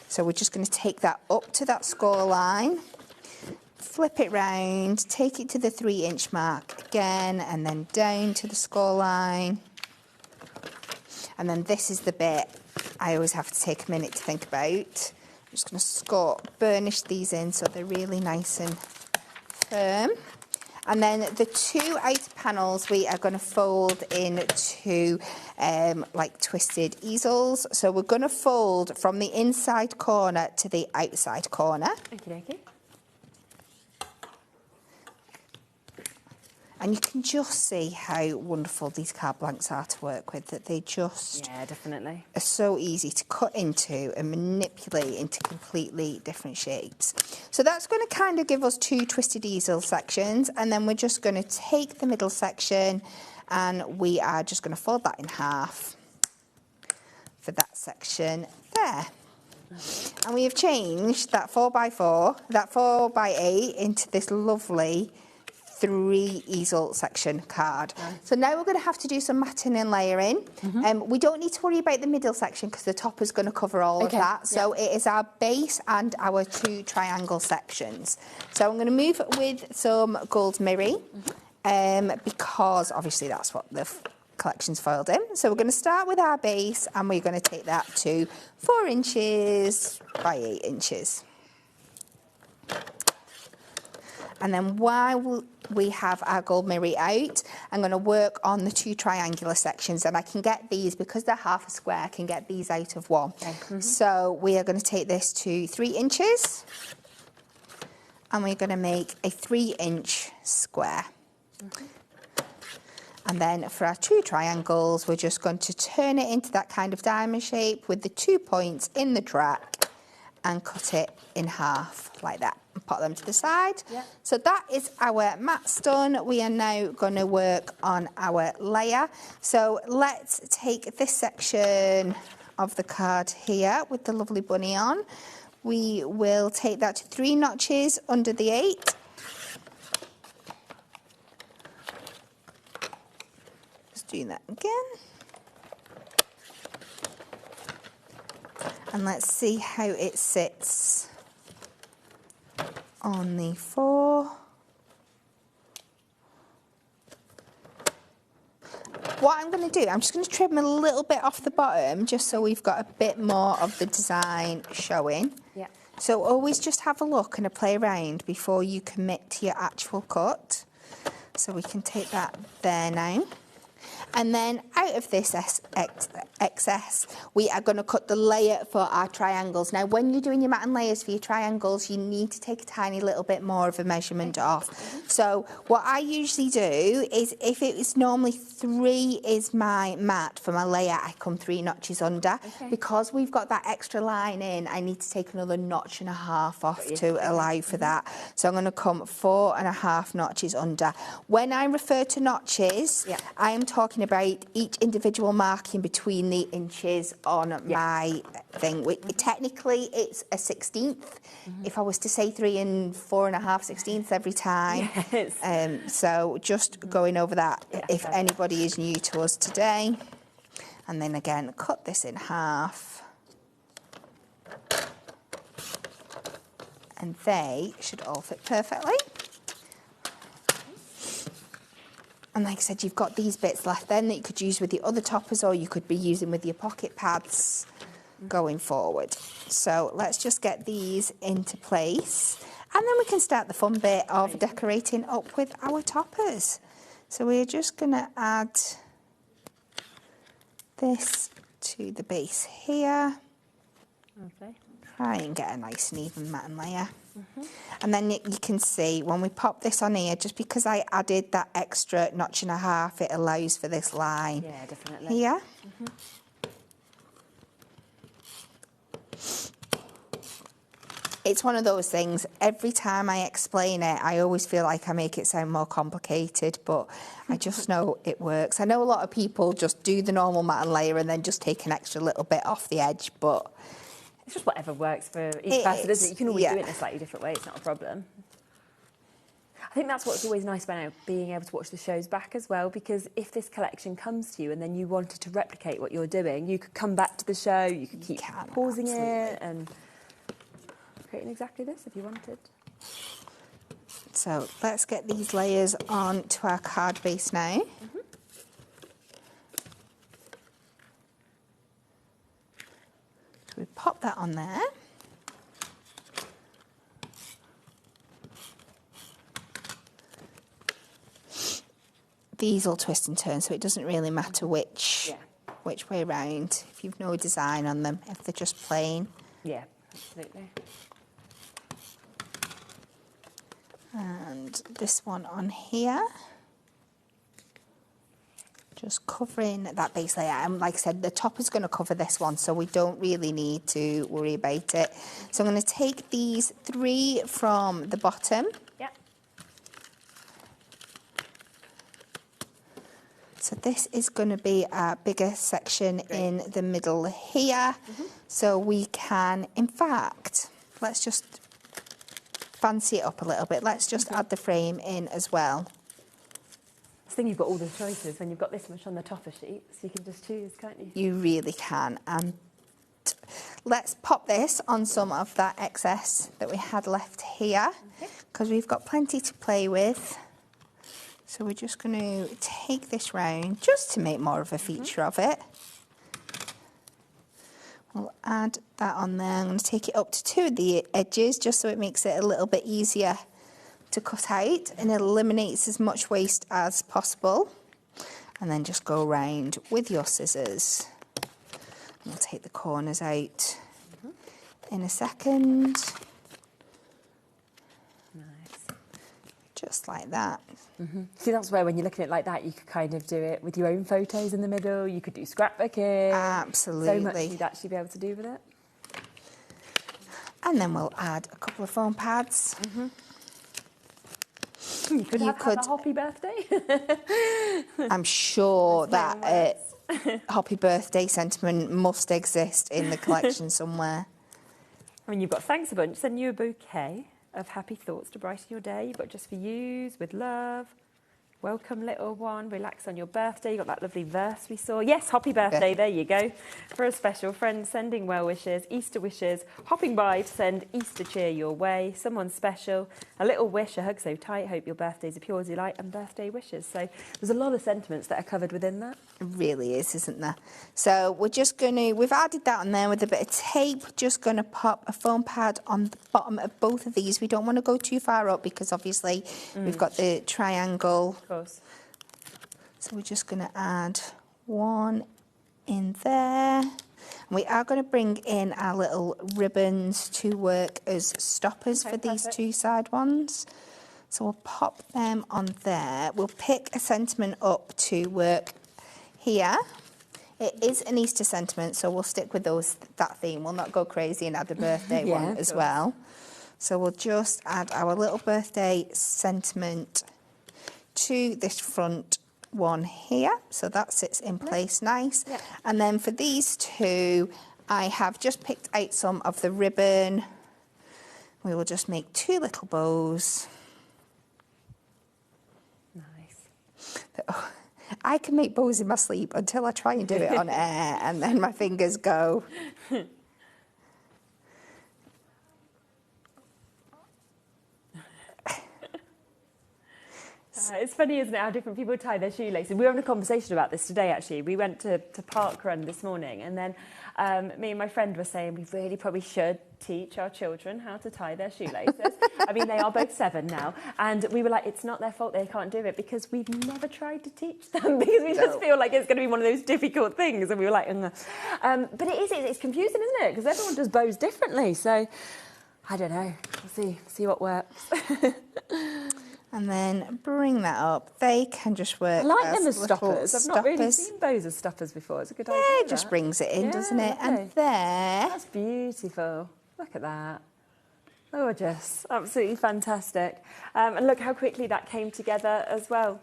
Speaker 1: So we're just going to take that up to that score line, flip it round, take it to the 3-inch mark again, and then down to the score line. And then this is the bit I always have to take a minute to think about. I'm just going to burnish these in so they're really nice and firm. And then the 2 outer panels we are going to fold into like twisted easels. So we're going to fold from the inside corner to the outside corner.
Speaker 4: Okey-dokey.
Speaker 1: And you can just see how wonderful these card blanks are to work with, that they just
Speaker 4: definitely
Speaker 1: are so easy to cut into and manipulate into completely different shapes. So that's going to kind of give us 2 twisted easel sections, and then we're just going to take the middle section and we are just going to fold that in half for that section there. And we have changed that 4x4, that 4x8 into this lovely 3 easel section card. So now we're going to have to do some matting and layering. We don't need to worry about the middle section because the top is going to cover all of that. So it is our base and our 2 triangle sections. So I'm going to move with some gold mirror because obviously that's what the collection's foiled in. So we're going to start with our base and we're going to take that to 4 inches by 8 inches. And then while we have our gold mirror out, I'm going to work on the 2 triangular sections, and I can get these, because they're half a square, I can get these out of one. So we are going to take this to 3 inches, and we're going to make a 3-inch square. And then for our 2 triangles, we're just going to turn it into that kind of diamond shape with the 2 points in the track and cut it in half like that. And put them to the side. So that is our mats done. We are now going to work on our layer. So let's take this section of the card here with the lovely bunny on. We will take that to 3 notches under the 8. do that again. And let's see how it sits on the 4. What I'm going to do, I'm just going to trim a little bit off the bottom just so we've got a bit more of the design showing.
Speaker 12: Yeah.
Speaker 1: So always just have a look and a play around before you commit to your actual cut. So we can take that there now. And then out of this excess, we are going to cut the layer for our triangles. Now, when you're doing your mat and layers for your triangles, you need to take a tiny little bit more of a measurement off. So what I usually do is, if it is normally 3 is my mat for my layer, I come 3 notches under. Because we've got that extra line in, I need to take another 1.5 notches off to allow for that. So I'm going to come 4.5 notches under. When I refer to notches, I am talking about each individual marking between the inches on my thing. Technically, it's a 1/16. If I was to say 3 and 4.5/16 every time. So just going over that, if anybody is new to us today. And then again, cut this in half. And they should all fit perfectly. And like I said, you've got these bits left then that you could use with the other toppers, or you could be using with your pocket pads going forward. So let's just get these into place. And then we can start the fun bit of decorating up with our toppers. So we're just going to add this to the base here.
Speaker 12: Lovely.
Speaker 1: Try and get a nice and even matte layer. And then you can see when we pop this on here, just because I added that extra 1.5 notches, it allows for this line.
Speaker 12: Yeah, definitely.
Speaker 1: Here. It's one of those things, every time I explain it, I always feel like I make it sound more complicated, but I just know it works. I know a lot of people just do the normal matte and layer and then just take an extra little bit off the edge, but
Speaker 4: it's just whatever works for each person, isn't it? You can always do it in a slightly different way, it's not a problem. I think that's what's always nice about being able to watch the shows back as well, because if this collection comes to you and then you wanted to replicate what you're doing, you could come back to the show, you could keep pausing it and creating exactly this if you wanted.
Speaker 1: So let's get these layers on to our card base now. So we pop that on there. These will twist and turn, so it doesn't really matter which way round, if you've no design on them, if they're just plain.
Speaker 4: Yeah, absolutely.
Speaker 1: And this one on here. Just covering that base layer. And like I said, the top is going to cover this one, so we don't really need to worry about it. So I'm going to take these 3 from the bottom. So this is going to be a bigger section in the middle here. So we can, in fact, let's just fancy it up a little bit. Let's just add the frame in as well.
Speaker 4: I think you've got all the choices when you've got this much on the topper sheet, so you can just choose, can't you?
Speaker 1: You really can. And let's pop this on some of that excess that we had left here, because we've got plenty to play with. So we're just going to take this round just to make more of a feature of it. We'll add that on there. I'm going to take it up to 2 of the edges just so it makes it a little bit easier to cut out and it eliminates as much waste as possible. And then just go around with your scissors. And we'll take the corners out in a second.
Speaker 4: Nice.
Speaker 1: Just like that.
Speaker 4: See, that's where when you're looking at it like that, you could kind of do it with your own photos in the middle. You could do scrapbooking.
Speaker 1: Absolutely.
Speaker 4: So much you'd actually be able to do with it.
Speaker 1: And then we'll add a couple of foam pads.
Speaker 4: You could have a happy birthday.
Speaker 1: I'm sure that happy birthday sentiment must exist in the collection somewhere.
Speaker 4: I mean, you've got thanks a bunch, send you a bouquet of happy thoughts to brighten your day. You've got just for yous, with love, Welcome, little one. Relax on your birthday. You got that lovely verse we saw. Yes, happy birthday. There you go. For a special friend, sending well wishes, Easter wishes, hopping by to send Easter cheer your way. Someone special, a little wish, a hug so tight. Hope your birthday's a pure delight, and birthday wishes. So there's a lot of sentiments that are covered within that.
Speaker 1: It really is, isn't there? So we're just going to, we've added that on there with a bit of tape. Just going to pop a foam pad on the bottom of both of these. We don't want to go too far up because obviously we've got the triangle.
Speaker 4: Of course.
Speaker 1: So we're just going to add one in there. And we are going to bring in our little ribbons to work as stoppers for these two side ones. So we'll pop them on there. We'll pick a sentiment up to work here. It is an Easter sentiment, so we'll stick with that theme. We'll not go crazy and add a birthday one as well. So we'll just add our little birthday sentiment to this front one here, so that sits in place nice. And then for these two, I have just picked out some of the ribbon. We will just make two little bows. Nice. I can make bows in my sleep until I try and do it on air, and then my fingers go.
Speaker 4: It's funny, isn't it, how different people tie their shoelaces. We were having a conversation about this today, actually. We went to Park Run this morning, and then me and my friend were saying we really probably should teach our children how to tie their shoelaces. I mean, they are both 7 now, and we were like, it's not their fault they can't do it, because we've never tried to teach them, because we just feel like it's going to be one of those difficult things, and we were like, but it's confusing, isn't it? Because everyone does bows differently, so I don't know. We'll see what works.
Speaker 1: And then bring that up. They can just work.
Speaker 4: I like them as stoppers. I've not really seen bows as stoppers before. It's a good idea.
Speaker 1: Yeah, it just brings it in, doesn't it?
Speaker 4: Lovely.
Speaker 1: And there.
Speaker 4: That's beautiful. Look at that. Gorgeous. Absolutely fantastic. And look how quickly that came together as well.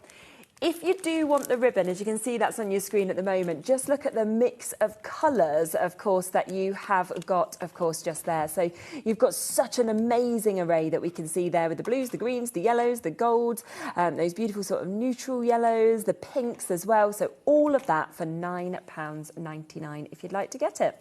Speaker 4: If you do want the ribbon, as you can see that's on your screen at the moment, just look at the mix of colours, of course, that you have got, of course, just there. So you've got such an amazing array that we can see there with the blues, the greens, the yellows, the golds, those beautiful sort of neutral yellows, the pinks as well. So all of that for £9.99 if you'd like to get it.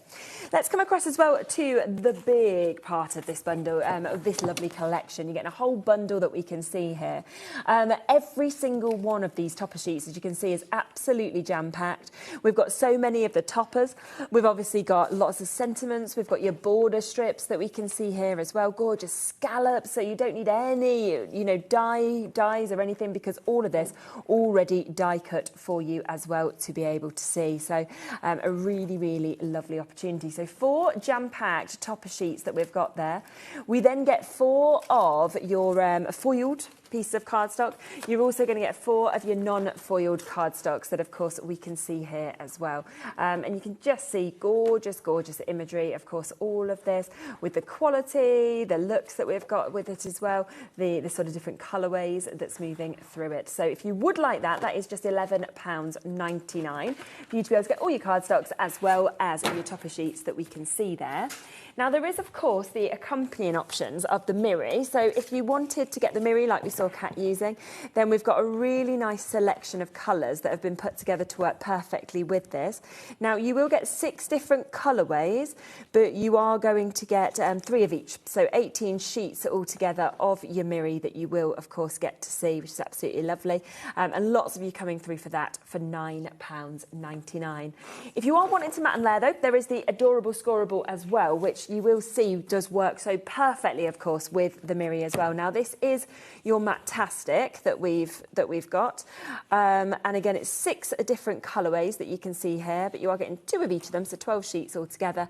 Speaker 4: Let's come across as well to the big part of this bundle, of this lovely collection. You're getting a whole bundle that we can see here. Every single one of these topper sheets, as you can see, is absolutely jam-packed. We've got so many of the toppers. We've obviously got lots of sentiments. We've got your border strips that we can see here as well. Gorgeous scallops, so you don't need any, dyes or anything, because all of this already die cut for you as well to be able to see. So a really, really lovely opportunity. So 4 jam-packed topper sheets that we've got there. We then get 4 of your foiled piece of cardstock. You're also going to get 4 of your non-foiled cardstocks that, of course, we can see here as well. And you can just see gorgeous, gorgeous imagery, of course, all of this with the quality, the looks that we've got with it as well, the sort of different colourways that's moving through it. So if you would like that, that is just £11.99 for you to be able to get all your cardstocks as well as your topper sheets that we can see there. Now, there is, of course, the accompanying options of the mirror. So if you wanted to get the mirror like we saw Kat using, then we've got a really nice selection of colours that have been put together to work perfectly with this. Now, you will get 6 different colourways, but you are going to get 3 of each. So 18 sheets altogether of your mirror that you will, of course, get to see, which is absolutely lovely. And lots of you coming through for that for £9.99. If you are wanting to mat and layer, though, there is the adorable scoreable as well, which you will see does work so perfectly, of course, with the mirror as well. Now, this is your Matastic that we've got, and again, it's 6 different colourways that you can see here, but you are getting 2 of each of them, so 12 sheets altogether,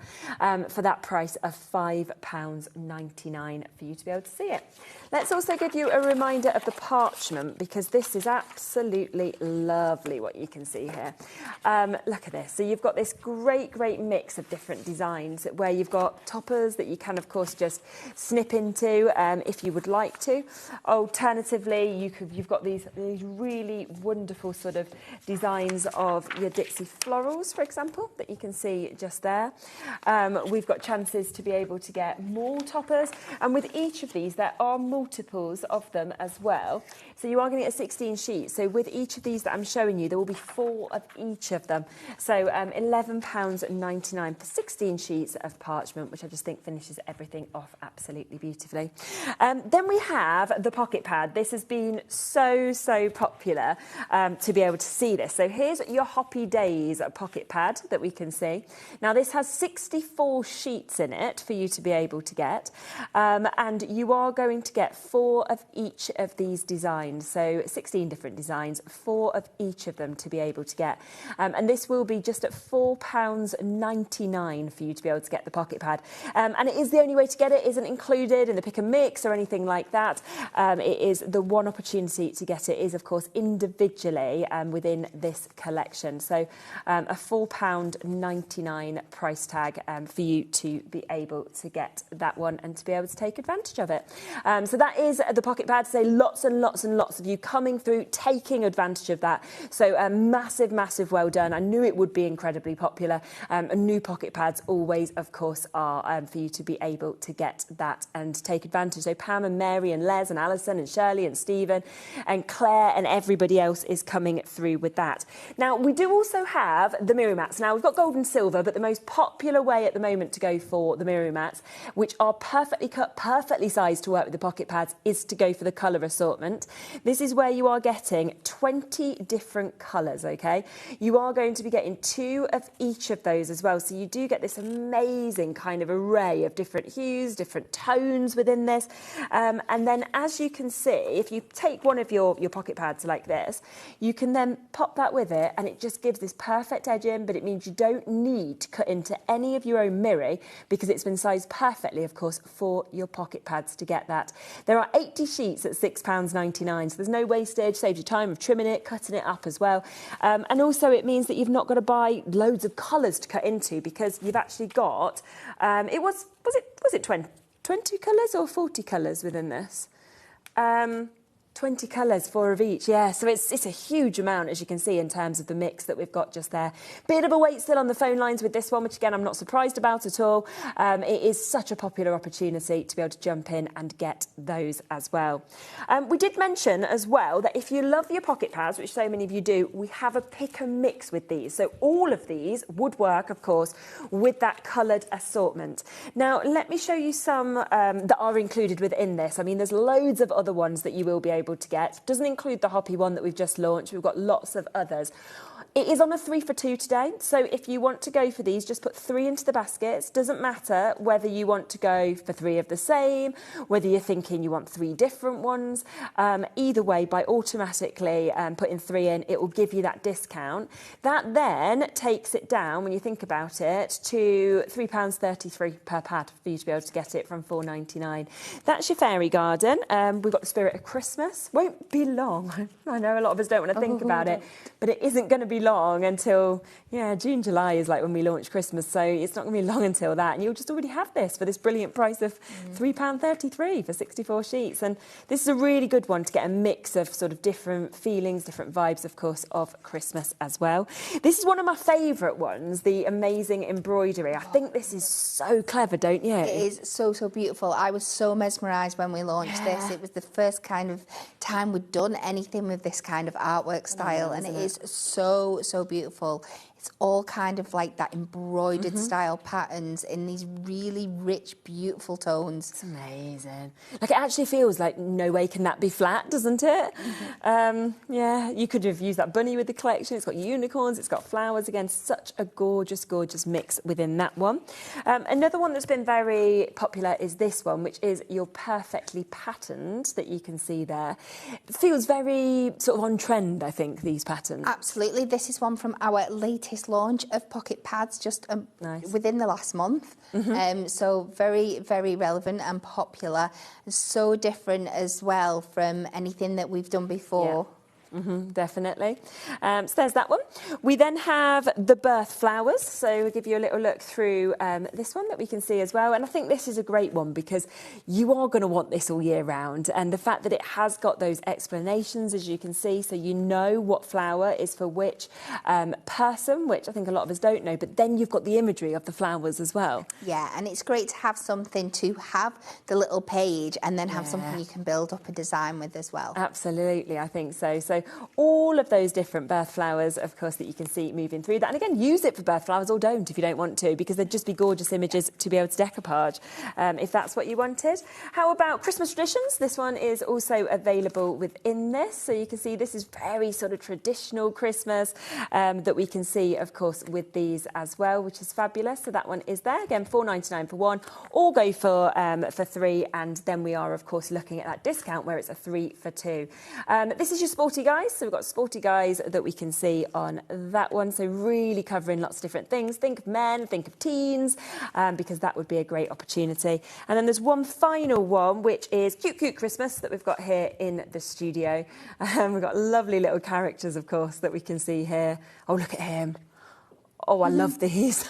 Speaker 4: for that price of £5.99 for you to be able to see it. Let's also give you a reminder of the parchment, because this is absolutely lovely what you can see here. Look at this. So you've got this great mix of different designs where you've got toppers that you can, of course, just snip into if you would like to. Alternatively, you've got these really wonderful sort of designs of your Dixie florals, for example, that you can see just there. We've got chances to be able to get more toppers, and with each of these there are multiples of them as well, so you are going to get 16 sheets. So with each of these that I'm showing you, there will be 4 of each of them, so £11.99 for 16 sheets of parchment, which I just think finishes everything off absolutely beautifully. Then we have the pocket pad. This has been so popular to be able to see this. So here's your Happy Days pocket pad that we can see. Now this has 64 sheets in it for you to be able to get, and you are going to get 4 of each of these designs, so 16 different designs, 4 of each of them to be able to get, and this will be just at £4.99 for you to be able to get the pocket pad, and it is the only way to get it. Isn't included in the pick and mix or anything like that. It is the one opportunity to get it is, of course, individually within this collection, so a £4.99 price tag for you to be able to get that one and to be able to take advantage of it. So that is the pocket pad. So lots and lots and lots of you coming through, taking advantage of that. So massive well done. I knew it would be incredibly popular. And new pocket pads always, of course, are for you to be able to get that and take advantage. So Pam and Mary and Les and Alison and Shirley and Stephen and Claire and everybody else is coming through with that. Now, we do also have the mirror mats. Now, we've got gold and silver, but the most popular way at the moment to go for the mirror mats, which are perfectly cut, perfectly sized to work with the pocket pads, is to go for the colour assortment. This is where you are getting 20 different colours, OK? You are going to be getting 2 of each of those as well. So you do get this amazing kind of array of different hues, different tones within this. And then, as you can see, if you take one of your pocket pads like this, you can then pop that with it, and it just gives this perfect edge in, but it means you don't need to cut into any of your own mirror because it's been sized perfectly, of course, for your pocket pads to get that. There are 80 sheets at £6.99, so there's no wastage, saves you time of trimming it, cutting it up as well. And also it means that you've not got to buy loads of colours to cut into, because you've actually got, was it 20 colours or 40 colours within this? 20 colours, 4 of each, yeah. So it's a huge amount, as you can see, in terms of the mix that we've got just there. Bit of a wait still on the phone lines with this one, which again, I'm not surprised about at all. It is such a popular opportunity to be able to jump in and get those as well. We did mention as well that if you love your pocket pads, which so many of you do, we have a pick and mix with these. So all of these would work, of course, with that coloured assortment. Now, let me show you some that are included within this. I mean, there's loads of other ones that you will be able to get. Doesn't include the Hoppy one that we've just launched. We've got lots of others. It is on a 3 for 2 today, so if you want to go for these, just put 3 into the baskets. Doesn't matter whether you want to go for 3 of the same, whether you're thinking you want 3 different ones. Either way, by automatically putting 3 in, it will give you that discount. That then takes it down, when you think about it, to £3.33 per pad for you to be able to get it from £4.99. That's your fairy garden. We've got the spirit of Christmas. Won't be long. I know a lot of us don't want to think about it, but it isn't going to be long until, June, July is like when we launch Christmas, so it's not going to be long until that, and you'll just already have this for this brilliant price of £3.33 for 64 sheets. And this is a really good one to get a mix of sort of different feelings, different vibes, of course, of Christmas as well. This is one of my favourite ones, the amazing embroidery. I think this is so clever, don't you?
Speaker 1: It is so beautiful. I was so mesmerised when we launched this. It was the first kind of time we'd done anything with this kind of artwork style, and it is so beautiful. It's all kind of like that embroidered style patterns in these really rich, beautiful tones.
Speaker 4: It's amazing. Like, it actually feels like no way can that be flat, doesn't it? Yeah, you could have used that bunny with the collection. It's got unicorns, it's got flowers. Again, such a gorgeous mix within that one. Another one that's been very popular is this one, which is your perfectly patterned that you can see there. It feels very sort of on trend, I think, these patterns.
Speaker 1: Absolutely. This is one from our latest launch of pocket pads just within the last month. So very relevant and popular, so different as well from anything that we've done before.
Speaker 4: Definitely. So there's that one. We then have the birth flowers. So we'll give you a little look through this one that we can see as well. And I think this is a great one because you are going to want this all year round. And the fact that it has got those explanations, as you can see, so you know what flower is for which person, which I think a lot of us don't know. But then you've got the imagery of the flowers as well.
Speaker 1: Yeah, and it's great to have something to have the little page and then have something you can build up a design with as well.
Speaker 4: Absolutely, I think so. So all of those different birth flowers, of course, that you can see moving through that. And again, use it for birth flowers or don't if you don't want to, because they'd just be gorgeous images to be able to decoupage if that's what you wanted. How about Christmas traditions? This one is also available within this. So you can see this is very sort of traditional Christmas that we can see, of course, with these as well, which is fabulous. So that one is there. Again, $4.99 for one, or go for 3. And then we are, of course, looking at that discount where it's a 3 for 2. This is your sporty guys. So we've got sporty guys that we can see on that one. So really covering lots of different things. Think of men, think of teens, because that would be a great opportunity. And then there's one final one, which is Cute Christmas that we've got here in the studio. We've got lovely little characters, of course, that we can see here. Oh, look at him. Oh, I love these.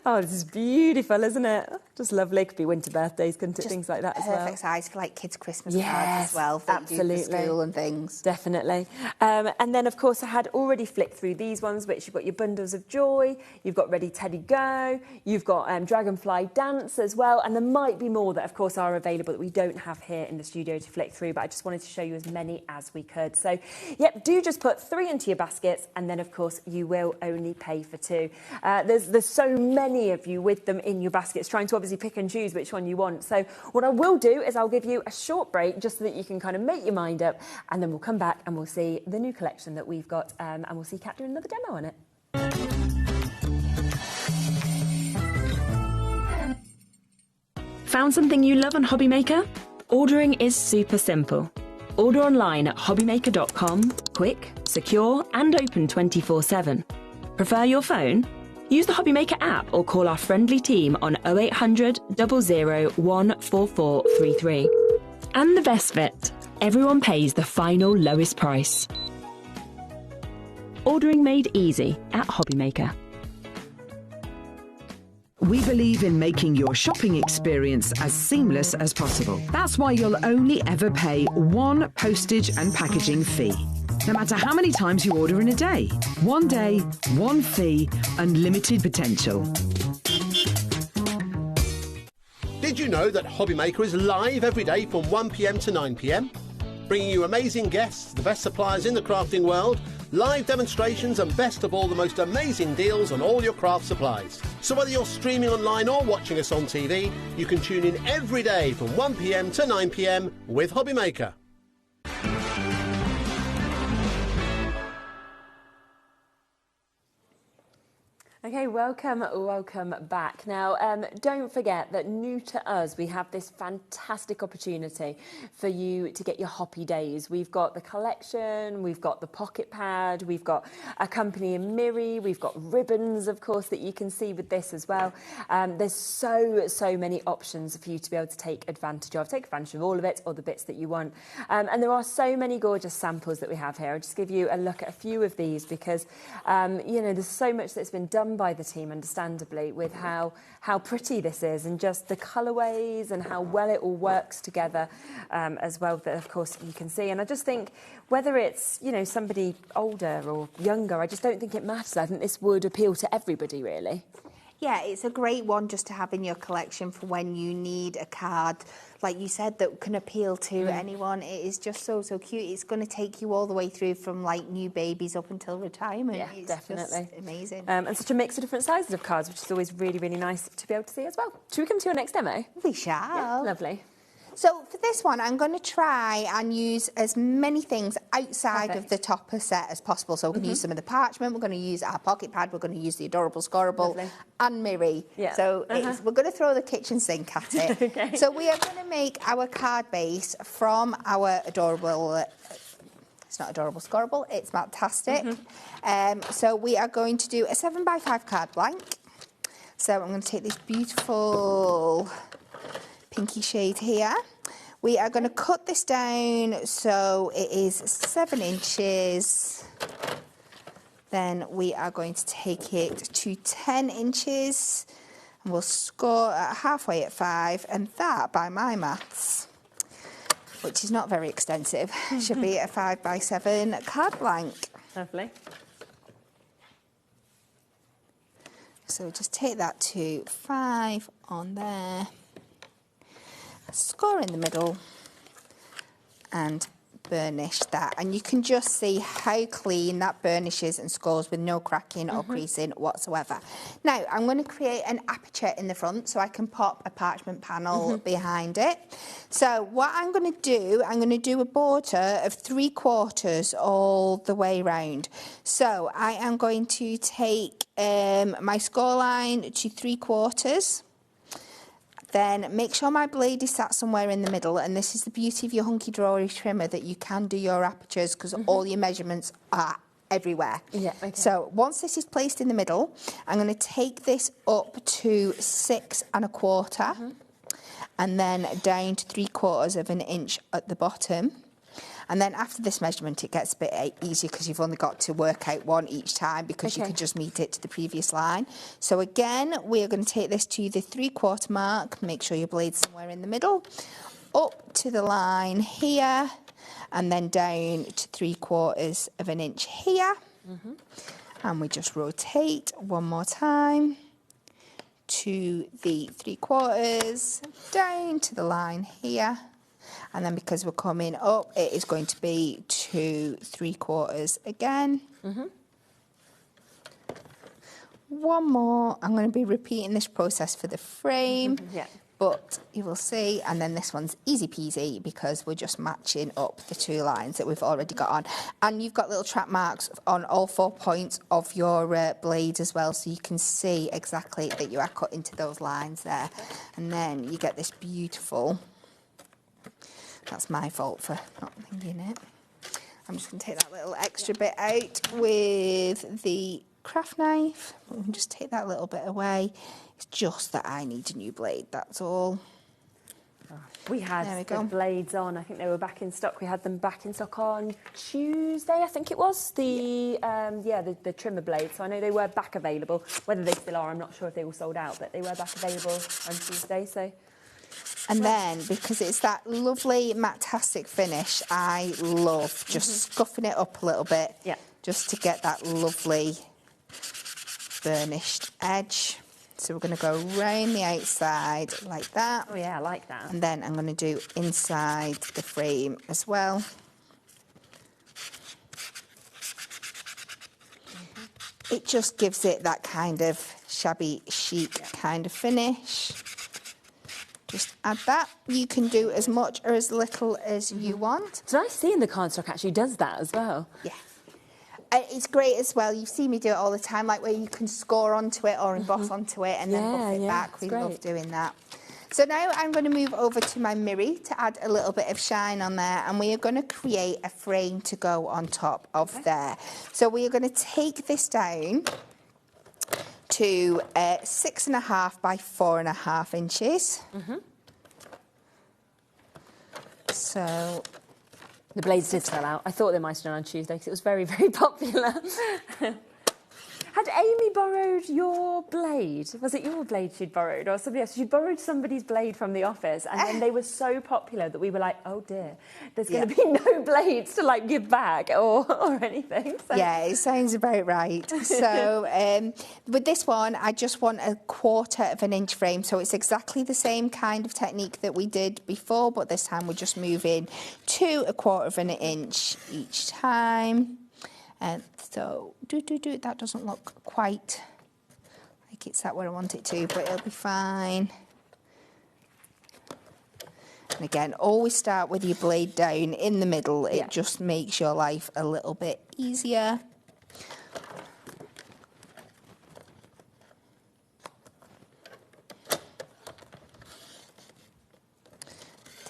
Speaker 4: Oh, this is beautiful, isn't it? Just lovely. Could be winter birthdays, couldn't it? Things like that as well.
Speaker 1: Perfect size for like kids' Christmas cards as well.
Speaker 4: Absolutely.
Speaker 1: For school and things.
Speaker 4: Definitely. And then, of course, I had already flicked through these ones, which you've got your Bundles of Joy, you've got Ready Teddy Go, you've got Dragonfly Dance as well, and there might be more that, of course, are available that we don't have here in the studio to flick through, but I just wanted to show you as many as we could. So, yep, do just put 3 into your baskets, and then, of course, you will only pay for 2. There's so many of you with them in your baskets, trying to obviously pick and choose which one you want. So what I will do is I'll give you a short break just so that you can kind of make your mind up, and then we'll come back and we'll see the new collection that we've got, and we'll see Kat do another demo on it. Found something you love on HobbyMaker? Ordering is super simple. Order online at hobbymaker.com, quick, secure and open 24/7. Prefer your phone? Use the HobbyMaker app or call our friendly team on 0800 00 14433. And the best bit, everyone pays the final lowest price. Ordering made easy at HobbyMaker.
Speaker 20: We believe in making your shopping experience as seamless as possible. That's why you'll only ever pay one postage and packaging fee. No matter how many times you order in a day. One day, one fee, unlimited potential.
Speaker 3: Did you know that HobbyMaker is live every day from 1 p.m. to 9 p.m? Bringing you amazing guests, the best suppliers in the crafting world, live demonstrations and best of all, the most amazing deals on all your craft supplies. So whether you're streaming online or watching us on TV, you can tune in every day from 1 p.m. to 9 p.m. with HobbyMaker.
Speaker 4: Okay, welcome back. Now, don't forget that new to us, we have this fantastic opportunity for you to get your hoppy days. We've got the collection, we've got the pocket pad, we've got accompanying Miri, we've got ribbons, of course, that you can see with this as well. There's so many options for you to be able to take advantage of. Take advantage of all of it or the bits that you want. And there are so many gorgeous samples that we have here. I'll just give you a look at a few of these because, you know, there's so much that's been done by the team, understandably, with how pretty this is and just the colourways and how well it all works together as well, that of course you can see. And I just think whether it's, you know, somebody older or younger, I just don't think it matters. I think this would appeal to everybody, really.
Speaker 1: Yeah, it's a great one just to have in your collection for when you need a card, like you said, that can appeal to anyone. It is just so cute. It's going to take you all the way through from like new babies up until retirement.
Speaker 4: Yeah,
Speaker 1: it's
Speaker 4: definitely.
Speaker 1: Just amazing.
Speaker 4: And such a mix of different sizes of cards, which is always really nice to be able to see as well. Should we come to your next demo?
Speaker 1: We shall.
Speaker 4: Yeah, lovely.
Speaker 1: So for this one, I'm going to try and use as many things outside of the topper set as possible. So we're going to use some of the parchment, we're going to use our pocket pad, we're going to use the adorable Scalloped and Miri.
Speaker 4: Yeah.
Speaker 1: So we're going to throw the kitchen sink at it.
Speaker 4: Okay.
Speaker 1: So we are going to make our card base from our adorable... It's not adorable Scalloped, it's fantastic. So we are going to do a 7x5 card blank. So I'm going to take this beautiful... pinky shade here. We are going to cut this down so it is 7 inches. Then we are going to take it to 10 inches. And we'll score halfway at 5. And that, by my maths, which is not very extensive, should be a 5x7 card blank.
Speaker 4: Lovely.
Speaker 1: So just take that to 5 on there, score in the middle, and burnish that. And you can just see how clean that burnishes and scores with no cracking or creasing whatsoever. Now, I'm going to create an aperture in the front so I can pop a parchment panel behind it. So what I'm going to do a border of 3/4 all the way round. So I am going to take my score line to 3/4. Then make sure my blade is sat somewhere in the middle, and this is the beauty of your hunky drawery trimmer, that you can do your apertures because all your measurements are everywhere.
Speaker 4: Yeah, okay.
Speaker 1: So once this is placed in the middle, I'm going to take this up to 6 1/4 and then down to 3/4 of an inch at the bottom. And then after this measurement, it gets a bit easier because you've only got to work out one each time, because you could just meet it to the previous line. So again, we're going to take this to the 3/4 mark, make sure your blade's somewhere in the middle, up to the line here, and then down to 3/4 of an inch here. And we just rotate one more time to the 3/4, down to the line here. And then because we're coming up, it is going to be to 3/4 again. One more. I'm going to be repeating this process for the frame, but you will see. And then this one's easy peasy because we're just matching up the 2 lines that we've already got on. And you've got little track marks on all 4 points of your blade as well, so you can see exactly that you are cut into those lines there. And then you get this beautiful... That's my fault for not thinking it. I'm just going to take that little extra bit out with the craft knife. We can just take that little bit away. It's just that I need a new blade, that's all.
Speaker 4: We had the blades on. I think they were back in stock. We had them back in stock on Tuesday, I think it was. The trimmer blades. So I know they were back available. Whether they still are, I'm not sure if they all sold out, but they were back available on Tuesday. So.
Speaker 1: And then, because it's that lovely matte-tastic finish, I love just scuffing it up a little bit, just to get that lovely burnished edge. So we're going to go round the outside like that.
Speaker 4: Oh yeah, I like that.
Speaker 1: And then I'm going to do inside the frame as well. It just gives it that kind of shabby chic kind of finish. Just add that. You can do as much or as little as you want.
Speaker 4: So I see in the cardstock actually does that as well.
Speaker 1: Yeah. It's great as well. You see me do it all the time, like where you can score onto it or emboss onto it and then buff it back. We love doing that. So now I'm going to move over to my mirror to add a little bit of shine on there, and we are going to create a frame to go on top of there. So we are going to take this down to 6.5 by 4.5 inches.
Speaker 4: So the blades did sell out. I thought they might have done on Tuesday because it was very, very popular. Had Amy borrowed your blade? Was it your blade she'd borrowed or somebody else? She borrowed somebody's blade from the office, and then they were so popular that we were like, oh dear, there's going to be no blades to like give back or anything. So.
Speaker 1: Yeah, it sounds about right. So with this one, I just want 1/4 of an inch frame. So it's exactly the same kind of technique that we did before, but this time we're just moving to 1/4 of an inch each time. And so, that doesn't look quite like it's that where I want it to, but it'll be fine. And again, always start with your blade down in the middle. It just makes your life a little bit easier.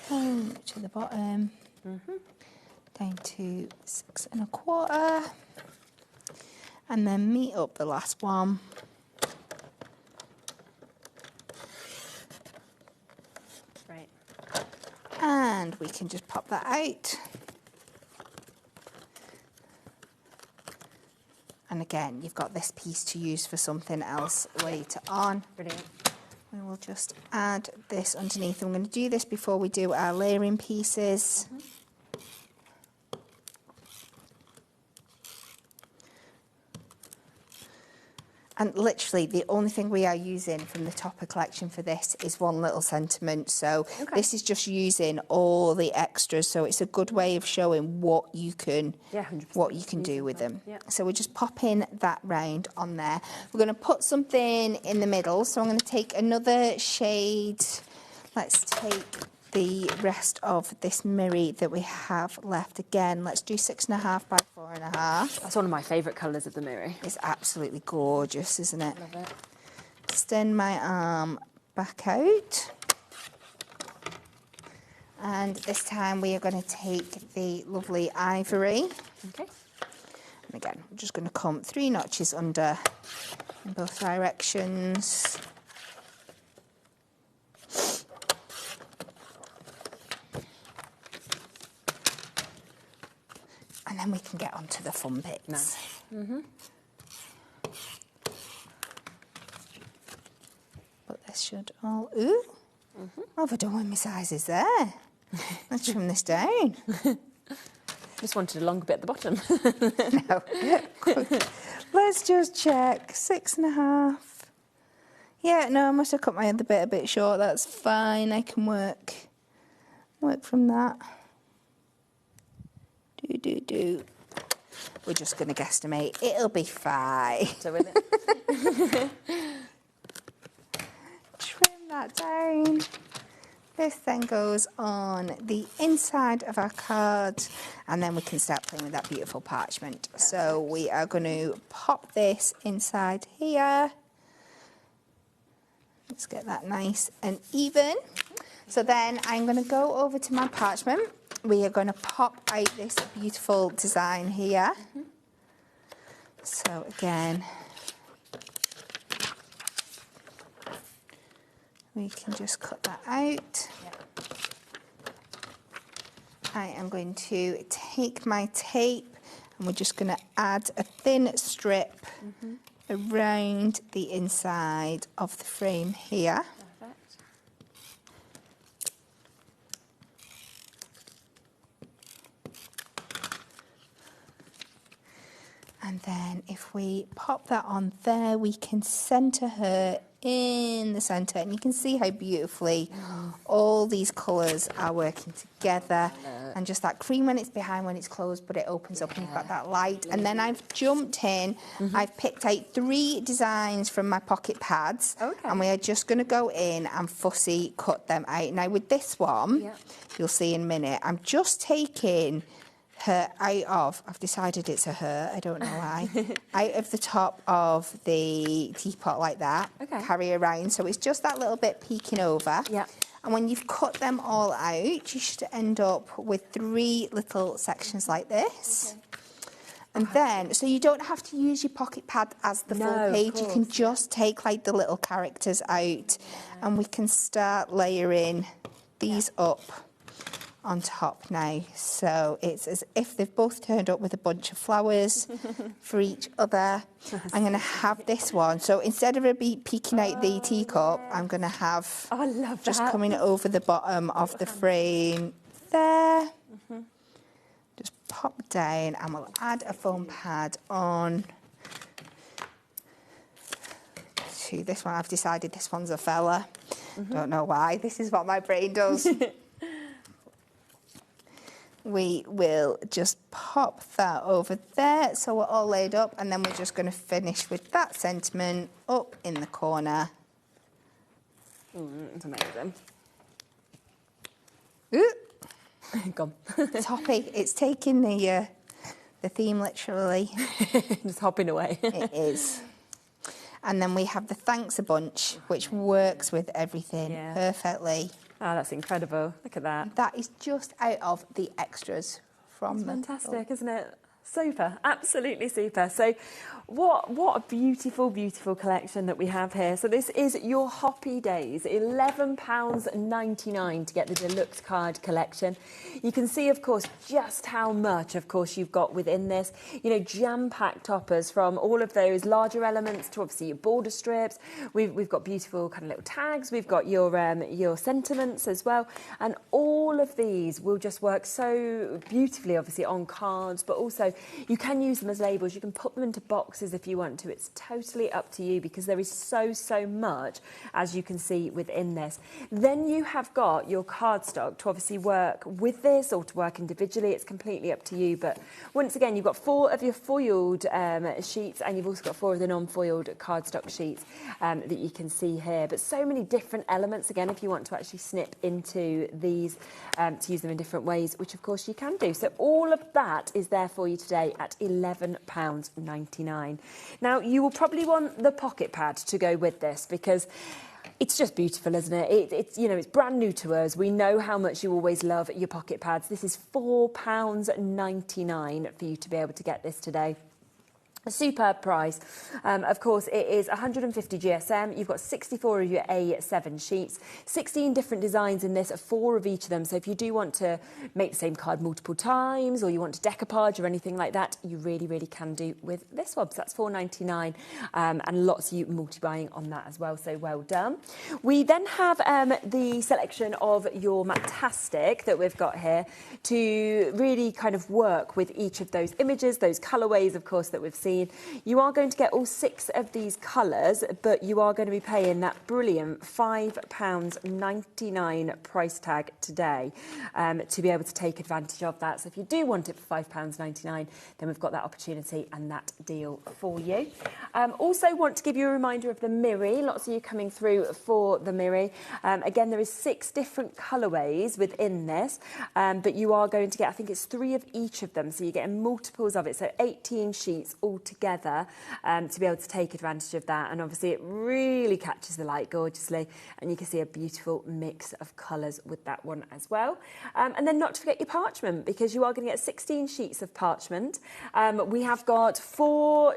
Speaker 1: Down to the bottom. Down to 6 1/4, and then meet up the last one.
Speaker 4: Right.
Speaker 1: And we can just pop that out. And again, you've got this piece to use for something else later on.
Speaker 12: Brilliant.
Speaker 1: We will just add this underneath. I'm going to do this before we do our layering pieces. And literally, the only thing we are using from the Topper collection for this is one little sentiment. So this is just using all the extras. So it's a good way of showing what you can, do with them.
Speaker 12: Yeah.
Speaker 1: So we're just popping that round on there. We're going to put something in the middle. So I'm going to take another shade. Let's take the rest of this mirror that we have left. Again, let's do 6.5 by 4.5.
Speaker 13: That's one of my favourite colours of the mirror.
Speaker 1: It's absolutely gorgeous, isn't it?
Speaker 13: Love it.
Speaker 1: Extend my arm back out. And this time we are going to take the lovely ivory.
Speaker 13: Okay.
Speaker 1: And again, I'm just going to come 3 notches under in both directions. And then we can get on to the fun bits.
Speaker 13: Nice.
Speaker 1: But this should all... Ooh! What have I done with my sizes there? Let's trim this down.
Speaker 13: Just wanted a longer bit at the bottom.
Speaker 1: No. Let's just check. 6.5. Yeah, no, I must have cut my other bit a bit short. That's fine. I can work from that. Do. We're just going to guesstimate. It'll be fine.
Speaker 13: So with it.
Speaker 1: Trim that down. This then goes on the inside of our card, and then we can start playing with that beautiful parchment. So we are going to pop this inside here. Let's get that nice and even. So then I'm going to go over to my parchment. We are going to pop out this beautiful design here. So again, we can just cut that out. I am going to take my tape and we're just going to add a thin strip around the inside of the frame here. And then if we pop that on there, we can centre her in the centre. And you can see how beautifully all these colours are working together. And just that cream when it's behind, when it's closed, but it opens up and you've got that light. And then I've jumped in. I've picked out 3 designs from my pocket pads. And we are just going to go in and fussy cut them out. Now with this one, you'll see in a minute, I'm just taking her out of, I've decided it's a her, I don't know why, out of the top of the teapot like that, carry around, so it's just that little bit peeking over. And when you've cut them all out, you should end up with 3 little sections like this. And then, so you don't have to use your pocket pad as the full page, you can just take like the little characters out, and we can start layering these up on top now. So it's as if they've both turned up with a bunch of flowers for each other. I'm going to have this one. So instead of it peeking out the teacup, I'm going to have just coming over the bottom of the frame there. Just pop down and we'll add a foam pad on to this one. I've decided this one's a fella. Don't know why. This is what my brain does. We will just pop that over there so we're all laid up, and then we're just going to finish with that sentiment up in the corner.
Speaker 13: It's amazing.
Speaker 1: Ooh.
Speaker 13: Gone.
Speaker 1: Toppy. It's taking the theme literally.
Speaker 13: Just hopping away.
Speaker 1: It is. And then we have the thanks a bunch, which works with everything perfectly.
Speaker 13: Oh, that's incredible. Look at that.
Speaker 1: That is just out of the extras from
Speaker 13: It's fantastic, isn't it?
Speaker 4: Super, absolutely super. So what a beautiful, beautiful collection that we have here. So this is your Hoppy Days, £11.99 to get the deluxe card collection. You can see, of course, just how much, of course, you've got within this. You know, jam-packed toppers from all of those larger elements to obviously your border strips. We've got beautiful kind of little tags. We've got your sentiments as well. And all of these will just work so beautifully, obviously, on cards, but also you can use them as labels. You can put them into boxes if you want to. It's totally up to you because there is so much, as you can see, within this. Then you have got your cardstock to obviously work with this or to work individually. It's completely up to you. But once again, you've got 4 of your foiled sheets, and you've also got 4 of the non-foiled cardstock sheets that you can see here. But so many different elements, again, if you want to actually snip into these to use them in different ways, which of course you can do. So all of that is there for you today at £11.99. Now, you will probably want the pocket pad to go with this because it's just beautiful, isn't it? It's you know, it's brand new to us. We know how much you always love your pocket pads. This is £4.99 for you to be able to get this today. A superb price. Of course, it is 150 GSM. You've got 64 of your A7 sheets, 16 different designs in this, 4 of each of them. So if you do want to make the same card multiple times, or you want to decoupage or anything like that, you really can do with this one. So that's £4.99, and lots of you multi-buying on that as well. So well done. We then have the selection of your Matastic that we've got here to really kind of work with each of those images, those colourways, of course, that we've seen. You are going to get all 6 of these colours, but you are going to be paying that brilliant £5.99 price tag today to be able to take advantage of that. So if you do want it for £5.99, then we've got that opportunity and that deal for you. Also want to give you a reminder of the Miri. Lots of you coming through for the Miri. Again, there is 6 different colourways within this, but you are going to get, I think it's 3 of each of them, so you're getting multiples of it, so 18 sheets all together to be able to take advantage of that. And obviously it really catches the light gorgeously, and you can see a beautiful mix of colours with that one as well. And then not to forget your parchment, because you are going to get 16 sheets of parchment. We have got four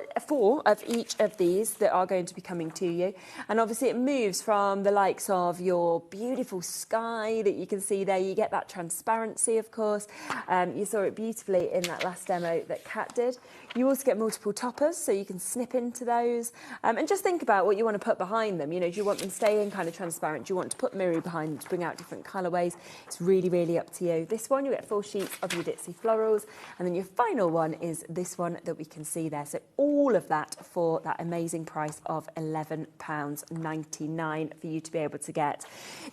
Speaker 4: of each of these that are going to be coming to you, and obviously it moves from the likes of your beautiful sky that you can see there. You get that transparency, of course. You saw it beautifully in that last demo that Kat did. You also get multiple toppers, so you can snip into those. And just think about what you want to put behind them. You know, do you want them staying kind of transparent? Do you want to put mirror behind them to bring out different colourways? It's really up to you. This one, you get 4 sheets of your Ditzy Florals. And then your final one is this one that we can see there. So all of that for that amazing price of £11.99 for you to be able to get.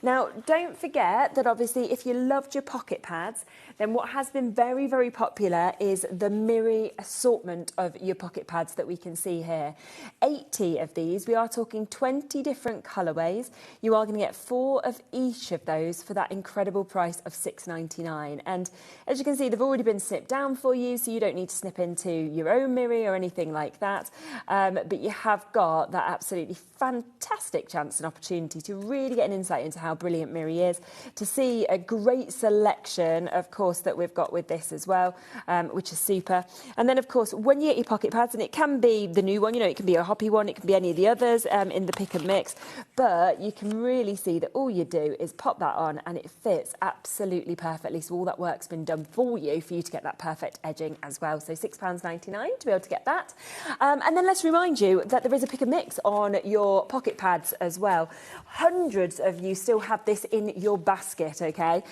Speaker 4: Now, don't forget that obviously if you loved your pocket pads, then what has been very popular is the Miri assortment of your pocket pads that we can see here. 80 of these. We are talking 20 different colourways. You are going to get 4 of each of those for that incredible price of £6.99. And as you can see, they've already been snipped down for you, so you don't need to snip into your own Miri or anything like that. But you have got that absolutely fantastic chance and opportunity to really get an insight into how brilliant Miri is, to see a great selection, of course, that we've got with this as well, which is super. And then, of course, when you get your pocket pads, and it can be the new one, you know, it can be a Hoppy one, it can be any of the others in the pick and mix, but you can really see that all you do is pop that on and it fits absolutely perfectly. So all that work's been done for you to get that perfect edging as well. So £6.99 to be able to get that. And then let's remind you that there is a pick and mix on your pocket pads as well. Hundreds of you still have this in your basket, okay?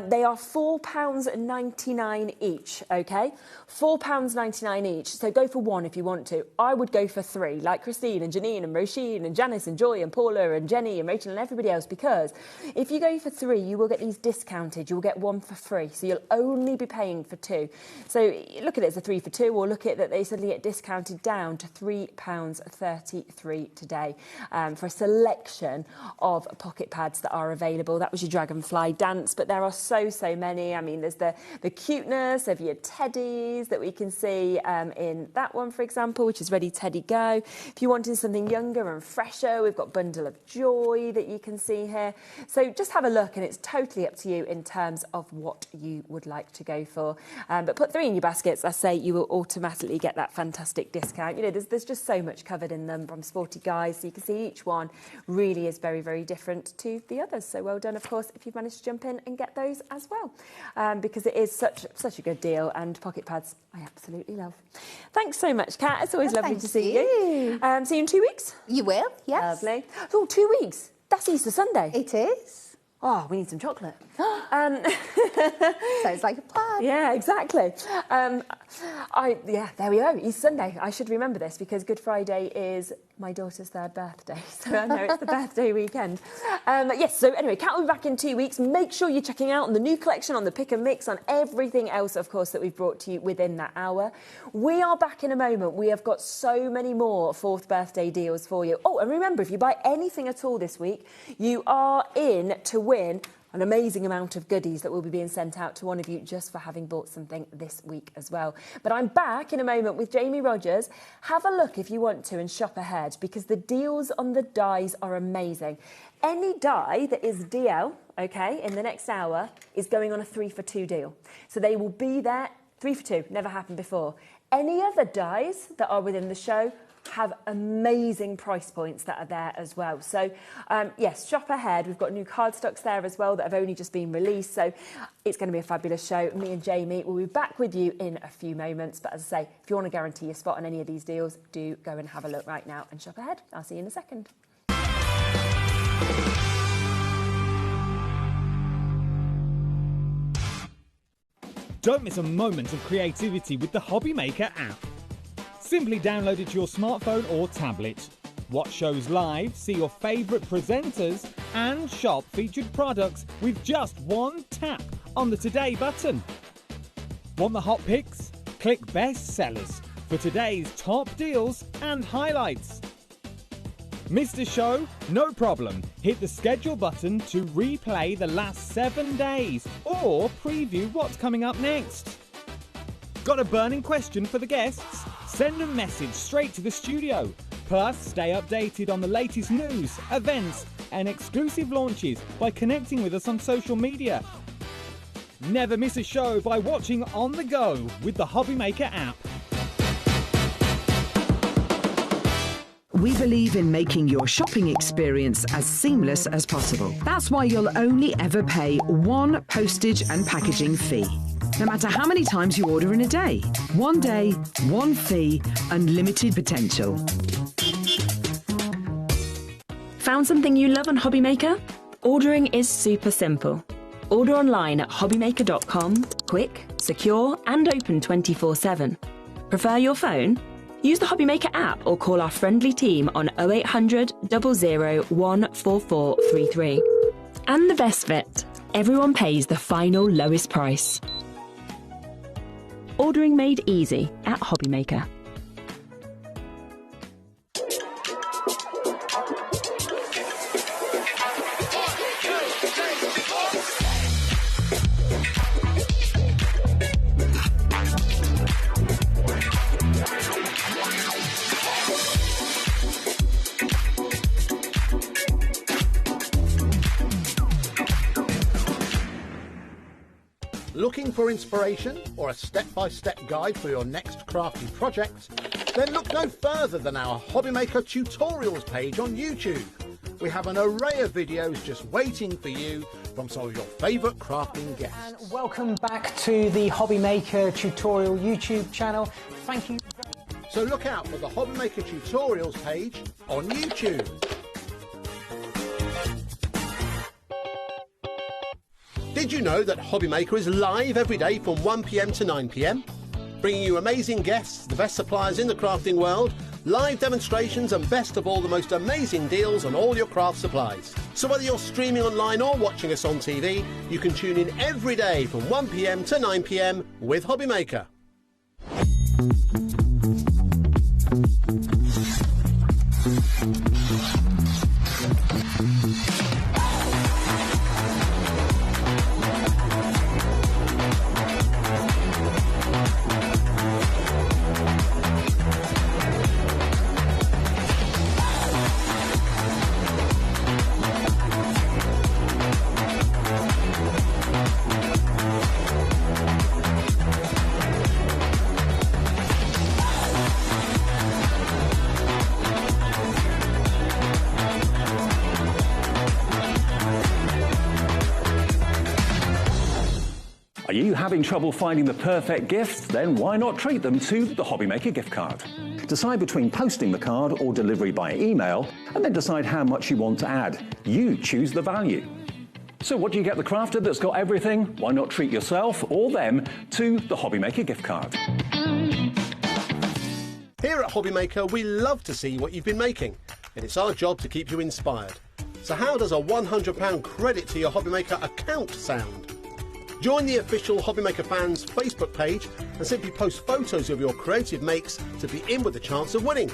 Speaker 4: They are £4.99 each, okay? £4.99 each. So go for 1 if you want to. I would go for 3, like Christine and Janine and Roisin and Janice and Joy and Paula and Jenny and Rachel and everybody else, because if you go for 3, you will get these discounted. You will get 1 for free, so you'll only be paying for 2. So look at it as a 3 for 2, or look at that they suddenly get discounted down to £3.33 today for a selection of pocket pads that are available. That was your Dragonfly Dance, but there are so many. I mean, there's the cuteness of your teddies that we can see in that one. one, for example, which is ready, Teddy, go. If you're wanting something younger and fresher, we've got Bundle of Joy that you can see here. So just have a look, and it's totally up to you in terms of what you would like to go for. But put 3 in your baskets. I say you will automatically get that fantastic discount. You know, there's just so much covered in them from Sporty Guys, so you can see each one really is very, very different to the others. So well done, of course, if you've managed to jump in and get those as well, because it is such a good deal, and pocket pads I absolutely love. Thanks so much, Kat. It's always lovely to see you. See you in 2 weeks?
Speaker 1: You will, yes.
Speaker 4: Lovely. Oh, 2 weeks. That's Easter Sunday.
Speaker 1: It is.
Speaker 4: Oh, we need some chocolate.
Speaker 1: Sounds like a plan.
Speaker 4: Yeah, exactly. Yeah, there we go. Easter Sunday. I should remember this because Good Friday is my daughter's 3rd birthday, so I know it's the birthday weekend. Yes, so anyway, Kat will be back in 2 weeks. Make sure you're checking out on the new collection, on the pick and mix, on everything else, of course, that we've brought to you within that hour. We are back in a moment. We have got so many more 4th birthday deals for you. Oh, and remember, if you buy anything at all this week, you are in to win an amazing amount of goodies that will be being sent out to one of you just for having bought something this week as well. But I'm back in a moment with Jamie Rogers. Have a look if you want to and shop ahead, because the deals on the dies are amazing. Any die that is DL, okay, in the next hour is going on a 3 for 2 deal. So they will be there, 3 for 2, never happened before. Any other dies that are within the show have amazing price points that are there as well. So yes, shop ahead. We've got new cardstocks there as well that have only just been released, so it's going to be a fabulous show. Me and Jamie will be back with you in a few moments, but as I say, if you want to guarantee your spot on any of these deals, do go and have a look right now and shop ahead. I'll see you in a second.
Speaker 14: Don't miss a moment of creativity with the HobbyMaker app. Simply download it to your smartphone or tablet. Watch shows live, see your favourite presenters, and shop featured products with just one tap on the Today button. Want the hot picks? Click Best Sellers for today's top deals and highlights. Missed a show? No problem. Hit the schedule button to replay the last 7 days or preview what's coming up next. Got a burning question for the guests? Send a message straight to the studio. Plus, stay updated on the latest news, events, and exclusive launches by connecting with us on social media. Never miss a show by watching on the go with the HobbyMaker app.
Speaker 20: We believe in making your shopping experience as seamless as possible. That's why you'll only ever pay one postage and packaging fee. No matter how many times you order in a day. 1 day, 1 fee, unlimited potential.
Speaker 4: Found something you love on HobbyMaker? Ordering is super simple. Order online at hobbymaker.com, quick, secure, and open 24/7. Prefer your phone? Use the HobbyMaker app or call our friendly team on 0800 00 14433. And the best bit, everyone pays the final lowest price. Ordering made easy at HobbyMaker.
Speaker 3: Looking for inspiration or a step-by-step guide for your next crafting project? Then look no further than our HobbyMaker tutorials page on YouTube. We have an array of videos just waiting for you from some of your favourite crafting guests.
Speaker 21: And welcome back to the HobbyMaker tutorial YouTube channel. Thank you.
Speaker 3: So look out for the HobbyMaker tutorials page on YouTube. Did you know that HobbyMaker is live every day from 1 PM to 9 PM? Bringing you amazing guests, the best suppliers in the crafting world, live demonstrations and best of all, the most amazing deals on all your craft supplies. So whether you're streaming online or watching us on TV, you can tune in every day from 1 PM to 9 PM with HobbyMaker.
Speaker 11: Having trouble finding the perfect gift? Then why not treat them to the HobbyMaker gift card? Decide between posting the card or delivery by email, and then decide how much you want to add. You choose the value. So what do you get the crafter that's got everything? Why not treat yourself or them to the HobbyMaker gift card?
Speaker 3: Here at HobbyMaker, we love to see what you've been making, and it's our job to keep you inspired. So how does a £100 credit to your HobbyMaker account sound? Join the official HobbyMaker fans Facebook page and simply post photos of your creative makes to be in with a chance of winning.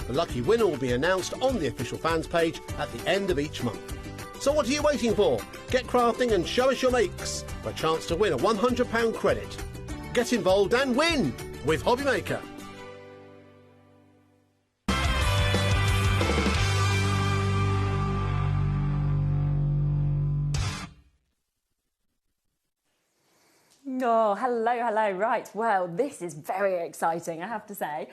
Speaker 3: The lucky winner will be announced on the official fans page at the end of each month. So what are you waiting for? Get crafting and show us your makes for a chance to win a £100 credit. Get involved and win with HobbyMaker.
Speaker 4: Oh, hello. Right, well, this is very exciting, I have to say.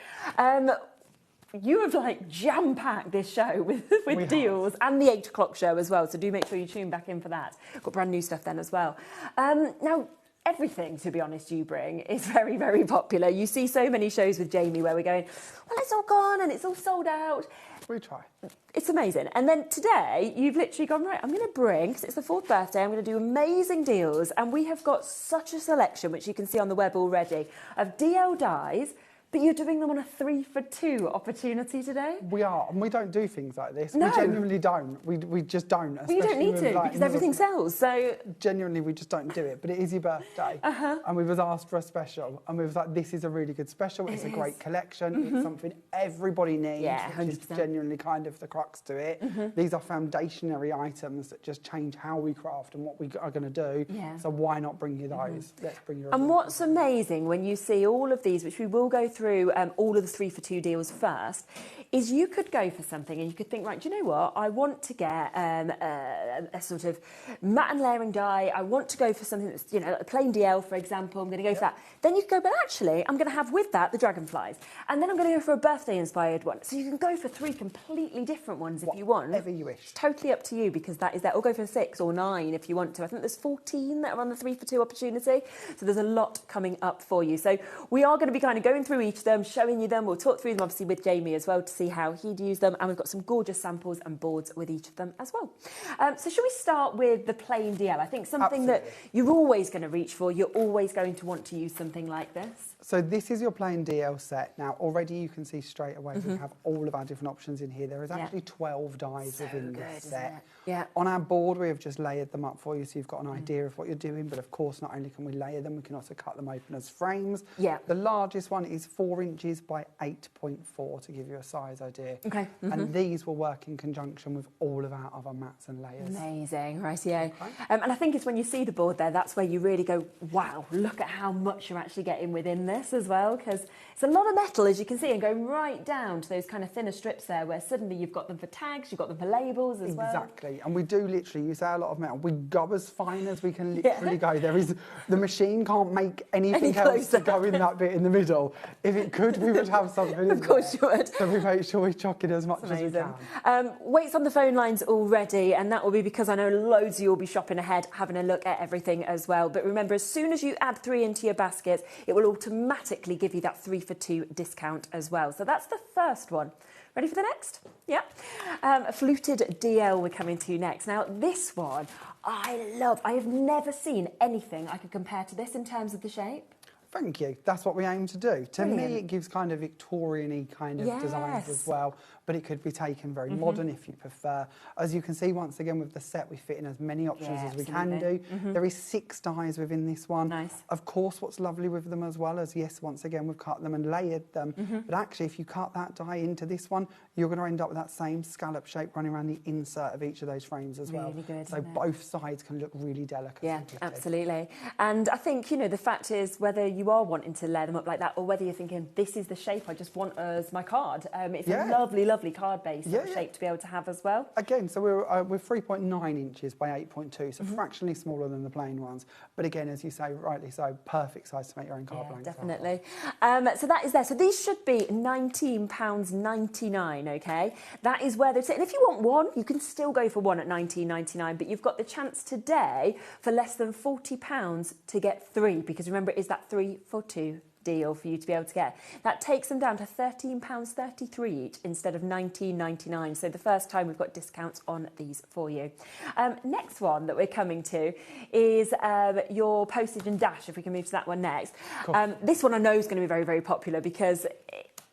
Speaker 4: You have like jam-packed this show with deals and the 8 o'clock show as well, so do make sure you tune back in for that. Got brand new stuff then as well. Now, everything, to be honest, you bring is very, very popular. You see so many shows with Jamie where we're going, well, it's all gone and it's all sold out.
Speaker 8: We try.
Speaker 4: It's amazing. And then today, you've literally gone, right, I'm going to bring, because it's the 4th birthday, I'm going to do amazing deals. And we have got such a selection, which you can see on the web already, of DL dies, but you're doing them on a 3 for 2 opportunity today?
Speaker 8: We are, and we don't do things like this.
Speaker 4: No.
Speaker 8: We genuinely don't. We just don't.
Speaker 4: Well, you don't need to, because everything sells, so...
Speaker 8: Genuinely, we just don't do it, but it is your birthday. And we was asked for a special, and we was like, this is a really good special, it's a great collection, it's something everybody needs, which is genuinely kind of the crux to it. These are foundationary items that just change how we craft and what we are going to do, so why not bring you those? Let's bring you
Speaker 4: And what's amazing when you see all of these, which we will go through all of the 3 for 2 deals first, is you could go for something and you could think, right, do you know what? I want to get a sort of matte and layering die. I want to go for something that's, you know, a plain DL, for example. I'm going to go for that. Then you could go, but actually, I'm going to have with that the dragonflies. And then I'm going to go for a birthday-inspired one. So you can go for 3 completely different ones if you want.
Speaker 8: Whatever you wish.
Speaker 4: Totally up to you, because that is that. Or go for 6 or 9 if you want to. I think there's 14 that are on the 3 for 2 opportunity. So there's a lot coming up for you. So we are going to be kind of going through each of them, showing you them. We'll talk through them, obviously, with Jamie as well to see how he'd use them. And we've got some gorgeous samples and boards with each of them as well. So should we start with the plain DL? I think something that you're always going to reach for. You're always going to want to use something like this.
Speaker 8: So this is your plain DL set. Now, already you can see straight away we have all of our different options in here. There is actually 12 dies within this set. On our board, we have just layered them up for you, so you've got an idea of what you're doing. But of course, not only can we layer them, we can also cut them open as frames. The largest one is 4 inches by 8.4 to give you a size idea. And these will work in conjunction with all of our other mats and layers.
Speaker 4: Amazing, right, and I think it's when you see the board there, that's where you really go, wow, look at how much you're actually getting within this as well, because it's a lot of metal, as you can see, and going right down to those kind of thinner strips there, where suddenly you've got them for tags, you've got them for labels as well.
Speaker 8: Exactly, and we do literally use a lot of metal. We go as fine as we can literally go. There is, the machine can't make anything else to go in that bit in the middle. If it could, we would have something.
Speaker 4: Of course you would.
Speaker 8: So we make sure we chock it as much as we can.
Speaker 4: Wait's on the phone lines already, and that will be because I know loads of you will be shopping ahead, having a look at everything as well. But remember, as soon as you add 3 into your basket, it will automatically give you that 3 for 2 discount as well. So that's the first one. Ready for the next? Yeah. Fluted DL we're coming to next. Now, this one I love. I have never seen anything I could compare to this in terms of the shape.
Speaker 8: Thank you. That's what we aim to do. To me, it gives kind of Victorian-y kind of designs as well, but it could be taken very modern if you prefer. As you can see, once again, with the set, we fit in as many options as we can do. There is 6 dies within this one. Of course, what's lovely with them as well is, yes, once again, we've cut them and layered them, but actually, if you cut that die into this one, you're going to end up with that same scallop shape running around the insert of each of those frames as well.
Speaker 4: Really good,
Speaker 8: so both sides can look really delicate.
Speaker 4: Yeah, absolutely. And I think, you know, the fact is, whether you are wanting to layer them up like that, or whether you're thinking, this is the shape I just want as my card. It's a lovely, lovely card base shape to be able to have as well.
Speaker 8: Again, so we're 3.9 inches by 8.2, so fractionally smaller than the plain ones. But again, as you say, rightly so, perfect size to make your own card blanks.
Speaker 4: Definitely. So that is there. So these should be £19.99, okay? That is where they're sitting. If you want one, you can still go for one at £19.99, but you've got the chance today for less than £40 to get 3, because remember, it is that 3 for 2 deal for you to be able to get. That takes them down to £13.33 each instead of £19.99. So the first time we've got discounts on these for you. Next one that we're coming to is your postage and dash, if we can move to that one next. This one I know is going to be very, very popular because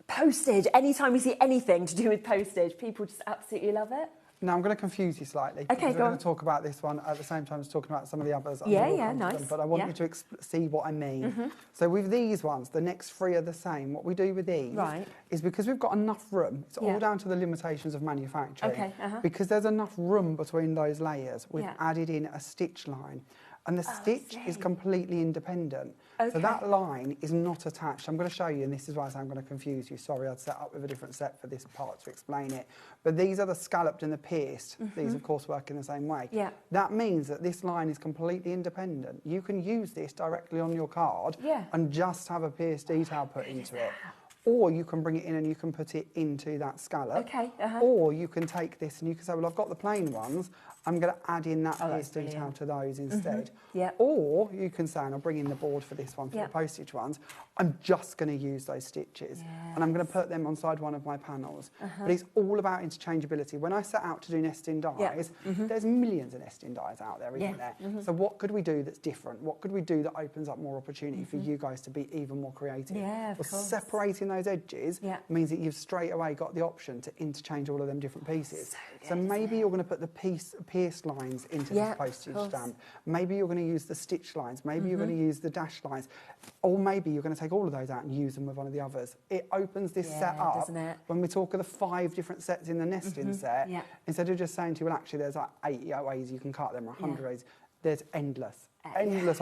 Speaker 4: postage, anytime we see anything to do with postage, people just absolutely love it.
Speaker 8: Now, I'm going to confuse you slightly.
Speaker 4: Okay,
Speaker 8: we're going to talk about this one at the same time as talking about some of the others.
Speaker 4: Nice.
Speaker 8: But I want you to see what I mean. So with these ones, the next 3 are the same. What we do with these is because we've got enough room, it's all down to the limitations of manufacturing. Because there's enough room between those layers, we've added in a stitch line. And the stitch is completely independent. So that line is not attached. I'm going to show you, and this is why I say I'm going to confuse you. Sorry, I'd set up with a different set for this part to explain it. But these are the scalloped and the pierced. These, of course, work in the same way. That means that this line is completely independent. You can use this directly on your card and just have a pierced detail put into it. Or you can bring it in and you can put it into that scallop. Or you can take this and you can say, well, I've got the plain ones, I'm going to add in that pierced detail to those instead. Or you can say, and I'll bring in the board for this one, for the postage ones, I'm just going to use those stitches and I'm going to put them on side one of my panels. But it's all about interchangeability. When I set out to do nesting dies, there's millions of nesting dies out there, isn't there? So what could we do that's different? What could we do that opens up more opportunity for you guys to be even more creative? Separating those edges means that you've straight away got the option to interchange all of them different pieces. So maybe you're going to put the pierced lines into this postage stamp. Maybe you're going to use the stitch lines. Maybe you're going to use the dash lines. Or maybe you're going to take all of those out and use them with one of the others. It opens this set up. Doesn't it? When we talk of the 5 different sets in the nesting set, instead of just saying to you, well, actually, there's like 80 ways you can cut them or 100 ways, there's endless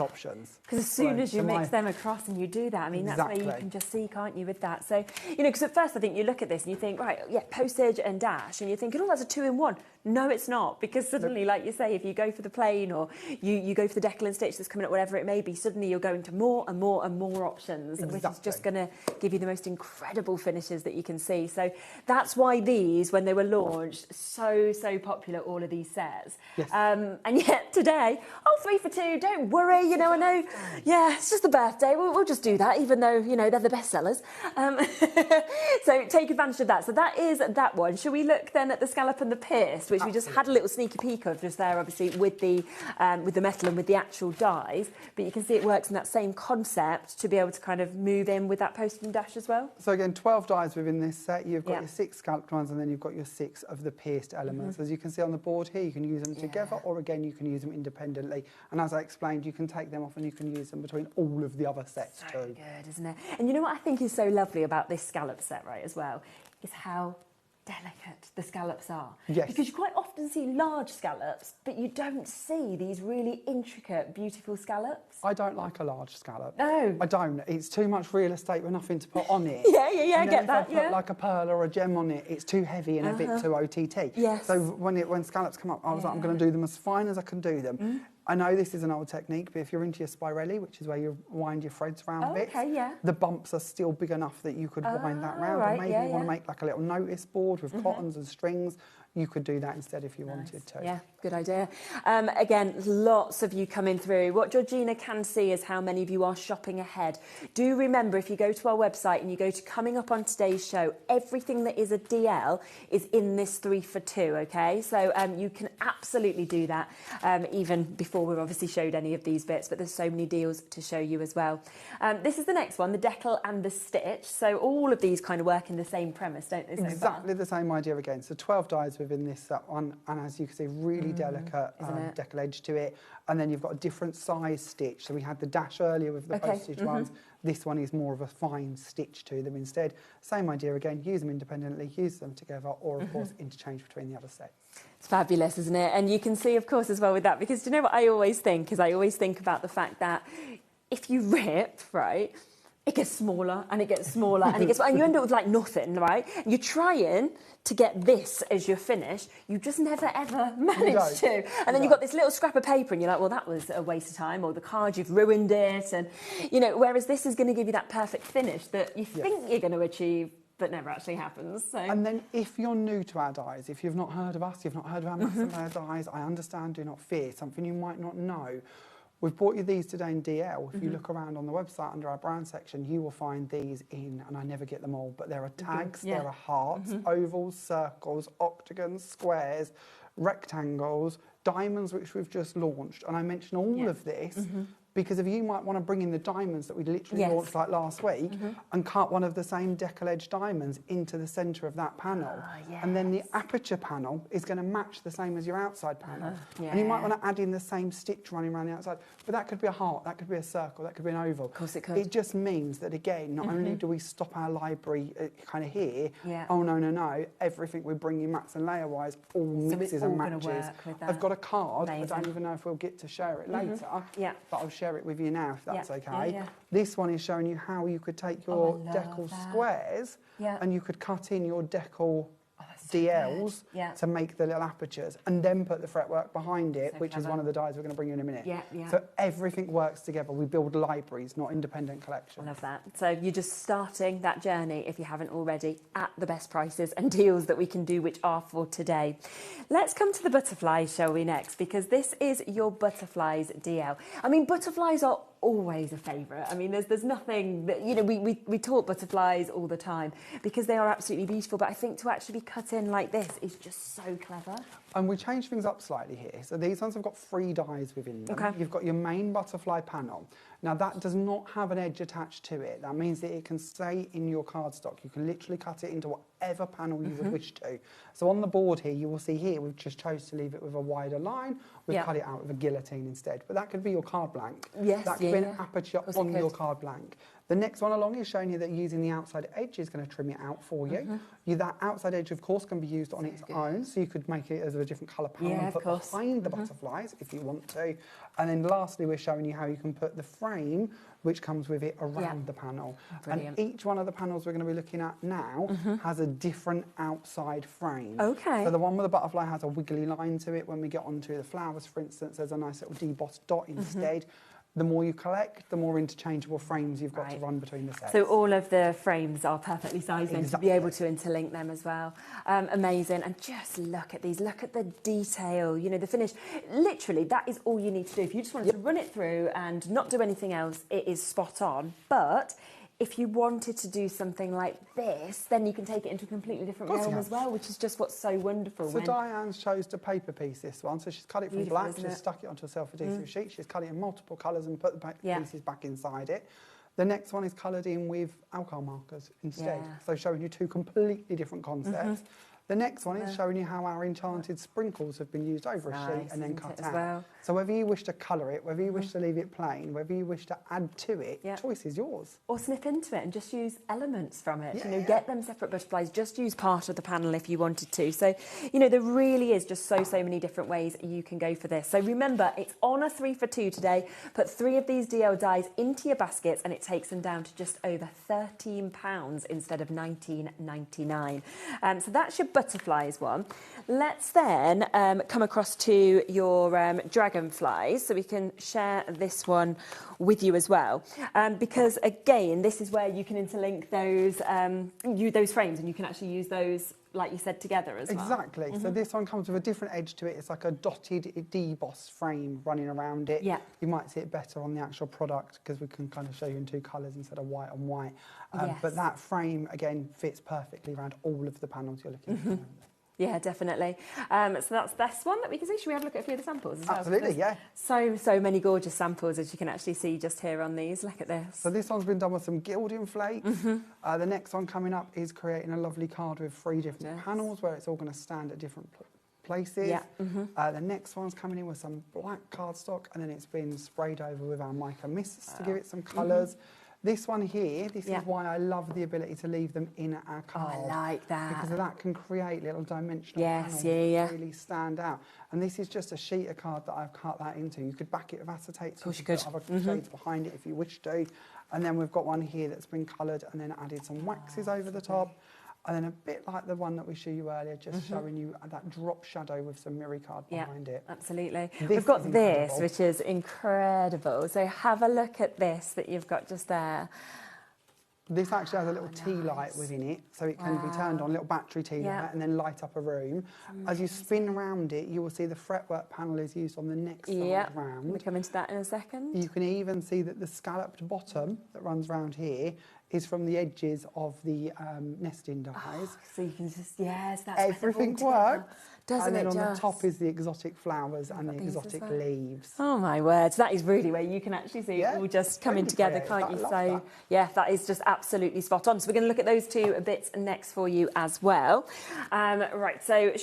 Speaker 8: options.
Speaker 4: Because as soon as you mix them across and you do that, I mean, that's where you can just see, can't you, with that? So, you know, because at first I think you look at this and you think, right, postage and dash, and you're thinking, oh, that's a 2-in-1. No, it's not, because suddenly, like you say, if you go for the plain or you go for the Deckled and stitch that's coming up, whatever it may be, suddenly you're going to more and more and more options, which is just going to give you the most incredible finishes that you can see. So that's why these, when they were launched, so popular, all of these sets. And yet today, 3 for 2, don't worry, you know, I know, it's just a birthday, we'll just do that, even though, you know, they're the best sellers. So take advantage of that. So that is that one. Shall we look then at the scallop and the pierced, which we just had a little sneaky peek of just there, obviously, with the metal and with the actual dies, but you can see it works in that same concept to be able to kind of move in with that postage and dash as well.
Speaker 8: So again, 12 dies within this set. You've got your 6 scalloped ones, and then you've got your 6 of the pierced elements. As you can see on the board here, you can use them together, or again, you can use them independently. And as I explained, you can take them off and you can use them between all of the other sets too.
Speaker 4: So good, isn't it? And you know what I think is so lovely about this scallop set, right, as well, is how delicate the scallops are. Because you quite often see large scallops, but you don't see these really intricate, beautiful scallops.
Speaker 8: I don't like a large scallop.
Speaker 4: No.
Speaker 8: I don't. It's too much real estate with nothing to put on it.
Speaker 4: I get that,
Speaker 8: If I put like a pearl or a gem on it, it's too heavy and a bit too OTT. So when scallops come up, I was like, I'm going to do them as fine as I can do them. I know this is an old technique, but if you're into your spirelli, which is where you wind your threads around bits, the bumps are still big enough that you could wind that round. Or maybe you want to make like a little notice board with cottons and strings. You could do that instead if you wanted to.
Speaker 4: Yeah, good idea. Again, lots of you coming through. What Georgina can see is how many of you are shopping ahead. Do remember, if you go to our website and you go to coming up on today's show, everything that is a DL is in this 3 for 2, okay? So you can absolutely do that, even before we've obviously showed any of these bits, but there's so many deals to show you as well. This is the next one, the Deckled and the stitch. So all of these kind of work in the same premise, don't they?
Speaker 8: Exactly the same idea again. So 12 dies within this one, and as you can see, really delicate deckle edge to it. And then you've got a different size stitch. So we had the dash earlier with the postage ones. This one is more of a fine stitch to them instead. Same idea again, use them independently, use them together, or of course interchange between the other sets.
Speaker 4: It's fabulous, isn't it? And you can see, of course, as well with that, because do you know what I always think is I always think about the fact that if you rip, right, it gets smaller and it gets smaller and it gets, and you end up with like nothing, right? You're trying to get this as your finish, you just never ever manage to. And then you've got this little scrap of paper and you're like, well, that was a waste of time, or the card, you've ruined it. And, you know, whereas this is going to give you that perfect finish that you think you're going to achieve, but never actually happens. So.
Speaker 8: And then if you're new to our dies, if you've not heard of us, you've not heard of our mats and layer dies, I understand, do not fear, something you might not know. We've brought you these today in DL. If you look around on the website under our brand section, you will find these in, and I never get them all, but there are tags, there are hearts, ovals, circles, octagons, squares, rectangles, diamonds, which we've just launched. And I mention all of this because if you might want to bring in the diamonds that we literally launched like last week and cut one of the same decal edge diamonds into the centre of that panel. And then the aperture panel is going to match the same as your outside panel. And you might want to add in the same stitch running around the outside. But that could be a heart, that could be a circle, that could be an oval. Of
Speaker 4: course it could.
Speaker 8: It just means that, again, not only do we stop our library kind of here, oh, no, everything we bring you mats and layer-wise all mixes and matches. I've got a card, I don't even know if we'll get to share it later, but I'll share it with you now if that's okay. This one is showing you how you could take your decal squares and you could cut in your decal DLs to make the little apertures and then put the fretwork behind it, which is one of the dies we're going to bring you in a minute. So everything works together. We build libraries, not independent collections.
Speaker 4: I love that. So you're just starting that journey, if you haven't already, at the best prices and deals that we can do, which are for today. Let's come to the butterflies, shall we, next? Because this is your butterflies DL. I mean, butterflies are always a favourite. I mean, there's nothing that, you know, we talk butterflies all the time because they are absolutely beautiful, but I think to actually be cut in like this is just so clever.
Speaker 8: And we changed things up slightly here. So these ones have got 3 dies within them. You've got your main butterfly panel. Now that does not have an edge attached to it. That means that it can stay in your cardstock. You can literally cut it into whatever panel you would wish to. So on the board here, you will see here, we've just chose to leave it with a wider line. We've cut it out with a guillotine instead. But that could be your card blank. That could be an aperture on your card blank. The next one along is showing you that using the outside edge is going to trim it out for you. That outside edge, of course, can be used on its own, so you could make it as a different colour panel and put behind the butterflies if you want to. And then lastly, we're showing you how you can put the frame, which comes with it, around the panel. And each one of the panels we're going to be looking at now has a different outside frame. So the one with the butterfly has a wiggly line to it. When we get onto the flowers, for instance, there's a nice little debossed dot instead. The more you collect, the more interchangeable frames you've got to run between the sets.
Speaker 4: So all of the frames are perfectly sized then to be able to interlink them as well. Amazing. And just look at these. Look at the detail, you know, the finish. Literally, that is all you need to do. If you just wanted to run it through and not do anything else, it is spot on. But if you wanted to do something like this, then you can take it into a completely different realm as well, which is just what's so wonderful.
Speaker 8: So Diane's chose to paper piece this one. So she's cut it from black, she's stuck it onto a self-adhesive sheet, she's cut it in multiple colours and put the pieces back inside it. The next one is coloured in with alcohol markers instead. So showing you 2 completely different concepts. The next one is showing you how our enchanted sprinkles have been used over a sheet and then cut out. So whether you wish to colour it, whether you wish to leave it plain, whether you wish to add to it, choice is yours.
Speaker 4: Or snip into it and just use elements from it. You know, get them separate butterflies, just use part of the panel if you wanted to. So, you know, there really is just so many different ways you can go for this. So remember, it's on a 3 for 2 today. Put 3 of these DL dies into your baskets and it takes them down to just over £13 instead of $19.99. So that's your butterflies one. Let's then come across to your dragonflies, so we can share this one with you as well, because again, this is where you can interlink those frames, and you can actually use those, like you said, together as well.
Speaker 8: Exactly. So this one comes with a different edge to it. It's like a dotted deboss frame running around it. You might see it better on the actual product because we can kind of show you in 2 colours instead of white on white. But that frame, again, fits perfectly around all of the panels you're looking at.
Speaker 4: Yeah, definitely. So that's this one that we can see. Should we have a look at a few of the samples as well?
Speaker 8: Absolutely, yeah.
Speaker 4: So many gorgeous samples, as you can actually see just here on these. Look at this.
Speaker 8: So this one's been done with some gilding flakes. The next one coming up is creating a lovely card with 3 different panels where it's all going to stand at different places. The next one's coming in with some black cardstock, and then it's been sprayed over with our mica mists to give it some colours. This one here, this is why I love the ability to leave them in our card.
Speaker 4: Oh, I like that.
Speaker 8: Because that can create little dimensional panels that really stand out. And this is just a sheet of card that I've cut that into. You could back it with acetate. Of
Speaker 4: course you could.
Speaker 8: Other shades behind it if you wish to. And then we've got one here that's been coloured and then added some waxes over the top. And then a bit like the one that we showed you earlier, just showing you that drop shadow with some mirror card behind it.
Speaker 4: Absolutely. We've got this, which is incredible. So have a look at this that you've got just there.
Speaker 8: This actually has a little tea light within it, so it can be turned on, a little battery tea light, and then light up a room. As you spin around it, you will see the fretwork panel is used on the next side round.
Speaker 4: We'll come into that in a second.
Speaker 8: You can even see that the scalloped bottom that runs around here is from the edges of the nesting dies.
Speaker 4: Oh, so you can just, that's
Speaker 8: everything works.
Speaker 4: Doesn't
Speaker 8: and then
Speaker 4: it
Speaker 8: on the top is the exotic flowers and the exotic leaves.
Speaker 4: Oh my word, that is really where you can actually see it all just coming together, can't you? So yeah, that is just absolutely spot on. So we're going to look at those two bits next for you as well. Right, so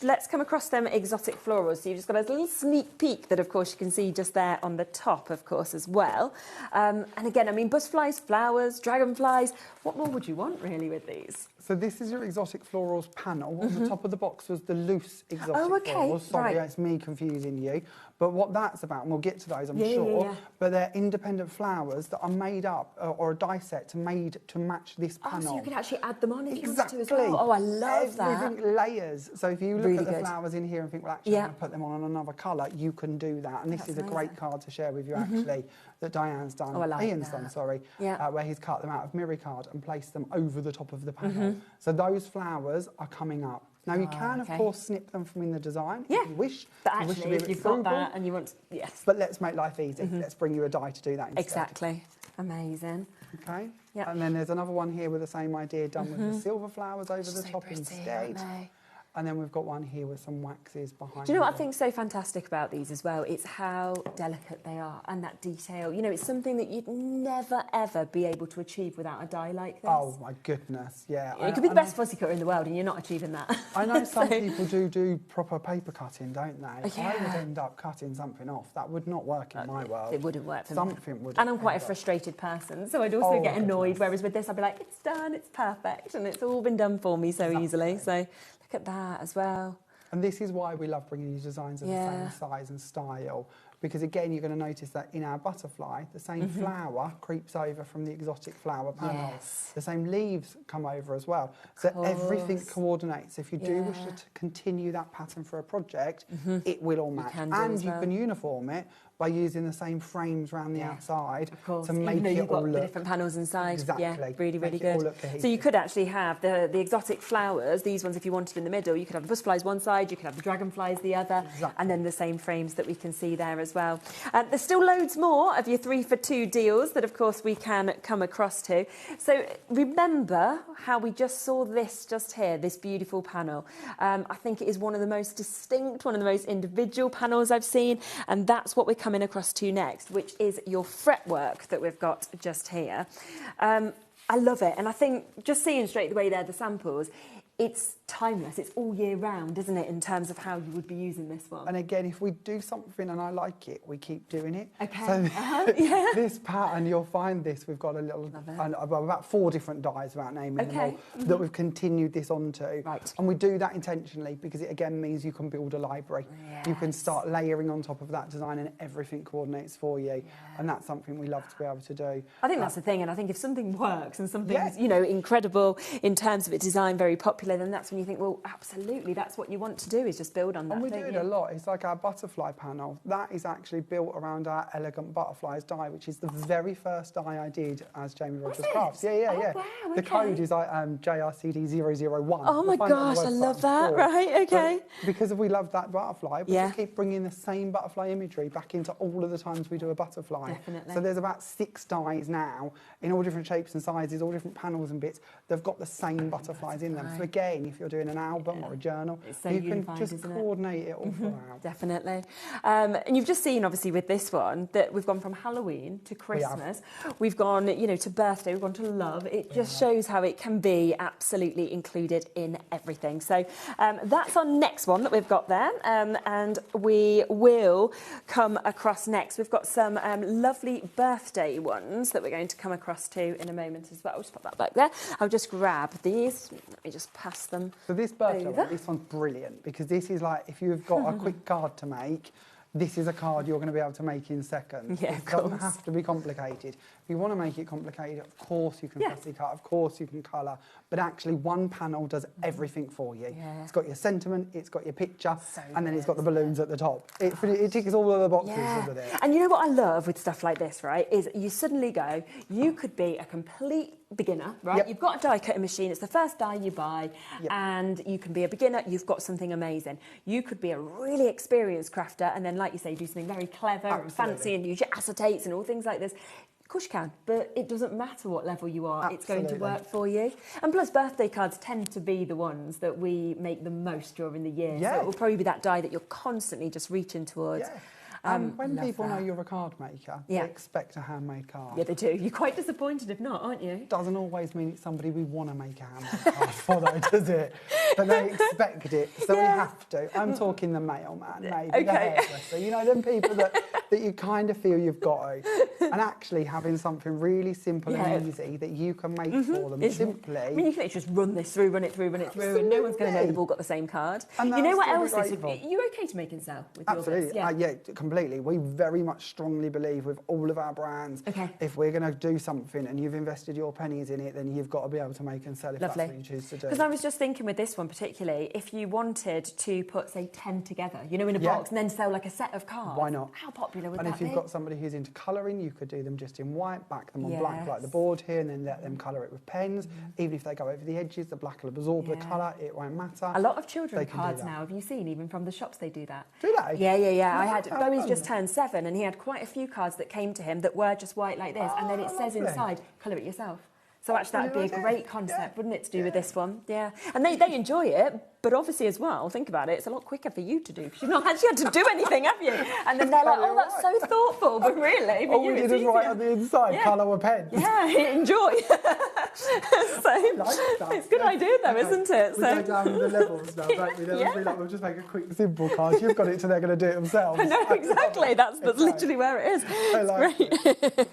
Speaker 4: let's come across them exotic florals. So you've just got a little sneak peek that of course you can see just there on the top of course as well. And again, I mean, butterflies, flowers, dragonflies, what more would you want really with these?
Speaker 8: So this is your exotic florals panel. On the top of the box was the loose exotic florals. Sorry, it's me confusing you. But what that's about, and we'll get to those, I'm sure, but they're independent flowers that are made up, or a die set made to match this panel.
Speaker 4: So you can actually add them on if you want to as well. Oh, I love that.
Speaker 8: Everything layers. So if you look at the flowers in here and think, well, actually, I'm going to put them on another colour, you can do that. And this is a great card to share with you, actually, that Diane's done, Ian's done, sorry, where he's cut them out of mirror card and placed them over the top of the panel. So those flowers are coming up. Now, you can, of course, snip them from in the design if you wish.
Speaker 4: But actually, if you've got that and you want to,
Speaker 8: But let's make life easy. Let's bring you a die to do that instead.
Speaker 4: Exactly. Amazing.
Speaker 8: Okay. And then there's another one here with the same idea done with the silver flowers over the top instead. And then we've got one here with some waxes behind.
Speaker 4: Do you know what I think is so fantastic about these as well? It's how delicate they are and that detail. You know, it's something that you'd never, ever be able to achieve without a die like this.
Speaker 8: Oh, my goodness, yeah.
Speaker 4: It could be the best fuzzy cutter in the world and you're not achieving that.
Speaker 8: I know some people do proper paper cutting, don't they? I would end up cutting something off. That would not work in my world.
Speaker 4: It wouldn't work for me.
Speaker 8: Something would.
Speaker 4: And I'm quite a frustrated person, so I'd also get annoyed, whereas with this I'd be like, it's done, it's perfect, and it's all been done for me so easily. So look at that as well.
Speaker 8: And this is why we love bringing you designs of the same size and style, because again, you're going to notice that in our butterfly, the same flower creeps over from the exotic flower panel. The same leaves come over as well. So everything coordinates. If you do wish to continue that pattern for a project, it will all match. And you can uniform it by using the same frames around the outside to make it all look.
Speaker 4: The different panels inside.
Speaker 8: Exactly.
Speaker 4: Yeah, really, really good. So you could actually have the exotic flowers, these ones if you wanted in the middle, you could have the butterflies one side, you could have the dragonflies the other, and then the same frames that we can see there as well. There's still loads more of your 3 for 2 deals that of course we can come across to. So remember how we just saw this just here, this beautiful panel. I think it is one of the most distinct, one of the most individual panels I've seen, and that's what we're coming across to next, which is your fretwork that we've got just here. I love it, and I think just seeing straight away there the samples, it's timeless. It's all year round, isn't it, in terms of how you would be using this one?
Speaker 8: And again, if we do something and I like it, we keep doing it.
Speaker 4: Okay.
Speaker 8: So this pattern, you'll find this. We've got a little, about 4 different dies without naming them all, that we've continued this onto. Right. And we do that intentionally because it again means you can build a library. You can start layering on top of that design and everything coordinates for you. And that's something we love to be able to do.
Speaker 4: I think that's the thing, and I think if something works and something's, you know, incredible in terms of its design, very popular, then that's when you think, well, absolutely, that's what you want to do, is just build on that.
Speaker 8: And we do it a lot. It's like our butterfly panel. That is actually built around our elegant butterflies die, which is the very first die I did as Jamie Rogers Crafts. Yeah.
Speaker 4: Wow,
Speaker 8: the code is like JRCD001.
Speaker 4: Oh my gosh, I love that. Right, okay.
Speaker 8: But because we love that butterfly, we just keep bringing the same butterfly imagery back into all of the times we do a butterfly.
Speaker 4: Definitely.
Speaker 8: So there's about 6 dies now in all different shapes and sizes, all different panels and bits. They've got the same butterflies in them. So again, if you're doing an album or a journal,
Speaker 4: It's so
Speaker 8: you can
Speaker 4: unified,
Speaker 8: just
Speaker 4: isn't it?
Speaker 8: coordinate it all throughout.
Speaker 4: Definitely. And you've just seen, obviously, with this one, that we've gone from Halloween to Christmas. We've gone, you know, to birthday, we've gone to love. It just shows how it can be absolutely included in everything. So that's our next one that we've got there. And we will come across next. We've got some lovely birthday ones that we're going to come across to in a moment as well. I'll just put that back there. I'll just grab these. Let me just pass them.
Speaker 8: So this birthday
Speaker 4: over.
Speaker 8: one, this one's brilliant because this is like, if you've got a quick card to make, this is a card you're going to be able to make in seconds.
Speaker 4: Yeah,
Speaker 8: It doesn't have to be complicated. If you want to make it complicated, of course you can fussy cut, of course you can colour, but actually one panel does everything for you.
Speaker 4: Yeah.
Speaker 8: It's got your sentiment, it's got your picture, and then it's got the balloons at the top. It ticks all of the boxes, doesn't it?
Speaker 4: And you know what I love with stuff like this, right, is you suddenly go, you could be a complete beginner, right?
Speaker 8: Yep.
Speaker 4: You've got a die cutting machine, it's the first die you buy, and you can be a beginner, you've got something amazing. You could be a really experienced crafter and then, like you say, do something very clever and fancy and use your acetates and all things like this. Of course you can, but it doesn't matter what level you are, it's going to work for you. And plus, birthday cards tend to be the ones that we make the most during the year. So it will probably be that die that you're constantly just reaching towards.
Speaker 8: When people know you're a card maker, they expect a handmade card.
Speaker 4: Yeah, they do. You're quite disappointed if not, aren't you?
Speaker 8: Doesn't always mean it's somebody we want to make a handmade card for, though, does it? But they expect it, so we have to. I'm talking the mailman, maybe the hairdresser. You know, them people that you kind of feel you've got to. And actually having something really simple and easy that you can make for them simply.
Speaker 4: I mean, you can just run this through, run it through, and no one's going to know they've all got the same card. And you know what else is? Are you okay to make and sell with your bits?
Speaker 8: Yeah, completely. We very much strongly believe with all of our brands, if we're going to do something and you've invested your pennies in it, then you've got to be able to make and sell if that's what you choose to do.
Speaker 4: Because I was just thinking with this one particularly, if you wanted to put, say, 10 together, you know, in a box and then sell like a set of cards.
Speaker 8: Why not?
Speaker 4: How popular would that
Speaker 8: be? And if you've got somebody who's into colouring, you could do them just in white, back them on black like the board here, and then let them colour it with pens. Even if they go over the edges, the black will absorb the colour, it won't matter.
Speaker 4: A lot of children cards now, have you seen, even from the shops they do that.
Speaker 8: Do they?
Speaker 4: Yeah. I had, Bowie's just turned 7 and he had quite a few cards that came to him that were just white like this, and then it says inside, colour it yourself. So actually that would be a great concept, wouldn't it, to do with this one? Yeah. And they enjoy it, but obviously as well, think about it, it's a lot quicker for you to do, because you've not actually had to do anything, have you? And then they're like, oh, that's so thoughtful, but really, for
Speaker 8: all
Speaker 4: you,
Speaker 8: we
Speaker 4: it's
Speaker 8: did is write on the inside, colour with pens.
Speaker 4: Yeah, enjoy. It's a good idea though, isn't it?
Speaker 8: We go down the levels now, don't we? We'll just make a quick simple card. You've got it, so they're going to do it themselves.
Speaker 4: I know, exactly. That's literally where it is. It's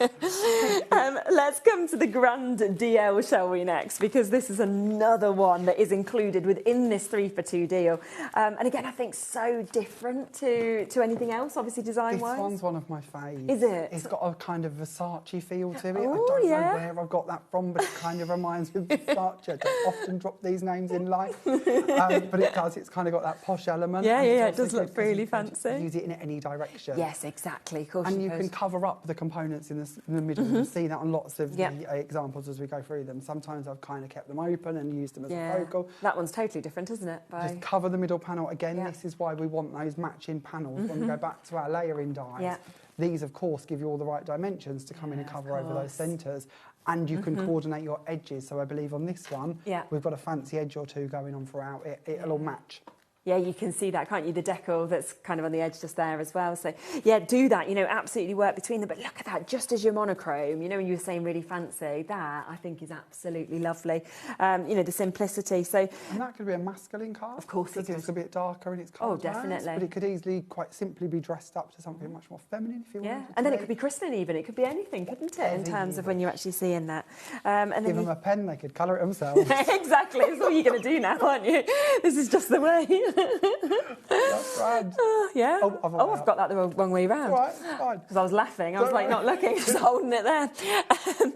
Speaker 4: great. Let's come to the grand DL, shall we, next? Because this is another one that is included within this 3 for 2 deal. And again, I think so different to anything else, obviously design-wise.
Speaker 8: This one's one of my faves.
Speaker 4: Is it?
Speaker 8: It's got a kind of Versace feel to it. I don't know where I've got that from, but it kind of reminds me of Versace. I don't often drop these names in life, but it does. It's kind of got that posh element.
Speaker 4: Yeah, it does look really fancy.
Speaker 8: Use it in any direction.
Speaker 4: Yes, exactly. Of course.
Speaker 8: And you can cover up the components in the middle. You'll see that on lots of the examples as we go through them. Sometimes I've kind of kept them open and used them as a focal.
Speaker 4: That one's totally different, isn't it?
Speaker 8: Just cover the middle panel. Again, this is why we want those matching panels when we go back to our layering dies. These, of course, give you all the right dimensions to come in and cover over those centres. And you can coordinate your edges. So I believe on this one, we've got a fancy edge or two going on throughout. It'll all match.
Speaker 4: Yeah, you can see that, can't you? The decal that's kind of on the edge just there as well. So, yeah, do that, you know, absolutely work between them. But look at that, just as your monochrome, you know, when you were saying really fancy, that I think is absolutely lovely. You know, the simplicity. So,
Speaker 8: and that could be a masculine card.
Speaker 4: Of course it could.
Speaker 8: It's a bit darker in its colour.
Speaker 4: Oh, definitely.
Speaker 8: But it could easily quite simply be dressed up to something much more feminine if you wanted
Speaker 4: and then it could be christening even. It could be anything, couldn't it, in terms of when you're actually seeing that. And
Speaker 8: give them a pen, they could colour it themselves.
Speaker 4: Exactly. It's all you're going to do now, aren't you? This is just the way.
Speaker 8: That's right.
Speaker 4: Yeah. I've got that the wrong way round.
Speaker 8: Right, fine.
Speaker 4: Because I was laughing. I was like not looking, just holding it there.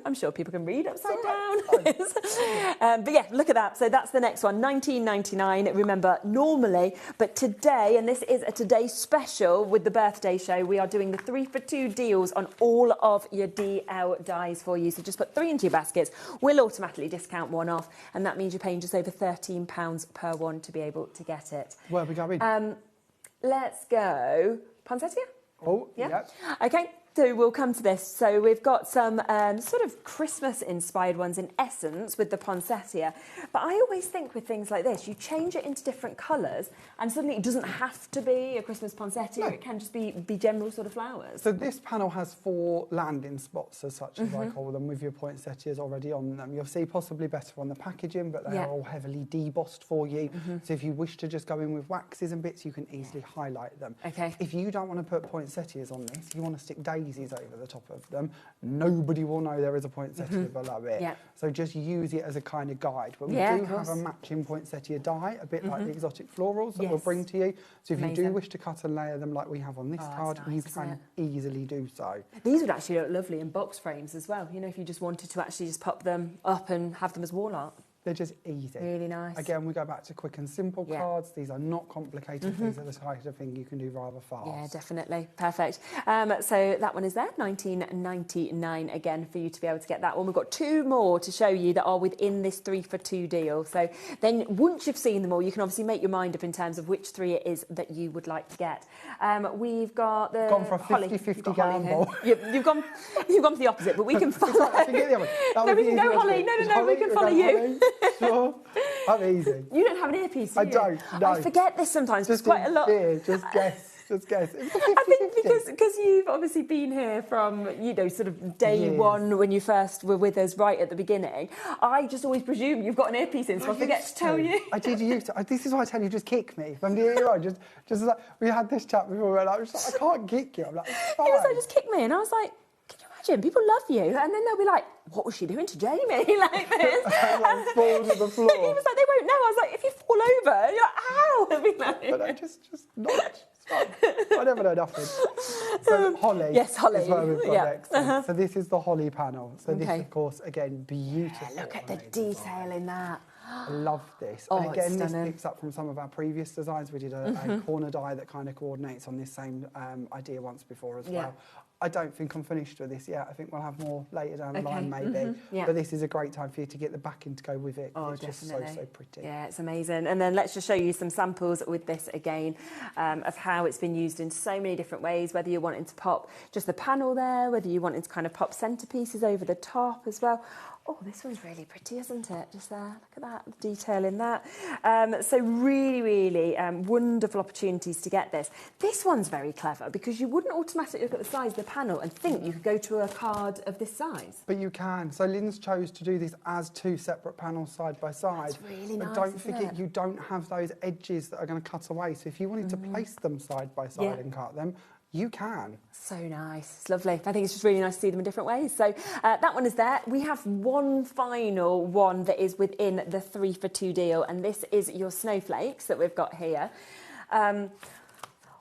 Speaker 4: I'm sure people can read upside down. But yeah, look at that. So that's the next one, $19.99. Remember, normally, but today, and this is a today special with the birthday show, we are doing the 3 for 2 deals on all of your DL dies for you. So just put 3 into your baskets. We'll automatically discount one off, and that means you're paying just over £13 per one to be able to get it.
Speaker 8: Where are we going?
Speaker 4: Let's go Poinsettia.
Speaker 8: Oh, yeah.
Speaker 4: Okay, So we'll come to this. So we've got some sort of Christmas-inspired ones in essence with the poinsettia. But I always think with things like this, you change it into different colours and suddenly it doesn't have to be a Christmas poinsettia. It can just be general sort of flowers.
Speaker 8: So this panel has 4 landing spots as such as I call them, with your poinsettias already on them. You'll see possibly better on the packaging, but they are all heavily debossed for you. So if you wish to just go in with waxes and bits, you can easily highlight them.
Speaker 4: Okay.
Speaker 8: If you don't want to put poinsettias on this, you want to stick daisies over the top of them, nobody will know there is a poinsettia below it. So just use it as a kind of guide. But we do have a matching poinsettia die, a bit like the exotic florals that we'll bring to you. So if you do wish to cut and layer them like we have on this card, you can easily do so.
Speaker 4: These would actually look lovely in box frames as well, you know, if you just wanted to actually just pop them up and have them as wall art.
Speaker 8: They're just easy.
Speaker 4: Really nice.
Speaker 8: Again, we go back to quick and simple cards. These are not complicated. These are the type of thing you can do rather fast.
Speaker 4: Yeah, definitely. Perfect. So that one is there, $19.99 again for you to be able to get that one. We've got 2 more to show you that are within this 3 for 2 deal. So then once you've seen them all, you can obviously make your mind up in terms of which 3 it is that you would like to get. We've got the
Speaker 8: gone for a 50-50 gamble.
Speaker 4: You've gone for the opposite, but we can follow.
Speaker 8: I can get the other.
Speaker 4: No, we can go Holly. No, we can follow you.
Speaker 8: Sure. I'm easy.
Speaker 4: You don't have an earpiece, do you?
Speaker 8: I don't, no.
Speaker 4: I forget this sometimes.
Speaker 8: Just
Speaker 4: quite a lot.
Speaker 8: Just guess. Just guess.
Speaker 4: I think because you've obviously been here from, you know, sort of day one when you first were with us right at the beginning, I just always presume you've got an earpiece in, so I forget to tell you.
Speaker 8: I did used to. This is why I tell you, just kick me. From the year on, just like, we had this chat before, and I was like, I can't kick you. I'm like, fine.
Speaker 4: He was like, just kick me, and I was like, people love you, and then they'll be like, what was she doing to Jamie like this?
Speaker 8: And fall to the floor.
Speaker 4: He was like, they won't know. I was like, if you fall over, you're like, ow. They'll be like,
Speaker 8: but I just not. I never know nothing. So holly.
Speaker 4: Yes, holly.
Speaker 8: Is where we've got next. So this is the holly panel. So this, of course, again, beautiful.
Speaker 4: Yeah, look at the detail in that.
Speaker 8: I love this.
Speaker 4: Oh,
Speaker 8: and again,
Speaker 4: it's
Speaker 8: this picks up from some of our previous designs. We did a corner die that kind of coordinates on this same idea once before as well. I don't think I'm finished with this yet. I think we'll have more later down the line, maybe. But this is a great time for you to get the backing to go with it.
Speaker 4: Oh,
Speaker 8: it's
Speaker 4: definitely.
Speaker 8: just so pretty.
Speaker 4: Yeah, it's amazing. And then let's just show you some samples with this again of how it's been used in so many different ways, whether you're wanting to pop just the panel there, whether you're wanting to kind of pop centerpieces over the top as well. Oh, this one's really pretty, isn't it? Just there, look at that, the detail in that. So really, really wonderful opportunities to get this. This one's very clever because you wouldn't automatically look at the size of the panel and think you could go to a card of this size.
Speaker 8: But you can. So Lynn's chose to do this as 2 separate panels side by side.
Speaker 4: That's really nice,
Speaker 8: but don't forget, you don't have those edges that are going to cut away. So if you wanted to place them side by side and cut them, you can.
Speaker 4: So nice. It's lovely. I think it's just really nice to see them in different ways. So that one is there. We have one final one that is within the 3 for 2 deal, and this is your snowflakes that we've got here.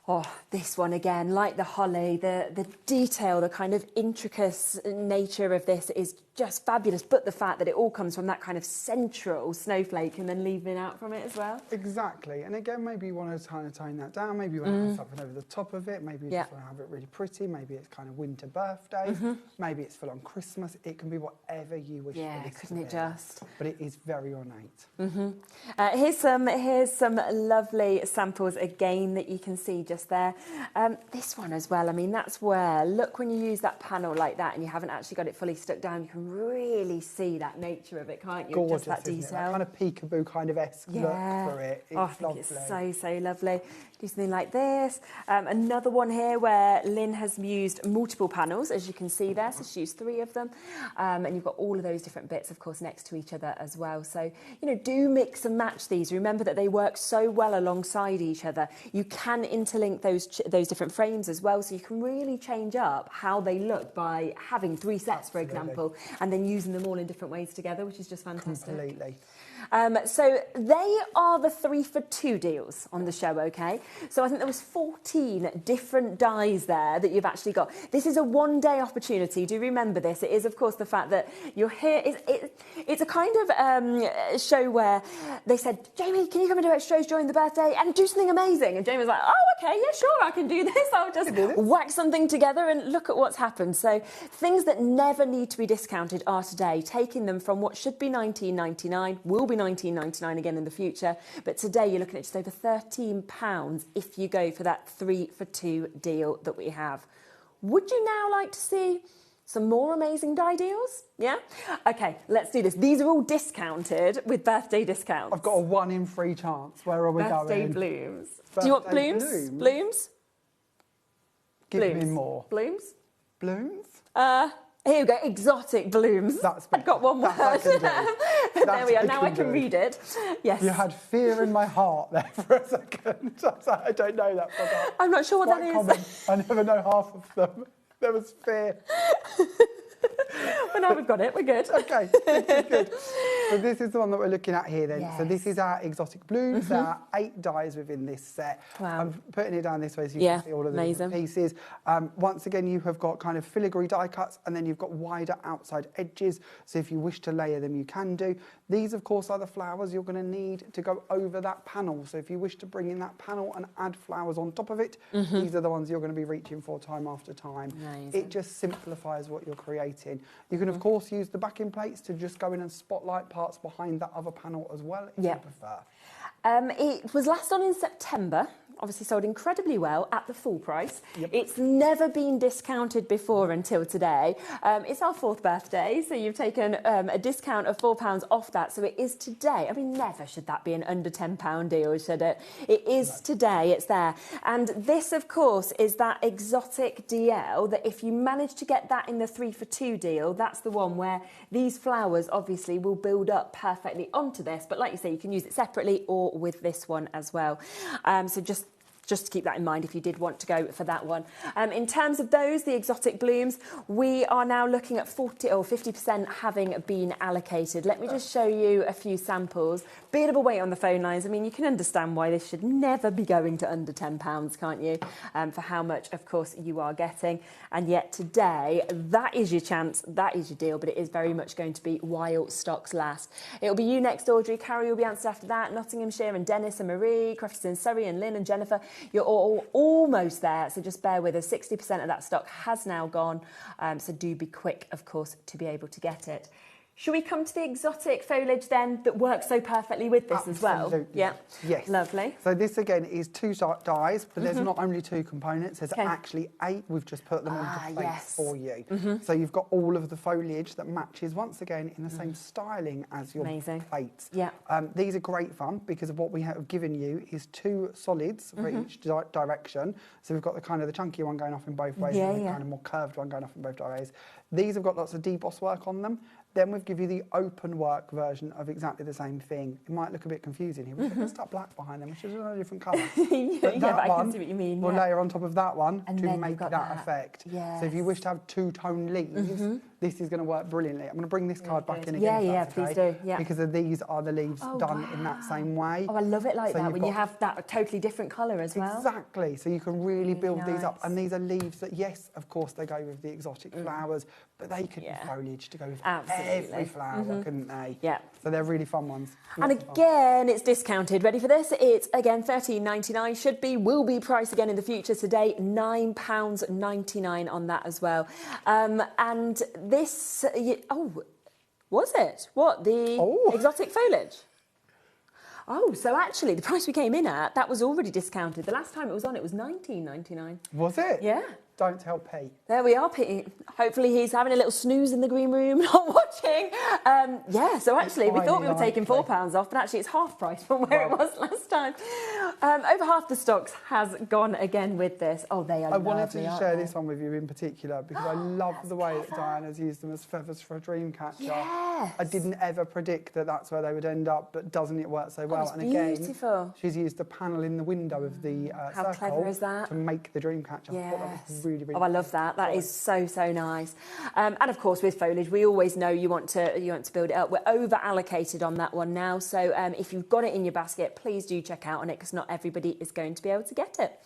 Speaker 4: Oh, this one again, like the holly, the detail, the kind of intricate nature of this is just fabulous. But the fact that it all comes from that kind of central snowflake and then leaving out from it as well.
Speaker 8: Exactly. And again, maybe you want to kind of tone that down. Maybe you want to have something over the top of it. Maybe you just want to have it really pretty. Maybe it's kind of winter birthdays. Maybe it's full on Christmas. It can be whatever you wish.
Speaker 4: Yeah, couldn't it just?
Speaker 8: But it is very ornate.
Speaker 4: Here's some lovely samples again that you can see just there. This one as well, I mean, that's where, look, when you use that panel like that and you haven't actually got it fully stuck down, you can really see that nature of it, can't you?
Speaker 8: Gorgeous,
Speaker 4: just that detail.
Speaker 8: That kind of peekaboo kind of esque look for it. It's
Speaker 4: I think
Speaker 8: lovely.
Speaker 4: it's so lovely. Do something like this. Another one here where Lynn has used multiple panels, as you can see there. So she used 3 of them. And you've got all of those different bits, of course, next to each other as well. So, you know, do mix and match these. Remember that they work so well alongside each other. You can interlink those different frames as well. So you can really change up how they look by having 3 sets, for example, and then using them all in different ways together, which is just fantastic.
Speaker 8: Completely.
Speaker 4: So they are the 3 for 2 deals on the show, okay? So I think there was 14 different dies there that you've actually got. This is a one-day opportunity. Do remember this. It is, of course, the fact that you're here. It's a kind of show where they said, Jamie, can you come and do extras during the birthday and do something amazing? And Jamie was like, oh, okay, yeah, sure, I can do this. I'll just whack something together and look at what's happened. So things that never need to be discounted are today, taking them from what should be $19.99, will be $19.99 again in the future, but today you're looking at just over £13 if you go for that 3 for 2 deal that we have.
Speaker 13: Would you now like to see some more amazing die deals? Yeah? Okay, let's do this. These are all discounted with birthday discounts.
Speaker 8: I've got a 1 in 3 chance. Where are we going?
Speaker 13: Birthday blooms. Do you want blooms? Blooms?
Speaker 8: Give me more.
Speaker 13: Blooms?
Speaker 8: Blooms?
Speaker 13: Here we go, exotic blooms. I've got one word. There we are, now I can read it. Yes.
Speaker 8: You had fear in my heart there for a second. I don't know that product.
Speaker 13: I'm not sure what that is.
Speaker 8: Common. I never know half of them. There was fear.
Speaker 13: Well, now we've got it, we're good.
Speaker 8: Okay, good. So this is the one that we're looking at here then. Yes. So this is our exotic blooms. There are 8 dies within this set.
Speaker 13: Wow.
Speaker 8: I'm putting it down this way so you can see all of the different pieces. Once again, you have got kind of filigree die cuts, and then you've got wider outside edges. So if you wish to layer them, you can do. These, of course, are the flowers you're going to need to go over that panel. So if you wish to bring in that panel and add flowers on top of it, these are the ones you're going to be reaching for time after time.
Speaker 13: Amazing.
Speaker 8: It just simplifies what you're creating. You can, of course, use the backing plates to just go in and spotlight parts behind that other panel as well, if you prefer.
Speaker 13: It was last on in September. Obviously sold incredibly well at the full price. It's never been discounted before until today. It's our 4th birthday, so you've taken a discount of £4 off that, so it is today. I mean, never should that be an under £10 deal, should it? It is today, it's there. And this, of course, is that exotic DL that if you manage to get that in the 3 for 2 deal, that's the one where these flowers obviously will build up perfectly onto this. But like you say, you can use it separately or with this one as well. So just to keep that in mind if you did want to go for that one. In terms of those, the exotic blooms, we are now looking at 40 or 50% having been allocated. Let me just show you a few samples. Bit of a wait on the phone lines. I mean, you can understand why this should never be going to under £10, can't you? For how much, of course, you are getting. And yet today, that is your chance, that is your deal, but it is very much going to be while stocks last. It'll be you next, Audrey. Carrie will be answered after that. Nottinghamshire and Dennis and Marie, Crofton and Surrey and Lynn and Jennifer. You're all almost there, so just bear with us. 60% of that stock has now gone, so do be quick, of course, to be able to get it. Should we come to the exotic foliage then that works so perfectly with this as well? Yeah.
Speaker 8: Yes.
Speaker 13: Lovely.
Speaker 8: So this again is 2 dies, but there's not only 2 components, there's actually 8. We've just put them into place for you. So you've got all of the foliage that matches once again in the same styling as your plates.
Speaker 13: Yeah.
Speaker 8: These are great fun because of what we have given you is 2 solids for each direction. So we've got the kind of the chunky one going off in both ways and the kind of more curved one going off in both ways. These have got lots of deboss work on them. Then we've given you the open work version of exactly the same thing. It might look a bit confusing here. We've got stuff black behind them, which is a different colour. But that
Speaker 13: I
Speaker 8: one
Speaker 13: can see what you mean.
Speaker 8: we'll layer on top of that one
Speaker 13: and
Speaker 8: to make that effect. So if you wish to have 2-tone leaves, this is going to work brilliantly. I'm going to bring this card back in again.
Speaker 13: Please do.
Speaker 8: Because these are the leaves done in that same way.
Speaker 13: Oh, I love it like that, when you have that totally different colour as well.
Speaker 8: Exactly. So you can really build these up. And these are leaves that, yes, of course, they go with the exotic flowers, but they could be foliage to go with every flower, couldn't they?
Speaker 13: Yeah.
Speaker 8: So they're really fun ones.
Speaker 13: And again, it's discounted. Ready for this? It's, again, $13.99. Should be, will be priced again in the future today. £9.99 on that as well. And this... was it? What? The exotic foliage? Oh, so actually, the price we came in at, that was already discounted. The last time it was on, it was $19.99.
Speaker 8: Was it?
Speaker 13: Yeah.
Speaker 8: Don't tell Pete.
Speaker 13: There we are, Pete. Hopefully he's having a little snooze in the green room, not watching. Yeah, so actually, we thought we were taking £4 off, but actually it's half price from where it was last time. Over half the stocks has gone again with this. Oh, they are lovely,
Speaker 8: I wanted to share this one with you in particular because I love the way that Diana's used them as feathers for a dream catcher.
Speaker 13: Yes.
Speaker 8: I didn't ever predict that that's where they would end up, but doesn't it work so well?
Speaker 13: It's
Speaker 8: and again,
Speaker 13: beautiful.
Speaker 8: She's used the panel in the window of the
Speaker 13: How clever is that?
Speaker 8: To make the dream catcher.
Speaker 13: Yes.
Speaker 8: I thought that was really, really
Speaker 13: I love that. That is so, so nice. And of course, with foliage, we always know you want to build it up. We're over allocated on that one now. So if you've got it in your basket, please do check out on it because not everybody is going to be able to get it.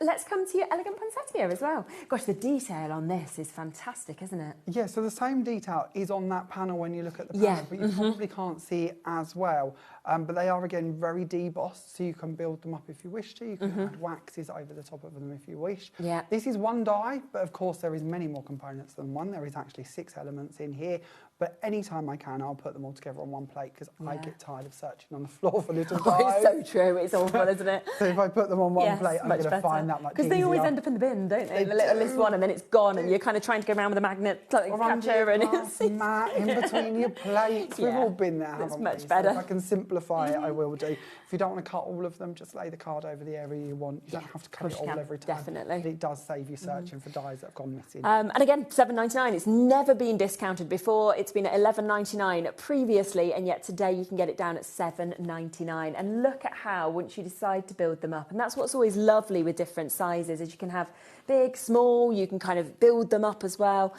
Speaker 13: Let's come to your elegant poinsettia as well. Gosh, the detail on this is fantastic, isn't it?
Speaker 8: Yeah, so the same detail is on that panel when you look at the panel, but you probably can't see it as well. But they are, again, very debossed, so you can build them up if you wish to. You can add waxes over the top of them if you wish.
Speaker 13: Yeah.
Speaker 8: This is one die, but of course there is many more components than one. There is actually 6 elements in here, but anytime I can, I'll put them all together on one plate because I get tired of searching on the floor for little dies.
Speaker 13: It's so true, it's awful, isn't it?
Speaker 8: So if I put them on one plate, I'm going to find that much easier.
Speaker 13: Because they always end up in the bin, don't they? The littlest one, and then it's gone, and you're kind of trying to go around with a magnet, like catcher, and it's
Speaker 8: mat in between your plates. We've all been there, haven't we?
Speaker 13: It's much better.
Speaker 8: So if I can simplify it, I will do. If you don't want to cut all of them, just lay the card over the area you want. You don't have to cut it all every time.
Speaker 13: Definitely.
Speaker 8: But it does save you searching for dies that have gone missing.
Speaker 13: And again, $7.99. It's never been discounted before. It's been at $11.99 previously, and yet today you can get it down at $7.99. And look at how, once you decide to build them up, and that's what's always lovely with different sizes, is you can have big, small, you can kind of build them up as well.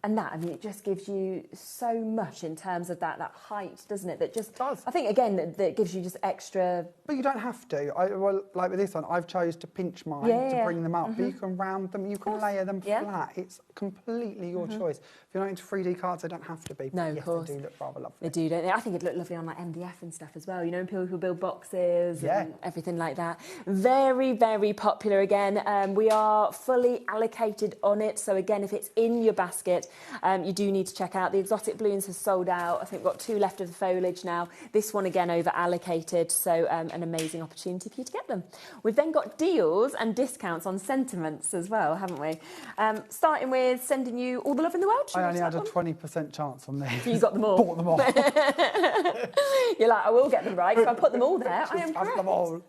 Speaker 13: And that, I mean, it just gives you so much in terms of that height, doesn't it? That just does. I think, again, that gives you just extra...
Speaker 8: But you don't have to. Well, like with this one, I've chose to pinch mine to bring them up. But you can round them, you can layer them flat. It's completely your choice. If you're not into 3D cards, they don't have to be.
Speaker 13: No,
Speaker 8: yes,
Speaker 13: of course.
Speaker 8: They do look rather lovely.
Speaker 13: They do, don't they? I think it'd look lovely on like MDF and stuff as well. You know, people who build boxes and everything like that. Very, very popular again. We are fully allocated on it. So again, if it's in your basket, you do need to check out. The exotic balloons have sold out. I think we've got 2 left of the foliage now. This one again over allocated, so an amazing opportunity for you to get them. We've then got deals and discounts on sentiments as well, haven't we? Starting with sending you all the love in the world.
Speaker 8: I only had a 20% chance on these.
Speaker 13: You got them all.
Speaker 8: Bought them all.
Speaker 13: You're like, I will get them right. If I put them all there, I am correct.
Speaker 8: Them all.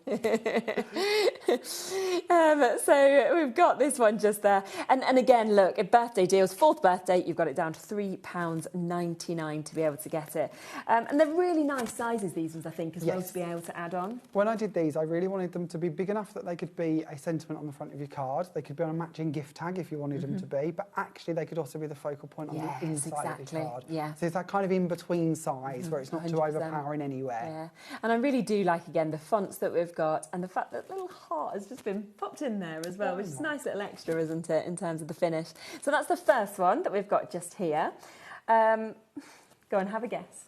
Speaker 13: So we've got this one just there. And again, look, at birthday deals, 4th birthday, you've got it down to £3.99 to be able to get it. And they're really nice sizes, these ones, I think, as well, to be able to add on.
Speaker 8: When I did these, I really wanted them to be big enough that they could be a sentiment on the front of your card. They could be on a matching gift tag if you wanted them to be, but actually they could also be the focal point on the inside of the card.
Speaker 13: Yeah.
Speaker 8: So it's that kind of in-between size where it's not too
Speaker 13: 100%.
Speaker 8: overpowering anywhere.
Speaker 13: Yeah. And I really do like, again, the fonts that we've got and the fact that little heart has just been popped in there as well, which is a nice little extra, isn't it, in terms of the finish. So that's the first one that we've got just here. Go and have a guess.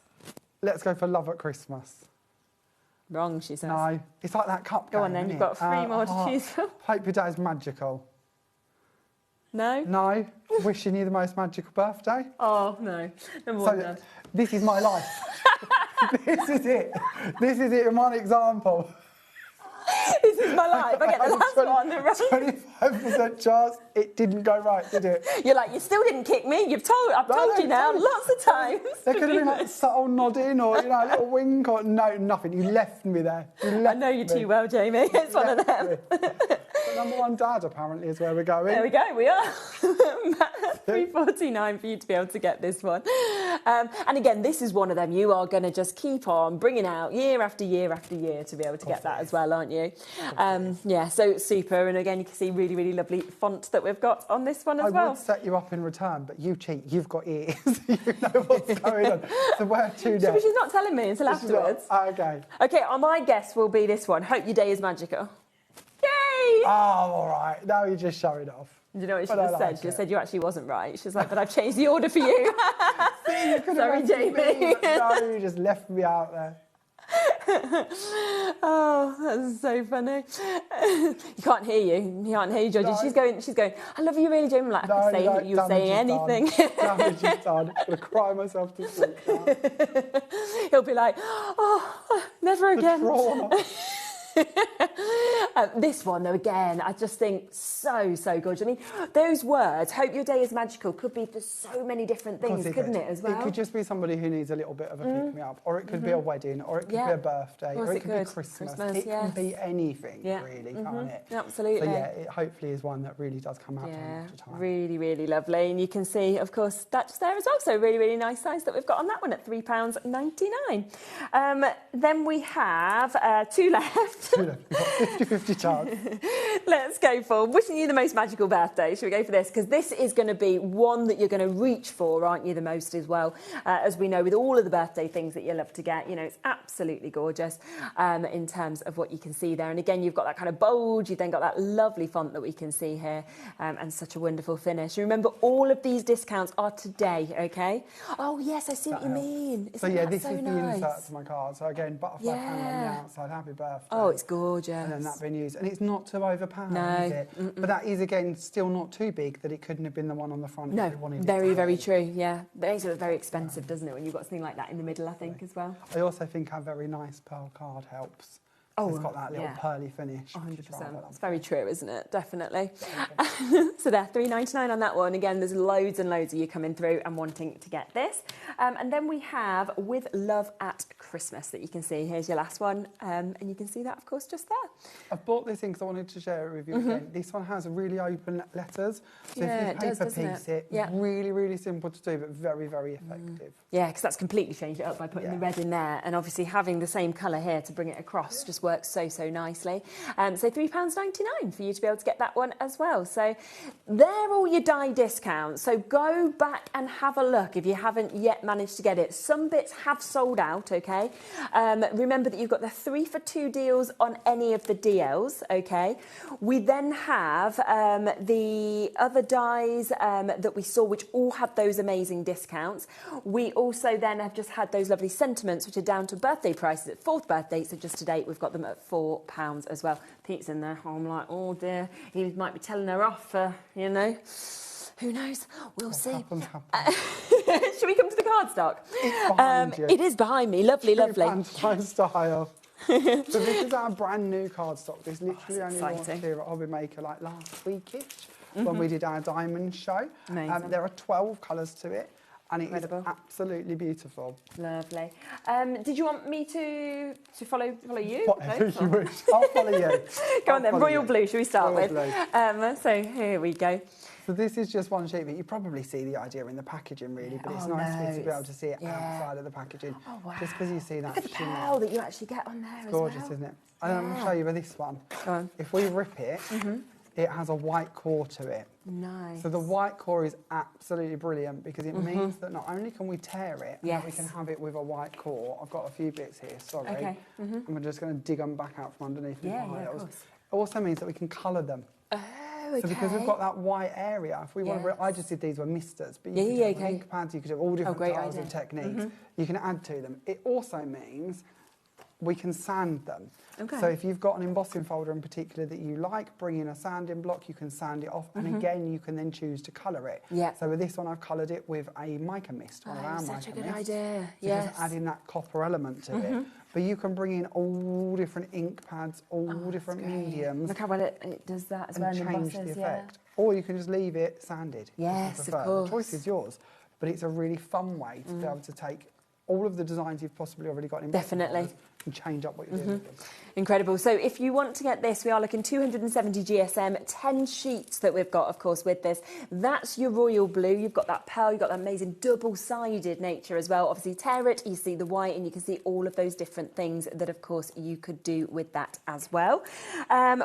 Speaker 8: Let's go for Love at Christmas.
Speaker 13: Wrong, she says.
Speaker 8: No, it's like that cup
Speaker 13: Go
Speaker 8: game,
Speaker 13: on then,
Speaker 8: isn't
Speaker 13: you've got 3 more to choose from.
Speaker 8: Hope your day's magical.
Speaker 13: No?
Speaker 8: No? Wishing you the most magical birthday?
Speaker 13: Oh, no. Number one, Dad.
Speaker 8: This is my life. This is it. This is it in one example.
Speaker 13: This is my life. I get the last one right.
Speaker 8: 25% chance it didn't go right, did it?
Speaker 13: You're like, you still didn't kick me. I've told you now lots of times.
Speaker 8: There could have been like a subtle nodding or, you know, a little wink or no, nothing. You left me there.
Speaker 13: I know you too well, Jamie. It's one of them.
Speaker 8: But number one dad, apparently, is where we're going.
Speaker 13: There we go, we are. $3.49 for you to be able to get this one. And again, this is one of them you are going to just keep on bringing out year after year after year to be able to get that as well, aren't you? Yeah, so super. And again, you can see really, really lovely font that we've got on this one as well.
Speaker 8: I would set you up in return, but you cheat. You've got ears. You know what's going on. So where to next?
Speaker 13: She's not telling me until afterwards.
Speaker 8: Okay.
Speaker 13: Okay, my guess will be this one. Hope your day is magical. Yay!
Speaker 8: Oh, all right. Now you're just showing off.
Speaker 13: Do you know what she just said? She just said you actually wasn't right. She's like, but I've changed the order for you. Sorry, Jamie.
Speaker 8: No, you just left me out there.
Speaker 13: Oh, that's so funny. You can't hear you. You can't hear you, Georgie. No. She's going, I love you really, Jamie. I'm like, I could say you were saying anything.
Speaker 8: Damage is done. I'm going to cry myself to sleep now.
Speaker 13: He'll be like, oh, never again. This one, though, again, I just think so gorgeous. I mean, those words, hope your day is magical, could be for so many different things, couldn't it, as well?
Speaker 8: It could just be somebody who needs a little bit of a pick-me-up, or it could be a wedding, or it could be a birthday, or it could be Christmas. It can be anything, really, can't it?
Speaker 13: Absolutely.
Speaker 8: So, yeah, it hopefully is one that really does come out time after time.
Speaker 13: Really, really lovely. And you can see, of course, that just there as well. So really, really nice size that we've got on that one at £3.99. Then we have 2 left.
Speaker 8: 2 left. We've got 50-50 chance.
Speaker 13: Let's go for wishing you the most magical birthday. Should we go for this? Because this is going to be one that you're going to reach for, aren't you, the most as well? As we know, with all of the birthday things that you love to get, you know, it's absolutely gorgeous in terms of what you can see there. And again, you've got that kind of bold, you've then got that lovely font that we can see here, and such a wonderful finish. Remember, all of these discounts are today, okay? Oh, yes, I see what you mean.
Speaker 8: So, yeah, this is the insert to my card. So, again, butterfly panel on the outside. Happy birthday.
Speaker 13: Oh, it's gorgeous.
Speaker 8: And then that being used. And it's not too overpowering,
Speaker 13: No.
Speaker 8: is it? But that is, again, still not too big that it couldn't have been the one on the front
Speaker 13: No,
Speaker 8: if you wanted
Speaker 13: very,
Speaker 8: it.
Speaker 13: very true, yeah. It makes it look very expensive, doesn't it, when you've got something like that in the middle, I think, as well.
Speaker 8: I also think a very nice pearl card helps.
Speaker 13: Oh,
Speaker 8: it's got that little pearly finish.
Speaker 13: 100%. It's very true, isn't it? Definitely. So there, $3.99 on that one. Again, there's loads and loads of you coming through and wanting to get this. And then we have With Love at Christmas that you can see. Here's your last one. And you can see that, of course, just there.
Speaker 8: I've bought this in because I wanted to share it with you again. This one has really open letters. So if you paper piece it, really, really simple to do, but very, very effective.
Speaker 13: Yeah, because that's completely changed it up by putting the red in there. And obviously having the same colour here to bring it across just works so, so nicely. So £3.99 for you to be able to get that one as well. So they're all your die discounts. So go back and have a look if you haven't yet managed to get it. Some bits have sold out, okay? Remember that you've got the 3 for 2 deals on any of the DLs, okay? We then have the other dies that we saw, which all have those amazing discounts. We also then have just had those lovely sentiments, which are down to birthday prices at 4th birthday. So just to date, we've got them at £4 as well. Pete's in there. I'm like, oh dear, he might be telling her off for, you know, who knows? We'll see. Should we come to the cardstock?
Speaker 8: It's behind you.
Speaker 13: It is behind me. Lovely, lovely.
Speaker 8: Valentine style. So this is our brand new cardstock. This literally only launched here at HobbyMaker like last weekish when we did our diamond show.
Speaker 13: Amazing.
Speaker 8: There are 12 colours to it. And it is absolutely beautiful.
Speaker 13: Lovely. Did you want me to follow you?
Speaker 8: Whatever you wish. I'll follow you.
Speaker 13: Go on then. Royal blue, shall we start with? So here we go.
Speaker 8: So this is just one sheet, but you probably see the idea in the packaging, really. But it's nice to be able to see it outside of the packaging.
Speaker 13: Oh, wow.
Speaker 8: Just because you see that.
Speaker 13: Look at the pearl that you actually get on there as well.
Speaker 8: Gorgeous, isn't it? And I'm going to show you with this one. Go on. If we rip it, it has a white core to it.
Speaker 13: Nice.
Speaker 8: So the white core is absolutely brilliant because it means that not only can we tear it, but we can have it with a white core. I've got a few bits here, sorry.
Speaker 13: Okay.
Speaker 8: I'm just going to dig them back out from underneath the piles.
Speaker 13: Of course.
Speaker 8: It also means that we can colour them.
Speaker 13: Oh, okay.
Speaker 8: So because we've got that white area, if we want to, I just did these were misters, but you could have ink pads, you could have all different styles of techniques. You can add to them. It also means we can sand them.
Speaker 13: Okay.
Speaker 8: So if you've got an embossing folder in particular that you like, bring in a sanding block, you can sand it off, and again, you can then choose to colour it.
Speaker 13: Yeah.
Speaker 8: So with this one, I've coloured it with a mica mist, one of our
Speaker 13: such
Speaker 8: mica
Speaker 13: a good
Speaker 8: mists.
Speaker 13: idea.
Speaker 8: So just adding that copper element to it. But you can bring in all different ink pads, all different mediums.
Speaker 13: Look how well it does that as well.
Speaker 8: And change the effect. Or you can just leave it sanded.
Speaker 13: Yes,
Speaker 8: if you prefer.
Speaker 13: of course.
Speaker 8: The choice is yours. But it's a really fun way to be able to take all of the designs you've possibly already got in
Speaker 13: Definitely.
Speaker 8: and change up what you're doing with them.
Speaker 13: Incredible. So if you want to get this, we are looking 270 GSM, 10 sheets that we've got, of course, with this. That's your royal blue. You've got that pearl, you've got that amazing double-sided nature as well. Obviously, tear it, you see the white, and you can see all of those different things that, of course, you could do with that as well.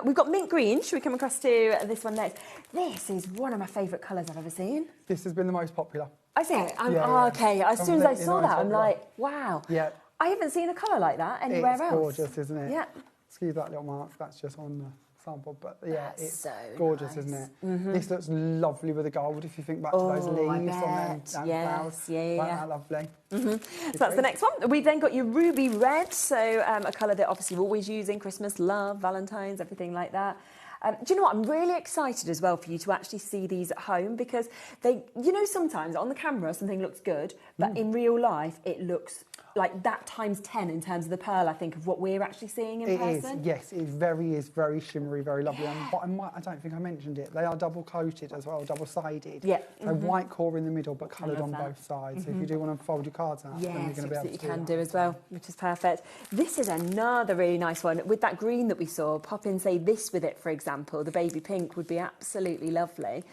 Speaker 13: We've got mint green. Should we come across to this one next? This is one of my favourite colours I've ever seen.
Speaker 8: This has been the most popular.
Speaker 13: I think. Okay. As soon as I saw that, I'm like, wow. Yeah. I haven't seen a colour like that anywhere else.
Speaker 8: It's gorgeous, isn't it?
Speaker 13: Yeah.
Speaker 8: Excuse that little mark. That's just on the sample, but yeah, it's
Speaker 13: so
Speaker 8: gorgeous, isn't it? This looks lovely with the gold. If you think back to those leaves on them, flowers, that lovely.
Speaker 13: So that's the next one. We've then got your ruby red, so a colour that obviously we're always using, Christmas, love, Valentine's, everything like that. Do you know what? I'm really excited as well for you to actually see these at home because they, you know, sometimes on the camera something looks good, but in real life it looks like that times 10 in terms of the pearl, I think, of what we're actually seeing in person.
Speaker 8: Yes, it is very shimmery, very lovely. And I don't think I mentioned it. They are double coated as well, double sided. Yeah. So white core in the middle, but coloured on both sides. So if you do want to fold your cards out, then you're going to be able to
Speaker 13: you can do as well, which is perfect. This is another really nice one with that green that we saw. Pop in, say this with it, for example. The baby pink would be absolutely lovely.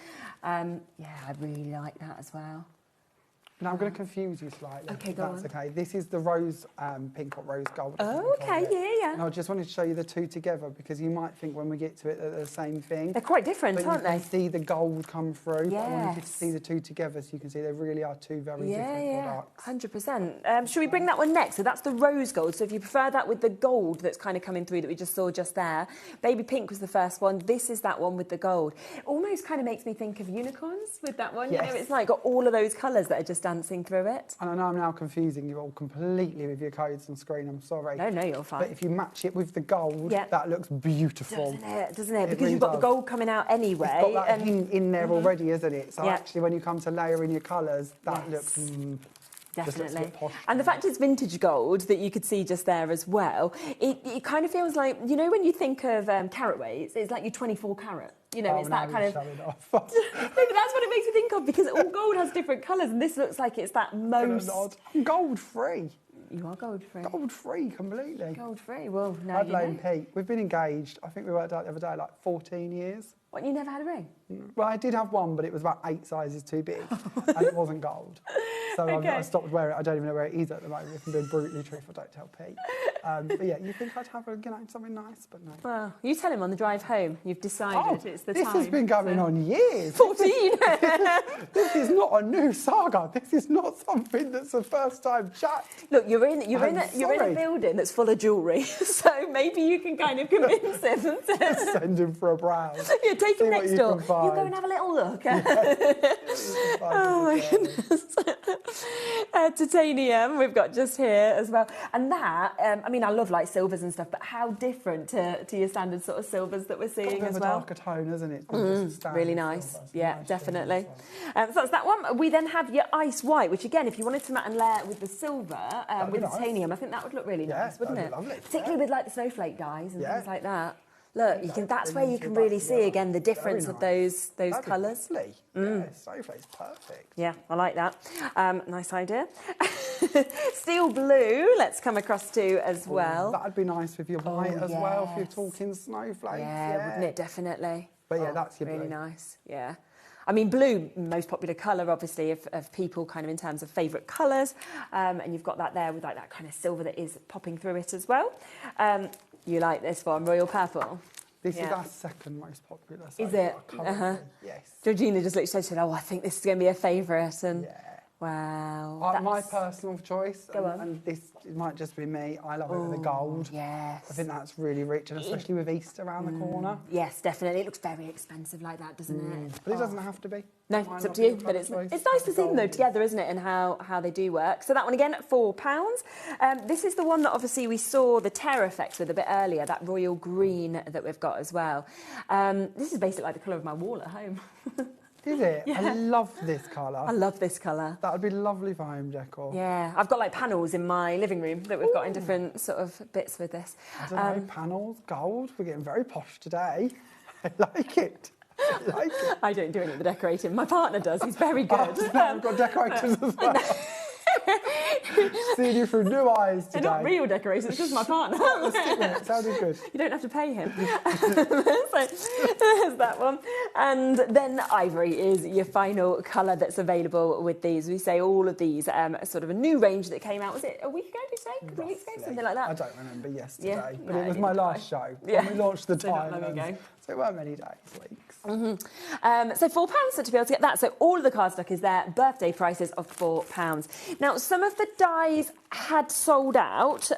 Speaker 13: Yeah, I really like that as well.
Speaker 8: Now I'm going to confuse you slightly.
Speaker 13: Okay,
Speaker 8: go on. Okay, this is the rose pink or rose gold.
Speaker 13: Oh, okay, yeah.
Speaker 8: And I just wanted to show you the two together because you might think when we get to it that they're the same thing.
Speaker 13: They're quite different, aren't they?
Speaker 8: You can see the gold come through. But I wanted to see the two together so you can see they really are two very different products.
Speaker 13: 100%. Should we bring that one next? So that's the rose gold. So if you prefer that with the gold that's kind of coming through that we just saw just there. Baby pink was the first one. This is that one with the gold. It almost kind of makes me think of unicorns with that one. Yes. You know, it's like got all of those colours that are just dancing through it.
Speaker 8: And I know I'm now confusing you all completely with your codes on screen, I'm sorry.
Speaker 13: No, you're fine.
Speaker 8: But if you match it with the gold, that looks beautiful.
Speaker 13: Doesn't it? Because
Speaker 8: really
Speaker 13: you've got
Speaker 8: does.
Speaker 13: the gold coming out anyway.
Speaker 8: It's got that hint in there already, isn't it? So
Speaker 13: Yeah.
Speaker 8: actually, when you come to layer in your colours, that looks...
Speaker 13: Definitely. And the fact it's vintage gold that you could see just there as well, it kind of feels like, you know, when you think of carat weights, it's like your 24 carat. You know, it's that kind of... No, but that's what it makes me think of, because all gold has different colours, and this looks like it's that most...
Speaker 8: Gold-free.
Speaker 13: You are gold-free.
Speaker 8: Gold-free, completely.
Speaker 13: Gold-free, well, no,
Speaker 8: Madeleine and Pete, we've been engaged, I think we worked out the other day, like 14 years.
Speaker 13: What, you never had a ring?
Speaker 8: Well, I did have one, but it was about 8 sizes too big, and it wasn't gold. So I stopped wearing it. I don't even know where it is at the moment. If I'm being brutally truthful, don't tell Pete. But yeah, you think I'd have something nice, but no.
Speaker 13: Well, you tell him on the drive home. You've decided it's the time.
Speaker 8: This has been going on years.
Speaker 13: 14.
Speaker 8: This is not a new saga. This is not something that's the first time chat.
Speaker 13: Look, you're in a building that's full of jewellery, so maybe you can kind of convince him.
Speaker 8: Just send him for a browse.
Speaker 13: Yeah, take him next door. You go and have a little look. Oh my goodness. Titanium we've got just here as well, and that I mean, I love like silvers and stuff, but how different to your standard sort of silvers that we're seeing as well.
Speaker 8: A darker tone, isn't it?
Speaker 13: Really nice. Yeah, definitely. So that's that one. We then have your ice white, which again, if you wanted to matte and layer with the silver with the titanium, I think that would look really nice, wouldn't it?
Speaker 8: Lovely.
Speaker 13: Particularly with like the snowflake dyes and things like that. Look, you can. That's where you can really see again the difference of those colours.
Speaker 8: Lovely. Yeah, snowflake's perfect.
Speaker 13: Yeah, I like that. Nice idea. Steel blue, let's come across to as well.
Speaker 8: That'd be nice with your white as well, if you're talking snowflakes.
Speaker 13: Yeah, wouldn't it? Definitely.
Speaker 8: But yeah, that's your
Speaker 13: really
Speaker 8: blue.
Speaker 13: Nice. Yeah. I mean, blue, most popular colour, obviously, of people kind of in terms of favourite colours. And you've got that there with like that kind of silver that is popping through it as well. You like this one, Royal Purple?
Speaker 8: This is our second most popular.
Speaker 13: Is it?
Speaker 8: Yes.
Speaker 13: Georgina just looked and said, oh, I think this is going to be a favourite. And wow.
Speaker 8: My personal choice, and this might just be me, I love it with the gold.
Speaker 13: Yes.
Speaker 8: I think that's really rich, and especially with Easter around the corner.
Speaker 13: Yes, definitely. It looks very expensive like that, doesn't it?
Speaker 8: But it doesn't have to be.
Speaker 13: No, it's up to you. But it's nice to see them though together, isn't it? And how they do work. So that one again, £4. This is the one that obviously we saw the tear effects with a bit earlier, that royal green that we've got as well. This is basically like the colour of my wall at home.
Speaker 8: Is it?
Speaker 13: Yeah.
Speaker 8: I love this colour.
Speaker 13: I love this colour.
Speaker 8: That would be lovely for home decor.
Speaker 13: Yeah, I've got like panels in my living room that we've got in different sort of bits with this.
Speaker 8: I don't know, panels, gold. We're getting very posh today. I like it.
Speaker 13: I don't do any of the decorating. My partner does. He's very good.
Speaker 8: We've got decorators as well. Seeing you through new eyes today.
Speaker 13: They're not real decorators, it's just my partner.
Speaker 8: It sounded good.
Speaker 13: You don't have to pay him. So there's that one. And then ivory is your final colour that's available with these. We say all of these sort of a new range that came out. Was it a week ago, did you say? A couple of weeks ago? Something like that?
Speaker 8: I don't remember yesterday.
Speaker 13: Yeah?
Speaker 8: But it was my last show. When we launched the diamonds. So it weren't many days, weeks.
Speaker 13: So £4 to be able to get that. So all of the cardstock is there. Birthday prices of £4. Now, some of the dies had sold out.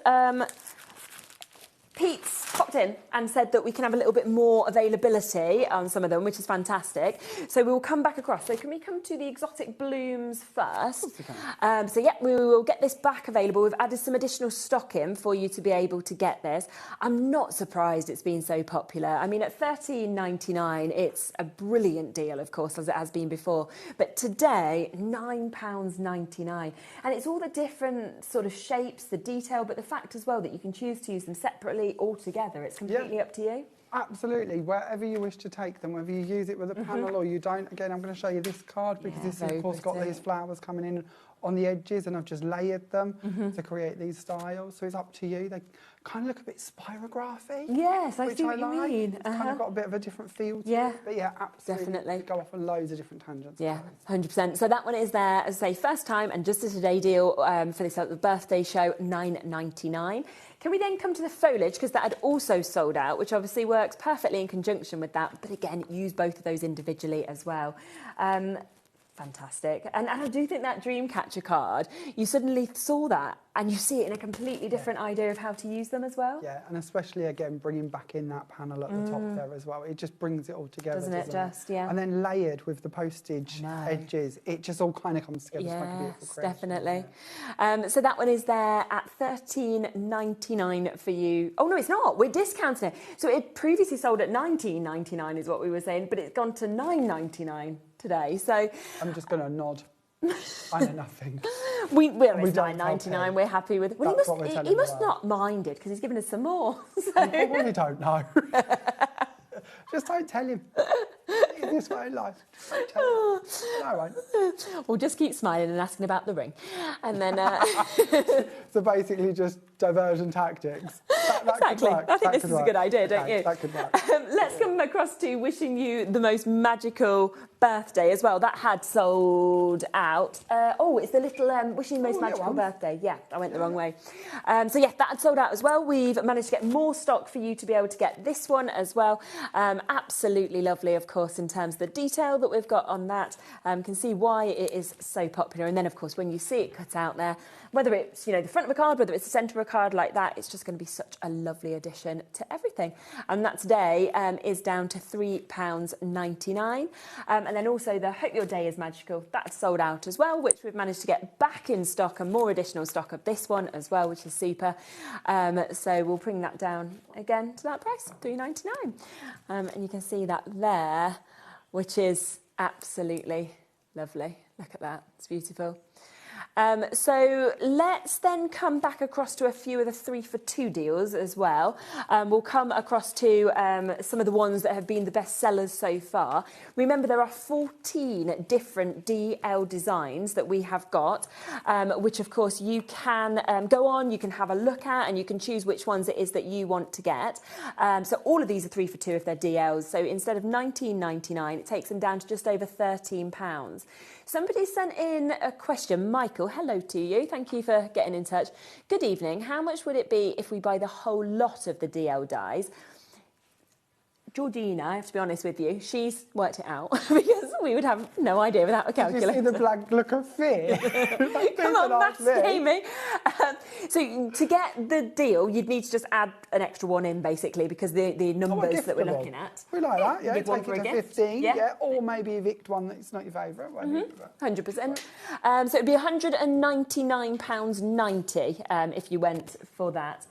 Speaker 13: Pete's popped in and said that we can have a little bit more availability on some of them, which is fantastic. So we will come back across. So can we come to the exotic blooms first? So yeah, we will get this back available. We've added some additional stock in for you to be able to get this. I'm not surprised it's been so popular. I mean, at £13.99, it's a brilliant deal, of course, as it has been before. But today, £9.99. And it's all the different sort of shapes, the detail, but the fact as well that you can choose to use them separately or together. It's completely up to you.
Speaker 8: Absolutely, wherever you wish to take them, whether you use it with a panel or you don't. Again, I'm going to show you this card because this has, of course, got these flowers coming in on the edges, and I've just layered them to create these styles. So it's up to you. They kind of look a bit spirography.
Speaker 13: Yes, I see what you mean.
Speaker 8: It's kind of got a bit of a different feel to it. But yeah, absolutely.
Speaker 13: Definitely.
Speaker 8: Go off on loads of different tangents.
Speaker 13: Yeah, 100%. So that one is there, as I say, first time and just a today deal for this birthday show, £9.99. Can we then come to the foliage, because that had also sold out, which obviously works perfectly in conjunction with that, but again, use both of those individually as well. Fantastic. And I do think that Dreamcatcher card, you suddenly saw that and you see it in a completely different idea of how to use them as well.
Speaker 8: Yeah, and especially, again, bringing back in that panel at the top there as well. It just brings it all together, doesn't it?
Speaker 13: Yeah.
Speaker 8: And then layered with the postage edges, it just all kind of comes together to make a beautiful creation.
Speaker 13: Definitely. So that one is there at $13.99 for you. Oh, no, it's not. We're discounting it. So it previously sold at $19.99 is what we were saying, but it's gone to $9.99 today. So
Speaker 8: I'm just going to nod. I know nothing.
Speaker 13: It's $9.99. We're happy with it. Well, he must not mind it because he's given us some more. So.
Speaker 8: I probably don't know. Just don't tell him. This way in life. Just don't tell him. No, I won't.
Speaker 13: We'll just keep smiling and asking about the ring. And then...
Speaker 8: So basically just diversion tactics. That
Speaker 13: exactly.
Speaker 8: Could work.
Speaker 13: I think this is a good idea, don't you?
Speaker 8: That could work.
Speaker 13: Let's come across to wishing you the most magical birthday as well. That had sold out. It's the little wishing you the most magical birthday. Yeah, I went the wrong way. So yeah, that had sold out as well. We've managed to get more stock for you to be able to get this one as well. Absolutely lovely, of course, in terms of the detail that we've got on that. Can see why it is so popular. And then, of course, when you see it cut out there, whether it's, the front of a card, whether it's the centre of a card like that, it's just going to be such a lovely addition to everything. And that today is down to £3.99. And then also the Hope Your Day is Magical, that's sold out as well, which we've managed to get back in stock and more additional stock of this one as well, which is super. So we'll bring that down again to that price, £3.99. And you can see that there, which is absolutely lovely. Look at that, it's beautiful. So let's then come back across to a few of the 3-for-2 deals as well. We'll come across to some of the ones that have been the best sellers so far. Remember, there are 14 different DL designs that we have got, which of course you can go on, you can have a look at, and you can choose which ones it is that you want to get. So all of these are 3-for-2 if they're DLs. So instead of £19.99, it takes them down to just over £13. Somebody sent in a question. Michael, hello to you. Thank you for getting in touch. Good evening. How much would it be if we buy the whole lot of the DL dies? Georgina, I have to be honest with you, she's worked it out because we would have no idea without a calculator.
Speaker 8: Did you see the blank look of fear?
Speaker 13: Come on, maths, Amy. So to get the deal, you'd need to just add an extra one in, basically, because the numbers that we're looking at.
Speaker 8: We like that, yeah.
Speaker 13: Take
Speaker 8: it to 15, yeah. Or maybe evict one that's not your favourite.
Speaker 13: 100%. So it'd be £199.90 if you went for that.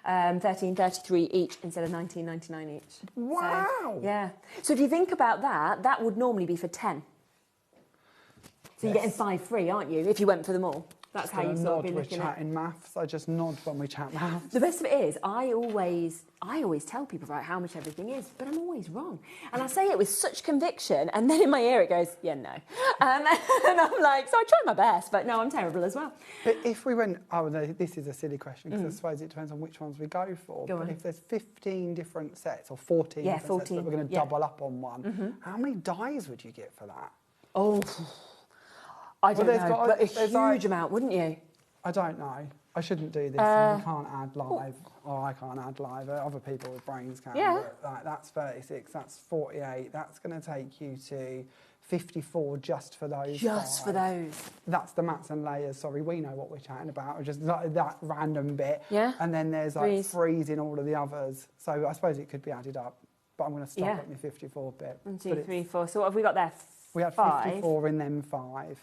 Speaker 13: $13.33 each instead of $19.99 each.
Speaker 8: Wow!
Speaker 13: So, yeah. So if you think about that, that would normally be for 10. So you're getting 5 free, aren't you? If you went for them all. That's how you sort of be looking at it.
Speaker 8: Chatting maths. I just nod when we chat maths.
Speaker 13: The best of it is, I always tell people how much everything is, but I'm always wrong. And I say it with such conviction, and then in my ear it goes, yeah, no. And I'm like, so I try my best, but no, I'm terrible as well.
Speaker 8: But if we went, this is a silly question, because I suppose it depends on which ones we go for. But if there's 15 different sets, or 14 different sets that we're going to double up on one, how many dies would you get for that?
Speaker 13: Oh, I don't know, but a huge amount, wouldn't you?
Speaker 8: I don't know. I shouldn't do this. And you can't add live. Or I can't add live. Other people with brains can.
Speaker 13: Yeah.
Speaker 8: Like, that's 36, that's 48. That's going to take you to 54 just for those.
Speaker 13: Just for those.
Speaker 8: That's the mats and layers. Sorry, we know what we're chatting about. Just that random bit.
Speaker 13: Yeah.
Speaker 8: And then there's like threes in all of the others. So I suppose it could be added up. But I'm going to stop at my 54 bit.
Speaker 13: 1, 2, 3, 4. So what have we got there?
Speaker 8: We had 54 in them 5.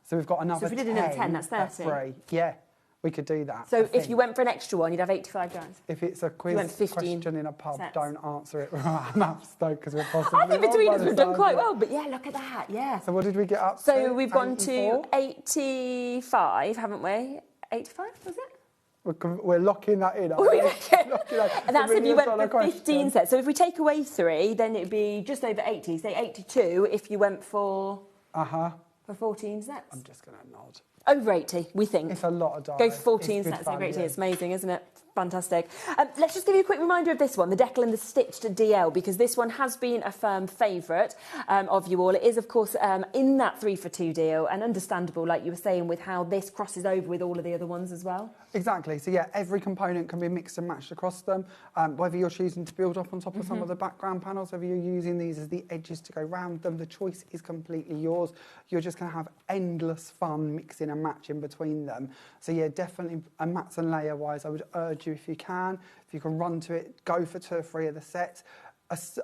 Speaker 8: So we've got another 10.
Speaker 13: So if we did another 10, that's 30.
Speaker 8: 3. Yeah, we could do that.
Speaker 13: So if you went for an extra one, you'd have 85 dies.
Speaker 8: If it's a quiz question in a pub, don't answer it with our maths, though, because we're possibly
Speaker 13: I think between us we've done quite well, but yeah, look at that, yeah.
Speaker 8: So what did we get up to?
Speaker 13: So we've gone to 85, haven't we? 85, was it?
Speaker 8: We're locking that in.
Speaker 13: And that's if you went for 15 sets. So if we take away 3, then it'd be just over 80. Say 82 if you went for...
Speaker 8: For
Speaker 13: 14 sets.
Speaker 8: I'm just going to nod.
Speaker 13: Over 80, we think.
Speaker 8: It's a lot of dies.
Speaker 13: Go for 14
Speaker 8: It's good
Speaker 13: sets
Speaker 8: fun,
Speaker 13: over 80.
Speaker 8: yeah.
Speaker 13: It's amazing, isn't it? Fantastic. Let's just give you a quick reminder of this one, the Deckled and the Stitched DL, because this one has been a firm favourite of you all. It is, of course, in that 3 for 2 deal, and understandable, like you were saying, with how this crosses over with all of the other ones as well.
Speaker 8: Exactly. So yeah, every component can be mixed and matched across them. Whether you're choosing to build up on top of some of the background panels, whether you're using these as the edges to go round them, the choice is completely yours. You're just going to have endless fun mixing and matching between them. So yeah, definitely, mats and layer wise, I would urge you, if you can run to it, go for 2 or 3 of the sets.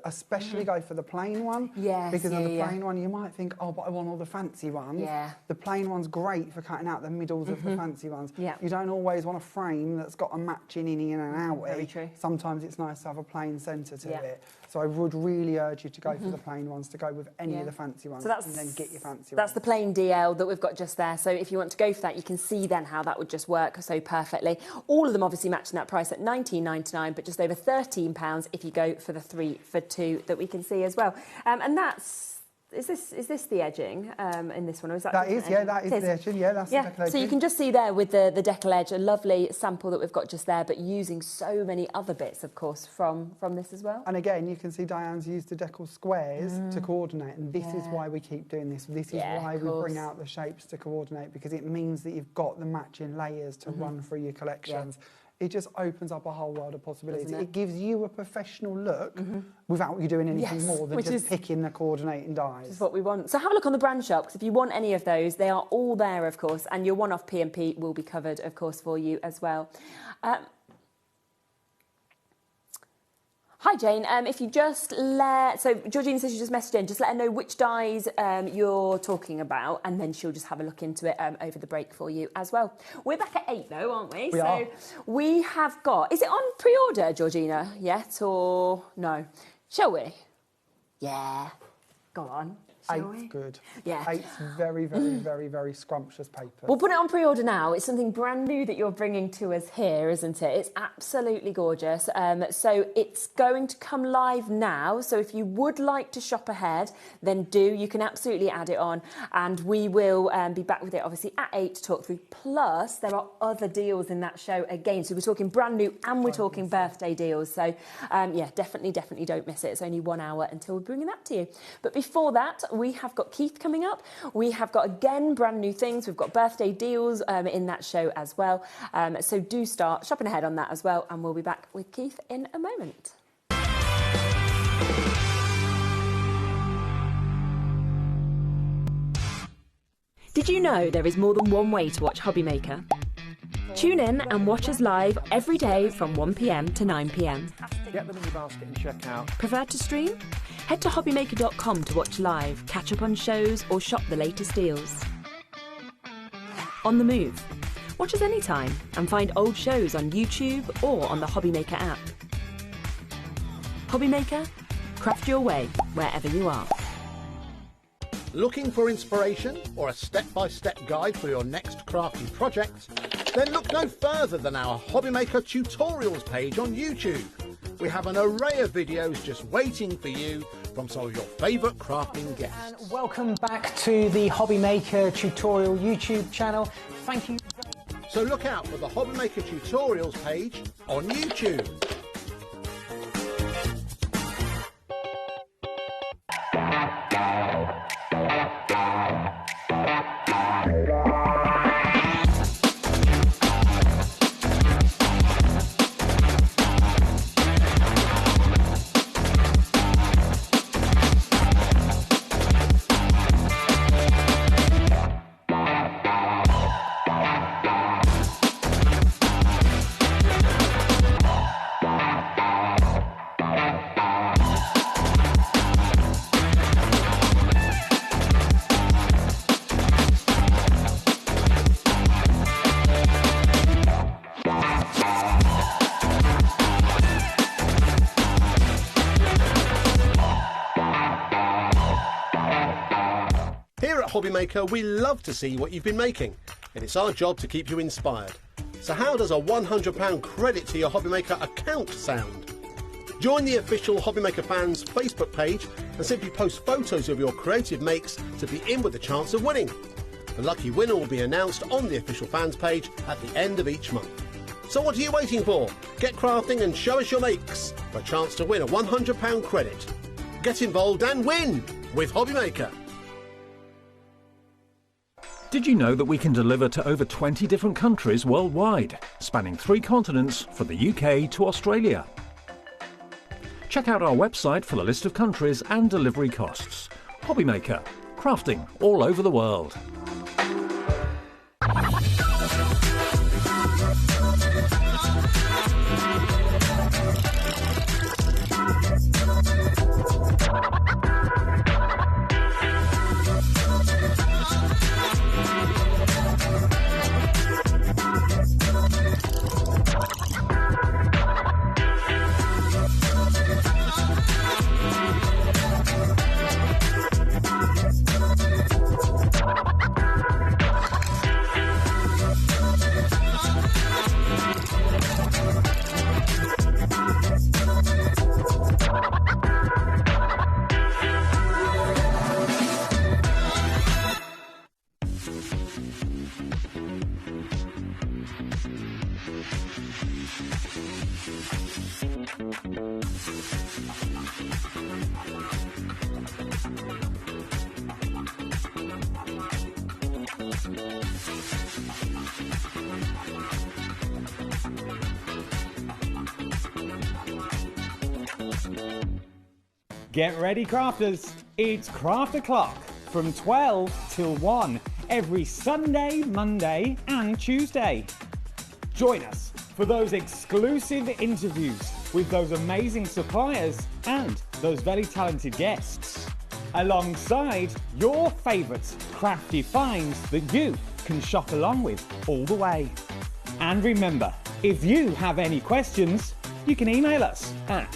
Speaker 8: Especially go for the plain one.
Speaker 13: Yes,
Speaker 8: because on the plain one you might think, oh, but I want all the fancy ones.
Speaker 13: Yeah.
Speaker 8: The plain one's great for cutting out the middles of the fancy ones.
Speaker 13: Yeah.
Speaker 8: You don't always want a frame that's got a matching innie and an outie.
Speaker 13: Very true.
Speaker 8: Sometimes it's nice to have a plain centre to
Speaker 13: Yeah.
Speaker 8: it. So I would really urge you to go for the plain ones, to go with any of the fancy ones, and then get your fancy ones.
Speaker 13: That's the plain DL that we've got just there. So if you want to go for that, you can see then how that would just work so perfectly. All of them obviously matching that price at $19.99, but just over £13 if you go for the 3 for 2 that we can see as well. And that's... Is this the edging in this one? Or is that
Speaker 8: that is the edging, yeah, that's the Deckled edging.
Speaker 13: So you can just see there with the Deckled edge, a lovely sample that we've got just there, but using so many other bits, of course, from this as well.
Speaker 8: And again, you can see Diane's used the Deckled squares to coordinate, and this is why we keep doing this. This is why we bring out the shapes to coordinate, because it means that you've got the matching layers to run through your collections. It just opens up a whole world of possibilities. It gives you a professional look without you doing anything more than just picking the coordinating dies.
Speaker 13: Which is what we want. So have a look on the brand shop, because if you want any of those, they are all there, of course, and your one-off P&P will be covered, of course, for you as well. Hi Jane, if you just so Georgina says you just messaged in, just let her know which dies you're talking about, and then she'll just have a look into it over the break for you as well. We're back at 8 though, aren't we?
Speaker 8: We are.
Speaker 13: We have got, is it on pre-order, Georgina, yet, or no? Shall we? Yeah, go on.
Speaker 8: 8's good.
Speaker 13: Yeah.
Speaker 8: 8's very, very, very, very scrumptious paper.
Speaker 13: We'll put it on pre-order now. It's something brand new that you're bringing to us here, isn't it? It's absolutely gorgeous. So it's going to come live now. So if you would like to shop ahead, then do. You can absolutely add it on. And we will be back with it, obviously, at 8 to talk through. Plus, there are other deals in that show again. So we're talking brand new and we're talking birthday deals. So, yeah, definitely don't miss it. It's only 1 hour until we're bringing that to you. But before that, we have got Keith coming up. We have got, again, brand new things. We've got birthday deals in that show as well. So do start shopping ahead on that as well. And we'll be back with Keith in a moment. Did you know there is more than one way to watch HobbyMaker? Tune in and watch us live every day from 1 p.m. to 9 p.m.
Speaker 2: Get them in your basket and check out.
Speaker 4: Prefer to stream? Head to HobbyMaker.com to watch live, catch up on shows or shop the latest deals. On the move? Watch us anytime and find old shows on YouTube or on the HobbyMaker app. HobbyMaker? Craft your way wherever you are.
Speaker 3: Looking for inspiration or a step-by-step guide for your next crafting project? Then look no further than our HobbyMaker tutorials page on YouTube. We have an array of videos just waiting for you from some of your favourite crafting guests.
Speaker 21: And welcome back to the HobbyMaker tutorial YouTube channel. Thank you.
Speaker 3: So look out for the HobbyMaker tutorials page on YouTube. HobbyMaker, we love to see what you've been making, and it's our job to keep you inspired. So how does a £100 credit to your HobbyMaker account sound? Join the official HobbyMaker fans Facebook page and simply post photos of your creative makes to be in with a chance of winning. The lucky winner will be announced on the official fans page at the end of each month. So what are you waiting for? Get crafting and show us your makes for a chance to win a £100 credit. Get involved and win with HobbyMaker.
Speaker 11: Did you know that we can deliver to over 20 different countries worldwide, spanning 3 continents from the UK to Australia? Check out our website for the list of countries and delivery costs. HobbyMaker, crafting all over the world.
Speaker 14: Get ready, crafters. It's Craft O'Clock from 12 till 1 every Sunday, Monday and Tuesday. Join us for those exclusive interviews with those amazing suppliers and those very talented guests, alongside your favourite crafty finds that you can shop along with all the way. And remember, if you have any questions, you can email us at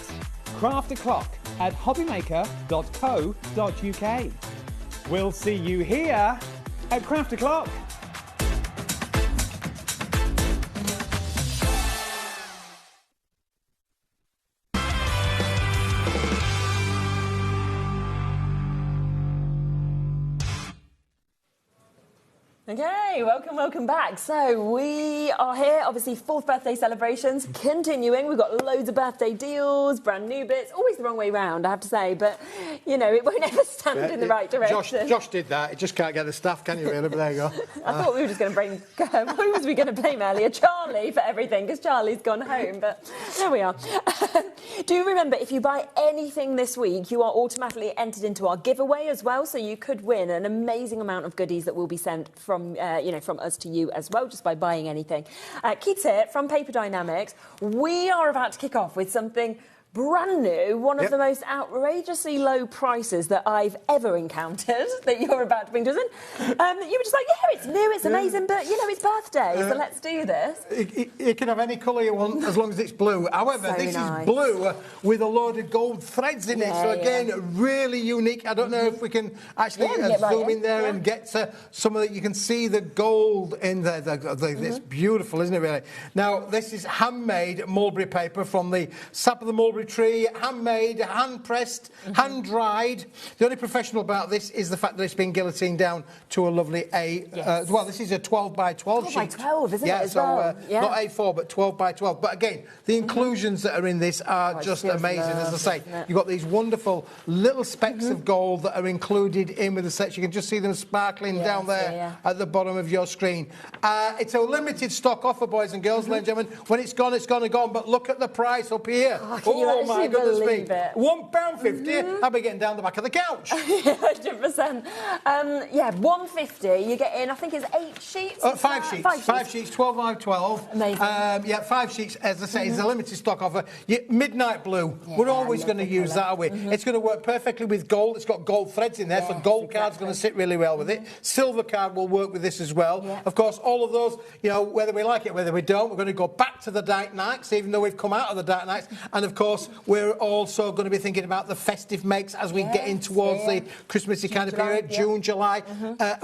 Speaker 14: crafto'clock@hobbymaker.co.uk. We'll see you here at Craft O'Clock.
Speaker 13: Okay, welcome back. So we are here, obviously 4th birthday celebrations continuing. We've got loads of birthday deals, brand new bits, always the wrong way round, I have to say, but you know, it won't ever stand in the right direction.
Speaker 9: Josh did that, he just can't get the staff, can you really? But there you go.
Speaker 13: I thought we were just going to bring, who was we going to blame earlier? Charlie for everything, because Charlie's gone home, but there we are. Do remember, if you buy anything this week, you are automatically entered into our giveaway as well, so you could win an amazing amount of goodies that will be sent from from us to you as well, just by buying anything. Keith here from Paper Dynamics. We are about to kick off with something brand new, one of the most outrageously low prices that I've ever encountered that you're about to bring to us in. You were just like, yeah, it's new, it's amazing, but, you know, it's birthday, so let's do this.
Speaker 9: You can have any colour you want as long as it's blue. However,
Speaker 13: So
Speaker 9: this
Speaker 13: nice.
Speaker 9: is blue with a load of gold threads in it, so again, really unique. I don't know if we can actually zoom in there and get to some of it. You can see the gold in there. It's beautiful, isn't it, really? Now, this is handmade mulberry paper from the sap of the mulberry tree, handmade, hand-pressed, hand-dried. The only professional about this is the fact that it's been guillotined down to a lovely well, this is a 12 by 12 sheet.
Speaker 13: 12 by 12, isn't it, as
Speaker 9: so,
Speaker 13: well?
Speaker 9: not A4, but 12 by 12. But again, the inclusions that are in this are just amazing. As I say, you've got these wonderful little specks of gold that are included in with the set. You can just see them sparkling down there at the bottom of your screen. It's a limited stock offer, boys and girls, ladies and gentlemen. When it's gone, it's gone and gone. But look at the price up here. Oh my goodness me. £1.50. I'll be getting down the back of the couch.
Speaker 13: 100%. Yeah, £1.50. You get in, I think it's 8 sheets.
Speaker 9: 5 sheets. 5 sheets, 12 by 12.
Speaker 13: Amazing.
Speaker 9: Yeah, 5 sheets, as I say, is a limited stock offer. Midnight blue. We're always going to use that, are we? It's going to work perfectly with gold. It's got gold threads in there, so gold card's going to sit really well with it. Silver card will work with this as well. Of course, all of those, you know, whether we like it, whether we don't, we're going to go back to the dark nights, even though we've come out of the dark nights. And of course, course, we're also going to be thinking about the festive makes as we get in towards the Christmassy kind of period, June, July.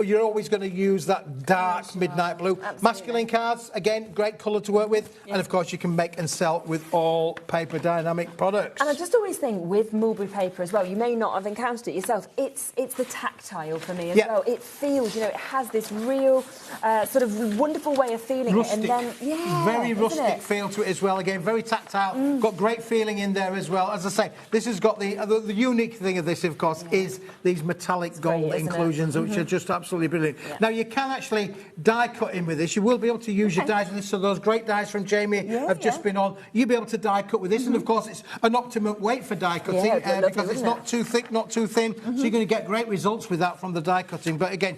Speaker 9: You're always going to use that dark midnight blue. Masculine cards, again, great colour to work with. And of course, you can make and sell with all paper dynamic products.
Speaker 13: And I just always think with mulberry paper as well, you may not have encountered it yourself, it's the tactile for me as well. It feels, you know, it has this real sort of wonderful way of feeling
Speaker 9: rustic.
Speaker 13: it. And then,
Speaker 9: very rustic feel to it as well. Again, very tactile. Got great feeling in there as well. As I say, this has got the unique thing of this, of course, is these metallic gold inclusions, which are just absolutely brilliant. Now, you can actually die cut in with this. You will be able to use your dies with this. So those great dies from Jamie have just been on. You'll be able to die cut with this. And of course, it's an optimum weight for die cutting because it's not too thick, not too thin. So you're going to get great results with that from the die cutting. But again,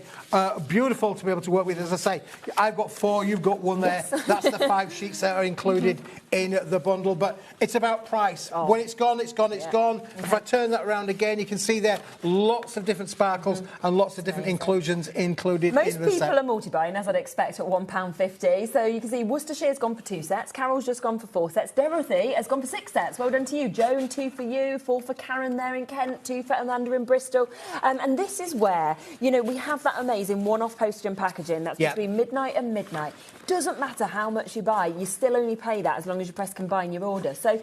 Speaker 9: beautiful to be able to work with. As I say, I've got 4, you've got 1 there. That's the 5 sheets that are included in the bundle. But it's about price. When it's gone, it's gone, it's gone. If I turn that around again, you can see there lots of different sparkles and lots of different inclusions included
Speaker 13: Most
Speaker 9: in the set.
Speaker 13: people are multi-buying, as I'd expect, at £1.50. So you can see Worcestershire's gone for 2 sets, Carol's just gone for 4 sets, Dorothy has gone for 6 sets. Well done to you. Joan, 2 for you, 4 for Karen there in Kent, 2 for Amanda in Bristol. And this is where, you know, we have that amazing one-off postage and packaging that's between midnight and midnight. Doesn't matter how much you buy, you still only pay that as long as you press combine your order. So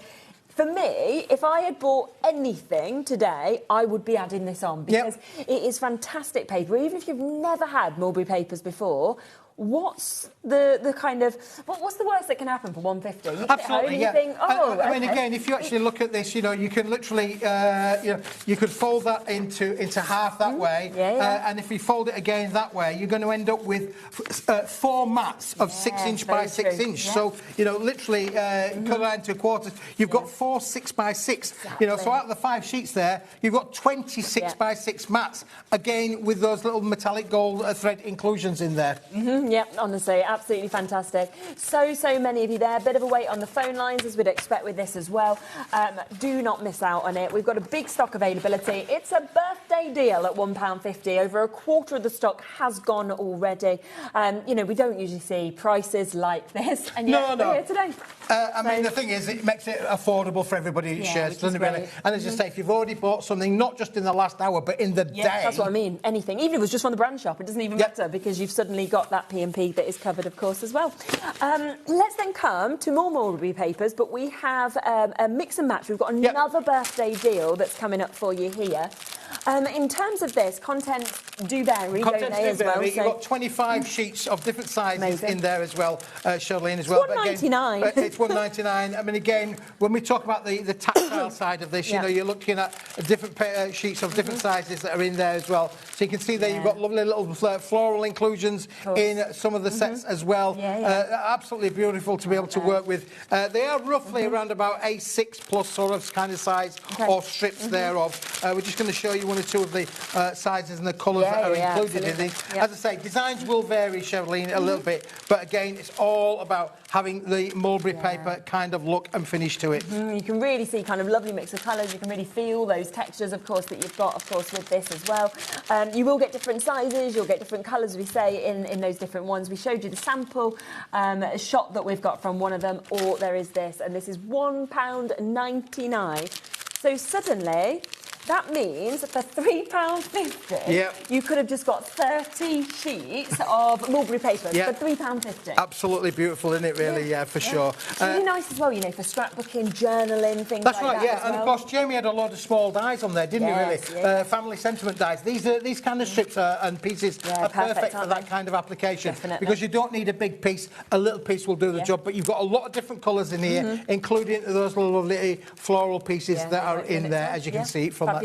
Speaker 13: for me, if I had bought anything today, I would be adding this on because it is fantastic paper. Even if you've never had mulberry papers before, what's the kind of what's the worst that can happen for 150? You get
Speaker 9: Absolutely,
Speaker 13: home and you think, oh,
Speaker 9: I mean, again, if you actually look at this, you know, you can literally, you know, you could fold that into half that way, and if you fold it again that way, you're going to end up with 4 mats of 6 inch by 6 inch. So, you know, literally cut that into quarters. You've got 4 6 by 6. You know, so out of the 5 sheets there, you've got 26 by 6 mats. Again, with those little metallic gold thread inclusions in there.
Speaker 13: Yeah, honestly, absolutely fantastic. So many of you there. Bit of a wait on the phone lines, as we'd expect with this as well. Do not miss out on it. We've got a big stock availability. It's a birthday deal at £1.50. Over a quarter of the stock has gone already. You know, we don't usually see prices like this, and yet we're here today.
Speaker 9: I mean, the thing is, it makes it affordable for everybody who shares, doesn't it, really? And as you say, if you've already bought something, not just in the last hour, but in the day.
Speaker 13: That's what I mean. Anything. Even if it was just from the brand shop, it doesn't even matter because you've suddenly got that P&P that is covered, of course, as well. Let's then come to more mulberry papers, but we have a mix and match. We've got another birthday deal that's coming up for you here. In terms of this, contents do vary, don't they, as well?
Speaker 9: You've got 25 sheets of different sizes in there as well, Charlene, as well.
Speaker 13: It's £1.99.
Speaker 9: It's £1.99. I mean, again, when we talk about the tactile side of this, you know, you're looking at different sheets of different sizes that are in there as well. So you can see there you've got lovely little floral inclusions in some of the sets as well. Absolutely beautiful to be able to work with. They are roughly around about A6 plus sort of kind of size of strips thereof. We're just going to show you one or two of the sizes and the colours that are included in these. As I say, designs will vary, Charlene, a little bit, but again, it's all about having the mulberry paper kind of look and finish to it.
Speaker 13: You can really see kind of lovely mix of colours. You can really feel those textures, of course, that you've got, of course, with this as well. You will get different sizes, you'll get different colours, we say, in those different ones. We showed you the sample shot that we've got from one of them, or there is this, and this is £1.99. So suddenly, that means for £3.50, you could have just got 30 sheets of mulberry paper for £3.50.
Speaker 9: Absolutely beautiful, isn't it, really? For sure.
Speaker 13: It's really nice as well, you know, for scrapbooking, journaling, things like that.
Speaker 9: That's right, and of course, Jamie had a lot of small dies on there, didn't he, really? Family sentiment dies. These kind of strips and pieces are perfect for that kind of application. Because you don't need a big piece, a little piece will do the job, but you've got a lot of different colours in here, including those lovely floral pieces that are in there, as you can see from that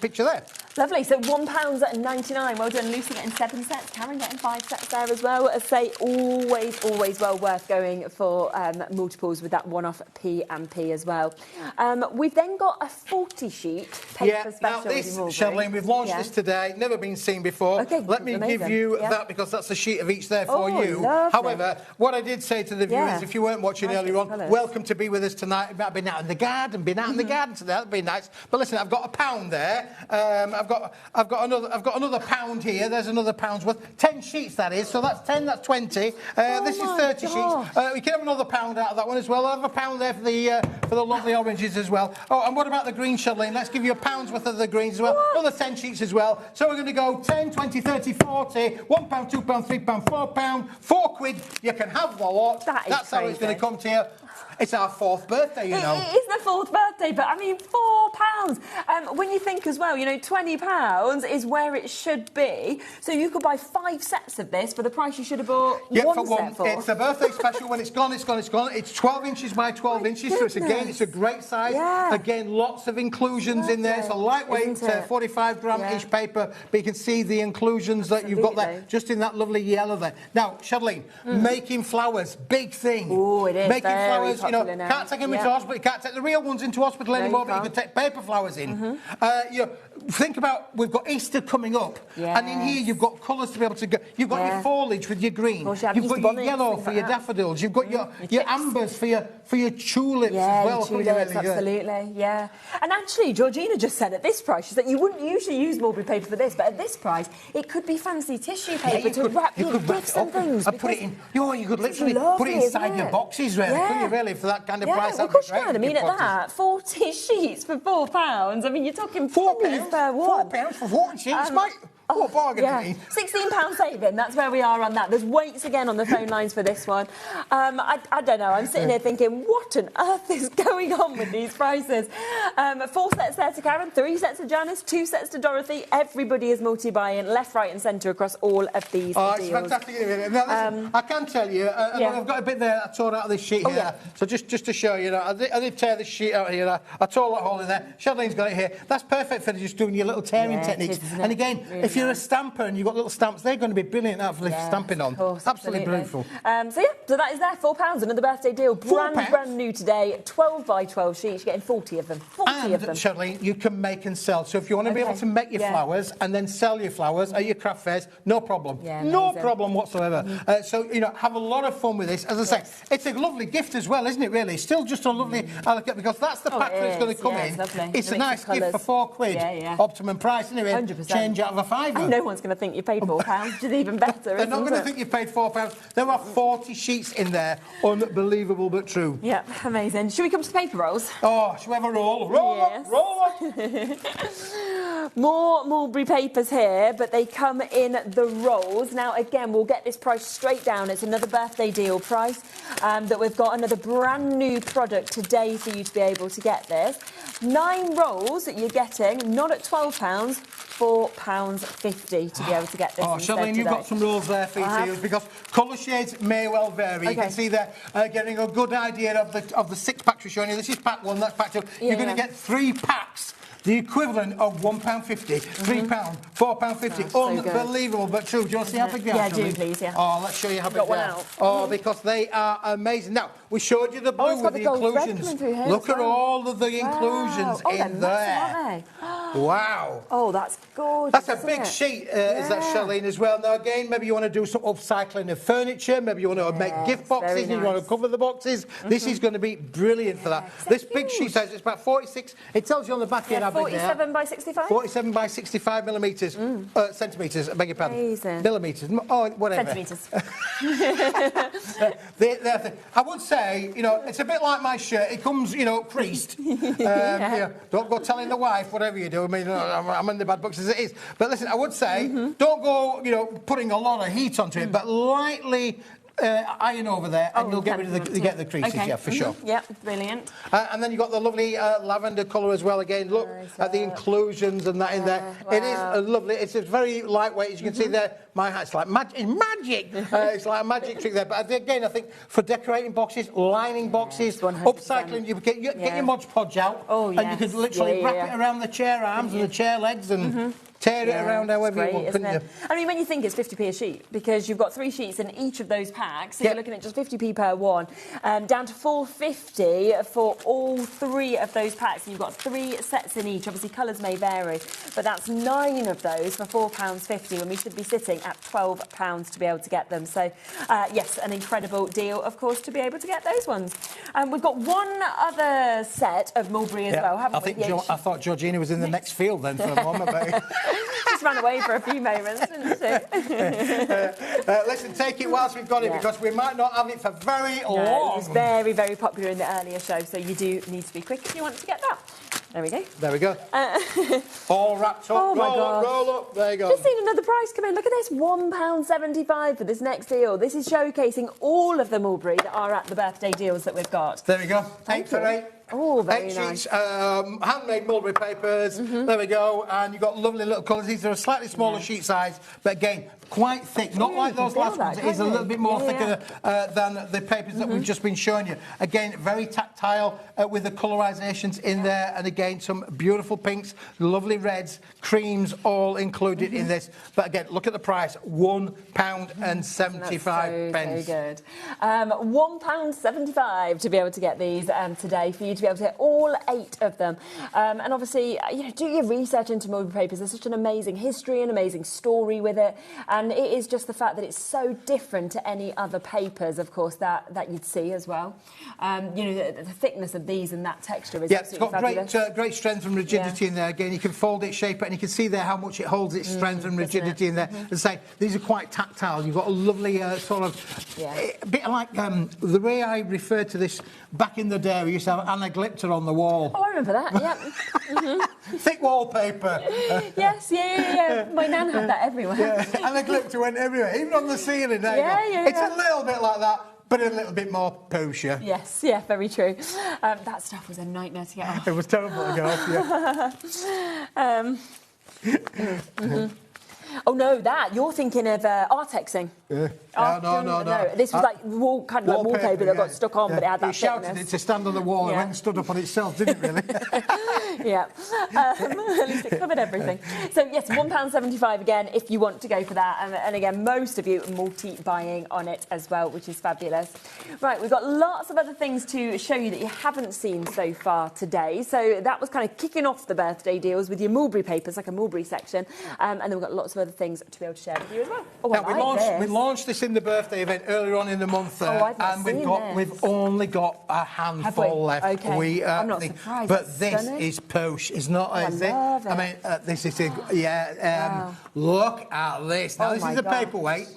Speaker 9: picture there.
Speaker 13: Lovely. So £1.99. Well done, Lucy getting 7 sets, Karen getting 5 sets there as well. As I say, always well worth going for multiples with that one-off P&P as well. We've then got a 40-sheet paper special.
Speaker 9: Now this, Charlene, we've launched this today, never been seen before. Let me give you that because that's a sheet of each there for you.
Speaker 13: Lovely.
Speaker 9: However, what I did say to the viewers, if you weren't watching earlier on, welcome to be with us tonight. I've been out in the garden, today, that'd be nice. But listen, I've got a pound there. I've got another pound here. There's another pound's worth. 10 sheets that is. So that's 10. That's 20. This is 30 sheets. We can have another pound out of that one as well. I'll have a pound there for the lovely oranges as well. Oh, and what about the green, Charlene? Let's give you a pound's worth of the greens as well. Another 10 sheets as well. So we're going to go 10, 20, 30, 40, £1, £2, £3, £4, £4. You can have the lot. That's how it's going to come to you. It's our 4th birthday, you know.
Speaker 13: It is the 4th birthday, but I mean, £4. When you think as well, you know, £20 is where it should be. So you could buy 5 sets of this for the price you should have bought one set for.
Speaker 9: It's a birthday special. When it's gone, it's gone, it's gone. It's 12 inches by 12 inches, so it's a great size.
Speaker 13: Yeah.
Speaker 9: Again, lots of inclusions in there. It's a lightweight 45-gram-ish paper, but you can see the inclusions that you've got there, just in that lovely yellow there. Now, Charlene, making flowers, big thing.
Speaker 13: Oh, it is.
Speaker 9: Making flowers, you know,
Speaker 13: now.
Speaker 9: can't take them into hospital. You can't take the real ones into hospital anymore, but you can take paper flowers in. You know, think about, we've got Easter coming up, and in here you've got colours to be able to go. You've got your foliage with your green. You've got your yellow for your daffodils. You've got your ambers for your tulips as well.
Speaker 13: Tulips, absolutely, yeah. And actually, Georgina just said at this price, she said you wouldn't usually use mulberry paper for this, but at this price, it could be fancy tissue paper to wrap your gifts and things.
Speaker 9: And put it in. You could literally put it inside your boxes, really, couldn't you? Really, for that kind of price.
Speaker 13: Of course you can. I mean, at that, 40 sheets for £4. I mean, you're talking pennies per one.
Speaker 9: £4 for 40 sheets, mate. Oh, bargain to me.
Speaker 13: £16 saving, that's where we are on that. There's weights again on the phone lines for this one. I don't know, I'm sitting here thinking, what on earth is going on with these prices? 4 sets there to Karen, 3 sets to Janice, 2 sets to Dorothy. Everybody is multi-buying, left, right and centre across all of these deals.
Speaker 9: It's fantastic. Now, listen, I can tell you, I've got a bit there I tore out of this sheet here. So just to show you, I did tear this sheet out here. I tore that hole in there. Charlene's got it here. That's perfect for just doing your little tearing techniques. And again, if you're a stamper and you've got little stamps, they're going to be brilliant for stamping on. Absolutely beautiful.
Speaker 13: So that is there, £4, another birthday deal. Brand new today, 12 by 12 sheets, you're getting 40 of them. 40 of them.
Speaker 9: Charlene, you can make and sell. So if you want to be able to make your flowers and then sell your flowers at your craft fairs, no problem. No problem whatsoever. So, you know, have a lot of fun with this. As I say, it's a lovely gift as well, isn't it, really? It's still just a lovely, because that's the pack that's going to come in. It's a nice gift for £4. Optimum price, isn't it?
Speaker 13: 100%.
Speaker 9: Change out of a £5.
Speaker 13: No one's going to think you paid £4, which is even better,
Speaker 9: They're not going to think you paid £4. There are 40 sheets in there. Unbelievable but true.
Speaker 13: Yep, amazing. Should we come to the paper rolls?
Speaker 9: Oh, should we have a roll? Roll up!
Speaker 13: More mulberry papers here, but they come in the rolls. Now, again, we'll get this price straight down. It's another birthday deal price that we've got another brand new product today for you to be able to get this. 9 rolls that you're getting, not at £12, £4.50 to be able to get this.
Speaker 9: Charlene, you've got some rules there for you to use, because colour shades may well vary. You can see there, getting a good idea of the 6 packs we're showing you. This is pack 1, that's pack 2. You're going to get 3 packs. The equivalent of £1.50, £3, £4.50. Unbelievable, but true. Do you want to see how big they are?
Speaker 13: Yeah, do please,
Speaker 9: Oh, let's show you how big they are. Oh, because they are amazing. Now, we showed you the blue with the inclusions. Look at all of the inclusions in there. Wow.
Speaker 13: Oh, that's gorgeous.
Speaker 9: That's a big sheet, is that, Charlene, as well. Now, again, maybe you want to do some upcycling of furniture. Maybe you want to make gift boxes and you want to cover the boxes. This is going to be brilliant for that. This big sheet size, it's about 46. It tells you on the back here.
Speaker 13: 47 by 65?
Speaker 9: 47 by 65 millimetres. Centimetres, I beg your pardon.
Speaker 13: Amazing.
Speaker 9: Millimetres. Oh, whatever.
Speaker 13: Centimetres.
Speaker 9: I would say, you know, it's a bit like my shirt. It comes, you know, creased. You know, don't go telling the wife, whatever you do. I mean, I'm in the bad books as it is. But listen, I would say, don't go, you know, putting a lot of heat onto it, but lightly iron over there, and you'll get rid of the creases, for sure.
Speaker 13: Yep, brilliant.
Speaker 9: And then you've got the lovely lavender colour as well. Again, look at the inclusions and that in there. It is lovely. It's very lightweight, as you can see there. It's like magic. It's like a magic trick there. But again, I think for decorating boxes, lining boxes, upcycling, you get your Mod Podge out, and you could literally wrap it around the chair arms and the chair legs, and tear it around however you want, couldn't you?
Speaker 13: I mean, when you think it's 50p a sheet, because you've got 3 sheets in each of those packs, so you're looking at just 50p per one, down to $4.50 for all 3 of those packs. And you've got 3 sets in each. Obviously, colours may vary, but that's 9 of those for £4.50 when we should be sitting at £12 to be able to get them. So, yes, an incredible deal, of course, to be able to get those ones. We've got one other set of Mulberry as well, haven't we?
Speaker 9: I thought Georgina was in the next field then for a moment, but...
Speaker 13: Just ran away for a few moments, didn't she?
Speaker 9: Listen, take it whilst we've got it, because we might not have it for very long.
Speaker 13: It was very, very popular in the earlier show, so you do need to be quick if you want to get that. There we go.
Speaker 9: There we go. All wrapped up.
Speaker 13: Oh my God.
Speaker 9: Roll up. There you go.
Speaker 13: Just seen another price come in. Look at this, £1.75 for this next deal. This is showcasing all of the Mulberry that are at the birthday deals that we've got.
Speaker 9: There we go. 8 for 8.
Speaker 13: Oh, very
Speaker 9: 8
Speaker 13: nice.
Speaker 9: sheets, handmade mulberry papers. There we go. And you've got lovely little colours. These are a slightly smaller sheet size, but again, quite thick. Not like those last ones. It is a little bit more thicker than the papers that we've just been showing you. Again, very tactile with the colorisations in there. And again, some beautiful pinks, lovely reds, creams, all included in this. But again, look at the price, £1.75.
Speaker 13: Very good. £1.75 to be able to get these today for you to be able to get all 8 of them. And obviously, you know, do your research into mulberry papers. There's such an amazing history, an amazing story with it. And it is just the fact that it's so different to any other papers, of course, that you'd see as well. You know, the thickness of these and that texture is absolutely fabulous.
Speaker 9: It's got great strength and rigidity in there. Again, you can fold it, shape it, and you can see there how much it holds its strength and rigidity in there. As I say, these are quite tactile. You've got a lovely sort of... a bit like the way I referred to this back in the day, we used to have anaglypta on the wall.
Speaker 13: Oh, I remember that, yeah.
Speaker 9: Thick wallpaper.
Speaker 13: Yes, yeah. My nan had that everywhere.
Speaker 9: Yeah. Anaglypta went everywhere, even on the ceiling. It's a little bit like that, but a little bit more poosher.
Speaker 13: Yes, yeah, very true. That stuff was a nightmare to get off.
Speaker 9: It was terrible to get off,
Speaker 13: Oh no, you're thinking of Artexing.
Speaker 9: Yeah. No.
Speaker 13: This was like kind of like wallpaper that got stuck on, but it had that
Speaker 9: You shouted
Speaker 13: thickness.
Speaker 9: it to stand on the wall and went and stood up on itself, didn't it, really?
Speaker 13: Yeah. At least it covered everything. So, yes, £1.75 again if you want to go for that. And again, most of you are multi-buying on it as well, which is fabulous. Right, we've got lots of other things to show you that you haven't seen so far today. So that was kind of kicking off the birthday deals with your mulberry papers, like a mulberry section. And then we've got lots of other things to be able to share with you as well. Oh,
Speaker 9: we launched this in the birthday event earlier on in the month, and we've only got a handful left.
Speaker 13: Okay. I'm not surprised.
Speaker 9: But this is posh. It's not, is it?
Speaker 13: Love it.
Speaker 9: I mean, this is look at this. Now, this is a paperweight.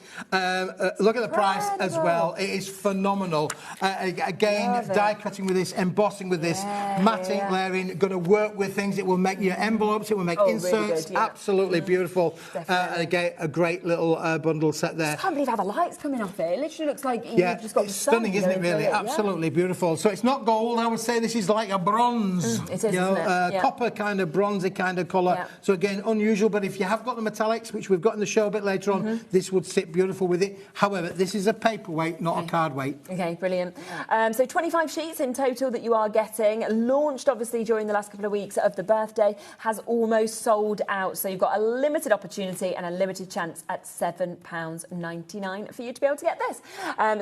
Speaker 9: Look at the price as well. It is phenomenal. Again, die cutting with this, embossing with this, matting, layering, going to work with things. It will make your envelopes, it will make inserts. Really good, absolutely beautiful. Again, a great little bundle set there.
Speaker 13: I can't believe how the light's coming off it. It literally looks like you've just got the sun.
Speaker 9: Stunning, isn't it, really? Absolutely beautiful. So it's not gold. I would say this is like a bronze.
Speaker 13: It is, isn't it?
Speaker 9: Copper kind of bronzy kind of colour. So again, unusual, but if you have got the metallics, which we've got in the show a bit later on, this would sit beautiful with it. However, this is a paperweight, not a card weight.
Speaker 13: Okay, brilliant. So 25 sheets in total that you are getting. Launched, obviously, during the last couple of weeks of the birthday, has almost sold out. So you've got a limited opportunity and a limited chance at £7.99 for you to be able to get this.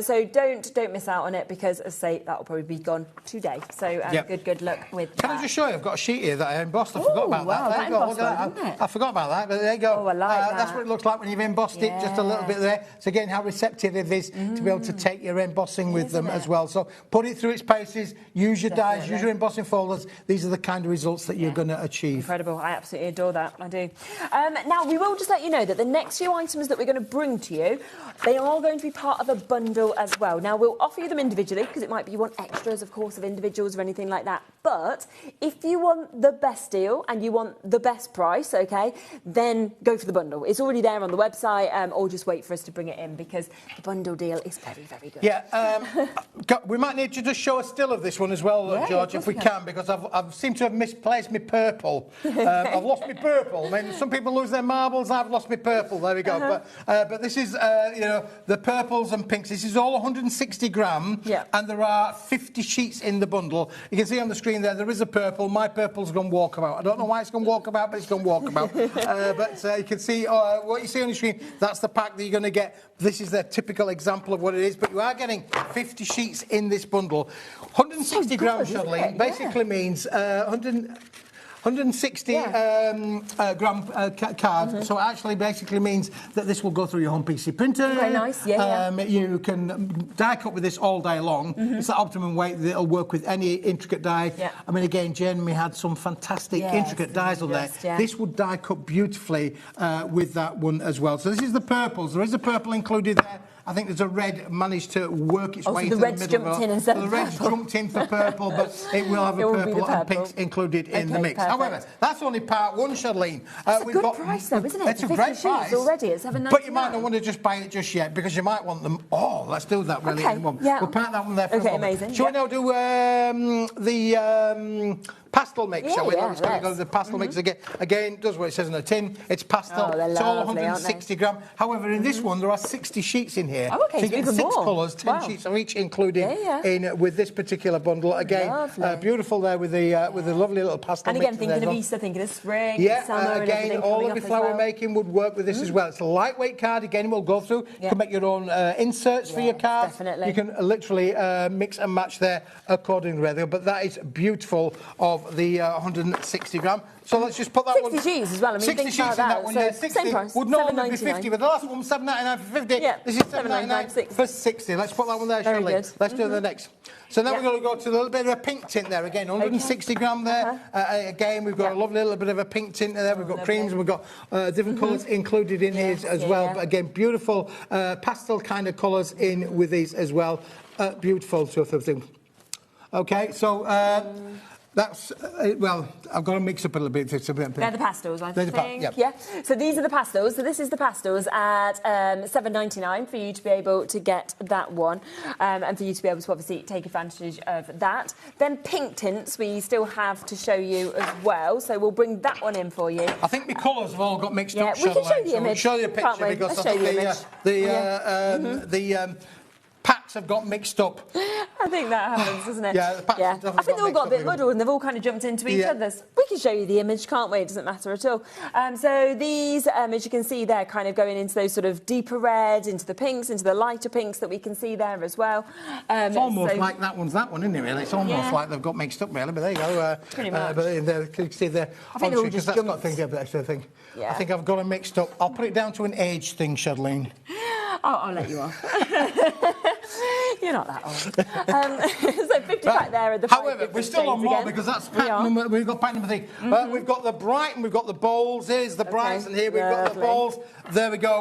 Speaker 13: So don't miss out on it, because, as I say, that will probably be gone today. So good luck with that.
Speaker 9: Can I just show you? I've got a sheet here that I embossed. I forgot about that. There you go. Look at that. I forgot about that, but there you go.
Speaker 13: Oh, I like that.
Speaker 9: That's what it looks like when you've embossed it, just a little bit there. So again, how receptive it is to be able to take your embossing with them as well. So put it through its paces, use your dies, use your embossing folders. These are the kind of results that you're going to achieve.
Speaker 13: Incredible. I absolutely adore that. I do. Now, we will just let you know that the next few items that we're going to bring to you, they are going to be part of a bundle as well. Now, we'll offer you them individually, because it might be you want extras, of course, of individuals or anything like that. But if you want the best deal and you want the best price, OK, then go for the bundle. It's already there on the website, or just wait for us to bring it in, because the bundle deal is very, very good.
Speaker 9: Yeah, we might need to just show a still of this one as well, George, if we can, because I've seemed to have misplaced my purple. I've lost my purple. I mean, some people lose their marbles. I've lost my purple. There we go. But this is you know, the purples and pinks. This is all 160 gram, and there are 50 sheets in the bundle. You can see on the screen there is a purple. My purple's gone walkabout. I don't know why it's gone walkabout, but it's gone walkabout. But you can see what you see on the screen. That's the pack that you're going to get. This is the typical example of what it is, but you are getting 50 sheets in this bundle. 160 grams, Shirley, basically means 160 gram card. So it actually basically means that this will go through your home PC printer.
Speaker 13: Very nice,
Speaker 9: You can die cut with this all day long. It's the optimum weight that it'll work with any intricate die. I mean, again, Jeremy had some fantastic intricate dies on there. This would die cut beautifully with that one as well. So this is the purples. There is a purple included there. I think there's a red managed to work its way into the middle. The red's jumped in for purple, but it will have a purple and pinks included in the mix. Perfect. However, that's only part one, Charlene.
Speaker 13: It's a good price, though, isn't it?
Speaker 9: It's a great price
Speaker 13: already at $7.99.
Speaker 9: But you might not want to just buy it just yet, because you might want them all. Let's do that really in one. We'll park that one there for a moment.
Speaker 13: Amazing.
Speaker 9: Shall we now do the pastel mix, shall we? It's going to go to the pastel mix again. Again, does what it says on the tin. It's pastel. It's all 160 gram. However, in this one, there are 60 sheets in here.
Speaker 13: Oh, okay,
Speaker 9: so you get 6 colours, 10
Speaker 13: wow.
Speaker 9: sheets are each included in with this particular bundle. Again, beautiful there with the lovely little pastel mix.
Speaker 13: And again, thinking of Easter, thinking of spring, summer,
Speaker 9: again, all of your flower making would work with this as well. It's a lightweight card. Again, we'll go through. You can make your own inserts for your cards.
Speaker 13: Definitely.
Speaker 9: You can literally mix and match there accordingly. But that is beautiful of the 160 gram. So let's just put that
Speaker 13: 60 sheets as well. I mean,
Speaker 9: 60 sheets in that one.
Speaker 13: So
Speaker 9: 60
Speaker 13: same price.
Speaker 9: would normally be 50, but the last one was $7.99 for 50. This is $7.99 for 60. Let's put that one there, Shirley. Let's do the next. So now we're going to go to a little bit of a pink tint there again. 160 gram there. Again, we've got a lovely little bit of a pink tint there. We've got creams and we've got different colours included in here as well. But again, beautiful pastel kind of colours in with these as well. Beautiful sort of thing. Okay, so that's, well, I've got to mix up a little bit.
Speaker 13: They're the pastels, I think.
Speaker 9: Yeah.
Speaker 13: So these are the pastels. So this is the pastels at $7.99 for you to be able to get that one, and for you to be able to obviously take advantage of that. Then pink tints we still have to show you as well. So we'll bring that one in for you.
Speaker 9: I think the colours have all got mixed up.
Speaker 13: We can show the image.
Speaker 9: We'll show you a picture because I think the packs have got mixed up.
Speaker 13: I think that happens, doesn't it?
Speaker 9: The packs have
Speaker 13: I think they've all got a bit muddled and they've all kind of jumped into each other's. We can show you the image, can't we? It doesn't matter at all. So these, as you can see, they're kind of going into those sort of deeper reds, into the pinks, into the lighter pinks that we can see there as well.
Speaker 9: It's almost like that one's that one, isn't it, really? It's almost like they've got mixed up, really, but there you go.
Speaker 13: Pretty much.
Speaker 9: But you can see there.
Speaker 13: I think they're all just jumped.
Speaker 9: I think I've got it mixed up. I'll put it down to an age thing, Shirlene.
Speaker 13: I'll let you off. You're not that old. So 50 back there at the
Speaker 9: However, we're still on more because that's pack number. We've got pack number 3. We've got the bright and we've got the bolds. Here's the brights and here we've got the bolds. There we go.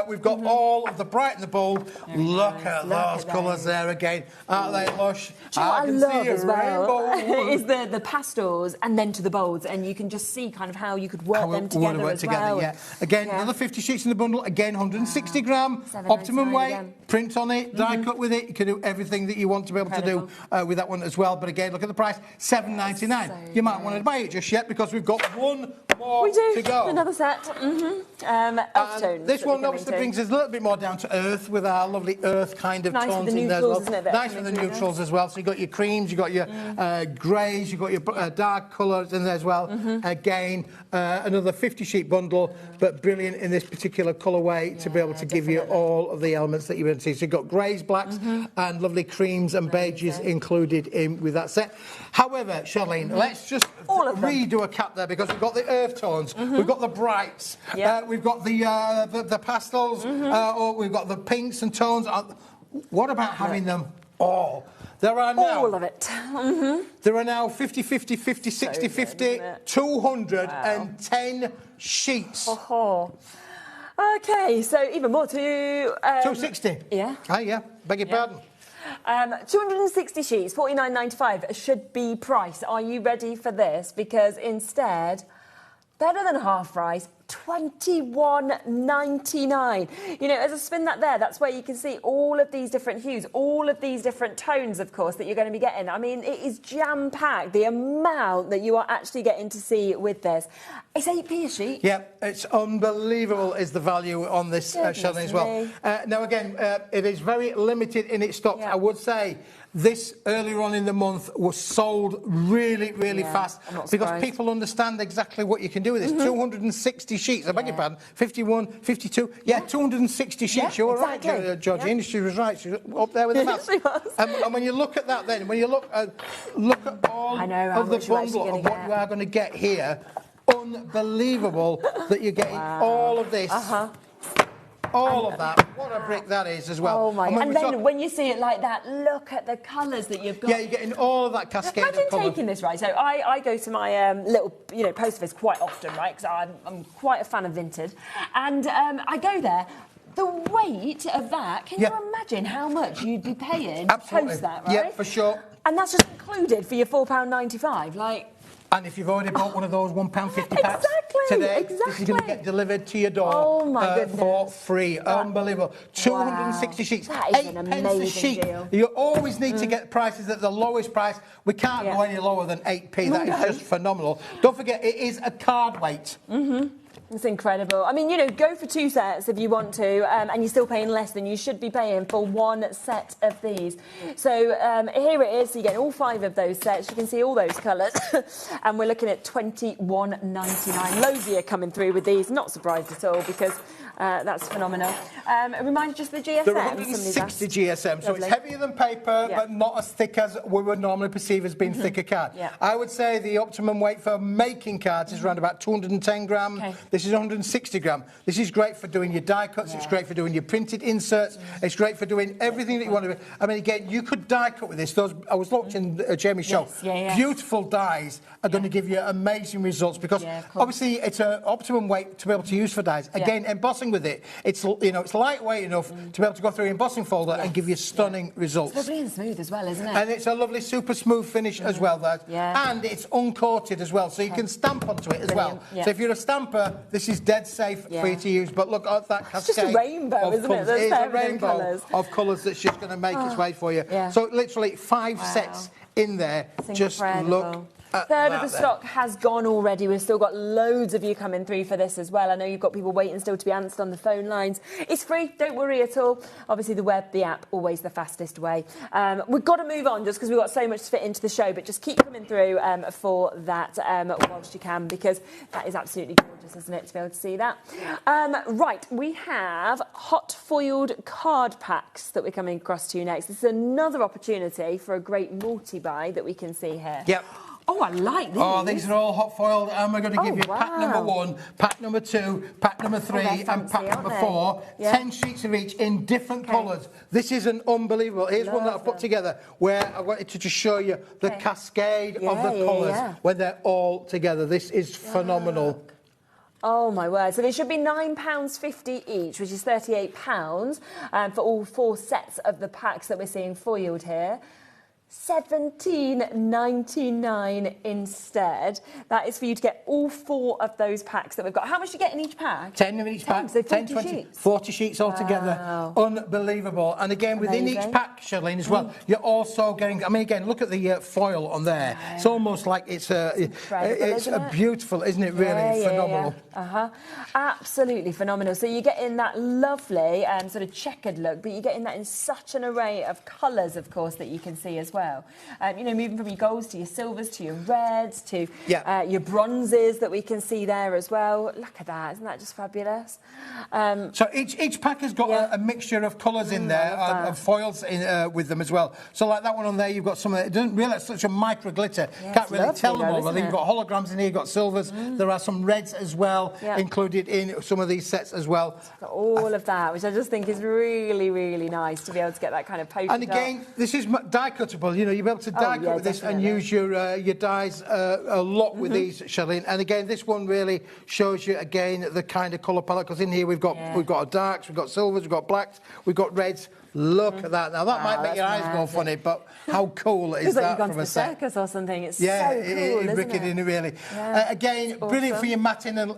Speaker 9: We've got all of the bright and the bold. Look at those colours there again. Aren't they lush?
Speaker 13: I love as well is the pastels and then to the bolds, and you can just see kind of how you could work them together as well.
Speaker 9: Again, another 50 sheets in the bundle. Again, 160 gram, optimum weight, print on it, die cut with it. You can do everything that you want to be able to do with that one as well. But again, look at the price, $7.99. You might want to buy it just yet because we've got one more to go.
Speaker 13: Another set.
Speaker 9: This one obviously brings us a little bit more down to earth with our lovely earth kind of tones in there as well. Nice with the neutrals as well. So you've got your creams, you've got your greys, you've got your dark colours in there as well. Again, another 50 sheet bundle, but brilliant in this particular colourway to be able to give you all of the elements that you're going to see. So you've got greys, blacks and lovely creams and beiges included in with that set. However, Charlene, let's just redo a cap there because we've got the earth tones, we've got the brights, we've got the pastels, or we've got the pinks and tones. What about having them all? There are now
Speaker 13: all of it.
Speaker 9: There are now 50, 50, 50, 60, 50, 210 sheets.
Speaker 13: Okay, so even more to
Speaker 9: 260.
Speaker 13: Yeah.
Speaker 9: Beg your pardon.
Speaker 13: 260 sheets, $49.95 should be price. Are you ready for this? Because instead, better than half price, £21.99. You know, as I spin that there, that's where you can see all of these different hues, all of these different tones, of course, that you're going to be getting. I mean, it is jam-packed, the amount that you are actually getting to see with this. It's 8p a sheet.
Speaker 9: Yeah, it's unbelievable is the value on this chandelier as well. Now, again, it is very limited in its stock. I would say this earlier on in the month was sold really, really fast because people understand exactly what you can do with this. 260 sheets, I beg your pardon, 51, 52, 260 sheets. You're right, Georgie, she was right. She was up there with the maths. And when you look at that then, when you look at all of the bundle of what you are going to get here, unbelievable that you're getting all of this. All of that. What a brick that is as well.
Speaker 13: Oh my! And then when you see it like that, look at the colours that you've got.
Speaker 9: Yeah, you're getting all of that cascade.
Speaker 13: Imagine taking this, right? So I go to my little, post office quite often, right? Because I'm quite a fan of vintage, and I go there. The weight of that, can you imagine how much you'd be paying to post that, right?
Speaker 9: Yeah, for sure.
Speaker 13: And that's just included for your £4.95, like.
Speaker 9: And if you've already bought one of those £1.50 packs today, this is going to get delivered to your door for free. Unbelievable. 260 sheets.
Speaker 13: That is an amazing
Speaker 9: a sheet.
Speaker 13: deal.
Speaker 9: You always need to get prices at the lowest price. We can't go any lower than 8p. That is just phenomenal. Don't forget, it is a card weight.
Speaker 13: It's incredible. I mean, go for 2 sets if you want to, and you're still paying less than you should be paying for 1 set of these. So here it is. So you get all 5 of those sets. You can see all those colours. And we're looking at £21.99. Loads of you coming through with these. Not surprised at all because that's phenomenal. A reminder just the GSM.
Speaker 9: They're 160 GSM, so it's heavier than paper, but not as thick as we would normally perceive as being thicker card. I would say the optimum weight for making cards is around about 210 gram. This is 160 gram. This is great for doing your die cuts. It's great for doing your printed inserts. It's great for doing everything that you want to do. I mean, again, you could die cut with this. I was watching Jamie's show. Beautiful dies are going to give you amazing results because obviously it's an optimum weight to be able to use for dies. Again, embossing with it, it's it's lightweight enough to be able to go through the embossing folder and give you stunning results.
Speaker 13: It's lovely and smooth as well, isn't it?
Speaker 9: And it's a lovely super smooth finish as well, and it's uncoated as well, so you can stamp onto it as well. So if you're a stamper, this is dead safe for you to use. But look at that cascade.
Speaker 13: It's just a rainbow, isn't it?
Speaker 9: It's a rainbow of colours that's just going to make its way for you. So literally 5 sets in there. Just look.
Speaker 13: Third of the stock has gone already. We've still got loads of you coming through for this as well. I know you've got people waiting still to be answered on the phone lines. It's free, don't worry at all. Obviously the web, the app, always the fastest way. We've got to move on just because we've got so much to fit into the show, but just keep coming through for that whilst you can, because that is absolutely gorgeous, isn't it, to be able to see that. Right, we have hot foiled card packs that we're coming across to next. This is another opportunity for a great multi-buy that we can see here.
Speaker 9: Yep.
Speaker 13: Oh, I like these.
Speaker 9: Oh, these are all hot foiled, and we're going to give you pack number 1, pack number 2, pack number 3, and pack number 4. 10 sheets of each in different colours. This is an unbelievable. Here's one that I've put together where I wanted to just show you the cascade of the colours when they're all together. This is phenomenal.
Speaker 13: Oh, my word. So they should be £9.50 each, which is £38 for all 4 sets of the packs that we're seeing foiled here. £17.99 instead. That is for you to get all 4 of those packs that we've got. How much do you get in each pack?
Speaker 9: 10 in each pack.
Speaker 13: So 40
Speaker 9: 20,
Speaker 13: sheets.
Speaker 9: 40 sheets altogether. Unbelievable. And again, within each pack, Charlene, as well, you're also getting, I mean, again, look at the foil on there. It's almost like it's beautiful, isn't it, really? Phenomenal.
Speaker 13: Absolutely phenomenal. So you're getting that lovely sort of checkered look, but you're getting that in such an array of colours, of course, that you can see as well. Moving from your golds to your silvers to your reds to your bronzes that we can see there as well. Look at that, isn't that just fabulous?
Speaker 9: So each pack has got a mixture of colours in there, of foils with them as well. So like that one on there, you've got some of it doesn't realise such a micro glitter. Can't really tell them all. I think you've got holograms in here, you've got silvers. There are some reds as well included in some of these sets as well.
Speaker 13: Got all of that, which I just think is really, really nice to be able to get that kind of potent.
Speaker 9: And again, this is die cuttable. You'll be able to die cut with this and use your dies a lot with these, Charlene. And again, this one really shows you again the kind of colour palette, because in here we've got our darks, we've got silvers, we've got blacks, we've got reds. Look at that. Now, that might make your eyes go funny, but how cool is that
Speaker 13: from
Speaker 9: from
Speaker 13: a
Speaker 9: a set?
Speaker 13: circus or something. It's
Speaker 9: Yeah,
Speaker 13: so cool, isn't
Speaker 9: wicked,
Speaker 13: it?
Speaker 9: isn't it, really?
Speaker 13: Yeah,
Speaker 9: Again, brilliant for your matting and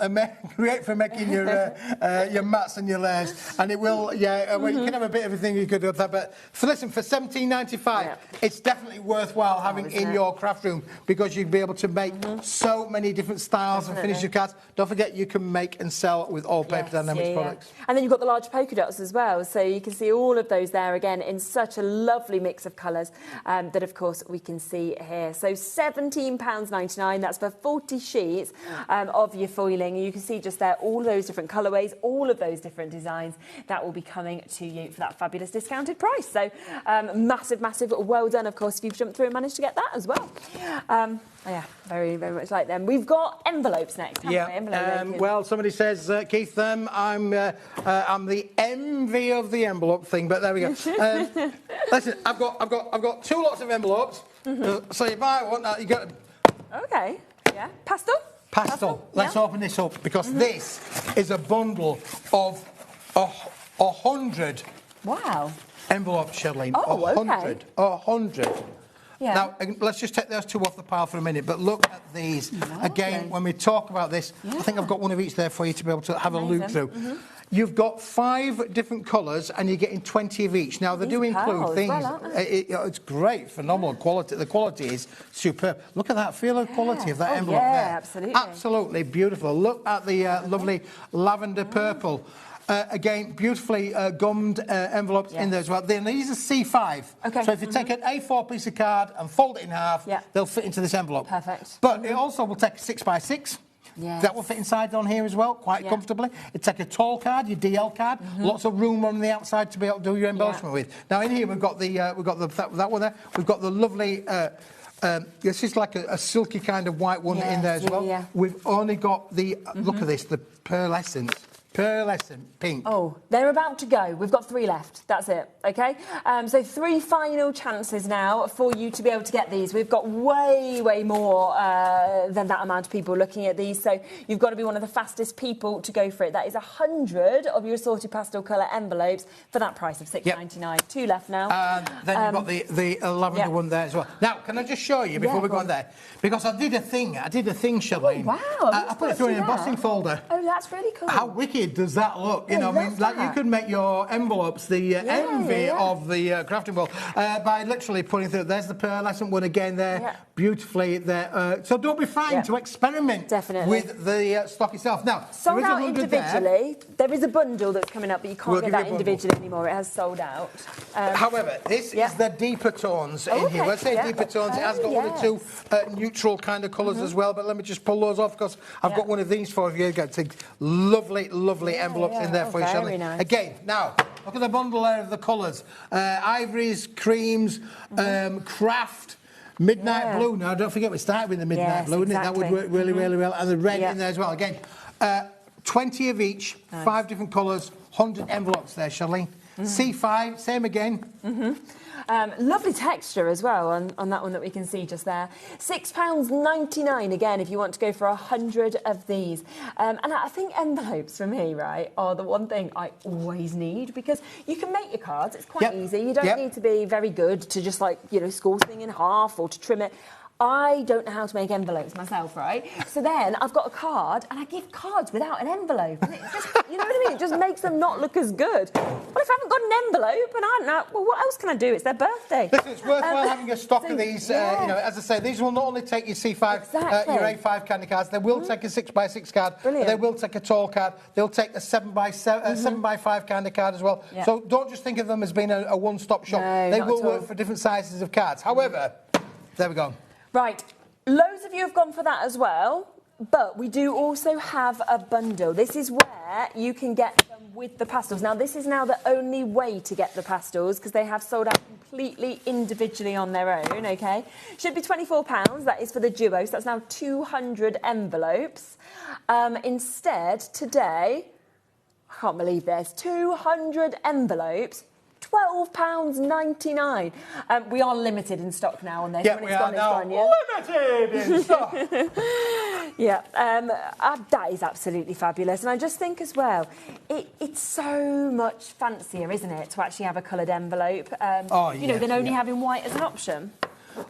Speaker 9: great for making your mats and your layers. And it will, well, you can have a bit of everything you could do with that. But listen, for $17.95, it's definitely worthwhile having in your craft room because you'd be able to make so many different styles and finish your cards. Don't forget, you can make and sell with all Paper Dynamics products.
Speaker 13: And then you've got the large polka dots as well, so you can see all of those there again in such a lovely mix of colours that, of course, we can see here. So £17.99, that's for 40 sheets of your foiling. You can see just there all those different colourways, all of those different designs that will be coming to you for that fabulous discounted price. So massive, massive well done, of course, if you've jumped through and managed to get that as well. Yeah, very, very much like them. We've got envelopes next, haven't we?
Speaker 9: Well, somebody says, Keith, I'm the envy of the envelope thing, but there we go. Listen, I've got 2 lots of envelopes. So if I want that, you got.
Speaker 13: Okay. Yeah. Pastel.
Speaker 9: Pastel. Let's open this up because this is a bundle of 100.
Speaker 13: Wow.
Speaker 9: Envelopes, Shirley.
Speaker 13: Oh,
Speaker 9: 100. 100.
Speaker 13: Yeah.
Speaker 9: Now, let's just take those 2 off the pile for a minute, but look at these. Again, when we talk about this, I think I've got one of each there for you to be able to have a look through. You've got 5 different colours and you're getting 20 of each. Now, they do include things. It's great, phenomenal quality. The quality is superb. Look at that. Feel the quality of that envelope there.
Speaker 13: Absolutely.
Speaker 9: Absolutely beautiful. Look at the lovely lavender purple. Again, beautifully gummed envelopes in there as well. Then these are C5.
Speaker 13: Okay.
Speaker 9: So if you take an A4 piece of card and fold it in half, they'll fit into this envelope.
Speaker 13: Perfect.
Speaker 9: But it also will take a 6x6.
Speaker 13: Yes.
Speaker 9: That will fit inside on here as well, quite comfortably. It'll take a tall card, your DL card, lots of room on the outside to be able to do your embellishment with. Now in here we've got that one there. We've got the lovely. This is like a silky kind of white one in there as well. We've only got the look at this, the pearlescent pink.
Speaker 13: Oh, they're about to go. We've got 3 left. That's it. Okay. So 3 final chances now for you to be able to get these. We've got way, way more than that amount of people looking at these. So you've got to be one of the fastest people to go for it. That is 100 of your assorted pastel colour envelopes for that price of $6.99. 2 left now.
Speaker 9: Then you've got the lavender one there as well. Now, can I just show you before we go on there? Because I did a thing, Charlene.
Speaker 13: Oh, wow.
Speaker 9: I put it through an embossing folder.
Speaker 13: Oh, that's really cool.
Speaker 9: How wicked does that look? You know, I mean, like you could make your envelopes the envy of the crafting world by literally putting through. There's the pearlescent one again there, beautifully there. So don't be frightened to experiment with the stock itself. Now,
Speaker 13: sold out individually. There is a bundle that's coming up, but you can't get that individually anymore. It has sold out.
Speaker 9: However, this is the deeper tones in here. When I say deeper tones, it has got 1 or 2 neutral kind of colours as well. But let me just pull those off because I've got one of these for you. You've got lovely, lovely envelopes in there for you, Shirley.
Speaker 13: Nice.
Speaker 9: Again, now, look at the bundle there of the colours. Ivories, creams, craft, midnight blue. Now, don't forget, we started with the midnight blue, didn't it? That would work really, really well. And the red in there as well. Again, 20 of each, 5 different colours, 100 envelopes there, Shirley. C5, same again.
Speaker 13: Lovely texture as well on that one that we can see just there. £6.99 again if you want to go for 100 of these. And I think envelopes for me, right, are the one thing I always need because you can make your cards. It's quite easy. You don't need to be very good to just score something in half or to trim it. I don't know how to make envelopes myself, right? So then I've got a card and I give cards without an envelope. And it just, you know what I mean? It just makes them not look as good. Well, if I haven't got an envelope and I don't know, well, what else can I do? It's their birthday.
Speaker 9: Listen, it's worthwhile having a stock of these. You know, as I say, these will not only take your C5, your A5 candy cards, they will take a 6x6 card. They will take a tall card. They'll take a 7x5 candy card as well. So don't just think of them as being a one-stop shop. They will work for different sizes of cards. However, there we go.
Speaker 13: Right, loads of you have gone for that as well, but we do also have a bundle. This is where you can get them with the pastels. Now, this is now the only way to get the pastels because they have sold out completely individually on their own, okay? Should be £24, that is for the duo, so that's now 200 envelopes. Instead, today, I can't believe this, 200 envelopes, £12.99. We are limited in stock now on this.
Speaker 9: Yeah, we are now limited in stock.
Speaker 13: Yeah, that is absolutely fabulous. And I just think as well, it's so much fancier, isn't it, to actually have a coloured envelope, you know, than only having white as an option.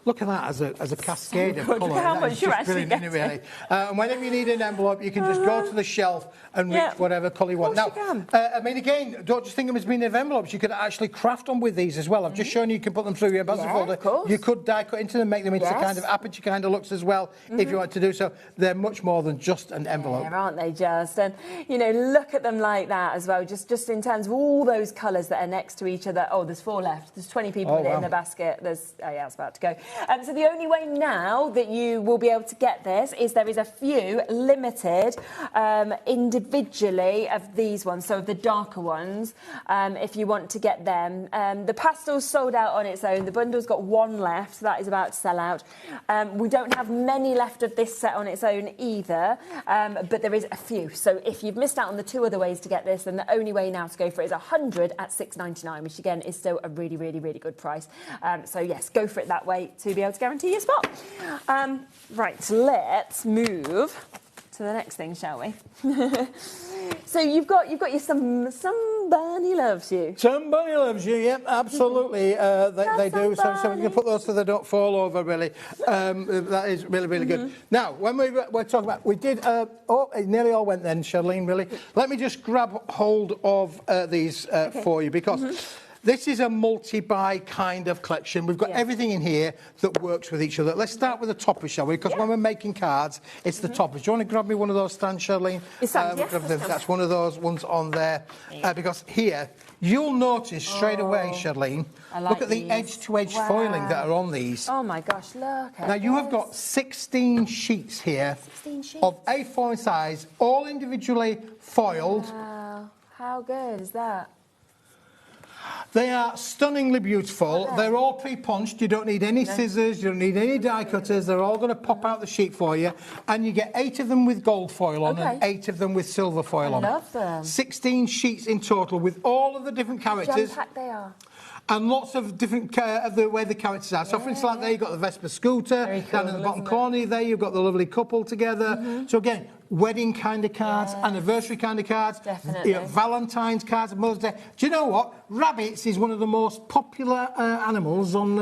Speaker 9: Look at that as a cascade of
Speaker 13: Look
Speaker 9: colour.
Speaker 13: at how much you're actually
Speaker 9: Brilliant, isn't it, really? And whenever you need an envelope, you can just go to the shelf and reach whatever colour you want. Now, I mean, again, don't just think of them as being envelopes. You could actually craft them with these as well. I've just shown you can put them through your embossing folder. You could die cut into them, make them into kind of aperture kind of looks as well, if you want to do so. They're much more than just an envelope.
Speaker 13: Yeah, aren't they just? And, you know, look at them like that as well, just in terms of all those colours that are next to each other. Oh, there's 4 left. There's 20 people in the basket. There's, it's about to go. So the only way now that you will be able to get this is there is a few limited individually of these ones, so the darker ones, if you want to get them. The pastel's sold out on its own. The bundle's got 1 left, so that is about to sell out. We don't have many left of this set on its own either, but there is a few. So if you've missed out on the 2 other ways to get this, then the only way now to go for it is 100 at $6.99, which again is still a really, really, really good price. So yes, go for it that way to be able to guarantee your spot. Right, let's move to the next thing, shall we? So you've got your somebody loves you.
Speaker 9: Somebody loves you, yep, absolutely. They do. So we can put those so they don't fall over, really. That is really, really good. Now, when we're talking about, we did, it nearly all went then, Charlene, really. Let me just grab hold of these for you, because this is a multi-buy kind of collection. We've got everything in here that works with each other. Let's start with the toppers, shall we? Because when we're making cards, it's the toppers. Do you want to grab me one of those stands, Charlene? That's one of those ones on there. Because here, you'll notice straight away, Charlene, look at the edge-to-edge foiling that are on these.
Speaker 13: Oh, my gosh, look at
Speaker 9: Now, you have got 16 sheets here of A4 in size, all individually foiled.
Speaker 13: Wow, how good is that?
Speaker 9: They are stunningly beautiful. They're all pre-punched. You don't need any scissors. You don't need any die cutters. They're all going to pop out the sheet for you. And you get 8 of them with gold foil on and 8 of them with silver foil on.
Speaker 13: I love them.
Speaker 9: 16 sheets in total with all of the different characters.
Speaker 13: Jam-packed they are.
Speaker 9: And lots of different of the way the characters are. So, for instance, like there you've got the Vespa scooter. Down in the bottom corner there, you've got the lovely couple together. So, again, wedding kind of cards, anniversary kind of cards, Valentine's cards, Mother's Day. Do you know what? Rabbits is one of the most popular animals on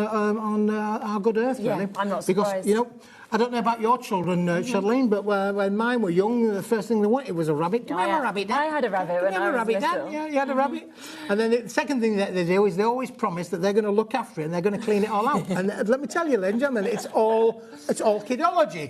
Speaker 9: our good earth, really.
Speaker 13: I'm not surprised.
Speaker 9: Because, you know, I don't know about your children, Charlene, but when mine were young, the first thing they wanted was a rabbit. Do you have a rabbit, Dad?
Speaker 13: I had a rabbit when I was little.
Speaker 9: Yeah, you had a rabbit. And then the second thing that they do is they always promise that they're going to look after it and they're going to clean it all out. And let me tell you, ladies and gentlemen, it's all kidology.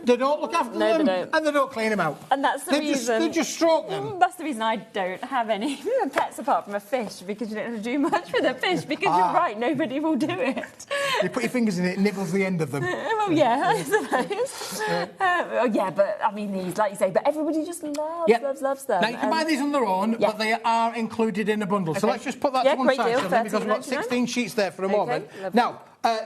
Speaker 9: They don't look after them and they don't clean them out.
Speaker 13: And that's the reason.
Speaker 9: They just stroke them.
Speaker 13: That's the reason I don't have any pets apart from a fish, because you don't have to do much with a fish, because you're right, nobody will do it.
Speaker 9: You put your fingers in it, nibbles the end of them.
Speaker 13: Well, yeah, I suppose. But I mean these, like you say, but everybody just loves them.
Speaker 9: Now you can buy these on their own, but they are included in a bundle. So let's just put that to one side, because we've got 16 sheets there for a moment. Now,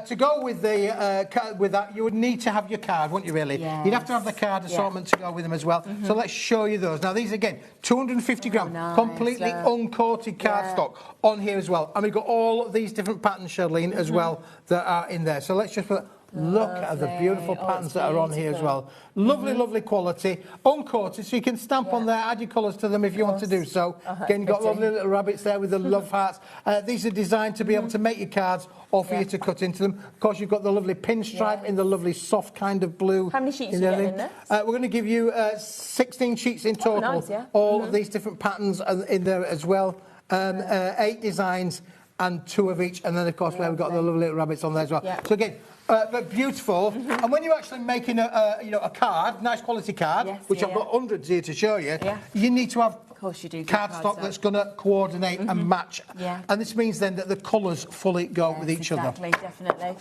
Speaker 9: to go with that, you would need to have your card, wouldn't you, really? You'd have to have the card assortment to go with them as well. So let's show you those. Now, these, again, 250 gram, completely uncoated cardstock on here as well. And we've got all of these different patterns, Charlene, as well, that are in there. So let's just put... Look at the beautiful patterns that are on here as well. Lovely, lovely quality. Uncoated, so you can stamp on there, add your colours to them if you want to do so. Again, you've got lovely little rabbits there with the love hearts. These are designed to be able to make your cards or for you to cut into them. Of course, you've got the lovely pinstripe in the lovely soft kind of blue.
Speaker 13: How many sheets do you get in there?
Speaker 9: We're going to give you 16 sheets in total. All of these different patterns are in there as well. 8 designs and 2 of each. And then, of course, we've got the lovely little rabbits on there as well. So, again, they're beautiful. And when you're actually making a card, nice quality card, which I've got hundreds here to show you, you need to have cardstock that's going to coordinate and match. And this means then that the colours fully go with each other.
Speaker 13: Exactly, definitely.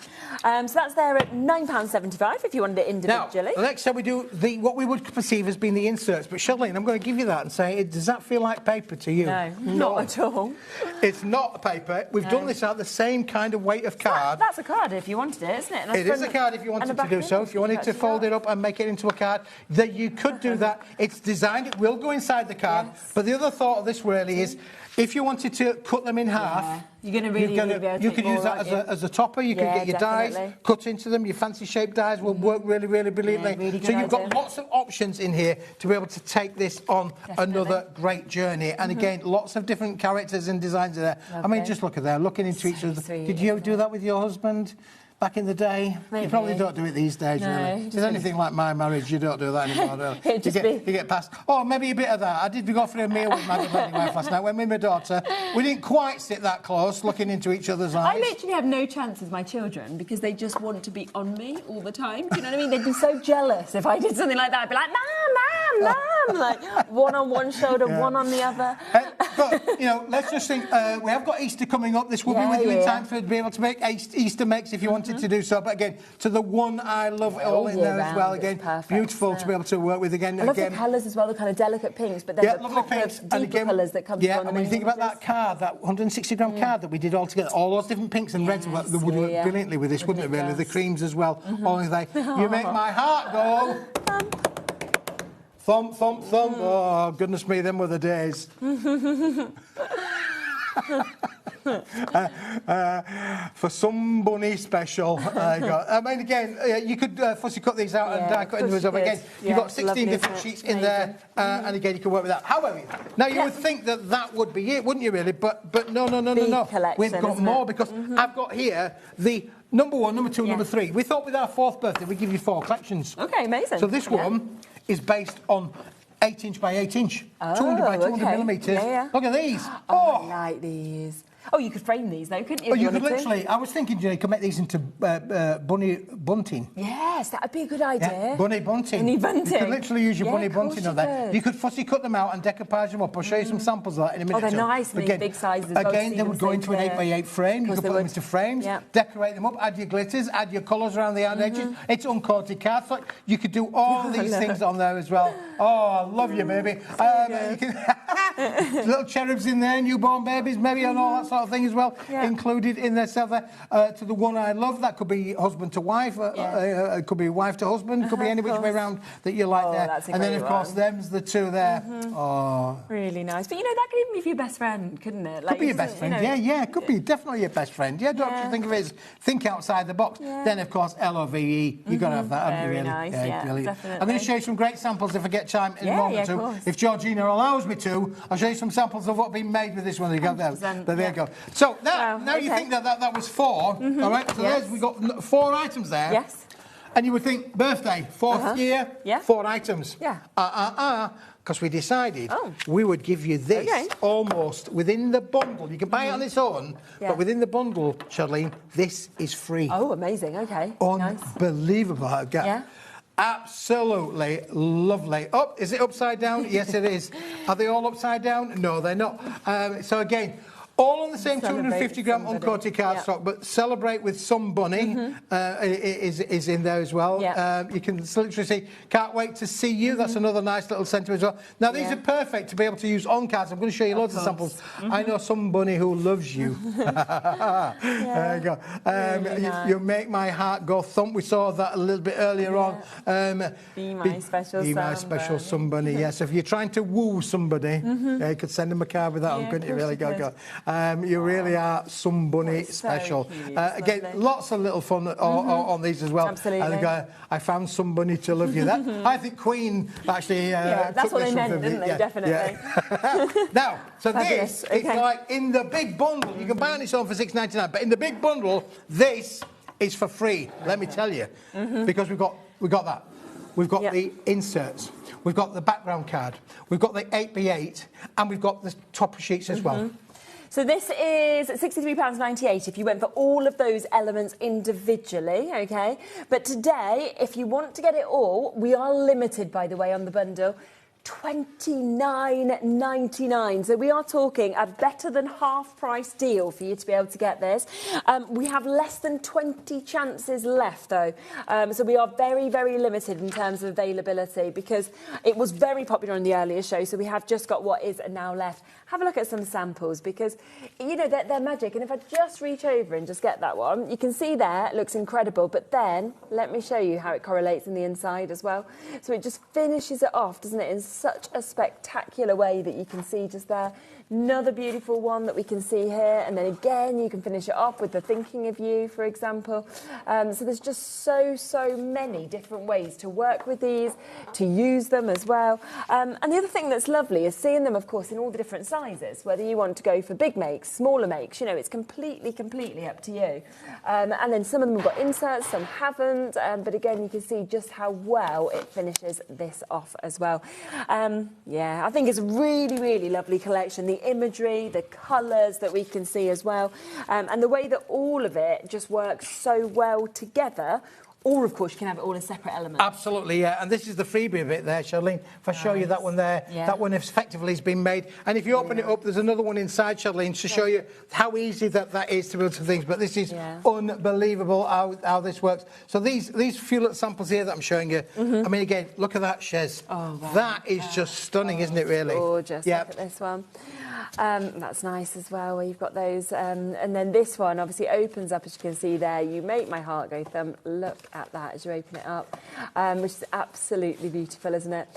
Speaker 13: So that's there at £9.75 if you wanted it individually.
Speaker 9: Now, next time we do what we would perceive as being the inserts. But Charlene, I'm going to give you that and say, does that feel like paper to you?
Speaker 13: No, not at all.
Speaker 9: It's not paper. We've done this out the same kind of weight of card.
Speaker 13: That's a card if you wanted it, isn't it?
Speaker 9: It is a card if you wanted to do so. If you wanted to fold it up and make it into a card, that you could do that. It's designed, it will go inside the card, But the other thought of this really is, if you wanted to cut them in half,
Speaker 13: you're going to really be able to
Speaker 9: you could use that as a topper. You could get your dies, cut into them. Your fancy shaped dies will work really, really brilliantly.
Speaker 13: Really
Speaker 9: so you've got lots of options in here to be able to take this on another great journey. And again, lots of different characters and designs in there. I mean, just look at that, looking into each other. Did you do that with your husband? Back in the day, you probably don't do it these days, really. If it's anything like my marriage, you don't do that anymore, really. You get past. Oh, maybe a bit of that. I did go for a meal with my lady wife last night when me and my daughter. We didn't quite sit that close, looking into each other's eyes.
Speaker 13: I literally have no chance with my children because they just want to be on me all the time. Do you know what I mean? They'd be so jealous if I did something like that. I'd be like, Mum, like one on one shoulder, one on the other.
Speaker 9: But let's just think. We have got Easter coming up. This will be with you in time for to be able to make Easter makes if you wanted to do so. But again, to the one I love it all in there as well. Again, beautiful to be able to work with again.
Speaker 13: I love the colours as well, the kind of delicate pinks, but then the pop of deeper colours that come from
Speaker 9: and when you think about that card, that 160-gram card that we did all together, all those different pinks and reds would work brilliantly with this, wouldn't it? Really, the creams as well. All of that. You make my heart go. Thump, thump, thump. Oh, goodness me, them were the days. For some bunny special. I mean, again, you could fussy cut these out and die cut into them. Again, you've got 16 different sheets in there, and again, you can work with that. However, now you would think that would be it, wouldn't you, really? But no. We've got more because I've got here the number 1, number 2, number 3. We thought with our 4th birthday we'd give you 4 collections.
Speaker 13: Okay, amazing.
Speaker 9: So this one is based on 8-inch by 8-inch, 200 by 200 millimetres. Look at these.
Speaker 13: Oh, I like these. Oh, you could frame these though, couldn't you?
Speaker 9: Oh, you could literally. I was thinking, you could make these into bunny bunting.
Speaker 13: Yes, that would be a good idea.
Speaker 9: Yeah, bunny bunting.
Speaker 13: Bunny bunting.
Speaker 9: You could literally use your bunny bunting on there. You could fussy cut them out and decoupage them up. I'll show you some samples of that in a minute.
Speaker 13: Oh, they're nice, and these big sizes.
Speaker 9: Again, they would go into an 8x8 frame. You could put them into frames, decorate them up, add your glitters, add your colours around the edges. It's uncoated cardstock. You could do all these things on there as well. Oh, I love you, baby. You can little cherubs in there, newborn babies, maybe, and all that sort of thing as well. Included in there. To the one I love, that could be husband to wife, it could be wife to husband, could be any which way around that you like there. And then, of course, them's the 2 there. Oh.
Speaker 13: Really nice. But, that could even be for your best friend, couldn't it?
Speaker 9: Could be your best friend, it could be definitely your best friend. Don't you think of it as think outside the box. Then, of course, LOVE, you've got to have that, haven't you, really?
Speaker 13: Nice,
Speaker 9: brilliant. I'm going to show you some great samples if I get time in a moment or two. If Georgina allows me to, I'll show you some samples of what's been made with this one. There you go. So, now you think that was 4, all right? So we've got 4 items there.
Speaker 13: Yes.
Speaker 9: And you would think, birthday, 4th year, 4 items. Because we decided we would give you this almost within the bundle. You can buy it on its own, but within the bundle, Charlene, this is free.
Speaker 13: Oh, amazing, okay.
Speaker 9: Unbelievable. Absolutely lovely. Oh, is it upside down? Yes, it is. Are they all upside down? No, they're not. So again, all on the same 250-gram uncoated cardstock, but Celebrate with Some Bunny is in there as well. You can literally see, can't wait to see you. That's another nice little sentiment as well. Now, these are perfect to be able to use on cards. I'm going to show you loads of samples. I know some bunny who loves you. There you go. Really you make my heart go thump. We saw that a little bit earlier on.
Speaker 13: Be my special
Speaker 9: Some Bunny. Yes, if you're trying to woo somebody, you could send them a card with that on, couldn't you? Really go. You really are Some Bunny special. Again, lots of little fun on these as well.
Speaker 13: Absolutely.
Speaker 9: And I found Some Bunny to love you. That I think Queen actually.
Speaker 13: That's what they meant, didn't they? Definitely.
Speaker 9: Now, so this is like in the big bundle. You can buy on its own for $6.99, but in the big bundle, this is for free. Let me tell you, because we've got that. We've got the inserts, we've got the background card, we've got the 8x8, and we've got the topper sheets as well.
Speaker 13: So this is £63.98 if you went for all of those elements individually, okay? But today, if you want to get it all, we are limited, by the way, on the bundle. $29.99. So we are talking a better than half price deal for you to be able to get this. We have less than 20 chances left though. So we are very, very limited in terms of availability because it was very popular in the earlier show. So we have just got what is now left. Have a look at some samples because, they're magic. And if I just reach over and just get that one, you can see there, it looks incredible. But then let me show you how it correlates in the inside as well. So it just finishes it off, doesn't it, in such a spectacular way that you can see just there. Another beautiful one that we can see here, and then again you can finish it off with the thinking of you, for example. So there's just so many different ways to work with these, to use them as well. And the other thing that's lovely is seeing them, of course, in all the different sizes, whether you want to go for big makes, smaller makes, you know, it's completely up to you. And then some of them have got inserts, some haven't, but again you can see just how well it finishes this off as well. Yeah, I think it's a really lovely collection. The imagery, the colours that we can see as well, and the way that all of it just works so well together. Or, of course, you can have it all in separate elements.
Speaker 9: Absolutely, yeah. And this is the freebie bit there, Charlene. If I show you that one there, that one effectively has been made. And if you open it up, there's another one inside, Charlene, to show you how easy that is to build some things. But this is unbelievable how this works. So these few little samples here that I'm showing you, I mean, again, look at that, Shez. Oh, wow. That is just stunning, isn't it, really?
Speaker 13: Gorgeous. Yep. Look at this one. That's nice as well, where you've got those. And then this one obviously opens up, as you can see there. You make my heart go thumb. Look at that as you open it up, which is absolutely beautiful, isn't it?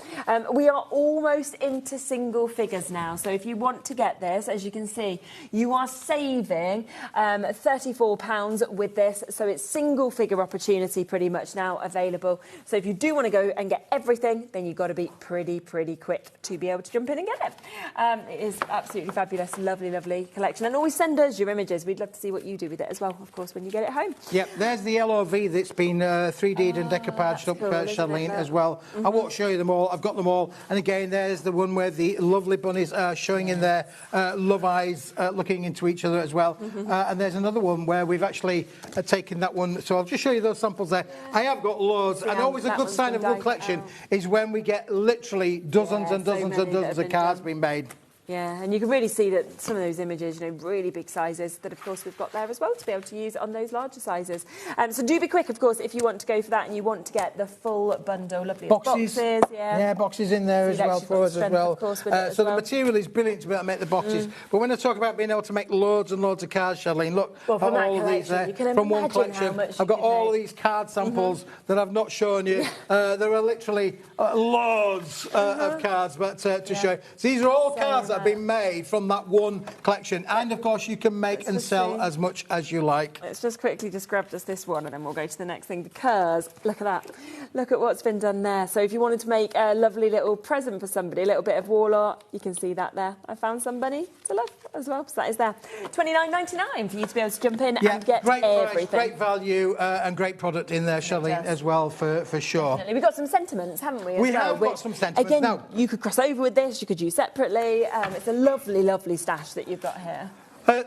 Speaker 13: We are almost into single figures now. So if you want to get this, as you can see, you are saving £34 with this. So it's single figure opportunity pretty much now available. So if you do want to go and get everything, then you've got to be pretty quick to be able to jump in and get it. It is absolutely fabulous, lovely collection. And always send us your images. We'd love to see what you do with it as well, of course, when you get it home.
Speaker 9: Yep, there's the LOV that's been 3D'd and decoupaged up, cool, Charlene, as well. I won't show you them all. I've got them all. And again, there's the one where the lovely bunnies are showing in their love eyes, looking into each other as well. And there's another one where we've actually taken that one. So I'll just show you those samples there. I have got loads. And always a good sign of a good collection is when we get literally dozens and dozens and dozens of cards being made.
Speaker 13: Yeah, and you can really see that some of those images, you know, really big sizes that, of course, we've got there as well to be able to use on those larger sizes. So do be quick, of course, if you want to go for that and you want to get the full bundle. Lovely boxes. Yeah,
Speaker 9: boxes in there as well for us as well. So the material is brilliant to be able to make the boxes. But when I talk about being able to make loads and loads of cards, Charlene, look at all of these there from one collection. I've got all these card samples that I've not shown you. There are literally loads of cards but to show you. So these are all cards that have been made from that one collection, and of course you can make and sell as much as you like.
Speaker 13: Let's just quickly just grab just this one and then we'll go to the next thing, because look at that, look at what's been done there. So if you wanted to make a lovely little present for somebody, a little bit of wall art, you can see that there. I found somebody to love as well, so that is there. $29.99 for you to be able to jump in and get everything.
Speaker 9: Great value and great product in there, Charlene, as well, for sure.
Speaker 13: Definitely. We've got some sentiments, haven't we?
Speaker 9: We have got some sentiments.
Speaker 13: Again, you could cross over with this, you could use separately. It's a lovely stash that you've got here.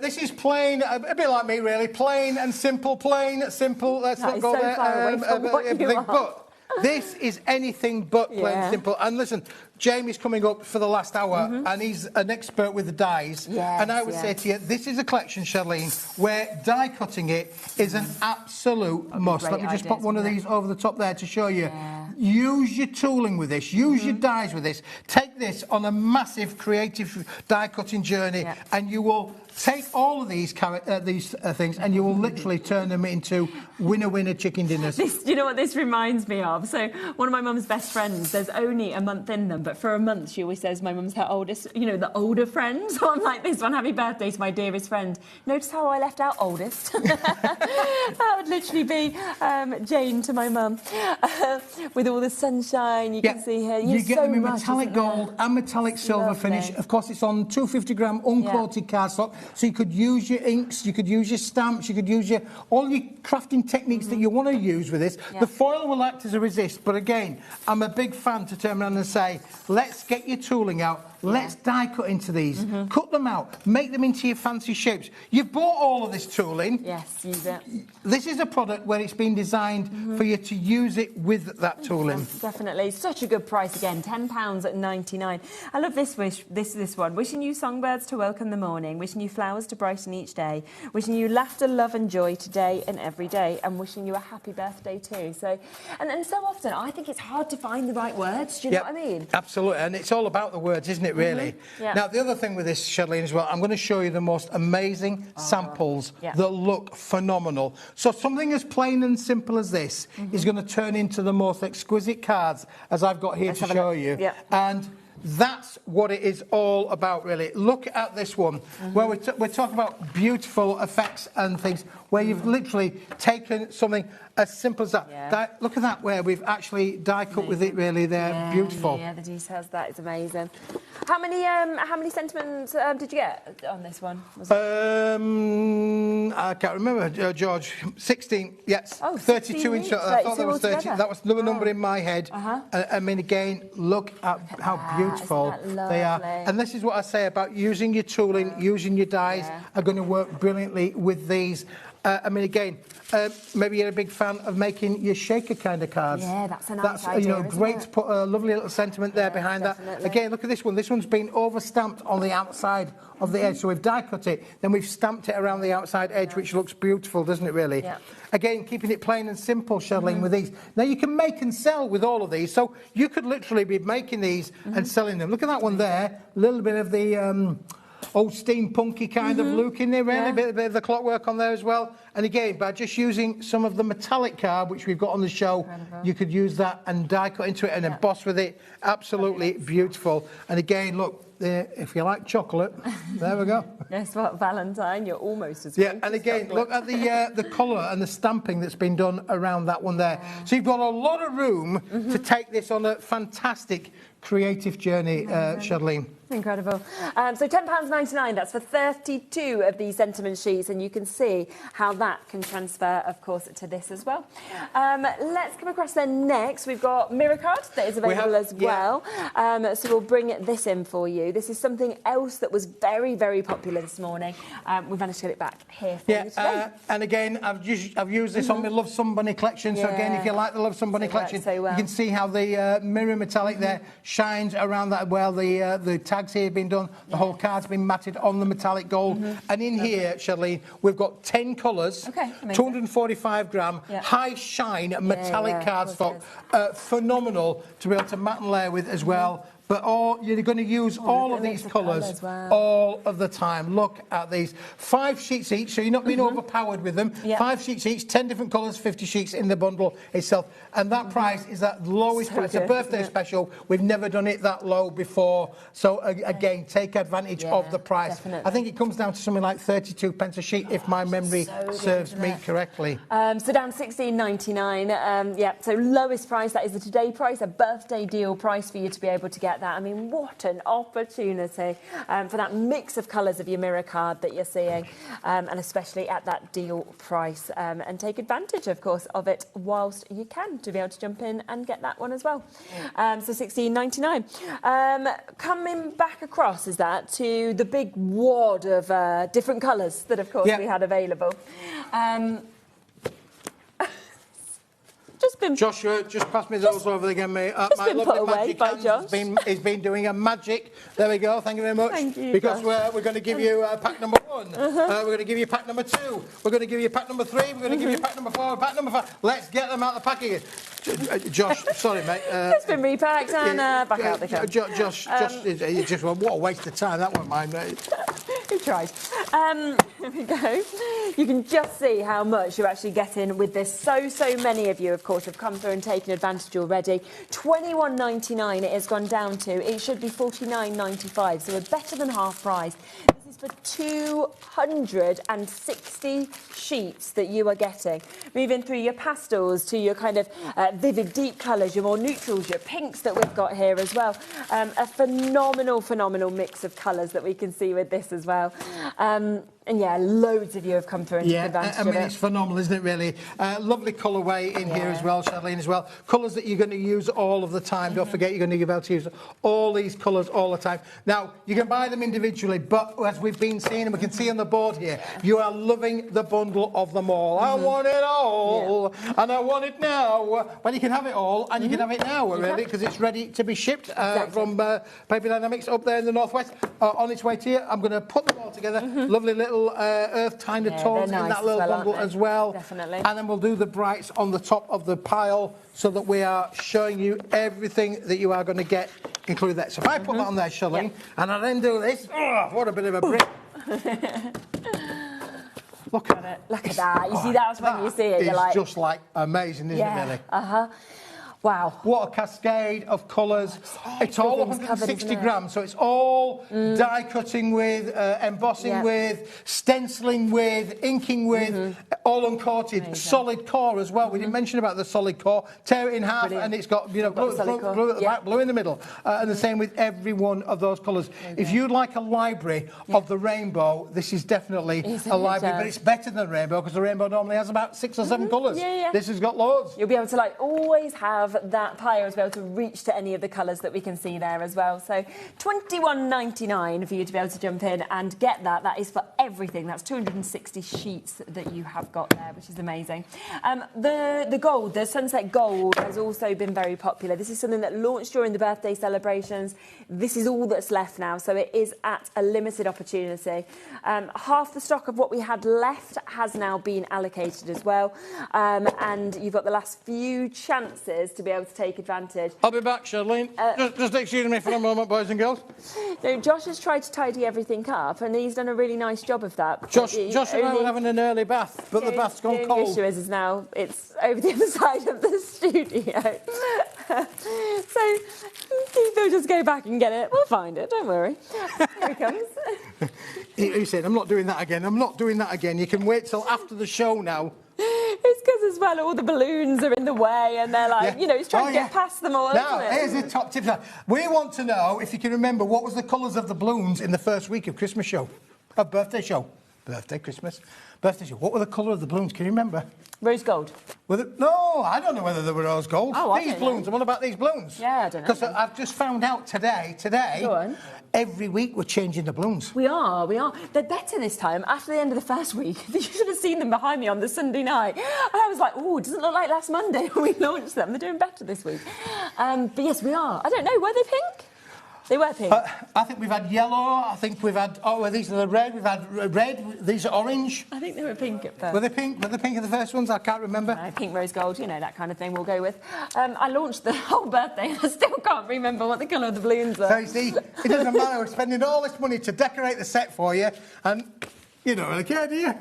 Speaker 9: This is plain, a bit like me really, plain and simple, Let's not go there.
Speaker 13: Far away from what you are.
Speaker 9: But this is anything but plain and simple. And listen, Jamie's coming up for the last hour and he's an expert with the dies. And I would say to you, this is a collection, Charlene, where die cutting it is an absolute must. Let me just pop one of these over the top there to show you. Use your tooling with this, use your dies with this. Take this on a massive creative die cutting journey and you will take all of these things and you will literally turn them into winner chicken dinners.
Speaker 13: Do you know what this reminds me of? So one of my mum's best friends, there's only a month in them, but for a month she always says my mum's her oldest, you know, the older friend. So I'm like, this one, happy birthday to my dearest friend. Notice how I left out oldest? That would literally be Jane to my mum. With all the sunshine, you can see here.
Speaker 9: You get them in metallic gold and metallic silver finish. Of course, it's on 250-gram uncoated cardstock. So you could use your inks, you could use your stamps, you could use all your crafting techniques that you want to use with this. The foil will act as a resist, but again, I'm a big fan to turn around and say, let's get your tooling out, let's die cut into these, cut them out, make them into your fancy shapes. You've bought all of this tooling.
Speaker 13: Yes, use it.
Speaker 9: This is a product where it's been designed for you to use it with that tooling.
Speaker 13: Yes, definitely. Such a good price again, £10.99. I love this wish, this one. Wishing you songbirds to welcome the morning, wishing you flowers to brighten each day, wishing you laughter, love and joy today and every day, and wishing you a happy birthday too. So, and so often I think it's hard to find the right words. Do you know what I mean?
Speaker 9: Absolutely, and it's all about the words, isn't it, really? Now, the other thing with this, Charlene, as well, I'm going to show you the most amazing samples that look phenomenal. So something as plain and simple as this is going to turn into the most exquisite cards, as I've got here to show you. And That's what it is all about, really. Look at this one, where we're talking about beautiful effects and things, where you've literally taken something as simple as that. Look at that, where we've actually die cut with it, really. They're beautiful.
Speaker 13: Yeah, the details, that is amazing. How many sentiments did you get on this one?
Speaker 9: I can't remember, George. 16, yes.
Speaker 13: Oh,
Speaker 9: 32 inch. I thought that was 30.
Speaker 13: altogether.
Speaker 9: That was the number in my head. I mean, again, look at how beautiful they are. And this is what I say about using your tooling, using your dies are going to work brilliantly with these. I mean, again, maybe you're a big fan of making your shaker kind of cards.
Speaker 13: Yeah, that's a nice idea,
Speaker 9: you know, great
Speaker 13: isn't
Speaker 9: to put a lovely little sentiment there behind that. Again, look at this one. This one's been over-stamped on the outside of the edge. So we've die cut it, then we've stamped it around the outside edge, which looks beautiful, doesn't it, really? Yeah. Again, keeping it plain and simple, Charlene, with these. Now, you can make and sell with all of these. So you could literally be making these and selling them. Look at that one there. A little bit of the... old steampunky kind of look in there, really. A bit of the clockwork on there as well. And again, by just using some of the metallic card, which we've got on the show, you could use that and die cut into it and emboss with it. Absolutely beautiful. And again, look, if you like chocolate, there we go.
Speaker 13: Guess what, Valentine, you're almost as
Speaker 9: and again, look at the colour and the stamping that's been done around that one there. So you've got a lot of room to take this on a fantastic creative journey, Charlene.
Speaker 13: Incredible. So £10.99, that's for 32 of these sentiment sheets, and you can see how that can transfer, of course, to this as well. Let's come across then next. We've got mirror card that is available as well. So we'll bring this in for you. This is something else that was very, very popular this morning. We've managed to get it back here for you today.
Speaker 9: And again, I've used this on my Love Somebody collection. So again, if you like the Love Somebody collection, you can see how the mirror metallic there shines around that. Well, the tags here have been done. The whole card's been matted on the metallic gold. And in here, Charlene, we've got 10 colours, 245 gram, high shine metallic cardstock. Phenomenal to be able to matte and layer with as well. But you're going to use all of these colours all of the time. Look at these. 5 sheets each, so you're not being overpowered with them. 5 sheets each, 10 different colours, 50 sheets in the bundle itself. And that price is that lowest price. It's a birthday special. We've never done it that low before. So, again, take advantage of the price. I think it comes down to something like 32 pence a sheet, if my memory serves me correctly.
Speaker 13: So down £16.99. So lowest price, that is the today price, a birthday deal price for you to be able to get that. I mean, what an opportunity for that mix of colours of your mirror card that you're seeing, and especially at that deal price. And take advantage, of course, of it whilst you can to be able to jump in and get that one as well. So £16.99. Coming back across, is that, to the big wad of different colours that, of course, we had available.
Speaker 9: Joshua, just pass me those over again, mate. My lovely magic hands has been doing a magic. There we go. Thank you very much.
Speaker 13: Thank you,
Speaker 9: because we're going to give you pack number 1. We're going to give you pack number 2. We're going to give you pack number 3. We're going to give you pack number 4. Pack number 5. Let's get them out of the packaging. Josh, sorry, mate.
Speaker 13: It's been repacked and back out they come.
Speaker 9: Josh, what a waste of time. That wasn't mine, mate.
Speaker 13: He tried. Here we go. You can just see how much you're actually getting with this. So many of you, of course, have come through and taken advantage already. £21.99 it has gone down to. It should be £49.95, so we're better than half price. This is for 260 sheets that you are getting. Moving through your pastels to your kind of vivid deep colours, your more neutrals, your pinks that we've got here as well. A phenomenal mix of colours that we can see with this as well. And yeah, loads of you have come through and taken advantage of it.
Speaker 9: It's phenomenal, isn't it, really? Lovely colourway in here as well, Charlene, as well. Colours that you're going to use all of the time. Don't forget, you're going to be able to use all these colours all the time. Now, you can buy them individually, but as we've been seeing, and we can see on the board here, you are loving the bundle of them all. I want it all, and I want it now. Well, you can have it all, and you can have it now, really, because it's ready to be shipped from Paper Dynamics up there in the northwest. On its way to you, I'm going to put them all together. Lovely little earth kind of tones in that little bundle as well.
Speaker 13: Definitely.
Speaker 9: And then we'll do the brights on the top of the pile so that we are showing you everything that you are going to get, including that. So if I put that on there, Charlene, and I then do this, what a bit of a brick. Look at it.
Speaker 13: Look at that. You see, that's when you see it, you're like...
Speaker 9: It's just like amazing, isn't it, really?
Speaker 13: Wow.
Speaker 9: What a cascade of colours. It's all 160 grams, so it's all die cutting with, embossing with, stenciling with, inking with, all uncoated. Solid core as well. We didn't mention about the solid core. Tear it in half and it's got, you know, blue at the back, blue in the middle. And the same with every one of those colours. If you'd like a library of the rainbow, this is definitely a library, but it's better than the rainbow because the rainbow normally has about 6 or 7 colours. This has got loads.
Speaker 13: You'll be able to like always have that player to be able to reach to any of the colours that we can see there as well. So $21.99 for you to be able to jump in and get that. That is for everything. That's 260 sheets that you have got there, which is amazing. The gold, the sunset gold, has also been very popular. This is something that launched during the birthday celebrations. This is all that's left now, so it is at a limited opportunity. Half the stock of what we had left has now been allocated as well, and you've got the last few chances to be able to take advantage.
Speaker 9: I'll be back, Shirlene. Just excuse me for a moment, boys and girls.
Speaker 13: No, Josh has tried to tidy everything up, and he's done a really nice job of that.
Speaker 9: Josh and I were having an early bath, but the bath's gone cold.
Speaker 13: The issue is now it's over the other side of the studio. So he'll just go back and get it. We'll find it, don't worry. Here he comes.
Speaker 9: He said, I'm not doing that again. I'm not doing that again. You can wait till after the show now.
Speaker 13: It's because as well all the balloons are in the way and they're like, you know, he's trying to get past them all,
Speaker 9: Now,
Speaker 13: isn't it?
Speaker 9: here's the top tip. We want to know, if you can remember, what was the colours of the balloons in the first week of Christmas show? Birthday show. Birthday, Christmas. Birthday show. What were the colour of the balloons? Can you remember?
Speaker 13: Rose gold.
Speaker 9: No, I don't know whether they were rose gold.
Speaker 13: Oh,
Speaker 9: these balloons. What about these balloons?
Speaker 13: Yeah, I don't know.
Speaker 9: Because I've just found out today,
Speaker 13: Go on.
Speaker 9: every week we're changing the balloons.
Speaker 13: We are. They're better this time. After the end of the first week, you should have seen them behind me on the Sunday night. And I was like, oh, it doesn't look like last Monday when we launched them. They're doing better this week. But yes, we are. I don't know, were they pink? They were pink.
Speaker 9: I think we've had yellow. I think we've had... Oh, well, these are the red. We've had red. These are orange.
Speaker 13: I think they were pink at first.
Speaker 9: Were they pink? Were they pink in the first ones? I can't remember.
Speaker 13: No, pink, rose gold, you know, that kind of thing we'll go with. I launched the whole birthday and I still can't remember what the colour of the balloons are.
Speaker 9: So you see, it doesn't matter. We're spending all this money to decorate the set for you and you don't really care, do you?
Speaker 13: I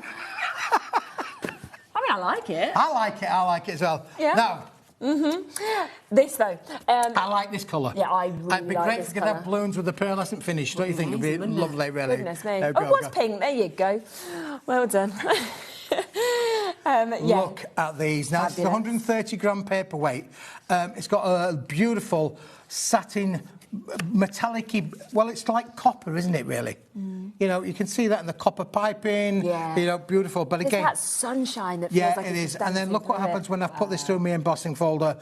Speaker 13: mean, I like it.
Speaker 9: I like it as well.
Speaker 13: Yeah.
Speaker 9: Now...
Speaker 13: This, though.
Speaker 9: I like this colour.
Speaker 13: Yeah, I really like
Speaker 9: It'd be great
Speaker 13: this
Speaker 9: if we could have balloons with the pearlescent finish, don't you think? It'd be lovely, really.
Speaker 13: Goodness me. It was pink. There you go. Well done.
Speaker 9: Look at these. Now, it's 130 gram paperweight. It's got a beautiful satin metallic-y, well, it's like copper, isn't it, really? You know, you can see that in the copper piping, you know, beautiful. But again...
Speaker 13: It's that sunshine that feels like
Speaker 9: it is. And then look what happens when I've put this through my embossing folder.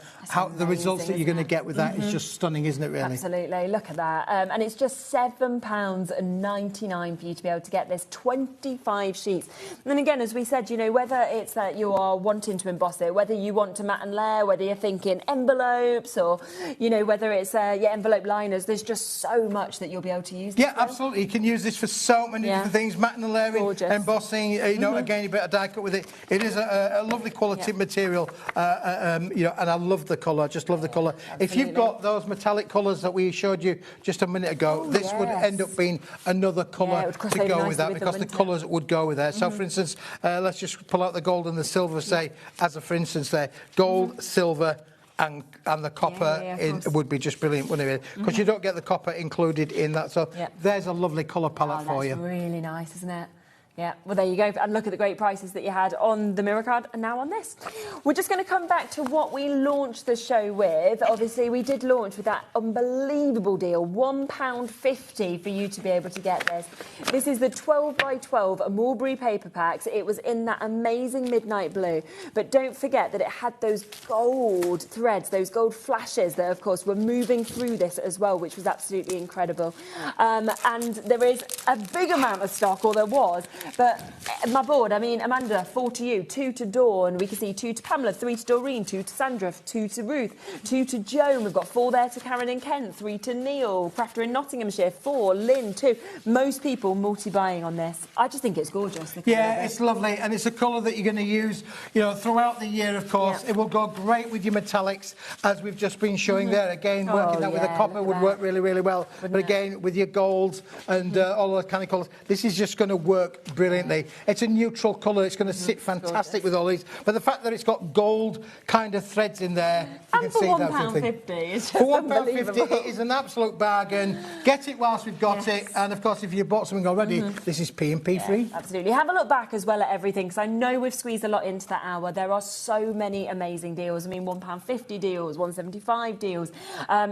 Speaker 9: The results that you're going to get with that is just stunning, isn't it, really?
Speaker 13: Absolutely. Look at that. And it's just £7.99 for you to be able to get this 25 sheets. And then again, as we said, you know, whether it's that you are wanting to emboss it, whether you want to matte and layer, whether you're thinking envelopes or, you know, whether it's envelope liners, there's just so much that you'll be able to use.
Speaker 9: Yeah, absolutely. You can use this for so many different things. Matte and layering, embossing, you know, again, you better die cut with it. It is a lovely quality material, you know, and I love the colour. I just love the colour. If you've got those metallic colours that we showed you just a minute ago, this would end up being another colour to go with that because the colours would go with that. So, for instance, let's just pull out the gold and the silver, say, as a for instance there, gold, silver, and the copper would be just brilliant, wouldn't it? Because you don't get the copper included in that. So there's a lovely colour palette for you.
Speaker 13: That's really nice, isn't it? Yeah, well, there you go. And look at the great prices that you had on the mirror card and now on this. We're just going to come back to what we launched the show with. Obviously, we did launch with that unbelievable deal, £1.50 for you to be able to get this. This is the 12 by 12 Mulberry paper packs. It was in that amazing midnight blue. But don't forget that it had those gold threads, those gold flashes that, of course, were moving through this as well, which was absolutely incredible. And there is a big amount of stock, or there was. But my board, I mean, Amanda, 4 to you, 2 to Dawn. We can see 2 to Pamela, 3 to Doreen, 2 to Sandra, 2 to Ruth, 2 to Joan. We've got 4 there to Karen and Kent, 3 to Neil, Crafter in Nottinghamshire, 4, Lynn, 2. Most people multi-buying on this. I just think it's gorgeous.
Speaker 9: Yeah, it's lovely, and it's a colour that you're going to use, you know, throughout the year, of course. It will go great with your metallics, as we've just been showing there. Again, working that with the copper would work really, really well. But again, with your golds and all those kind of colours, this is just going to work brilliantly. It's a neutral colour. It's going to sit fantastic with all these. But the fact that it's got gold kind of threads in there, you can see that sort of thing.
Speaker 13: £1.50, it's just
Speaker 9: For
Speaker 13: unbelievable.
Speaker 9: £1.50, it is an absolute bargain. Get it whilst we've got it. And of course, if you bought something already, this is P&P free.
Speaker 13: Absolutely. Have a look back as well at everything, because I know we've squeezed a lot into that hour. There are so many amazing deals. I mean, £1.50 deals, £1.75 deals.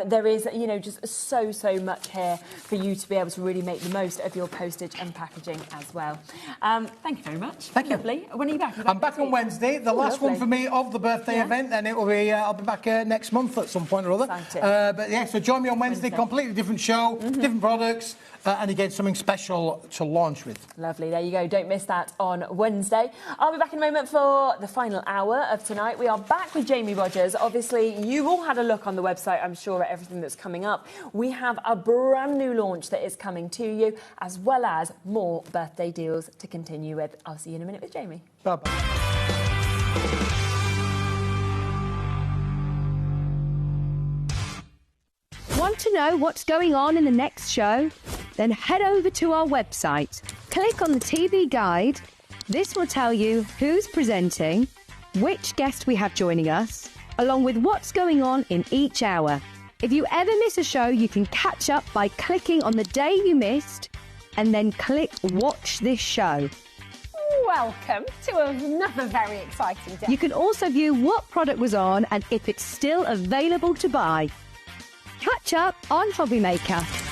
Speaker 13: There is, you know, just so much here for you to be able to really make the most of your postage and packaging as well. Thank you very much.
Speaker 9: Thank you.
Speaker 13: Lovely. When are you back?
Speaker 9: I'm back on Wednesday, the last one for me of the birthday event, and it will be. I'll be back next month at some point or other. But yeah, so join me on Wednesday. Completely different show, different products, and again something special to launch with.
Speaker 13: Lovely. There you go. Don't miss that on Wednesday. I'll be back in a moment for the final hour of tonight. We are back with Jamie Rogers. Obviously, you've all had a look on the website, I'm sure, at everything that's coming up. We have a brand new launch that is coming to you, as well as more birthday deals to continue with. I'll see you in a minute with Jamie.
Speaker 9: Bye-bye.
Speaker 15: Want to know what's going on in the next show? Then head over to our website. Click on the TV guide. This will tell you who's presenting, which guest we have joining us, along with what's going on in each hour. If you ever miss a show, you can catch up by clicking on the day you missed and then click Watch This Show.
Speaker 22: Welcome to another very exciting day.
Speaker 15: You can also view what product was on and if it's still available to buy. Catch up on HobbyMaker.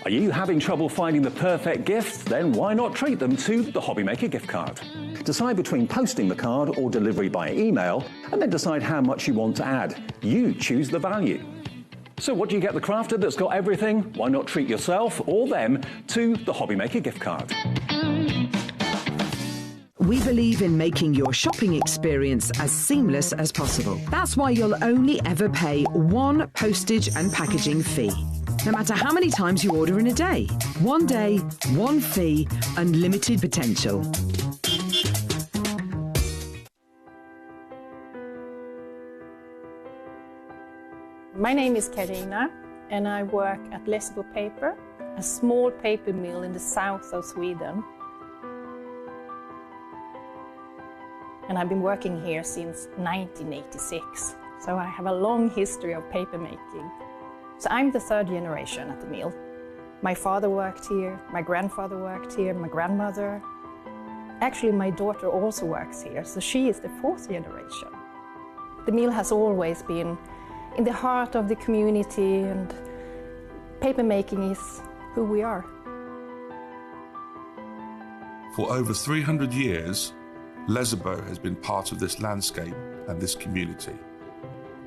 Speaker 11: Are you having trouble finding the perfect gift? Then why not treat them to the HobbyMaker gift card? Decide between posting the card or delivery by email, and then decide how much you want to add. You choose the value. So what do you get the crafter that's got everything? Why not treat yourself or them to the HobbyMaker gift card?
Speaker 20: We believe in making your shopping experience as seamless as possible. That's why you'll only ever pay one postage and packaging fee. No matter how many times you order in a day. One day, one fee, unlimited potential.
Speaker 23: My name is Karina and I work at Lessebo Paper, a small paper mill in the south of Sweden. And I've been working here since 1986, so I have a long history of paper making. So I'm the third generation at the mill. My father worked here, my grandfather worked here, my grandmother. Actually, my daughter also works here, so she is the fourth generation. The mill has always been in the heart of the community, and paper making is who we are.
Speaker 24: For over 300 years, Lessebo has been part of this landscape and this community.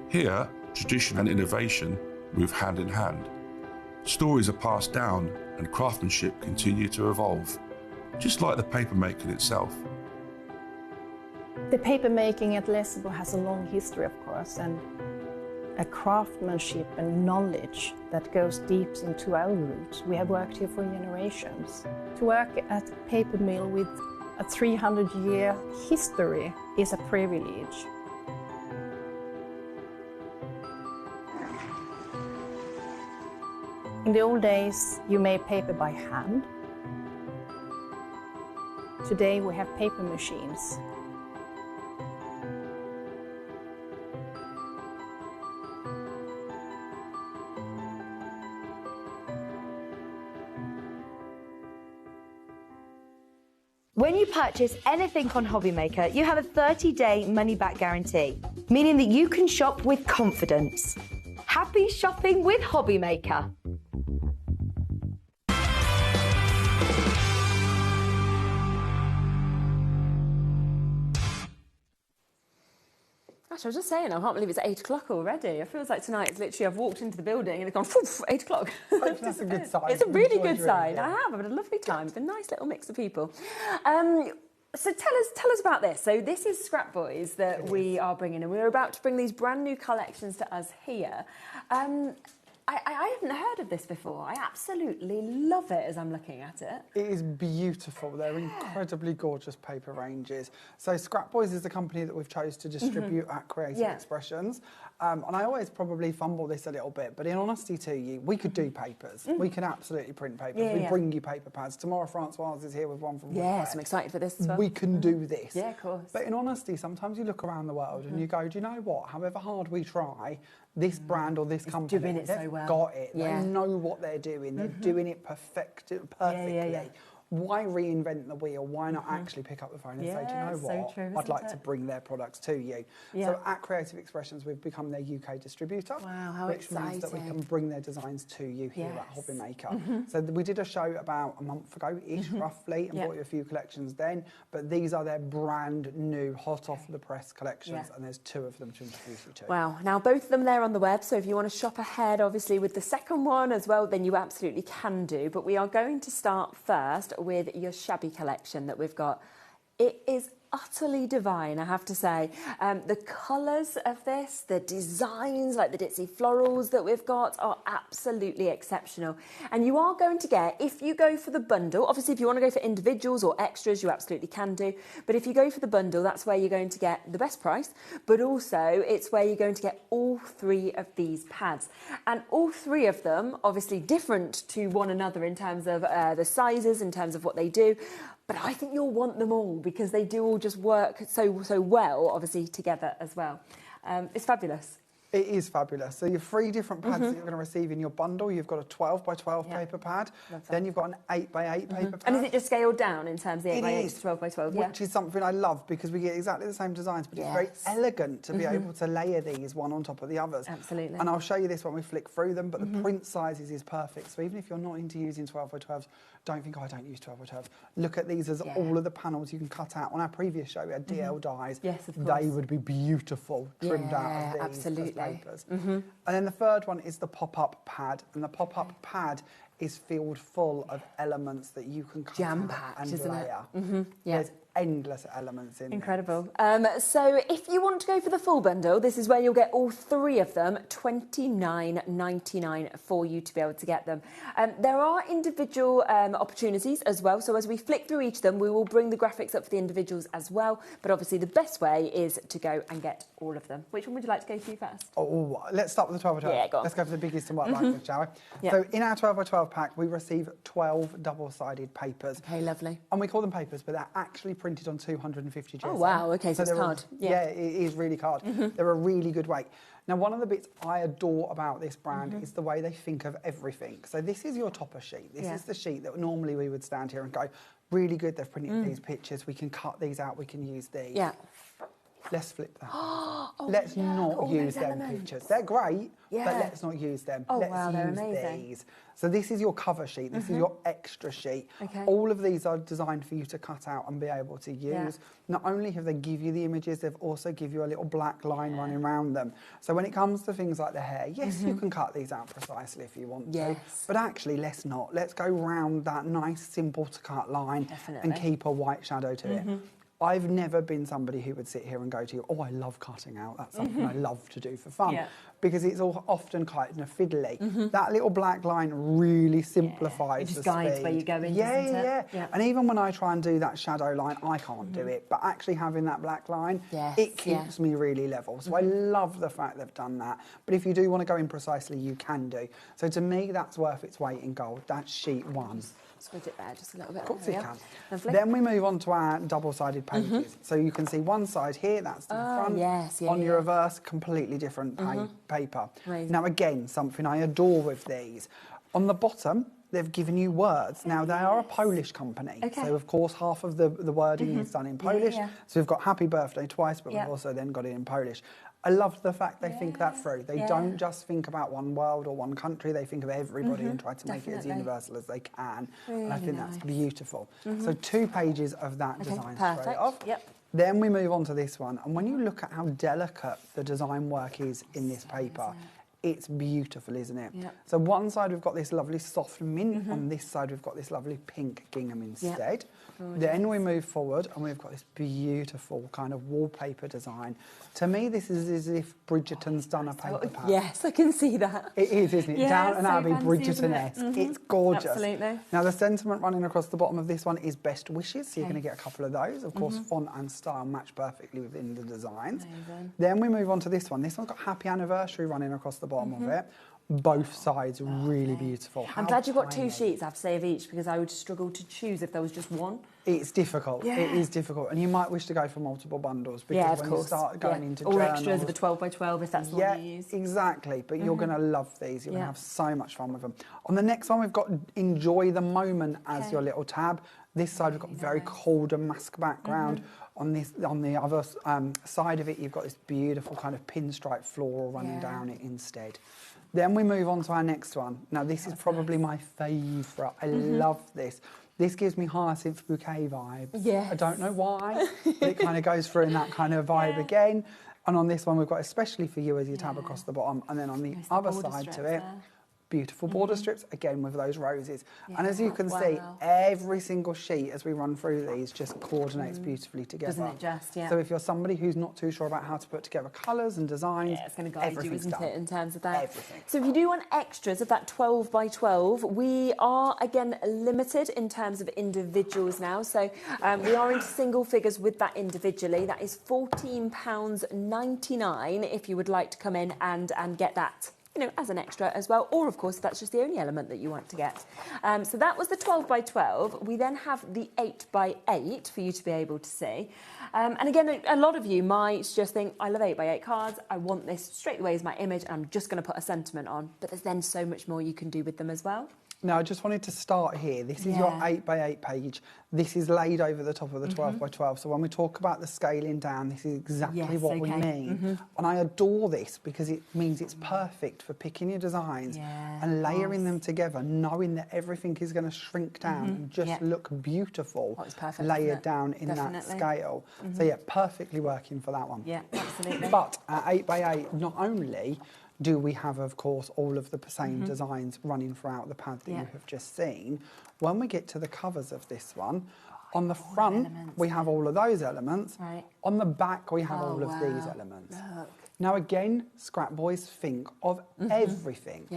Speaker 24: Here, tradition and innovation move hand in hand. Stories are passed down and craftsmanship continue to evolve, just like the paper making itself.
Speaker 23: The paper making at Lessebo has a long history, of course, and a craftsmanship and knowledge that goes deep into our roots. We have worked here for generations. To work at a paper mill with a 300-year history is a privilege. In the old days, you made paper by hand. Today we have paper machines.
Speaker 15: When you purchase anything on HobbyMaker, you have a 30-day money-back guarantee, meaning that you can shop with confidence. Happy shopping with HobbyMaker.
Speaker 13: Gosh, I was just saying, I can't believe it's 8 o'clock already. It feels like tonight it's literally, I've walked into the building and it's gone, 8 o'clock.
Speaker 8: That's a good sign.
Speaker 13: It's a really good
Speaker 8: Enjoyed
Speaker 13: sign.
Speaker 8: it.
Speaker 13: I have. I've had a lovely time. It's a nice little mix of people. So tell us about this. So this is Scrap Boys that we are bringing, and we're about to bring these brand new collections to us here. I haven't heard of this before. I absolutely love it as I'm looking at it.
Speaker 8: It is beautiful. They're incredibly gorgeous paper ranges. So Scrap Boys is the company that we've chose to distribute at Creative Expressions. And I always probably fumble this a little bit, but in honesty to you, we could do papers. We can absolutely print papers. We bring you paper pads. Tomorrow Francoise is here with one from
Speaker 13: Yes, I'm excited for this as well.
Speaker 8: We can do this.
Speaker 13: Yeah, of course.
Speaker 8: But in honesty, sometimes you look around the world and you go, do you know what? However hard we try, this brand or this company,
Speaker 13: doing it so
Speaker 8: they've
Speaker 13: well.
Speaker 8: got it.
Speaker 13: Yeah.
Speaker 8: They know what they're doing. They're doing it perfectly. Why reinvent the wheel? Why not actually pick up the phone and say, do you know
Speaker 13: so
Speaker 8: what?
Speaker 13: true,
Speaker 8: I'd like to bring their products to you. So at Creative Expressions, we've become their UK distributor.
Speaker 13: Wow, how
Speaker 8: which means that we can bring their designs to you here at HobbyMaker. So we did a show about a month ago-ish, roughly, and brought you a few collections then. But these are their brand new, hot off the press collections, and there's 2 of them to introduce you to.
Speaker 13: Wow. Now, both of them there on the web, so if you want to shop ahead, obviously, with the second one as well, then you absolutely can do. But we are going to start first with your shabby collection that we've got. It is utterly divine, I have to say. The colours of this, the designs, like the ditzy florals that we've got, are absolutely exceptional. And you are going to get, if you go for the bundle, obviously if you want to go for individuals or extras, you absolutely can do. But if you go for the bundle, that's where you're going to get the best price. But also, it's where you're going to get all 3 of these pads. And all 3 of them, obviously different to one another in terms of the sizes, in terms of what they do. But I think you'll want them all because they do all just work so well, obviously, together as well. It's fabulous.
Speaker 8: It is fabulous. So your 3 different pads that you're going to receive in your bundle. You've got a 12 by 12 paper pad. Then you've got an 8 by 8 paper pad.
Speaker 13: And is it just scaled down in terms of the 8 by 8 to 12 by 12?
Speaker 8: Which is something I love because we get exactly the same designs, but it's very elegant to be able to layer these one on top of the others.
Speaker 13: Absolutely.
Speaker 8: And I'll show you this when we flick through them, but the print sizes is perfect. So even if you're not into using 12 by 12s, don't think, oh, I don't use 12 by 12s. Look at these as all of the panels you can cut out. On our previous show, we had DL dies.
Speaker 13: Yes, of course.
Speaker 8: They would be beautiful trimmed out of these as papers. And then the third one is the pop-up pad. And the pop-up pad is filled full of elements that you can cut
Speaker 13: jam-packed,
Speaker 8: and
Speaker 13: isn't
Speaker 8: layer.
Speaker 13: it?
Speaker 8: There's endless elements in
Speaker 13: Incredible. So if you want to go for the full bundle, this is where you'll get all 3 of them, $29.99 for you to be able to get them. There are individual opportunities as well. So as we flick through each of them, we will bring the graphics up for the individuals as well. But obviously the best way is to go and get all of them. Which one would you like to go for first?
Speaker 8: Oh, let's start with the 12 by 12.
Speaker 13: Yeah, go on.
Speaker 8: Let's go for the biggest and work backwards, shall we? So in our 12 by 12 pack, we receive 12 double-sided papers.
Speaker 13: Okay, lovely.
Speaker 8: And we call them papers, but they're actually printed on 250 GSM.
Speaker 13: Oh, wow. Okay, so it's hard.
Speaker 8: Yeah, it is really hard. They're a really good weight. Now, one of the bits I adore about this brand is the way they think of everything. So this is your topper sheet. This is the sheet that normally we would stand here and go, really good, they've printed these pictures. We can cut these out. We can use these.
Speaker 13: Yeah.
Speaker 8: Let's flip that. Let's not use them pictures. They're great, but let's not use them.
Speaker 13: Oh,
Speaker 8: let's
Speaker 13: wow, they're
Speaker 8: use
Speaker 13: amazing.
Speaker 8: these. So this is your cover sheet. This is your extra sheet. All of these are designed for you to cut out and be able to use. Not only have they give you the images, they've also give you a little black line running around them. So when it comes to things like the hair, yes, you can cut these out precisely if you want to. But actually, let's not. Let's go round that nice, simple to cut line and keep a white shadow to it. I've never been somebody who would sit here and go to you, oh, I love cutting out. That's something I love to do for fun. Because it's all often kind of fiddly. That little black line really simplifies
Speaker 13: it just
Speaker 8: the
Speaker 13: guides
Speaker 8: speed.
Speaker 13: where you're going, doesn't it? Yeah.
Speaker 8: And even when I try and do that shadow line, I can't do it. But actually having that black line, it keeps me really level. So I love the fact they've done that. But if you do want to go in precisely, you can do. So to me, that's worth its weight in gold. That's sheet 1.
Speaker 13: Switch it there just a little bit.
Speaker 8: Of course you can.
Speaker 13: Lovely.
Speaker 8: Then we move on to our double-sided pages. So you can see one side here, that's the front. On your reverse, completely different paper.
Speaker 13: Amazing.
Speaker 8: Now again, something I adore with these. On the bottom, they've given you words. Now, they are a Polish company, so of course half of the wording is done in Polish. So we've got happy birthday twice, but we've also then got it in Polish. I love the fact they think that through. They don't just think about one world or one country, they think of everybody and try to make it as universal as they can.
Speaker 13: Really
Speaker 8: and I think that's beautiful. So 2 pages of that design straight off. Then we move on to this one, and when you look at how delicate the design work is in this paper, it's beautiful, isn't it? So one side we've got this lovely soft mint, on this side we've got this lovely pink gingham instead. Then we move forward and we've got this beautiful kind of wallpaper design. To me, this is as if Bridgerton's done a paper pad.
Speaker 13: Yes, I can see that.
Speaker 8: It is, isn't it?
Speaker 13: Yeah,
Speaker 8: Downton
Speaker 13: so
Speaker 8: Abbey,
Speaker 13: fancy,
Speaker 8: Bridgerton-esque.
Speaker 13: isn't it?
Speaker 8: It's gorgeous.
Speaker 13: Absolutely.
Speaker 8: Now, the sentiment running across the bottom of this one is best wishes, so you're going to get a couple of those. Of course, font and style match perfectly within the designs.
Speaker 13: Amazing.
Speaker 8: Then we move on to this one. This one's got happy anniversary running across the bottom of it. Both sides really beautiful.
Speaker 13: I'm glad you've got 2 sheets, I have to say, of each, because I would struggle to choose if there was just one.
Speaker 8: It's difficult. It is difficult. And you might wish to go for multiple bundles, because when you start going into
Speaker 13: or
Speaker 8: journals,
Speaker 13: extras of a 12 by 12 if that's the one you use.
Speaker 8: Exactly. But you're going to love these. You're going to have so much fun with them. On the next one, we've got Enjoy the Moment as your little tab. This side, we've got very cold damask background. On the other side of it, you've got this beautiful kind of pinstripe floral running down it instead. Then we move on to our next one. Now, this is probably my favourite. I love this. This gives me Hyacinth Bouquet vibes.
Speaker 13: Yes.
Speaker 8: I don't know why, but it kind of goes through in that kind of vibe again. And on this one, we've got especially for you as you tab across the bottom. And then on the other side to it, beautiful border strips, again with those roses. And as you can see, every single sheet as we run through these just coordinates beautifully together.
Speaker 13: Doesn't it just,
Speaker 8: So if you're somebody who's not too sure about how to put together colours and designs,
Speaker 13: it's going to guide you, isn't it, in terms of that?
Speaker 8: Everything.
Speaker 13: So if you do want extras of that 12 by 12, we are, again, limited in terms of individuals now. So we are into single figures with that individually. That is £14.99 if you would like to come in and get that, you know, as an extra as well, or of course, if that's just the only element that you want to get. So that was the 12 by 12. We then have the 8 by 8 for you to be able to see. And again, a lot of you might just think, I love 8 by 8 cards. I want this straight away as my image, and I'm just going to put a sentiment on. But there's then so much more you can do with them as well.
Speaker 8: Now, I just wanted to start here. This is your 8 by 8 page. This is laid over the top of the 12 by 12. So when we talk about the scaling down, this is exactly what we mean. And I adore this because it means it's perfect for picking your designs and layering them together, knowing that everything is going to shrink down and just look beautiful layered down in that scale. So yeah, perfectly working for that one.
Speaker 13: Yeah, absolutely.
Speaker 8: But at 8 by 8, not only do we have, of course, all of the same designs running throughout the pad that you have just seen. When we get to the covers of this one, on the front, we have all of those elements. On the back, we have all of these elements.
Speaker 13: Look.
Speaker 8: Now, again, Scrap Boys think of everything.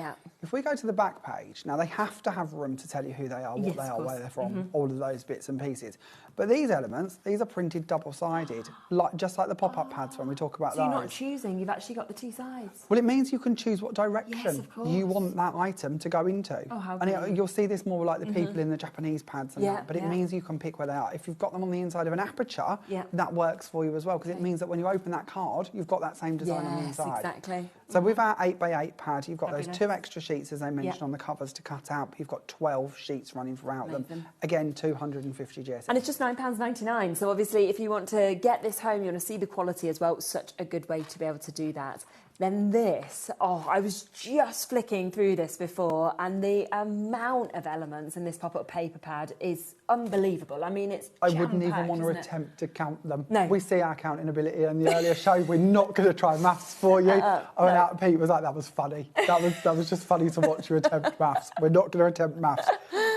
Speaker 8: If we go to the back page, now they have to have room to tell you who they are, what they are, where they're from, all of those bits and pieces. But these elements, these are printed double-sided, just like the pop-up pads when we talk about those.
Speaker 13: So you're not choosing, you've actually got the 2 sides.
Speaker 8: Well, it means you can choose what direction you want that item to go into.
Speaker 13: Oh, how
Speaker 8: and you'll see this more like the people in the Japanese pads and that, but it means you can pick where they are. If you've got them on the inside of an aperture, that works for you as well, because it means that when you open that card, you've got that same design on the inside.
Speaker 13: Exactly.
Speaker 8: So with our 8 by 8 pad, you've got those 2 extra sheets, as I mentioned, on the covers to cut out. You've got 12 sheets running throughout them. Again, 250 GSM.
Speaker 13: And it's just £9.99. So obviously, if you want to get this home, you want to see the quality as well. Such a good way to be able to do that. Then this, I was just flicking through this before, and the amount of elements in this pop-up paper pad is unbelievable. I mean, it's
Speaker 8: I wouldn't even want to attempt to count them. No. We see our counting ability in the earlier show. We're not going to try maths for you. I went out, Pete was like, that was funny. That was just funny to watch you attempt maths. We're not going to attempt maths.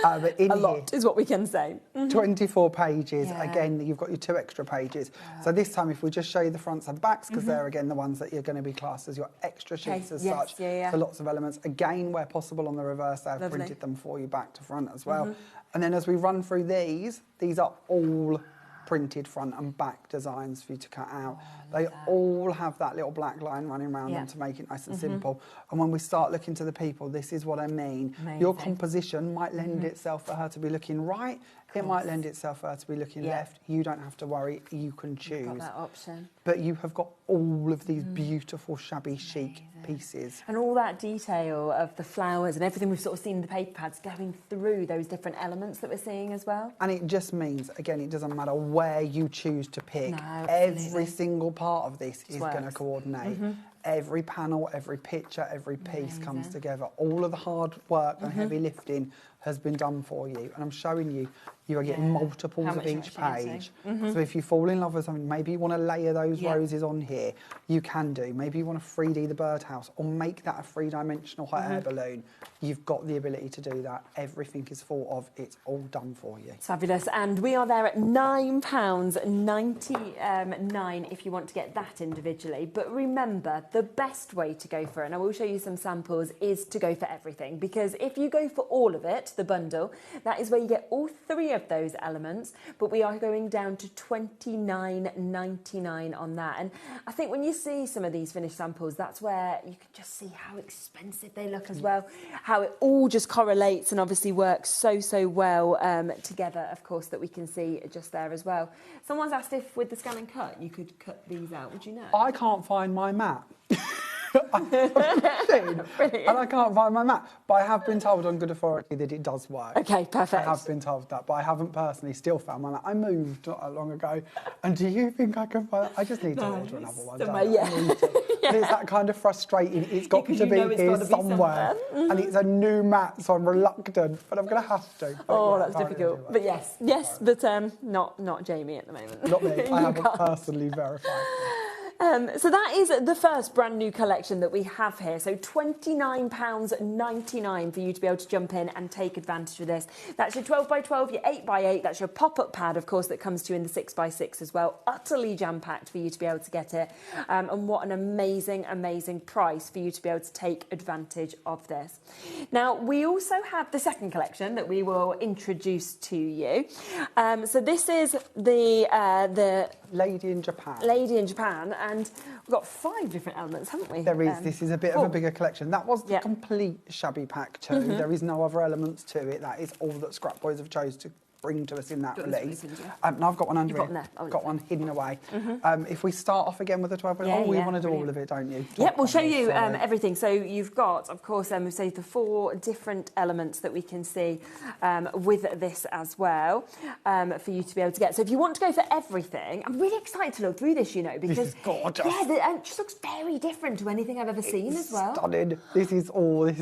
Speaker 8: But in
Speaker 13: a lot is what we can say.
Speaker 8: 24 pages. Again, you've got your 2 extra pages. So this time, if we just show you the fronts and backs, because they're, again, the ones that you're going to be classed as your extra sheets as such. So lots of elements. Again, where possible on the reverse, they've printed them for you back to front as well. And then as we run through these are all printed front and back designs for you to cut out. They all have that little black line running around them to make it nice and simple. And when we start looking to the people, this is what I mean. Your composition might lend itself for her to be looking right. It might lend itself to be looking left. You don't have to worry. You can choose.
Speaker 13: You've got that option.
Speaker 8: But you have got all of these beautiful, shabby, chic pieces.
Speaker 13: And all that detail of the flowers and everything we've sort of seen in the paper pads going through those different elements that we're seeing as well.
Speaker 8: And it just means, again, it doesn't matter where you choose to pick.
Speaker 13: No,
Speaker 8: every single part of this is going to coordinate. Every panel, every picture, every piece comes together. All of the hard work and heavy lifting has been done for you. And I'm showing you, you are getting multiples of each page. So if you fall in love with something, maybe you want to layer those roses on here, you can do. Maybe you want to 3D the birdhouse or make that a three-dimensional hot air balloon. You've got the ability to do that. Everything is thought of. It's all done for you.
Speaker 13: Fabulous. And we are there at £9.99 if you want to get that individually. But remember, the best way to go for it, and I will show you some samples, is to go for everything. Because if you go for all of it, the bundle, that is where you get all 3 of those elements, but we are going down to £29.99 on that. And I think when you see some of these finished samples, that's where you can just see how expensive they look as well, how it all just correlates and obviously works so well together, of course, that we can see just there as well. Someone's asked if with the scan and cut you could cut these out. Would you know?
Speaker 8: I can't find my mat. And I can't find my mat, but I have been told on good authority that it does work.
Speaker 13: Okay, perfect.
Speaker 8: I have been told that, but I haven't personally still found my mat. I moved not that long ago, and do you think I can find it? I just need to order another one. But it's that kind of frustrating. It's got to be here somewhere, and it's a new mat, so I'm reluctant, but I'm going to have to.
Speaker 13: But that's difficult. But yes, but not Jamie at the moment.
Speaker 8: Not me. I haven't personally verified.
Speaker 13: So that is the first brand new collection that we have here. So £29.99 for you to be able to jump in and take advantage of this. That's your 12x12, your 8x8. That's your pop-up pad, of course, that comes to you in the 6x6 as well. Utterly jam-packed for you to be able to get it. And what an amazing, amazing price for you to be able to take advantage of this. Now, we also have the second collection that we will introduce to you. So this is the
Speaker 8: Lady in Japan.
Speaker 13: Lady in Japan. And we've got 5 different elements, haven't we?
Speaker 8: There is. This is a bit of a bigger collection. That was the complete shabby pack too. There is no other elements to it. That is all that Scrap Boys have chose to bring to us in that release. And I've got one under here. Got one hidden away. If we start off again with the 12, you want to do all of it, don't you?
Speaker 13: Yep, we'll show you everything. So you've got, of course, we've saved the 4 different elements that we can see with this as well for you to be able to get. So if you want to go for everything, I'm really excited to look through this, you know, because
Speaker 8: this is gorgeous.
Speaker 13: Yeah, it just looks very different to anything I've ever seen as well.
Speaker 8: Stunning. This is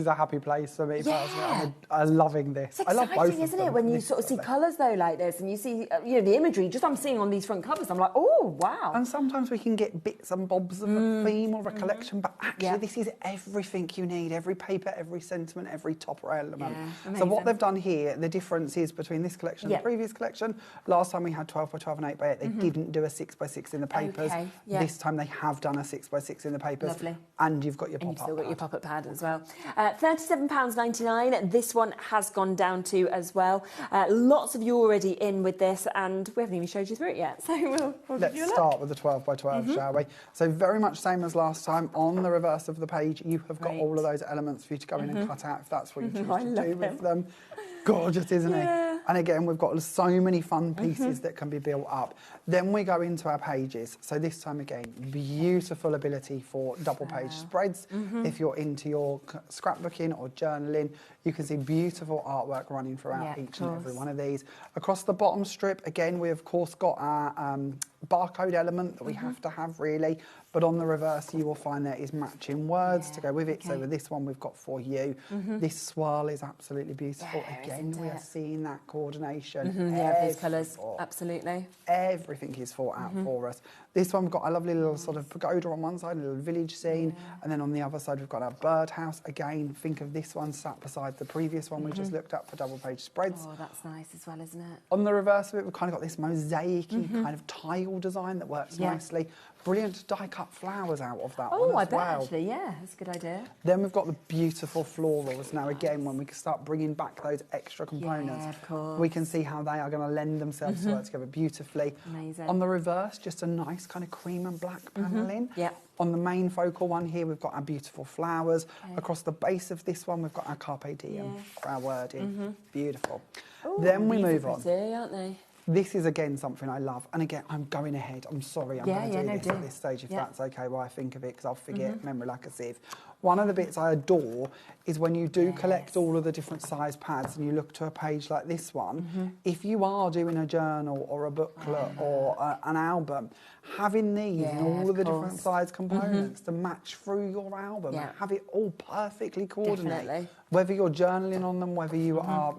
Speaker 8: a happy place for me personally. I'm loving this.
Speaker 13: It's exciting, isn't it, when you sort of see colours though like this and you see the imagery just I'm seeing on these front covers, I'm like, oh wow.
Speaker 8: And sometimes we can get bits and bobs of a theme or a collection, but actually this is everything you need, every paper, every sentiment, every top element. So what they've done here, the difference is between this collection and the previous collection. Last time we had 12x12 and 8x8, they didn't do a 6x6 in the papers. This time they have done a 6x6 in the papers.
Speaker 13: Lovely.
Speaker 8: And you've got your pop-up
Speaker 13: pad. You've still got your pop-up pad as well. £37.99 this one has gone down to as well. Lots of you already in with this, and we haven't even showed you through it yet, so we'll
Speaker 8: let's start with the 12x12, shall we? So very much same as last time. On the reverse of the page you have got all of those elements for you to go in and cut out if that's what you choose to do with them. Gorgeous, isn't it? And again, we've got so many fun pieces that can be built up. Then we go into our pages. So this time again, beautiful ability for double page spreads. If you're into your scrapbooking or journaling, you can see beautiful artwork running throughout each and every one of these. Across the bottom strip, again, we of course got our barcode element that we have to have really, but on the reverse you will find there is matching words to go with it. So with this one we've got for you. This swirl is absolutely beautiful. Again, we are seeing that coordination.
Speaker 13: These colours, absolutely.
Speaker 8: Everything is thought out for us. This one we've got a lovely little sort of pagoda on one side, a little village scene, and then on the other side we've got our birdhouse. Again, think of this one sat beside the previous one we just looked at for double page spreads.
Speaker 13: Oh, that's nice as well, isn't it?
Speaker 8: On the reverse of it, we've kind of got this mosaic-y kind of tile wheel design that works nicely. Brilliant die-cut flowers out of that one
Speaker 13: Oh, I
Speaker 8: as
Speaker 13: bet
Speaker 8: well.
Speaker 13: actually, yeah, that's a good idea.
Speaker 8: Then we've got the beautiful florals. Now, again, when we start bringing back those extra components,
Speaker 13: of course.
Speaker 8: we can see how they are going to lend themselves to work together beautifully.
Speaker 13: Amazing.
Speaker 8: On the reverse, just a nice kind of cream and black panelling.
Speaker 13: Yeah.
Speaker 8: On the main focal one here, we've got our beautiful flowers. Across the base of this one, we've got our Carpe Diem for our wording. Beautiful.
Speaker 13: Ooh,
Speaker 8: then we
Speaker 13: these
Speaker 8: move
Speaker 13: are
Speaker 8: on.
Speaker 13: pretty, aren't they?
Speaker 8: This is, again, something I love. And again, I'm going ahead. I'm sorry I'm going to do this at this stage, if that's okay, while I think of it, because I'll forget memory like a sieve. One of the bits I adore is when you do collect all of the different size pads and you look to a page like this one, if you are doing a journal or a booklet or an album, having these in all of the different size components to match through your album and have it all perfectly coordinate. Whether you're journaling on them, whether you are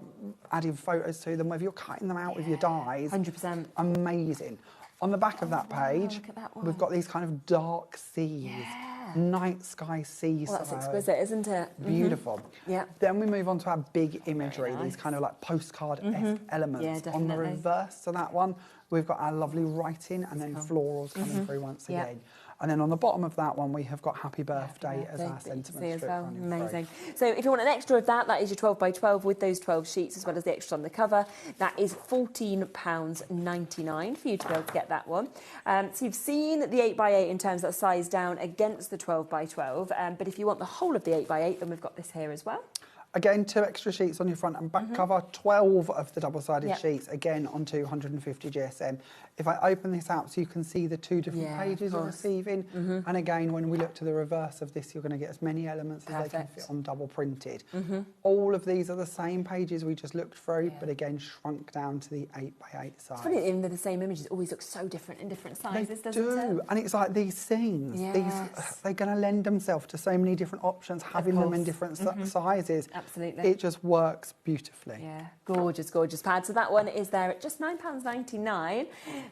Speaker 8: adding photos to them, whether you're cutting them out with your dies.
Speaker 13: 100%.
Speaker 8: Amazing. On the back of that page,
Speaker 13: look at that one.
Speaker 8: we've got these kind of dark seas, night sky sea
Speaker 13: Well, that's
Speaker 8: style.
Speaker 13: exquisite, isn't it?
Speaker 8: Beautiful.
Speaker 13: Yeah.
Speaker 8: Then we move on to our big imagery, these kind of like postcard-esque elements.
Speaker 13: Yeah,
Speaker 8: On the
Speaker 13: definitely.
Speaker 8: reverse to that one, we've got our lovely writing and then florals coming through once again. And then on the bottom of that one, we have got Happy Birthday as our sentiment strip running
Speaker 13: Amazing.
Speaker 8: through.
Speaker 13: So if you want an extra of that, that is your 12 by 12 with those 12 sheets as well as the extra on the cover. That is £14.99 for you to be able to get that one. So you've seen the 8 by 8 in terms of that size down against the 12 by 12. But if you want the whole of the 8 by 8, then we've got this here as well.
Speaker 8: Again, 2 extra sheets on your front and back cover, 12 of the double-sided sheets, again on 250 GSM. If I open this out so you can see the 2 different pages you're receiving, and again, when we look to the reverse of this, you're going to get as many elements as they can fit on double printed. All of these are the same pages we just looked through, but again, shrunk down to the 8 by 8 size.
Speaker 13: It's funny, even though the same images always look so different in different sizes, doesn't it?
Speaker 8: And it's like these scenes, they're going to lend themselves to so many different options, having them in different sizes.
Speaker 13: Absolutely.
Speaker 8: It just works beautifully.
Speaker 13: Yeah, gorgeous, gorgeous pad. So that one is there at just £9.99.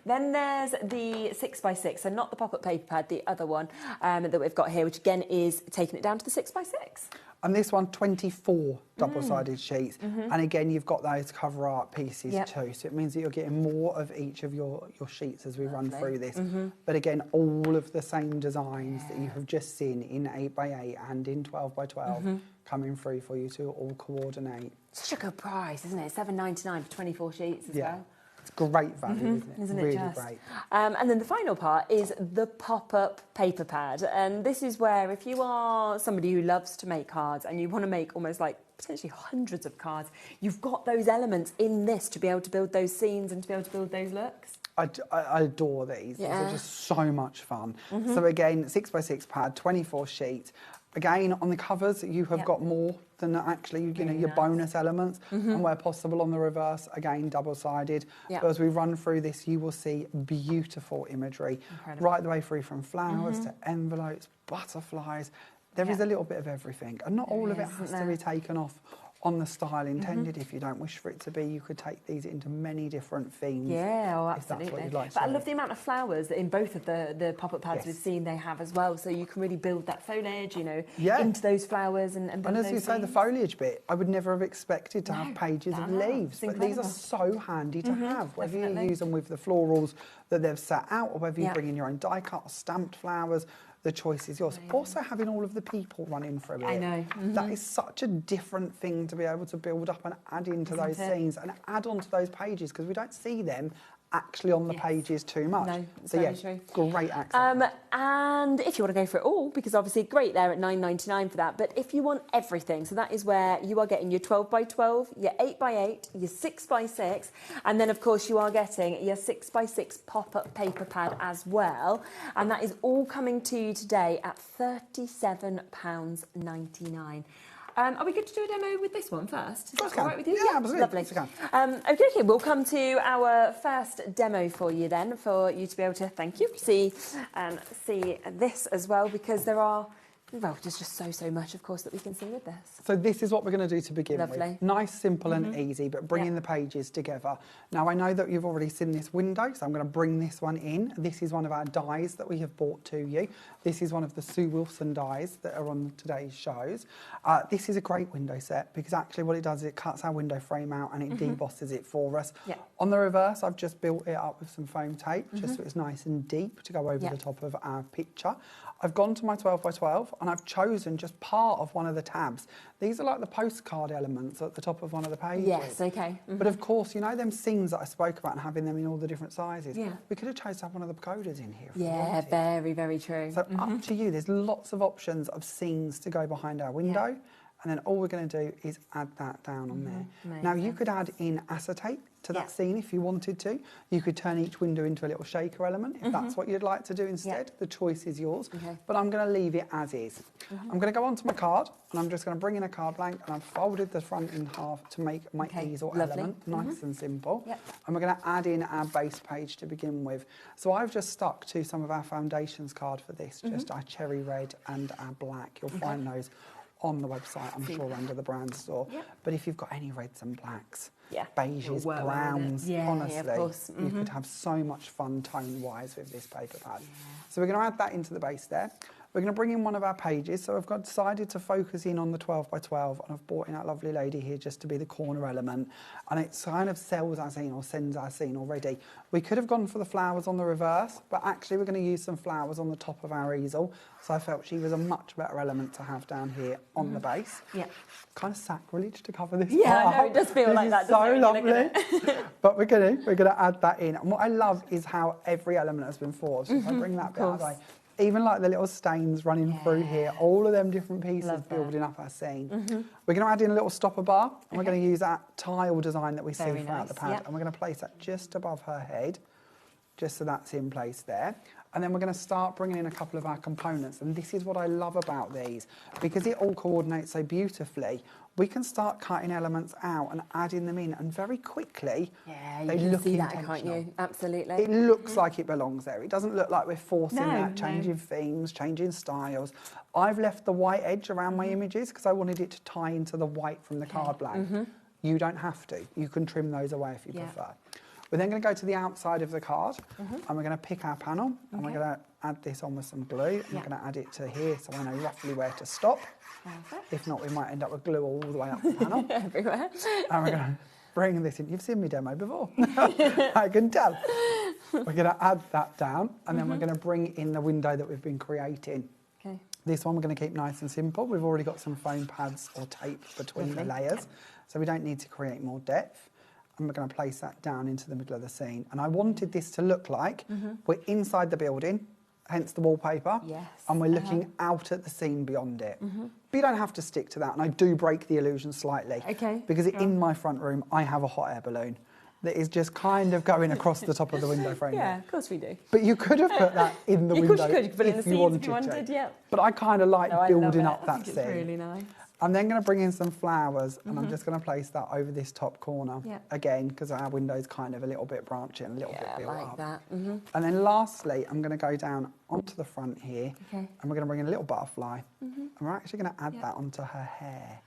Speaker 13: Then there's the 6 by 6, so not the pop-up paper pad, the other one that we've got here, which again is taking it down to the 6 by 6.
Speaker 8: And this one, 24 double-sided sheets. And again, you've got those cover art pieces too. So it means that you're getting more of each of your sheets as we run through this. But again, all of the same designs that you have just seen in 8 by 8 and in 12 by 12 coming through for you to all coordinate.
Speaker 13: Such a good price, isn't it? £7.99 for 24 sheets as well.
Speaker 8: It's great value, isn't it? Really
Speaker 13: just?
Speaker 8: great.
Speaker 13: And then the final part is the pop-up paper pad. And this is where if you are somebody who loves to make cards and you want to make almost like potentially hundreds of cards, you've got those elements in this to be able to build those scenes and to be able to build those looks.
Speaker 8: I adore these. These are just so much fun. So again, 6 by 6 pad, 24 sheets. Again, on the covers, you have got more than actually, you know, your bonus elements. And where possible on the reverse, again, double-sided. But as we run through this, you will see beautiful imagery. Right the way through from flowers to envelopes, butterflies. There is a little bit of everything. And not all of it has to be taken off on the style intended. If you don't wish for it to be, you could take these into many different themes.
Speaker 13: Yeah, oh,
Speaker 8: if that's what
Speaker 13: absolutely.
Speaker 8: you'd like to
Speaker 13: But I
Speaker 8: do.
Speaker 13: love the amount of flowers that in both of the pop-up pads we've seen they have as well. So you can really build that foliage, you know, into those flowers and build
Speaker 8: And as
Speaker 13: those
Speaker 8: you say, the
Speaker 13: scenes.
Speaker 8: foliage bit, I would never have expected to have pages of leaves, but these are so handy to have, whether you use them with the florals that they've set out or whether you bring in your own die cut or stamped flowers. The choice is yours. Also having all of the people running through it.
Speaker 13: I know.
Speaker 8: That is such a different thing to be able to build up and add into
Speaker 13: Isn't
Speaker 8: those
Speaker 13: it?
Speaker 8: scenes and add onto those pages because we don't see them actually on the pages too much.
Speaker 13: No, it's
Speaker 8: so
Speaker 13: very
Speaker 8: yeah,
Speaker 13: true.
Speaker 8: great accent.
Speaker 13: And if you want to go for it all, because obviously great there at £9.99 for that, but if you want everything, so that is where you are getting your 12 by 12, your 8 by 8, your 6 by 6, and then of course you are getting your 6 by 6 pop-up paper pad as well, and that is all coming to you today at £37.99. Are we good to do a demo with this one first? Is that all right with you?
Speaker 8: Yeah, absolutely.
Speaker 13: Lovely. Okay, we'll come to our first demo for you then, for you to be able to, thank you, see this as well, because there are Well, there's just so much, of course, that we can see with this.
Speaker 8: So this is what we're going to do to begin with. Nice, simple and easy, but bringing the pages together. Now, I know that you've already seen this window, so I'm going to bring this one in. This is one of our dies that we have brought to you. This is one of the Sue Wilson dies that are on today's shows. This is a great window set because actually what it does is it cuts our window frame out and it debosses it for us. On the reverse, I've just built it up with some foam tape, just so it's nice and deep to go over the top of our picture. I've gone to my 12 by 12 and I've chosen just part of one of the tabs. These are like the postcard elements at the top of one of the pages.
Speaker 13: Yes, okay.
Speaker 8: But of course, you know them scenes that I spoke about and having them in all the different sizes?
Speaker 13: Yeah.
Speaker 8: We could have chosen to have one of the pagodas in here.
Speaker 13: Yeah, very, very true.
Speaker 8: So up to you. There's lots of options of scenes to go behind our window. And then all we're going to do is add that down on there. Now, you could add in acetate to that scene if you wanted to. You could turn each window into a little shaker element if that's what you'd like to do instead. The choice is yours. But I'm going to leave it as is. I'm going to go onto my card and I'm just going to bring in a card blank and I've folded the front in half to make my easel element nice and simple. And we're going to add in our base page to begin with. So I've just stuck to some of our foundations card for this, just our cherry red and our black. You'll find those on the website, I'm sure, under the brand store. But if you've got any reds and blacks, beiges, browns, honestly, you could have so much fun tone-wise with this paper pad. So we're going to add that into the base there. We're going to bring in one of our pages. So I've decided to focus in on the 12 by 12 and I've brought in that lovely lady here just to be the corner element. And it kind of sells our scene or sends our scene already. We could have gone for the flowers on the reverse, but actually we're going to use some flowers on the top of our easel. So I felt she was a much better element to have down here on the base. Kind of sacrilege to cover this part.
Speaker 13: No, it does feel like that.
Speaker 8: So lovely. But we're going to add that in. And what I love is how every element has been thought. So if I bring that bit out of the way, even like the little stains running through here, all of them different pieces building up our scene. We're going to add in a little stopper bar, and we're going to use that tile design that we see throughout the pad, and we're going to place that just above her head, just so that's in place there. And then we're going to start bringing in a couple of our components, and this is what I love about these, because it all coordinates so beautifully. We can start cutting elements out and adding them in, and very quickly they look intentional.
Speaker 13: Can't you? Absolutely.
Speaker 8: It looks like it belongs there. It doesn't look like we're forcing that, changing themes, changing styles. I've left the white edge around my images because I wanted it to tie into the white from the card blank. You don't have to. You can trim those away if you prefer. We're then going to go to the outside of the card and we're going to pick our panel and we're going to add this on with some glue. I'm going to add it to here so I know roughly where to stop. If not, we might end up with glue all the way up the panel.
Speaker 13: Everywhere.
Speaker 8: And we're going to bring this in. You've seen me demo before. I can tell. We're going to add that down and then we're going to bring in the window that we've been creating. This one we're going to keep nice and simple. We've already got some foam pads or tape between the layers, so we don't need to create more depth. And we're going to place that down into the middle of the scene. And I wanted this to look like we're inside the building, hence the wallpaper, and we're looking out at the scene beyond it. But you don't have to stick to that, and I do break the illusion slightly. Because in my front room, I have a hot air balloon that is just kind of going across the top of the window frame.
Speaker 13: Yeah, of course we do.
Speaker 8: But you could have put that in the window
Speaker 13: Of course you could put it in the scenes if you wanted,
Speaker 8: But I kind of like building up
Speaker 13: I
Speaker 8: that
Speaker 13: think
Speaker 8: scene.
Speaker 13: It's really nice.
Speaker 8: I'm then going to bring in some flowers and I'm just going to place that over this top corner again because our window's kind of a little bit branching, a little bit built up.
Speaker 13: That.
Speaker 8: And then lastly, I'm going to go down onto the front here and we're going to bring in a little butterfly and we're actually going to add that onto her hair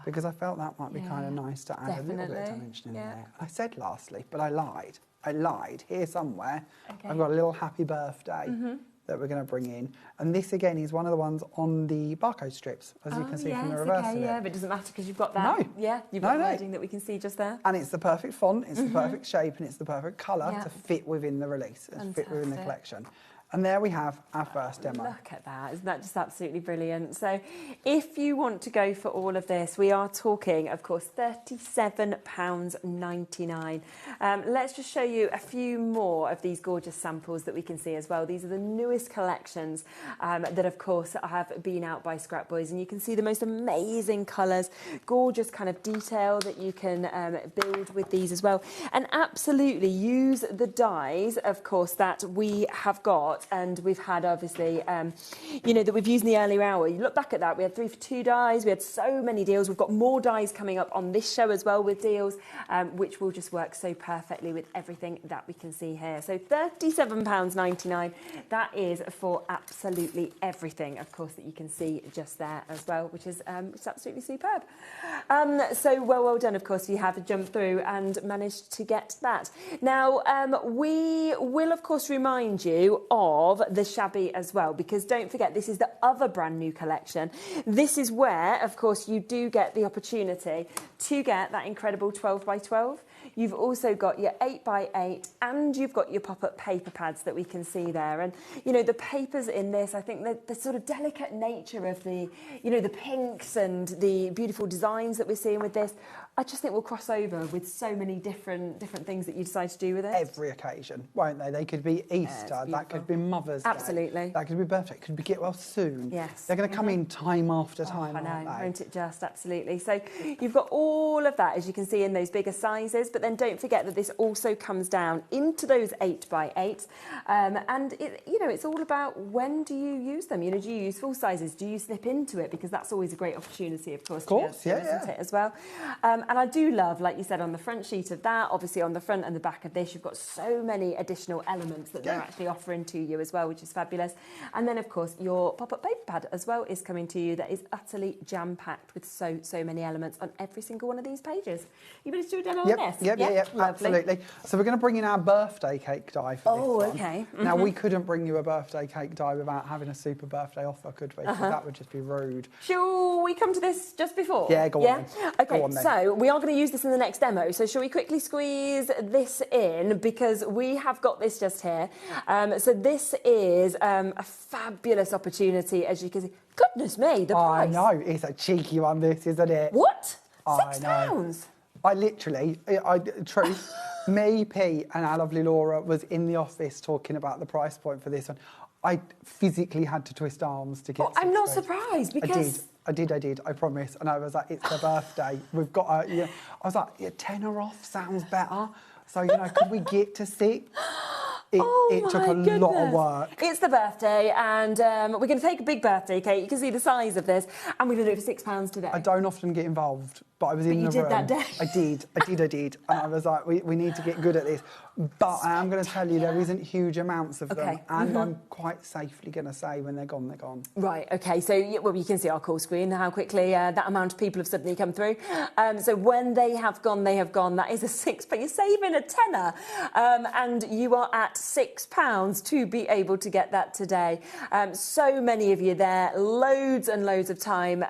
Speaker 8: because I felt that might be kind of nice to add a little bit of dimension in there. I said lastly, but I lied. I lied. Here somewhere, I've got a little happy birthday that we're going to bring in. And this, again, is one of the ones on the barcode strips, as you can see from the reverse of it.
Speaker 13: But it doesn't matter because you've got that. You've got the wording that we can see just there.
Speaker 8: And it's the perfect font, it's the perfect shape, and it's the perfect colour to fit within the release, and fit within the collection. And there we have our first demo.
Speaker 13: Look at that. Isn't that just absolutely brilliant? So if you want to go for all of this, we are talking, of course, £37.99. Let's just show you a few more of these gorgeous samples that we can see as well. These are the newest collections that, of course, have been out by Scrap Boys. And you can see the most amazing colours, gorgeous kind of detail that you can build with these as well. And absolutely use the dies, of course, that we have got got, and we've had obviously, you know, that we've used in the earlier hour. You look back at that, we had 3 for 2 dies, we had so many deals. We've got more dies coming up on this show as well with deals, which will just work so perfectly with everything that we can see here. So £37.99, that is for absolutely everything, of course, that you can see just there as well, which is it's absolutely superb. So well done, of course, you have jumped through and managed to get that. Now, we will, of course, remind you of the shabby as well, because don't forget, this is the other brand new collection. This is where, of course, you do get the opportunity to get that incredible 12 by 12. You've also got your 8 by 8, and you've got your pop-up paper pads that we can see there. And, you know, the papers in this, I think the sort of delicate nature of the, you know, the pinks and the beautiful designs that we're seeing with this, I just think we'll cross over with so many different things that you decide to do with it.
Speaker 8: Every occasion, won't they? They could be Easter, that could be Mother's Day.
Speaker 13: Absolutely.
Speaker 8: That could be birthday, it could be get well soon.
Speaker 13: Yes.
Speaker 8: They're going to come in time after time,
Speaker 13: I know,
Speaker 8: aren't they?
Speaker 13: won't it just? Absolutely. So you've got all of that, as you can see, in those bigger sizes, but then don't forget that this also comes down into those 8 by 8, and it, you know, it's all about when do you use them? You know, do you use full sizes? Do you slip into it? Because that's always a great opportunity, of course, isn't it, as well? And I do love, like you said, on the front sheet of that, obviously on the front and the back of this, you've got so many additional elements that they're actually offering to you as well, which is fabulous. And then, of course, your pop-up paper pad as well is coming to you. That is utterly jam-packed with so many elements on every single one of these pages. You ready to do a demo on this?
Speaker 8: Yep, absolutely. So we're going to bring in our birthday cake die for this one.
Speaker 13: Okay.
Speaker 8: Now, we couldn't bring you a birthday cake die without having a super birthday offer, could we? 'Cause that would just be rude.
Speaker 13: Shall we come to this just before?
Speaker 8: Yeah, go on then.
Speaker 13: Okay,
Speaker 8: Go on then.
Speaker 13: so we are going to use this in the next demo. So shall we quickly squeeze this in, because we have got this just here. So this is a fabulous opportunity, as you can see. Goodness me, the price.
Speaker 8: I know, it's a cheeky one, this, isn't it?
Speaker 13: What?
Speaker 8: £6? I literally, truth, me, Pete and our lovely Laura was in the office talking about the price point for this one. I physically had to twist arms to get
Speaker 13: I'm not surprised, because...
Speaker 8: I did, I promise. And I was like, it's her birthday. We've got a, I was like, yeah, tenner off sounds better. So, you know, could we get to 6? It took a lot of work.
Speaker 13: It's the birthday, and we're going to take a big birthday cake. You can see the size of this, and we're going to do it for £6 today.
Speaker 8: I don't often get involved, but I was in the room.
Speaker 13: You did that day.
Speaker 8: I did. And I was like, we need to get good at this. But I am going to tell you, there isn't huge amounts of them, and I'm quite safely going to say when they're gone, they're gone.
Speaker 13: Right, OK, so well, you can see our call screen, how quickly that amount of people have suddenly come through. So when they have gone, they have gone. That is a £6, you're saving a tenner, and you are at £6 to be able to get that today. So many of you there, loads and loads of time,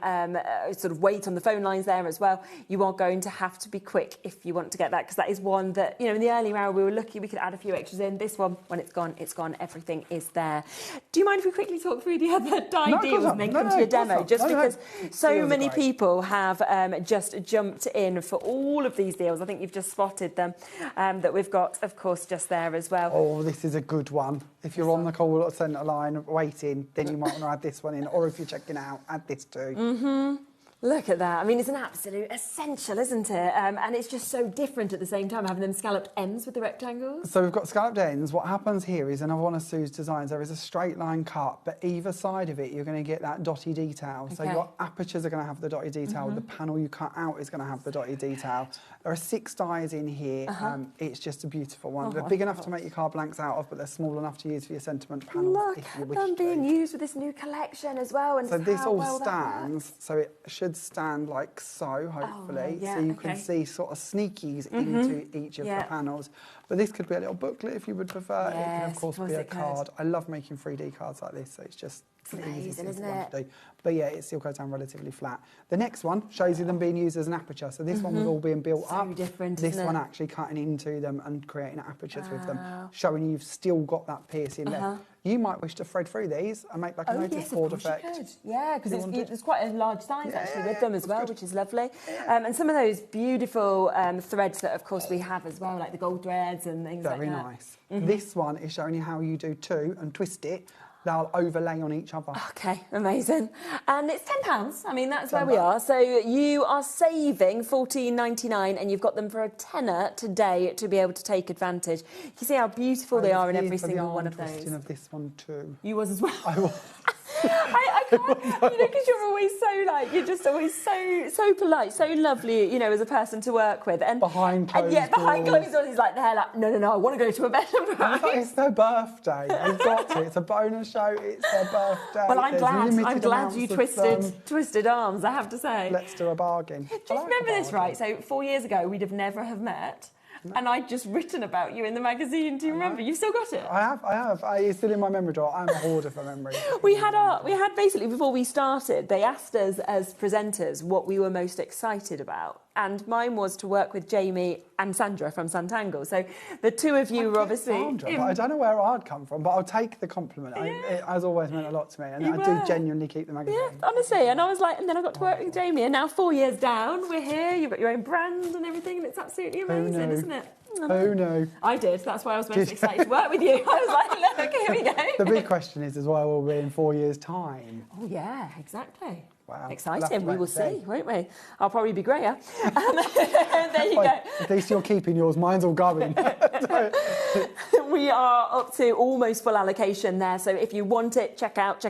Speaker 13: sort of wait on the phone lines there as well. You are going to have to be quick if you want to get that, because that is one that, you know, in the early hour we were lucky we could add a few extras in. This one, when it's gone, everything is there. Do you mind if we quickly talk through the other die deals and then come to your demo? Just because so many people have just jumped in for all of these deals. I think you've just spotted them, that we've got, of course, just there as well.
Speaker 8: Oh, this is a good one. If you're on the call centre line waiting, then you might want to add this one in. Or if you're checking out, add this too.
Speaker 13: Look at that. I mean, it's an absolute essential, isn't it? And it's just so different at the same time, having them scalloped ends with the rectangles.
Speaker 8: So we've got scalloped ends. What happens here is, another one of Sue's designs, there is a straight line cut, but either side of it, you're going to get that dotty detail. So your apertures are going to have the dotty detail. The panel you cut out is going to have the dotty detail. There are 6 dies in here. It's just a beautiful one. They're big enough to make your card blanks out of, but they're small enough to use for your sentiment panels.
Speaker 13: Look
Speaker 8: if you
Speaker 13: at
Speaker 8: wish
Speaker 13: them
Speaker 8: to.
Speaker 13: being used with this new collection as well. And
Speaker 8: so this all
Speaker 13: well
Speaker 8: stands, so it should stand like so, hopefully. So you can see sort of sneakies into each of the panels. But this could be a little booklet if you would prefer. It can, of course, be a card. I love making 3D cards like this, so it's just
Speaker 13: amazing, isn't it?
Speaker 8: to do. But yeah, it still goes down relatively flat. The next one shows you them being used as an aperture. So this one was all being built up.
Speaker 13: Different,
Speaker 8: this one actually cutting into them and creating apertures with them, showing you've still got that piercing left. You might wish to thread through these and make like a notice board effect.
Speaker 13: Yeah, because it's quite a large size actually with them as well, which is lovely. And some of those beautiful threads that, of course, we have as well, like the gold threads and things like that.
Speaker 8: Very nice. This one is showing you how you do 2 and twist it. they'll overlay on each other.
Speaker 13: Okay, amazing. And it's £10. I mean, that's where we are. So you are saving $14.99 and you've got them for a tenner today to be able to take advantage. You see how beautiful they are in every single one of those.
Speaker 8: Of this one too.
Speaker 13: You was as well.
Speaker 8: I was.
Speaker 13: I can't, you know, because you're always so like, you're just always so polite, so lovely, you know, as a person to work with. And
Speaker 8: behind closed doors.
Speaker 13: Behind closed doors, he's like, they're like, no, I want to go to a bed and breakfast.
Speaker 8: It's their birthday. You've got to. It's a bonus show. It's their birthday.
Speaker 13: Well, I'm glad you twisted arms, I have to say.
Speaker 8: Let's do a bargain.
Speaker 13: Do you remember this, right? So 4 years ago, we'd have never have met. No. And I'd just written about you in the magazine. Do you remember? You've still got it?
Speaker 8: I have. It's still in my memory drawer. I'm a hoarder for memory.
Speaker 13: We had basically, before we started, they asked us as presenters what we were most excited about. And mine was to work with Jamie and Sandra from Santangle. So the two of you were obviously...
Speaker 8: Sandra, but I don't know where I'd come from, but I'll take the compliment. Yeah. It has always meant a lot to me, and I do genuinely keep the magazine.
Speaker 13: Yeah, honestly. And I was like, and then I got to work with Jamie, and now 4 years down, we're here, you've got your own brand and everything, and it's absolutely amazing, isn't it?
Speaker 8: Who knew?
Speaker 13: I did. That's why I was most excited to work with you. I was like, look, here we go.
Speaker 8: The big question is as well, will be in 4 years' time.
Speaker 13: Oh, yeah, exactly.
Speaker 8: Wow.
Speaker 13: Exciting. We will see, won't we? I'll probably be greyer. There you go.
Speaker 8: At least you're keeping yours. Mine's all going.
Speaker 13: We are up to almost full allocation there. So if you want it, check out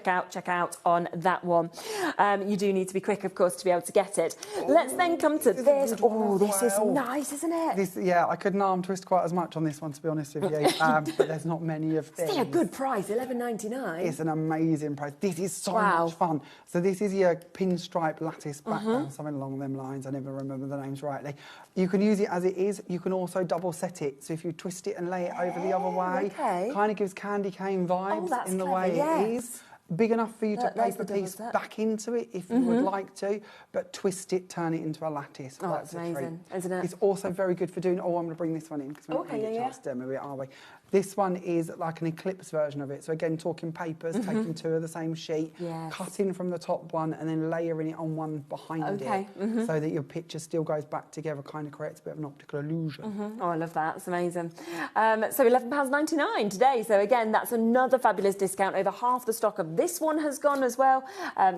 Speaker 13: on that one. You do need to be quick, of course, to be able to get it. Let's then come to this. Oh, this is nice, isn't it?
Speaker 8: Yeah, I couldn't arm twist quite as much on this one, to be honest with you. But there's not many of these.
Speaker 13: Still a good price, $11.99.
Speaker 8: It's an amazing price. This is so much fun. So this is your pinstripe lattice background, something along them lines. I never remember the names rightly. You can use it as it is. You can also double set it. So if you twist it and lay it over the other way, kind of gives candy cane vibes in the way it is. Big enough for you to paper piece back into it if you would like to, but twist it, turn it into a lattice.
Speaker 13: Oh, that's amazing, isn't it?
Speaker 8: It's also very good for doing... Oh, I'm going to bring this one in because we're not going to get a chance to demo it, are we? This one is like an eclipse version of it. So again, talking papers, taking two of the same sheet, cutting from the top one and then layering it on one behind it so that your picture still goes back together, kind of creates a bit of an optical illusion.
Speaker 13: Oh, I love that. It's amazing. So £11.99 today. So again, that's another fabulous discount. Over half the stock of this one has gone as well.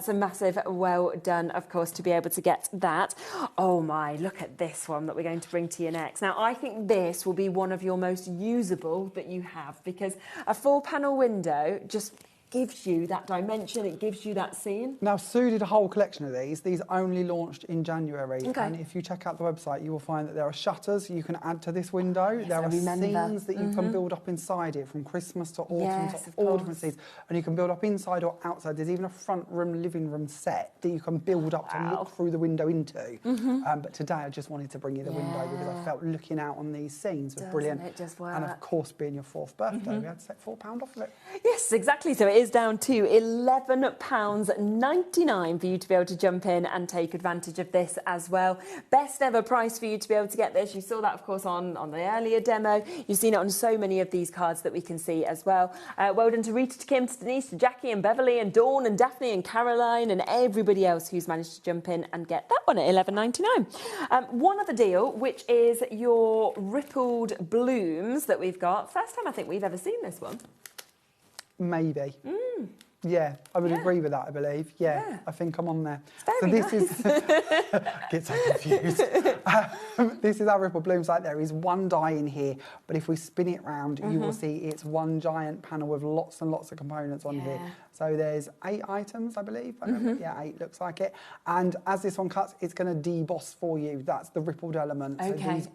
Speaker 13: So massive well done, of course, to be able to get that. Oh my, look at this one that we're going to bring to you next. Now, I think this will be one of your most usable that you have, because a 4-panel window just gives you that dimension, it gives you that scene.
Speaker 8: Now, Sue did a whole collection of these. These only launched in January. And if you check out the website, you will find that there are shutters you can add to this window. There are scenes that you can build up inside it, from Christmas to autumn to all different scenes. And you can build up inside or outside. There's even a front room, living room set that you can build up to look through the window into. But today I just wanted to bring you the window because I felt looking out on these scenes was brilliant.
Speaker 13: It just work.
Speaker 8: And of course, being your 4th birthday, we had to take £4 off of it.
Speaker 13: Yes, exactly. So it is down to £11.99 for you to be able to jump in and take advantage of this as well. Best ever price for you to be able to get this. You saw that, of course, on the earlier demo. You've seen it on so many of these cards that we can see as well. Well done to Rita, to Kim, to Denise, to Jackie and Beverly and Dawn and Daphne and Caroline and everybody else who's managed to jump in and get that one at £11.99. One other deal, which is your rippled blooms that we've got. First time I think we've ever seen this one.
Speaker 8: Maybe. Yeah, I would agree with that, I believe. Yeah, I think I'm on there. So this is... Get so confused. This is our ripple blooms. Like, there is one die in here, but if we spin it round, you will see it's one giant panel with lots and lots of components on here. So there's 8 items, I believe. Yeah, 8 looks like it. And as this one cuts, it's going to deboss for you. That's the rippled element. So these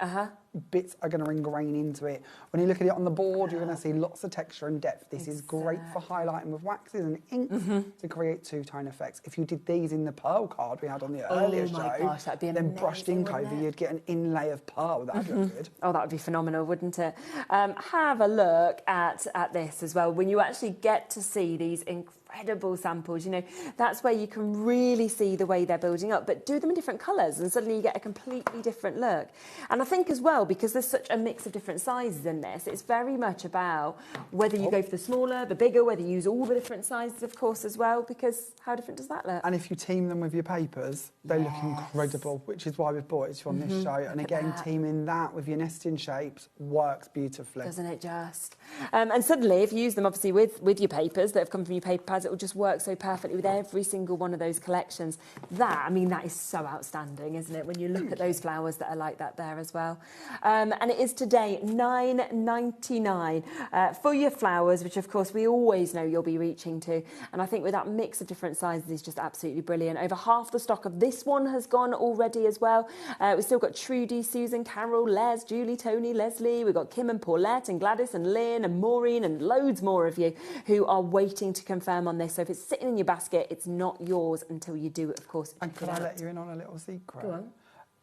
Speaker 8: bits are going to ingrain into it. When you look at it on the board, you're going to see lots of texture and depth. This is great for highlighting with waxes and inks to create two-tone effects. If you did these in the pearl card we had on the earlier show, then brushed ink over, you'd get an inlay of pearl. That would look good.
Speaker 13: Oh, that would be phenomenal, wouldn't it? Have a look at this as well. When you actually get to see these incredible incredible samples. You know, that's where you can really see the way they're building up, but do them in different colours and suddenly you get a completely different look. And I think as well, because there's such a mix of different sizes in this, it's very much about whether you go for the smaller, the bigger, whether you use all the different sizes, of course, as well, because how different does that look?
Speaker 8: And if you team them with your papers, they look incredible, which is why we've brought it to you on this show. And again, teaming that with your nesting shapes works beautifully.
Speaker 13: Doesn't it just? And suddenly, if you use them, obviously, with your papers that have come from your paper pads, it will just work so perfectly with every single one of those collections. That, I mean, that is so outstanding, isn't it, when you look at those flowers that are like that there as well. And it is today $9.99 for your flowers, which, of course, we always know you'll be reaching to. And I think with that mix of different sizes is just absolutely brilliant. Over half the stock of this one has gone already as well. We've still got Trudy, Susan, Carol, Les, Julie, Tony, Leslie. We've got Kim and Paulette and Gladys and Lynn and Maureen and loads more of you who are waiting to confirm on this. So if it's sitting in your basket, it's not yours until you do it, of course.
Speaker 8: And can I let you in on a little secret?
Speaker 13: Go on.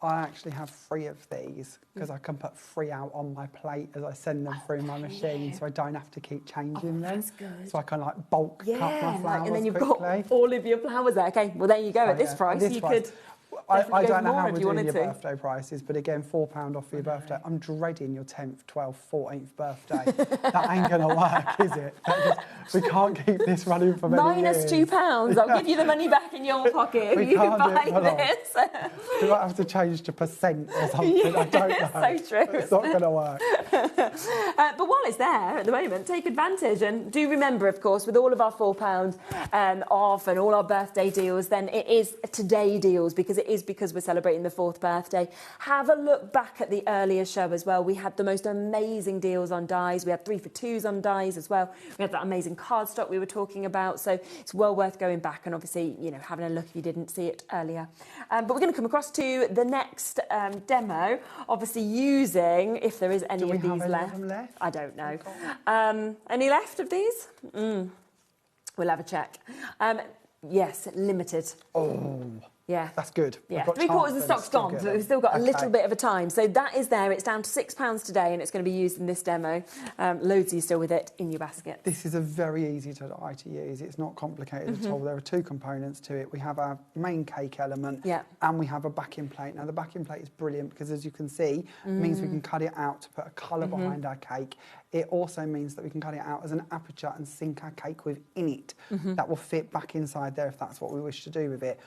Speaker 8: I actually have 3 of these because I can put 3 out on my plate as I send them through my machine, so I don't have to keep changing them.
Speaker 13: That's good.
Speaker 8: So I can like bulk cut my flowers
Speaker 13: and then you've
Speaker 8: quickly.
Speaker 13: got all of your flowers there. Okay, well there you go. At this price, you could.
Speaker 8: I don't know how we're doing your
Speaker 13: to.
Speaker 8: birthday prices, but again, £4 off for your birthday. I'm dreading your 10th, 12th, 14th birthday. That ain't going to work, is it? We can't keep this running for many years.
Speaker 13: -2. I'll give you the money back in your pocket if you buy this.
Speaker 8: We might have to change to % or something. I don't know.
Speaker 13: So true.
Speaker 8: It's not going to work.
Speaker 13: But while it's there at the moment, take advantage. And do remember, of course, with all of our £4 off and all our birthday deals, then it is today deals because it is because we're celebrating the 4th birthday. Have a look back at the earlier show as well. We had the most amazing deals on dies. We had 3 for 2s on dies as well. We had that amazing cardstock we were talking about. So it's well worth going back and obviously, you know, having a look if you didn't see it earlier. But we're going to come across to the next demo, obviously using, if there is any of these left. I don't know. Any left of these? We'll have a check. Yes, limited.
Speaker 8: Oh.
Speaker 13: Yeah.
Speaker 8: That's good.
Speaker 13: Yeah, 3/4 of the stock's gone, so we've still got a little bit of a time. So that is there. It's down to £6 today, and it's going to be used in this demo. Loads of you still with it in your basket.
Speaker 8: This is a very easy die to use. It's not complicated at all. There are 2 components to it. We have our main cake element, and we have a backing plate. Now, the backing plate is brilliant because, as you can see, it means we can cut it out to put a colour behind our cake. It also means that we can cut it out as an aperture and sink our cake within it. That will fit back inside there if that's what we wish to do with it.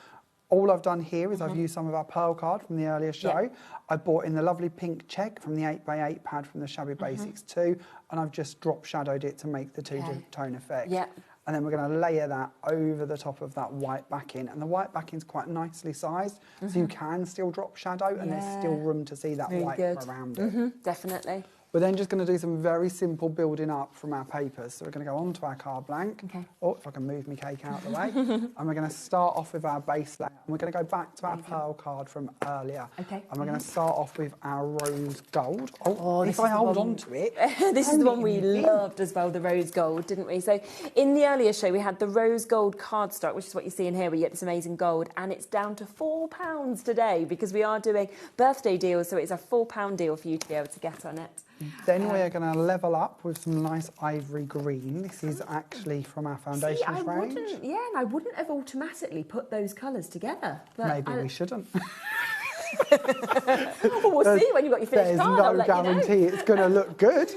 Speaker 8: All I've done here is I've used some of our pearl card from the earlier show. I bought in the lovely pink check from the 8x8 pad from the Shabby Basics 2, and I've just drop shadowed it to make the 2-tone effect. And then we're going to layer that over the top of that white backing. And the white backing's quite nicely sized, so you can still drop shadow, and there's still room to see that white around it.
Speaker 13: Definitely.
Speaker 8: We're then just going to do some very simple building up from our papers. So we're going to go onto our card blank. Oh, if I can move my cake out of the way. And we're going to start off with our base layer. And we're going to go back to our pearl card from earlier. And we're going to start off with our rose gold. Oh, if I hold on to it.
Speaker 13: This is the one we loved as well, the rose gold, didn't we? So in the earlier show, we had the rose gold cardstock, which is what you see in here, where you get this amazing gold. And it's down to £4 today because we are doing birthday deals. So it's a £4 deal for you to be able to get on it.
Speaker 8: Then we're going to level up with some nice ivory green. This is actually from our foundations range.
Speaker 13: And I wouldn't have automatically put those colours together. But
Speaker 8: maybe we shouldn't.
Speaker 13: Well, we'll see when you've got your finished card.
Speaker 8: There's no guarantee it's going to look good.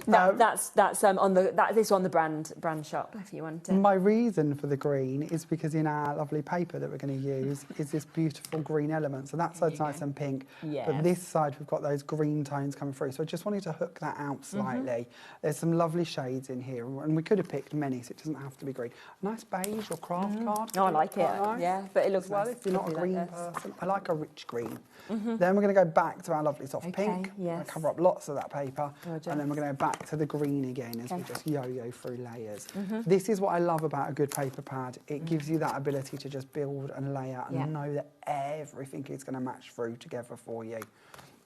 Speaker 13: No, that's on the brand shop if you want it.
Speaker 8: My reason for the green is because in our lovely paper that we're going to use is this beautiful green element. So that side's nice and pink, but this side we've got those green tones coming through. So I just wanted to hook that out slightly. There's some lovely shades in here, and we could have picked many, so it doesn't have to be green. Nice beige or craft card.
Speaker 13: Oh, I like it.
Speaker 8: Nice.
Speaker 13: Yeah, but it looks
Speaker 8: well
Speaker 13: nice.
Speaker 8: if you're not a green person. I like a rich green. Then we're going to go back to our lovely soft pink. We're going to cover up lots of that paper, and then we're going to go back to the green again as we just yo-yo through layers. This is what I love about a good paper pad. It gives you that ability to just build and layer and know that everything is going to match through together for you.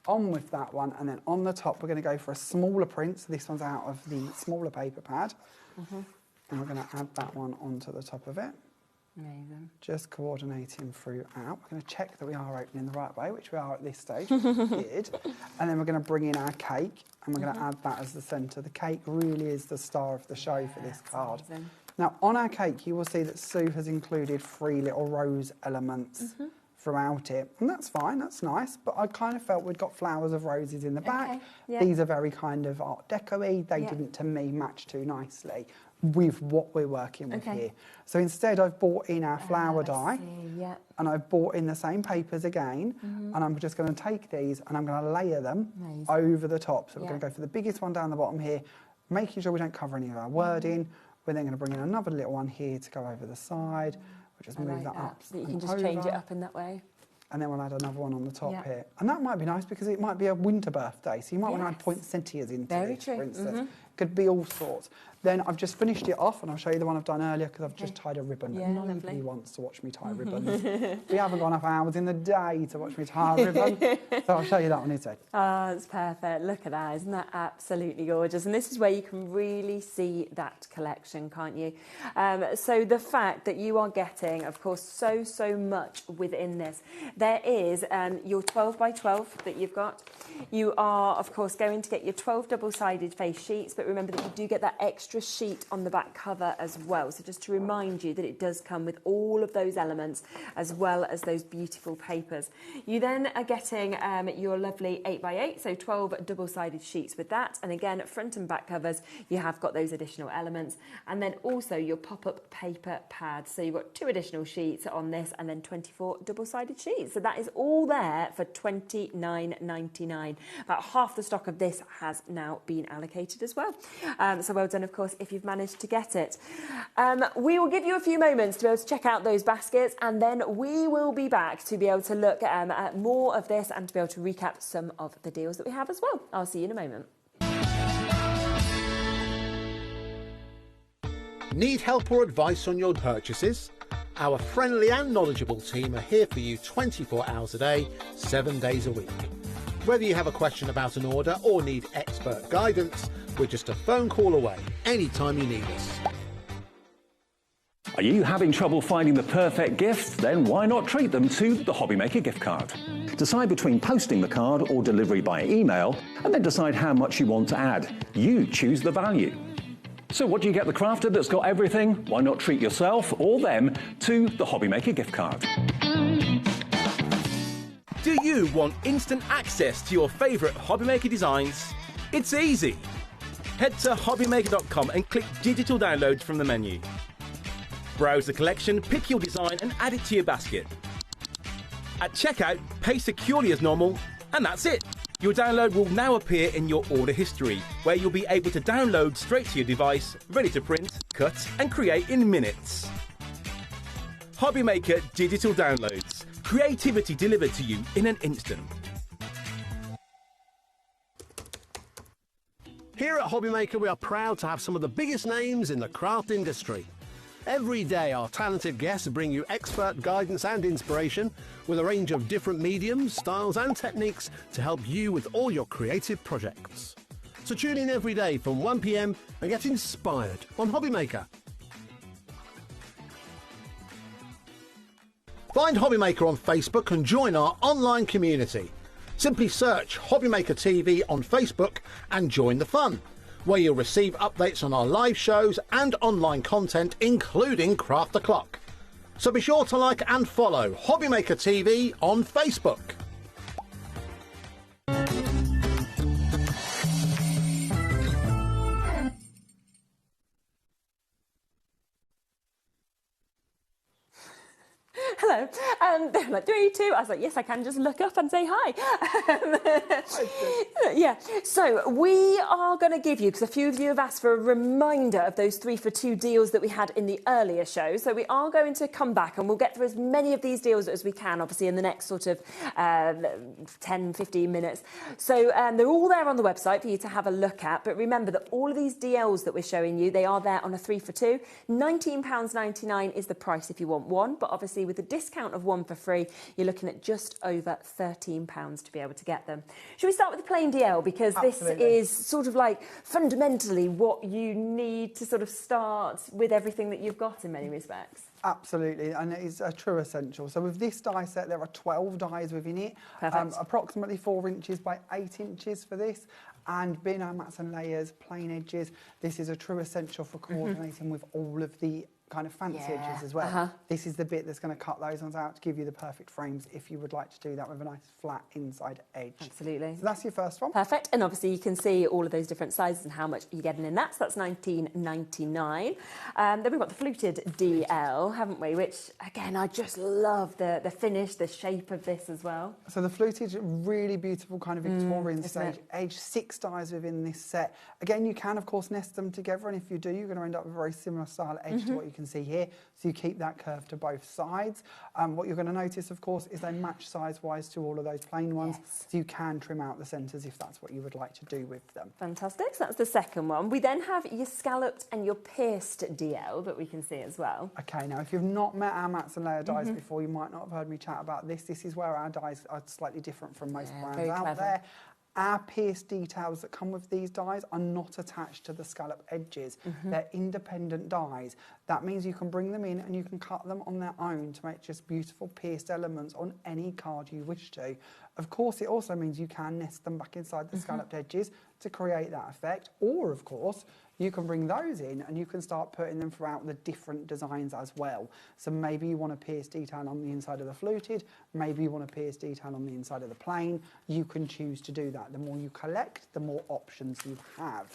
Speaker 8: On with that one, and then on the top we're going to go for a smaller print. So this one's out of the smaller paper pad, and we're going to add that one onto the top of it.
Speaker 13: Amazing.
Speaker 8: Just coordinating throughout. We're going to check that we are opening the right way, which we are at this stage. Good. And then we're going to bring in our cake, and we're going to add that as the centre. The cake really is the star of the show for this card. Now, on our cake, you will see that Sue has included 3 little rose elements throughout it. And that's fine, that's nice, but I kind of felt we'd got flowers of roses in the back.
Speaker 13: yeah.
Speaker 8: These are very kind of Art Deco-y. They didn't, to me, match too nicely with what we're working with here. So instead, I've bought in our flower die, and I've bought in the same papers again, and I'm just going to take these and I'm going to layer them over the top. So we're going to go for the biggest one down the bottom here, making sure we don't cover any of our wording. We're then going to bring in another little one here to go over the side. We'll just move that up.
Speaker 13: So you can just change it up in that way.
Speaker 8: And then we'll add another one on the top here. And that might be nice because it might be a winter birthday. So you might want to add poinsettias into this, for instance. Could be all sorts. Then I've just finished it off, and I'll show you the one I've done earlier because I've just tied a ribbon. Nobody wants to watch me tie ribbons. We haven't got enough hours in the day to watch me tie a ribbon. So I'll show you that one instead.
Speaker 13: Oh, it's perfect. Look at that. Isn't that absolutely gorgeous? And this is where you can really see that collection, can't you? So the fact that you are getting, of course, so much within this. There is your 12 by 12 that you've got. You are, of course, going to get your 12 double-sided face sheets, but remember that you do get that extra sheet on the back cover as well. So just to remind you that it does come with all of those elements as well as those beautiful papers. You then are getting your lovely 8x8, so 12 double-sided sheets with that. And again, front and back covers, you have got those additional elements. And then also your pop-up paper pads. So you've got 2 additional sheets on this and then 24 double-sided sheets. So that is all there for $29.99. About half the stock of this has now been allocated as well. So well done, of course, if you've managed to get it. We will give you a few moments to be able to check out those baskets, and then we will be back to be able to look at more of this and to be able to recap some of the deals that we have as well. I'll see you in a moment.
Speaker 3: Need help or advice on your purchases? Our friendly and knowledgeable team are here for you 24 hours a day, 7 days a week. Whether you have a question about an order or need expert guidance, we're just a phone call away anytime you need us.
Speaker 11: Are you having trouble finding the perfect gift? Then why not treat them to the HobbyMaker gift card? Decide between posting the card or delivery by email, and then decide how much you want to add. You choose the value. So what do you get the crafter that's got everything? Why not treat yourself or them to the HobbyMaker gift card?
Speaker 5: Do you want instant access to your favourite HobbyMaker designs? It's easy. Head to HobbyMaker.com and click Digital Downloads from the menu. Browse the collection, pick your design and add it to your basket. At checkout, pay securely as normal, and that's it. Your download will now appear in your order history, where you'll be able to download straight to your device, ready to print, cut and create in minutes. HobbyMaker Digital Downloads. Creativity delivered to you in an instant.
Speaker 3: Here at HobbyMaker, we are proud to have some of the biggest names in the craft industry. Every day, our talented guests bring you expert guidance and inspiration with a range of different mediums, styles and techniques to help you with all your creative projects. So tune in every day from 1 p.m. and get inspired on HobbyMaker. Find HobbyMaker on Facebook and join our online community. Simply search HobbyMaker TV on Facebook and join the fun, where you'll receive updates on our live shows and online content, including Craft the Clock. So be sure to like and follow HobbyMaker TV on Facebook.
Speaker 13: Hello. They're like, 3, 2. I was like, yes, I can just look up and say hi. Yeah. So we are going to give you, because a few of you have asked for a reminder of those 3 for 2 deals that we had in the earlier show. So we are going to come back and we'll get through as many of these deals as we can, obviously, in the next sort of 10, 15 minutes. So they're all there on the website for you to have a look at. But remember that all of these deals that we're showing you, they are there on a 3 for 2. £19.99 is the price if you want one. But obviously with the discount of £1 for free, you're looking at just over £13 to be able to get them. Should we start with the plain DL? Because this is sort of like fundamentally what you need to sort of start with everything that you've got in many respects.
Speaker 8: Absolutely, and it is a true essential. So with this die set, there are 12 dies within it, approximately 4 inches by 8 inches for this. And being our mats and layers, plain edges, this is a true essential for coordinating with all of the kind of fancy edges as well. This is the bit that's going to cut those ones out to give you the perfect frames if you would like to do that with a nice flat inside edge.
Speaker 13: Absolutely.
Speaker 8: So that's your first one.
Speaker 13: Perfect. And obviously you can see all of those different sizes and how much you're getting in that. So that's $19.99. Then we've got the fluted DL, haven't we? Which, again, I just love the finish, the shape of this as well.
Speaker 8: So the fluted, really beautiful kind of Victorian stage edge, 6 dies within this set. Again, you can, of course, nest them together. And if you do, you're going to end up with a very similar style edge to what you can see here, so you keep that curve to both sides. What you're going to notice, of course, is they match size-wise to all of those plain ones, so you can trim out the centres if that's what you would like to do with them.
Speaker 13: Fantastic, so that's the second one. We then have your scalloped and your pierced DL that we can see as well.
Speaker 8: Okay, now if you've not met our mats and layer dies before, you might not have heard me chat about this. This is where our dies are slightly different from most brands out there. Our pierced details that come with these dies are not attached to the scallop edges. They're independent dies. That means you can bring them in and you can cut them on their own to make just beautiful pierced elements on any card you wish to. Of course, it also means you can nest them back inside the scalloped edges to create that effect. Or, of course, you can bring those in and you can start putting them throughout the different designs as well. So maybe you want a pierced detail on the inside of the fluted, maybe you want a pierced detail on the inside of the plain. You can choose to do that. The more you collect, the more options you have.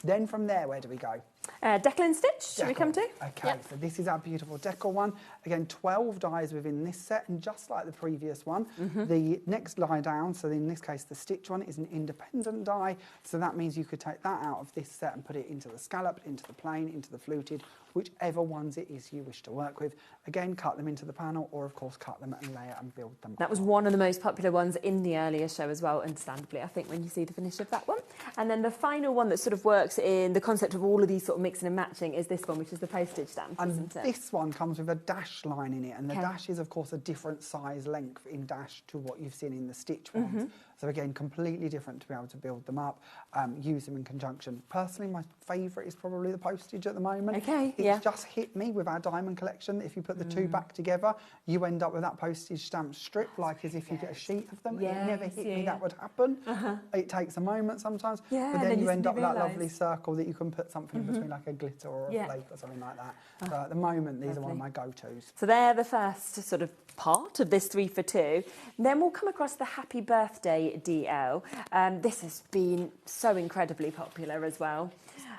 Speaker 8: Then from there, where do we go?
Speaker 13: Deckle and stitch, should we come to?
Speaker 8: Okay, so this is our beautiful Deckled one. Again, 12 dies within this set, and just like the previous one, the next die down, so in this case the stitch one, is an independent die, so that means you could take that out of this set and put it into the scalloped, into the plain, into the fluted, whichever ones it is you wish to work with. Again, cut them into the panel, or of course cut them and layer and build them.
Speaker 13: That was one of the most popular ones in the earlier show as well, understandably, I think, when you see the finish of that one. And then the final one that sort of works in the concept of all of these sort of mixing and matching is this one, which is the postage stamp, isn't it?
Speaker 8: This one comes with a dash line in it, and the dash is, of course, a different size length in dash to what you've seen in the stitch ones. So again, completely different to be able to build them up, use them in conjunction. Personally, my favourite is probably the postage at the moment. It's just hit me with our diamond collection. If you put the two back together, you end up with that postage stamp strip, like as if you get a sheet of them. It never hit me that would happen. It takes a moment sometimes, but then you end up with that lovely circle that you can put something in between, like a glitter or a flake or something like that. So at the moment, these are one of my go-tos.
Speaker 13: So they're the first sort of part of this 3 for 2. Then we'll come across the Happy Birthday DL. This has been so incredibly popular as well.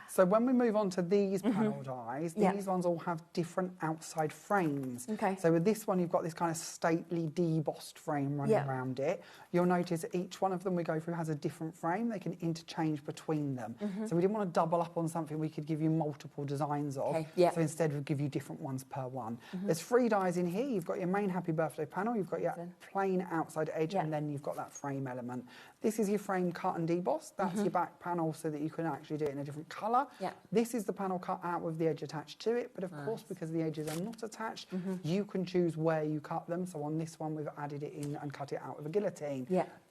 Speaker 8: So when we move on to these panel dies, these ones all have different outside frames. So with this one, you've got this kind of stately debossed frame running around it. You'll notice each one of them we go through has a different frame. They can interchange between them. So we didn't want to double up on something we could give you multiple designs of. So instead we'll give you different ones per one. There's 3 dies in here. You've got your main Happy Birthday panel, you've got your plain outside edge, and then you've got that frame element. This is your frame cut and debossed. That's your back panel so that you can actually do it in a different colour. This is the panel cut out with the edge attached to it, but of course, because the edges are not attached, you can choose where you cut them. So on this one, we've added it in and cut it out with a guillotine.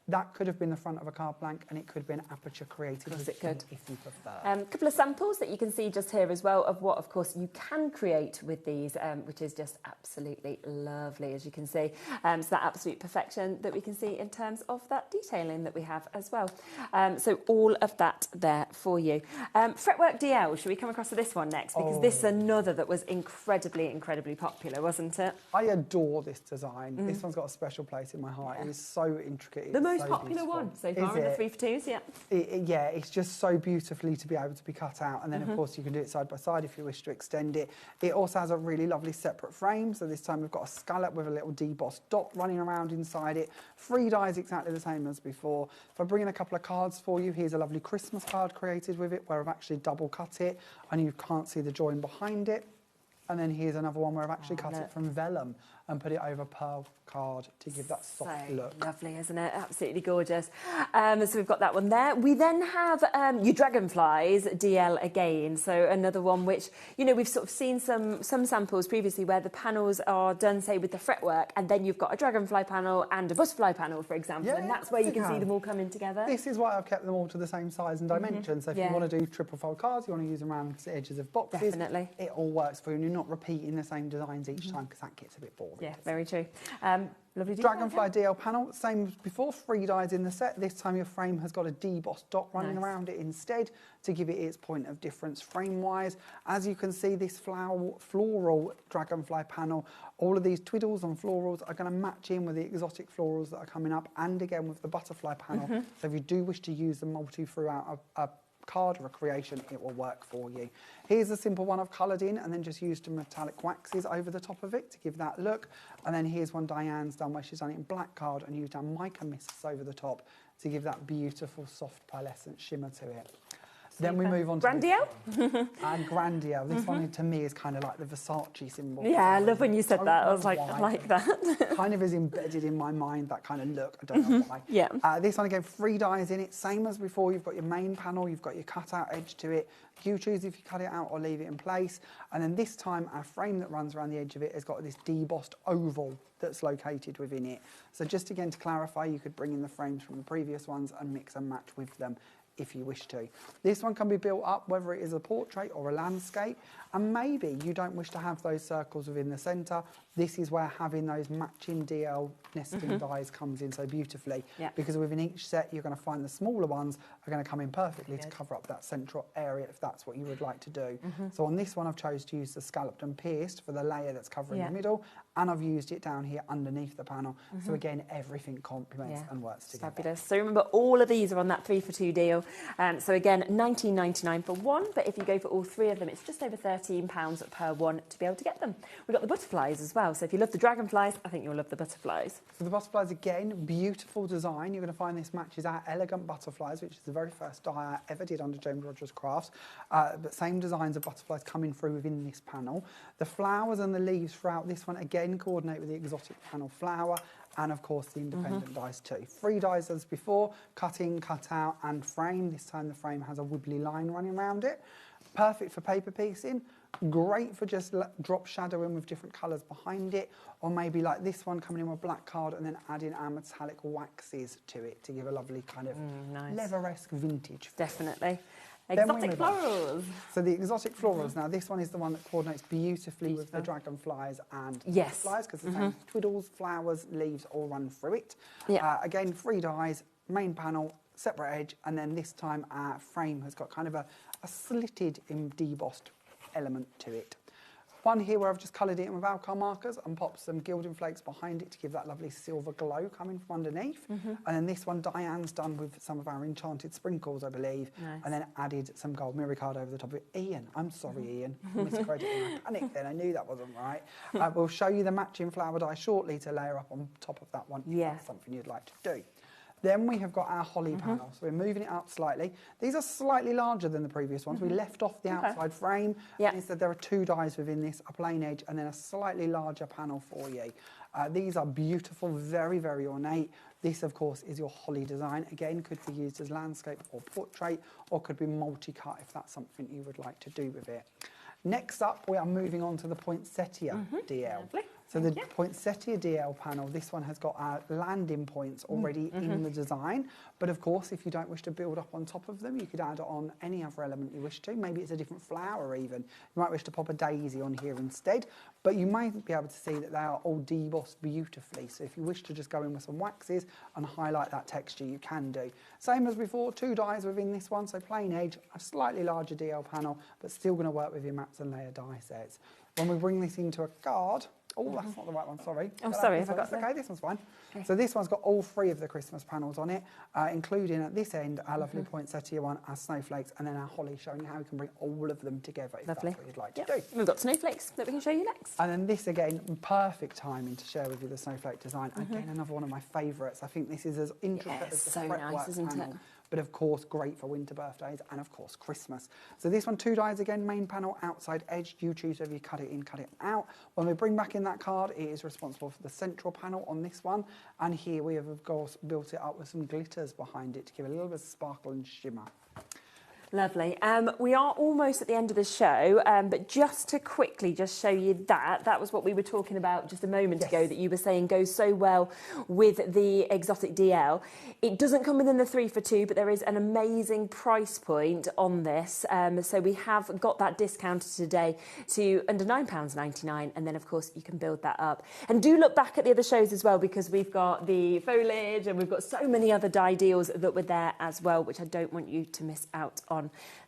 Speaker 8: That could have been the front of a card blank, and it could have been aperture created if you prefer.
Speaker 13: A couple of samples that you can see just here as well of what, of course, you can create with these, which is just absolutely lovely, as you can see. So that absolute perfection that we can see in terms of that detailing that we have as well. So all of that there for you. Fretwork DL, should we come across to this one next? Because this is another that was incredibly, incredibly popular, wasn't it?
Speaker 8: I adore this design. This one's got a special place in my heart. It is so intricate.
Speaker 13: The most popular one so far in the 3 for 2s,
Speaker 8: yeah, it's just so beautifully to be able to be cut out, and then of course you can do it side by side if you wish to extend it. It also has a really lovely separate frame, so this time we've got a scallop with a little debossed dot running around inside it. 3 dies exactly the same as before. If I bring in a couple of cards for you, here's a lovely Christmas card created with it where I've actually double cut it and you can't see the join behind it. And then here's another one where I've actually cut it from vellum. and put it over pearl card to give that soft look.
Speaker 13: Lovely, isn't it? Absolutely gorgeous. So we've got that one there. We then have your Dragonflies DL again. So another one which, you know, we've sort of seen some samples previously where the panels are done, say, with the fretwork, and then you've got a Dragonfly panel and a Butterfly panel, for example, and that's where you can see them all coming together.
Speaker 8: This is why I've kept them all to the same size and dimension. So if you want to do triple fold cards, you want to use them around the edges of boxes,
Speaker 13: definitely,
Speaker 8: it all works for you, and you're not repeating the same designs each time, because that gets a bit boring.
Speaker 13: Yeah, very true. Lovely
Speaker 8: Dragonfly DL panel, same as before, 3 dies in the set. This time your frame has got a debossed dot running around it instead to give it its point of difference frame-wise. As you can see, this floral Dragonfly panel, all of these twiddles and florals are going to match in with the exotic florals that are coming up, and again with the butterfly panel. So if you do wish to use the multi throughout a card or a creation, it will work for you. Here's a simple one I've coloured in and then just used some metallic waxes over the top of it to give that look. And then here's one Diane's done where she's done it in black card and used our mica mists over the top to give that beautiful soft pearlescent shimmer to it. Then we move on to
Speaker 13: Grandio.
Speaker 8: And Grandio. This one to me is kind of like the Versace symbol.
Speaker 13: Yeah, I love when you said that. I was like, I like that.
Speaker 8: Kind of is embedded in my mind, that kind of look. I don't know why.
Speaker 13: Yeah.
Speaker 8: This one again, 3 dies in it, same as before. You've got your main panel, you've got your cut-out edge to it. You choose if you cut it out or leave it in place. And then this time, our frame that runs around the edge of it has got this debossed oval that's located within it. So just again to clarify, you could bring in the frames from the previous ones and mix and match with them if you wish to. This one can be built up whether it is a portrait or a landscape, and maybe you don't wish to have those circles within the centre. This is where having those matching DL nesting dies comes in so beautifully, because within each set you're going to find the smaller ones are going to come in perfectly to cover up that central area if that's what you would like to do. So on this one I've chose to use the scalloped and pierced for the layer that's covering the middle, and I've used it down here underneath the panel. So again, everything complements and works together.
Speaker 13: Fabulous. So remember, all of these are on that 3 for 2 deal. So again, $19.99 for one, but if you go for all 3 of them, it's just over £13 per one to be able to get them. We've got the butterflies as well. So if you love the dragonflies, I think you'll love the butterflies.
Speaker 8: So the butterflies, again, beautiful design. You're going to find this matches our elegant butterflies, which is the very first die I ever did under James Rogers Crafts. But same designs of butterflies coming through within this panel. The flowers and the leaves throughout this one, again, coordinate with the exotic panel flower, and of course the independent dies too. 3 dies as before, cut in, cut out and frame. This time the frame has a wobbly line running around it. Perfect for paper piecing, great for just drop shadowing with different colours behind it, or maybe like this one coming in with black card and then adding our metallic waxes to it to give a lovely kind of leather-esque vintage feel.
Speaker 13: Definitely. Exotic florals.
Speaker 8: So the exotic florals, now this one is the one that coordinates beautifully with the dragonflies and butterflies, because the same twiddles, flowers, leaves all run through it. Again, 3 dies, main panel, separate edge, and then this time our frame has got kind of a slitted debossed element to it. One here where I've just coloured it in with alcohol markers and popped some gilding flakes behind it to give that lovely silver glow coming from underneath. And then this one Diane's done with some of our enchanted sprinkles, I believe, and then added some gold mirror card over the top of it. Ian, I'm sorry, Ian, miscrediting. I panicked then, I knew that wasn't right. We'll show you the matching flower die shortly to layer up on top of that one if that's something you'd like to do. Then we have got our holly panel, so we're moving it up slightly. These are slightly larger than the previous ones. We left off the outside frame, and instead there are 2 dies within this, a plain edge and then a slightly larger panel for you. These are beautiful, very, very ornate. This, of course, is your holly design. Again, could be used as landscape or portrait, or could be multi-cut if that's something you would like to do with it. Next up, we are moving on to the poinsettia DL. Lovely. So the poinsettia DL panel, this one has got our landing points already in the design. But of course, if you don't wish to build up on top of them, you could add on any other element you wish to. Maybe it's a different flower even. You might wish to pop a daisy on here instead. But you might be able to see that they are all debossed beautifully. So if you wish to just go in with some waxes and highlight that texture, you can do. Same as before, 2 dies within this one. So plain edge, a slightly larger DL panel, but still going to work with your maps and layer die sets. When we bring this into a card, oh, that's not the right one, sorry.
Speaker 13: Oh, sorry, have I got that?
Speaker 8: Okay, this one's fine. Okay. So this one's got all 3 of the Christmas panels on it, including at this end our lovely poinsettia one, our snowflakes, and then our holly, showing you how we can bring all of them together if that's what you'd like to do.
Speaker 13: We've got snowflakes that we can show you next.
Speaker 8: And then this, again, perfect timing to share with you the snowflake design. Again, another one of my favourites. I think this is as intricate as the fretwork panel. but of course great for winter birthdays and of course Christmas. So this one, 2 dies again, main panel, outside edge. You choose whether you cut it in, cut it out. When we bring back in that card, it is responsible for the central panel on this one. And here we have of course built it up with some glitters behind it to give it a little bit of sparkle and shimmer.
Speaker 13: Lovely. We are almost at the end of the show, but just to quickly just show you that was what we were talking about just a moment ago, that you were saying goes so well with the exotic DL. It doesn't come within the 3 for 2, but there is an amazing price point on this. So we have got that discounted today to under £9.99, and then of course you can build that up. And do look back at the other shows as well, because we've got the foliage and we've got so many other die deals that were there as well, which I don't want you to miss out on.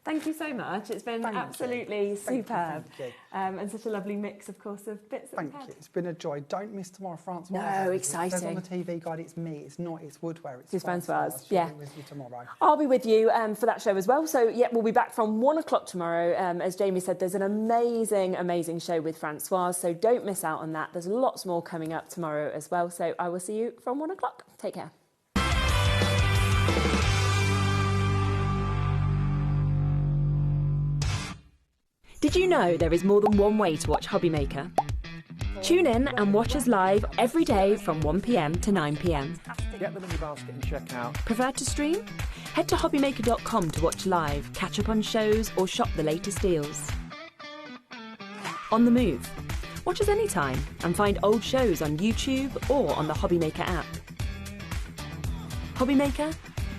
Speaker 13: Thank you so much. It's been absolutely superb.
Speaker 8: Thank you.
Speaker 13: And such a lovely mix, of course, of bits that
Speaker 8: Thank you. It's been a joy. Don't miss tomorrow, Francois.
Speaker 13: No,
Speaker 8: It says
Speaker 13: exciting.
Speaker 8: on the TV guide, it's me. It's not. It's Woodware.
Speaker 13: It's Francois.
Speaker 8: She'll
Speaker 13: Yeah.
Speaker 8: be with you tomorrow.
Speaker 13: I'll be with you for that show as well. So, yeah, we'll be back from 1 o'clock tomorrow. As Jamie said, there's an amazing, amazing show with Francois. So don't miss out on that. There's lots more coming up tomorrow as well. So I will see you from 1 o'clock. Take care. Did you know there is more than one way to watch HobbyMaker? Tune in and watch us live every day from 1 p.m. to 9 p.m.
Speaker 2: Get them in your basket and check out.
Speaker 4: Prefer to stream? Head to HobbyMaker.com to watch live, catch up on shows or shop the latest deals. On the move? Watch us anytime and find old shows on YouTube or on the HobbyMaker app. HobbyMaker?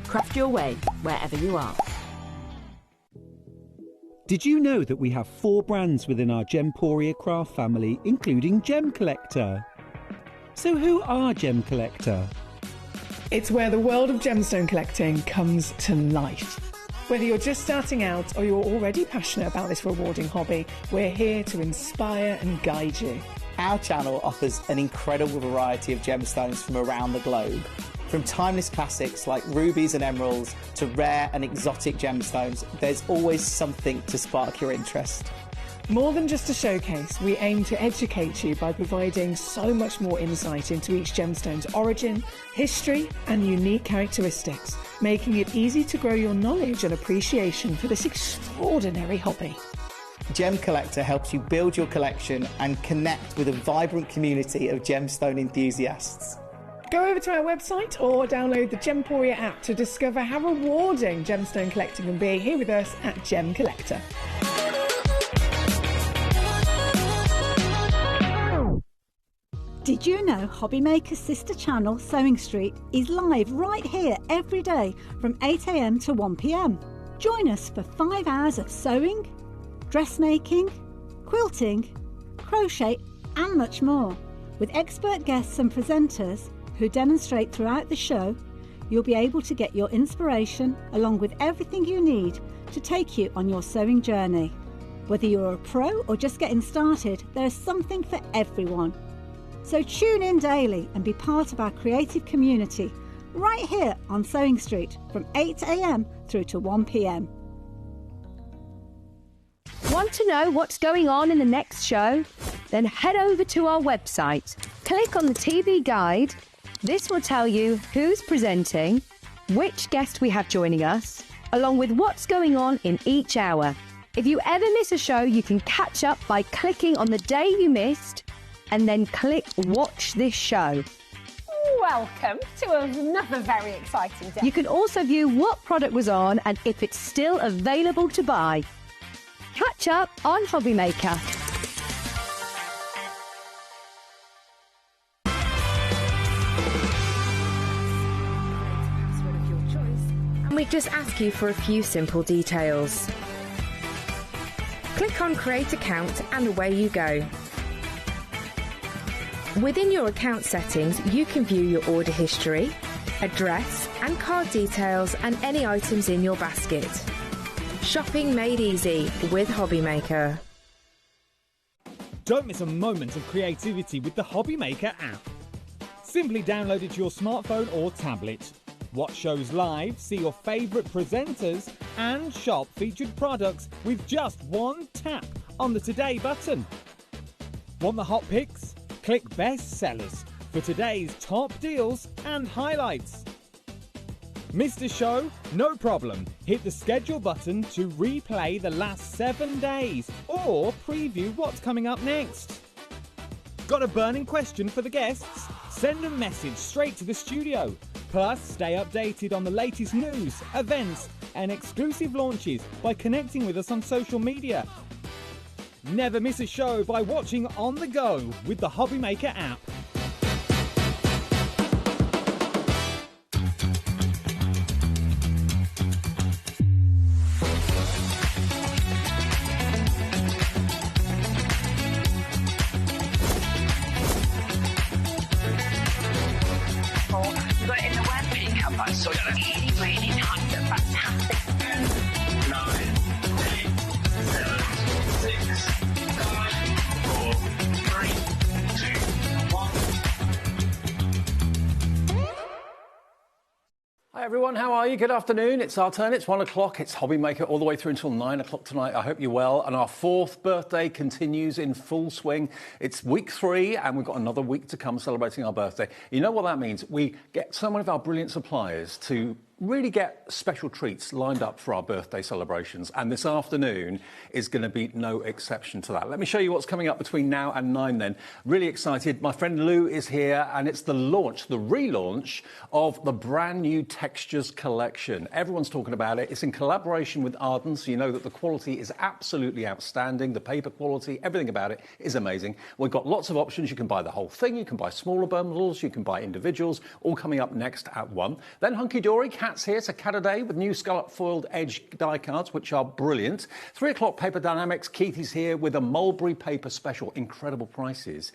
Speaker 4: Craft your way wherever you are.
Speaker 17: Did you know that we have 4 brands within our Gemporia craft family, including Gem Collector? So who are Gem Collector?
Speaker 18: It's where the world of gemstone collecting comes to life. Whether you're just starting out or you're already passionate about this rewarding hobby, we're here to inspire and guide you.
Speaker 19: Our channel offers an incredible variety of gemstones from around the globe. From timeless classics like rubies and emeralds to rare and exotic gemstones, there's always something to spark your interest.
Speaker 18: More than just a showcase, we aim to educate you by providing so much more insight into each gemstone's origin, history, and unique characteristics, making it easy to grow your knowledge and appreciation for this extraordinary hobby.
Speaker 19: Gem Collector helps you build your collection and connect with a vibrant community of gemstone enthusiasts.
Speaker 18: Go over to our website or download the Gemporia app to discover how rewarding gemstone collecting can be here with us at Gem Collector.
Speaker 6: Did you know HobbyMaker's sister channel, Sewing Street, is live right here every day from 8 a.m. to 1 p.m. Join us for 5 hours of sewing, dressmaking, quilting, crochet and much more. With expert guests and presenters who demonstrate throughout the show, you'll be able to get your inspiration along with everything you need to take you on your sewing journey. Whether you're a pro or just getting started, there's something for everyone. So tune in daily and be part of our creative community right here on Sewing Street from 8 a.m. through to 1 p.m.
Speaker 15: Want to know what's going on in the next show? Then head over to our website, click on the TV guide. This will tell you who's presenting, which guest we have joining us, along with what's going on in each hour. If you ever miss a show, you can catch up by clicking on the day you missed and then click Watch This Show.
Speaker 22: Welcome to another very exciting day.
Speaker 15: You can also view what product was on and if it's still available to buy. Catch up on HobbyMaker.
Speaker 7: And we just ask you for a few simple details. Click on Create Account and away you go. Within your account settings, you can view your order history, address and card details and any items in your basket. Shopping made easy with HobbyMaker.
Speaker 14: Don't miss a moment of creativity with the HobbyMaker app. Simply download it to your smartphone or tablet. Watch shows live, see your favourite presenters, and shop featured products with just one tap on the Today button. Want the hot picks? Click Best Sellers for today's top deals and highlights. Missed a show? No problem. Hit the schedule button to replay the last 7 days or preview what's coming up next. Got a burning question for the guests? Send a message straight to the studio. Plus, stay updated on the latest news, events, and exclusive launches by connecting with us on social media. Never miss a show by watching on the go with the HobbyMaker app.
Speaker 2: Hi everyone, how are you? Good afternoon. It's our turn. It's 1 o'clock. It's HobbyMaker all the way through until 9 o'clock tonight. I hope you're well. And our 4th birthday continues in full swing. It's week 3 and we've got another week to come celebrating our birthday. You know what that means? We get some of our brilliant suppliers to really get special treats lined up for our birthday celebrations, and this afternoon is going to be no exception to that. Let me show you what's coming up between now and 9 then. Really excited. My friend Lou is here, and it's the relaunch of the brand new Textures collection. Everyone's talking about it. It's in collaboration with Arden, so you know that the quality is absolutely outstanding. The paper quality, everything about it is amazing. We've got lots of options. You can buy the whole thing, you can buy smaller bundles, you can buy individuals, all coming up next at 1. Then Hunky Dory, Cat's here, so Cat a Day with new scallop foiled edge die cards, which are brilliant. 3 o'clock Paper Dynamics, Keith is here with a Mulberry paper special, incredible prices.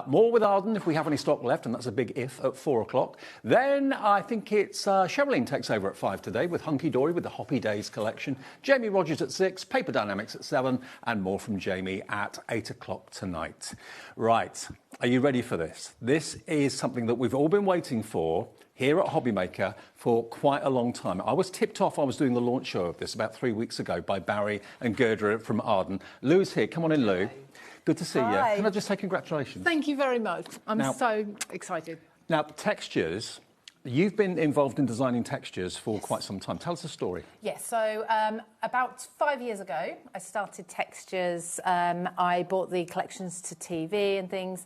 Speaker 2: More with Arden if we have any stock left, and that's a big if, at 4 o'clock. Then I think it's Sherilyn takes over at 5 today with Hunky Dory with the Hoppy Days collection. Jamie Rogers at 6, Paper Dynamics at 7, and more from Jamie at 8 o'clock tonight. Right, are you ready for this? This is something that we've all been waiting for here at HobbyMaker for quite a long time. I was tipped off, I was doing the launch show of this about 3 weeks ago by Barry and Gerdra from Arden. Lou's here, come on in Lou. Good to see you. Can I just say congratulations?
Speaker 1: Thank you very much. I'm so excited.
Speaker 2: Now, Textures, you've been involved in designing textures for quite some time. Tell us a story.
Speaker 1: Yes, so about 5 years ago, I started Textures. I bought the collections to TV and things.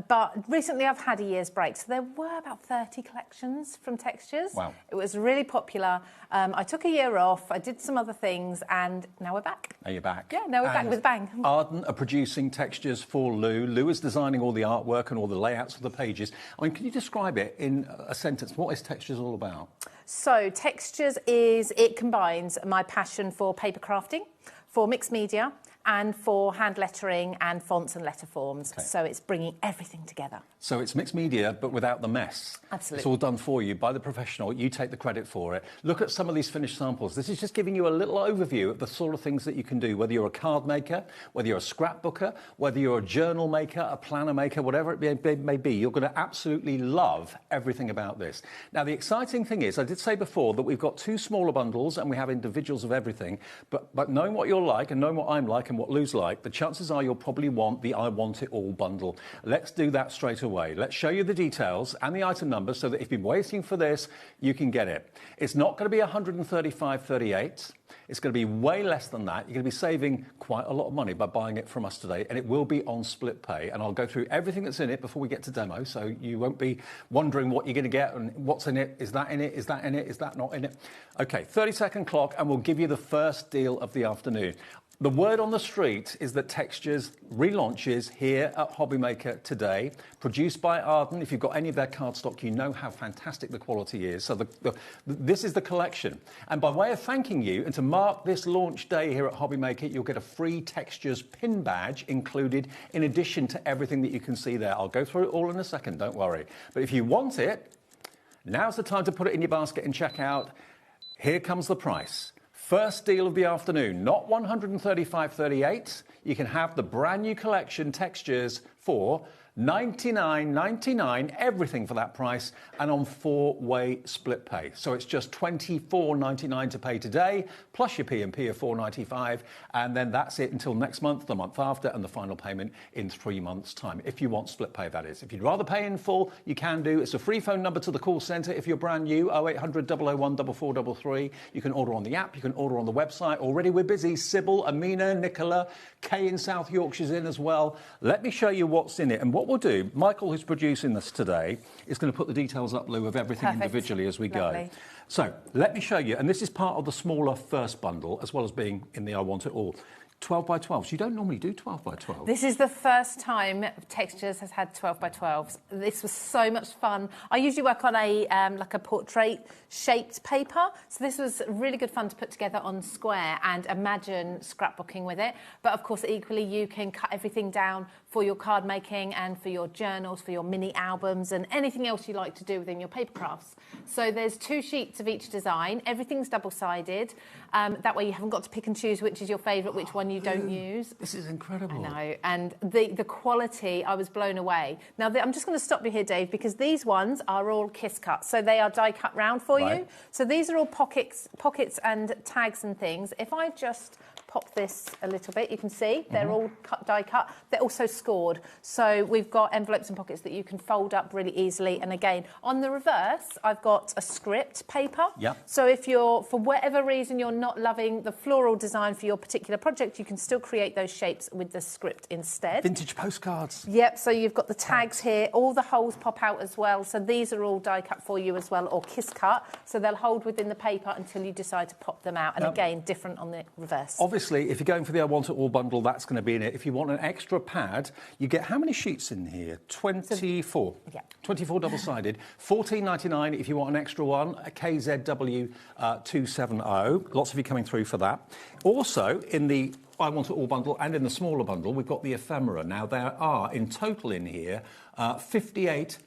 Speaker 1: But recently I've had a year's break, so there were about 30 collections from Textures.
Speaker 2: Wow.
Speaker 1: It was really popular. I took a year off, I did some other things, and now we're back.
Speaker 2: Now you're back.
Speaker 1: Yeah, now we're back with a bang.
Speaker 2: Arden are producing textures for Lou. Lou is designing all the artwork and all the layouts of the pages. I mean, can you describe it in a sentence? What is Textures all about?
Speaker 1: So Textures it combines my passion for paper crafting, for mixed media, and for hand lettering and fonts and letter forms. Okay. So it's bringing everything together.
Speaker 2: So it's mixed media, but without the mess.
Speaker 1: Absolutely.
Speaker 2: It's all done for you by the professional. You take the credit for it. Look at some of these finished samples. This is just giving you a little overview of the sort of things that you can do, whether you're a card maker, whether you're a scrapbooker, whether you're a journal maker, a planner maker, whatever it may be. You're going to absolutely love everything about this. Now, the exciting thing is, I did say before that we've got 2 smaller bundles and we have individuals of everything, but knowing what you're like and knowing what I'm like and what Lou's like, the chances are you'll probably want the I Want It All bundle. Let's do that straight away. Let's show you the details and the item numbers so that if you've been waiting for this, you can get it. It's not going to be $135.38. It's going to be way less than that. You're going to be saving quite a lot of money by buying it from us today, and it will be on split pay. And I'll go through everything that's in it before we get to demo, so you won't be wondering what you're going to get and what's in it. Is that in it? Is that in it? Is that not in it? Okay, 30-second clock, and we'll give you the first deal of the afternoon. The word on the street is that Textures relaunches here at HobbyMaker today, produced by Arden. If you've got any of their cardstock, you know how fantastic the quality is. So this is the collection. And by way of thanking you, and to mark this launch day here at HobbyMaker, you'll get a free Textures pin badge included in addition to everything that you can see there. I'll go through it all in a second, don't worry. But if you want it, now's the time to put it in your basket and check out. Here comes the price. First deal of the afternoon, not $135.38. You can have the brand new collection Textures for $99.99, everything for that price, and on 4-way split pay. So it's just $24.99 to pay today, plus your P&P of $4.95, and then that's it until next month, the month after, and the final payment in 3 months' time. If you want split pay, that is. If you'd rather pay in full, you can do. It's a free phone number to the call centre. If you're brand new, 0800 001 4433. You can order on the app, you can order on the website. Already we're busy. Sybil, Amina, Nicola, Kay in South Yorkshire's in as well. Let me show you what's in it. And what we'll do, Michael, who's producing this today, is going to put the details up, Lou, of everything individually as we go. So let me show you, and this is part of the smaller first bundle, as well as being in the I Want It All. 12 by 12s. You don't normally do 12 by 12.
Speaker 1: This is the first time Textures has had 12 by 12s. This was so much fun. I usually work on a like a portrait shaped paper, so this was really good fun to put together on square and imagine scrapbooking with it. But of course, equally, you can cut everything down for your card making and for your journals, for your mini albums, and anything else you like to do within your paper crafts. So there's 2 sheets of each design. Everything's double-sided. That way you haven't got to pick and choose which is your favourite, which one you don't use.
Speaker 2: This is incredible.
Speaker 1: I know. And the quality, I was blown away. Now, I'm just going to stop you here, Dave, because these ones are all kiss cut. So they are die cut round for you. So these are all pockets and tags and things. If I just pop this a little bit, you can see they're all die cut. They're also scored. So we've got envelopes and pockets that you can fold up really easily. And again, on the reverse, I've got a script paper. So if you're, for whatever reason, you're not loving the floral design for your particular project, you can still create those shapes with the script instead.
Speaker 2: Vintage postcards.
Speaker 1: Yep, so you've got the tags here. All the holes pop out as well. So these are all die cut for you as well, or kiss cut. So they'll hold within the paper until you decide to pop them out. And again, different on the reverse.
Speaker 2: Obviously, if you're going for the I Want It All bundle, that's going to be in it. If you want an extra pad, you get how many sheets in here? 24. 24 double-sided. $14.99 if you want an extra one. A KZW 270. Lots of you coming through for that. Also, in the I Want It All bundle and in the smaller bundle, we've got the Ephemera. Now, there are, in total in here, 58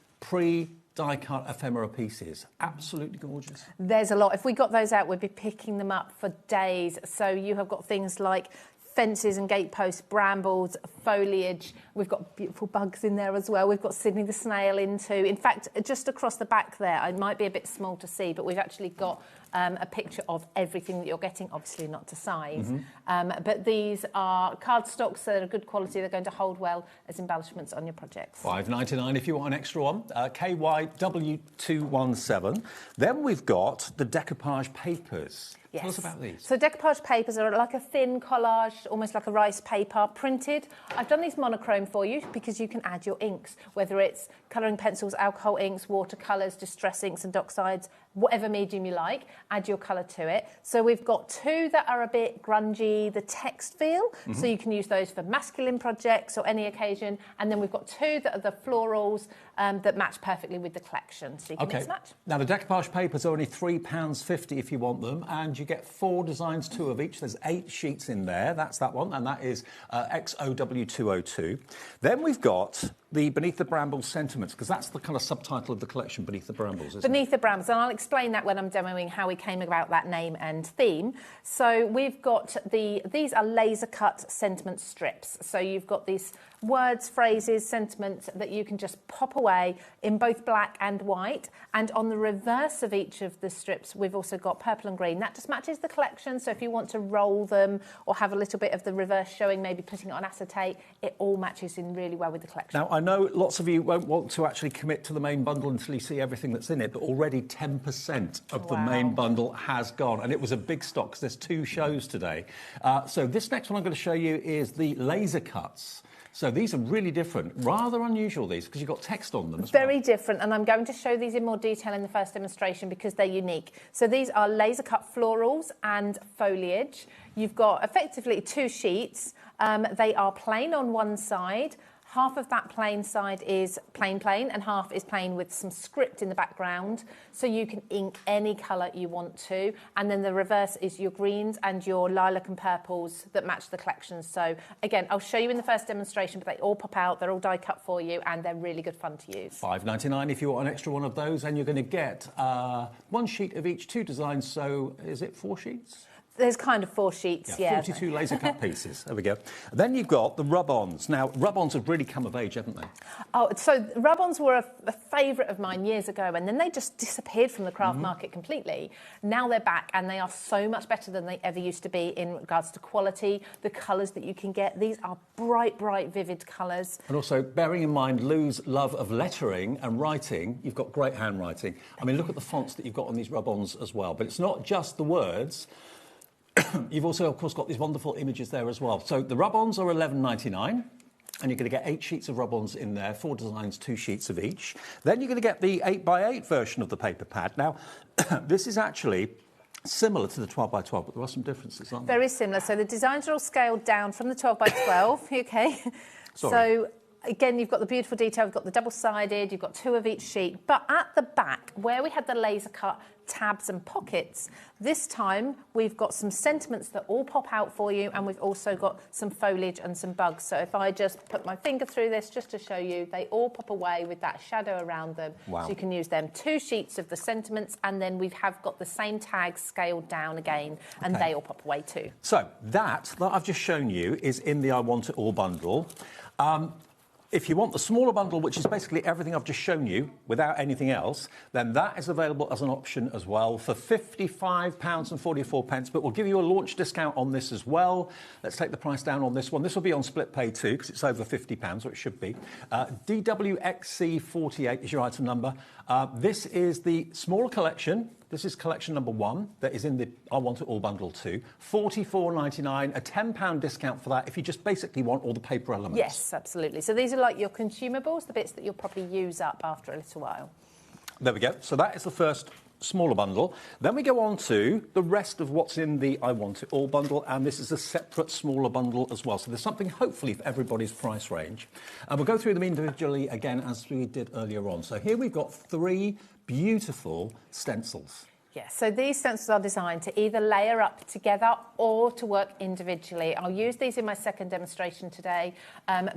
Speaker 2: die-cut ephemera pieces. Absolutely gorgeous.
Speaker 1: There's a lot. If we got those out, we'd be picking them up for days. So you have got things like fences and gateposts, brambles, foliage. We've got beautiful bugs in there as well. We've got Sydney the snail in too. In fact, just across the back there, it might be a bit small to see, but we've actually got a picture of everything that you're getting, obviously not to size. But these are cardstocks that are good quality. They're going to hold well as embellishments on your projects.
Speaker 2: $5.99 if you want an extra one. KYW217. Then we've got the decoupage papers.
Speaker 1: Yes.
Speaker 2: Tell us about these.
Speaker 1: So decoupage papers are like a thin collage, almost like a rice paper, printed. I've done these monochrome for you because you can add your inks, whether it's colouring pencils, alcohol inks, watercolours, distress inks and docksides, whatever medium you like, add your colour to it. So we've got 2 that are a bit grungy, the text feel, so you can use those for masculine projects or any occasion. And then we've got 2 that are the florals that match perfectly with the collection, so you can mix match.
Speaker 2: Now, the decoupage papers are only £3.50 if you want them, and you get 4 designs, 2 of each. There's 8 sheets in there. That's that one, and that is XOW202. Then we've got the Beneath the Brambles sentiments, because that's the kind of subtitle of the collection, Beneath the Brambles, isn't
Speaker 1: Beneath the Brambles, and I'll explain that when I'm demoing how we came about that name and theme. So we've got these are laser cut sentiment strips. So you've got these words, phrases, sentiments that you can just pop away in both black and white. And on the reverse of each of the strips, we've also got purple and green. That just matches the collection. So if you want to roll them or have a little bit of the reverse showing, maybe putting it on acetate, it all matches in really well with the collection.
Speaker 2: Now, I know lots of you won't want to actually commit to the main bundle until you see everything that's in it, but already 10% of the main bundle has gone. And it was a big stock because there's 2 shows today. So this next one I'm going to show you is the laser cuts. So these are really different, rather unusual these, because you've got text on them as well.
Speaker 1: Very different, and I'm going to show these in more detail in the first demonstration because they're unique. So these are laser cut florals and foliage. You've got effectively 2 sheets. They are plain on one side. Half of that plain side is plain, and half is plain with some script in the background. So you can ink any colour you want to. And then the reverse is your greens and your lilac and purples that match the collection. So again, I'll show you in the first demonstration, but they all pop out. They're all die cut for you and they're really good fun to use.
Speaker 2: $5.99 if you want an extra one of those, and you're going to get 1 sheet of each, 2 designs. So is it 4 sheets?
Speaker 1: There's kind of 4 sheets, yeah.
Speaker 2: 42 laser cut pieces. There we go. Then you've got the rub-ons. Now, rub-ons have really come of age, haven't they?
Speaker 1: Oh, so rub-ons were a favourite of mine years ago, and then they just disappeared from the craft market completely. Now they're back, and they are so much better than they ever used to be in regards to quality, the colours that you can get. These are bright, bright, vivid colours.
Speaker 2: And also, bearing in mind Lou's love of lettering and writing, you've got great handwriting. I mean, look at the fonts that you've got on these rub-ons as well. But it's not just the words. You've also, of course, got these wonderful images there as well. So the rub-ons are $11.99, and you're going to get 8 sheets of rub-ons in there, 4 designs, 2 sheets of each. Then you're going to get the 8x8 version of the paper pad. Now, this is actually similar to the 12x12, but there are some differences, aren't there?
Speaker 1: Very similar. So the designs are all scaled down from the 12x12, okay?
Speaker 2: Sorry.
Speaker 1: So, again, you've got the beautiful detail, you've got the double-sided, you've got 2 of each sheet. But at the back, where we had the laser cut tabs and pockets, this time we've got some sentiments that all pop out for you, and we've also got some foliage and some bugs. So if I just put my finger through this just to show you, they all pop away with that shadow around them.
Speaker 2: Wow.
Speaker 1: So you can use them. 2 sheets of the sentiments, and then we have got the same tags scaled down again, and they all pop away too.
Speaker 2: So that I've just shown you is in the I Want It All bundle. If you want the smaller bundle, which is basically everything I've just shown you without anything else, then that is available as an option as well for £55.44, but we'll give you a launch discount on this as well. Let's take the price down on this one. This will be on split pay too, because it's over £50, or it should be. DWXC48 is your item number. This is the smaller collection. This is collection number 1 that is in the I Want It All bundle 2. £44.99, a £10 discount for that if you just basically want all the paper elements.
Speaker 1: Yes, absolutely. So these are like your consumables, the bits that you'll probably use up after a little while.
Speaker 2: There we go. So that is the first smaller bundle. Then we go on to the rest of what's in the I Want It All bundle, and this is a separate smaller bundle as well. So there's something hopefully for everybody's price range. And we'll go through them individually again as we did earlier on. So here we've got 3 beautiful stencils.
Speaker 1: Yes, so these stencils are designed to either layer up together or to work individually. I'll use these in my second demonstration today,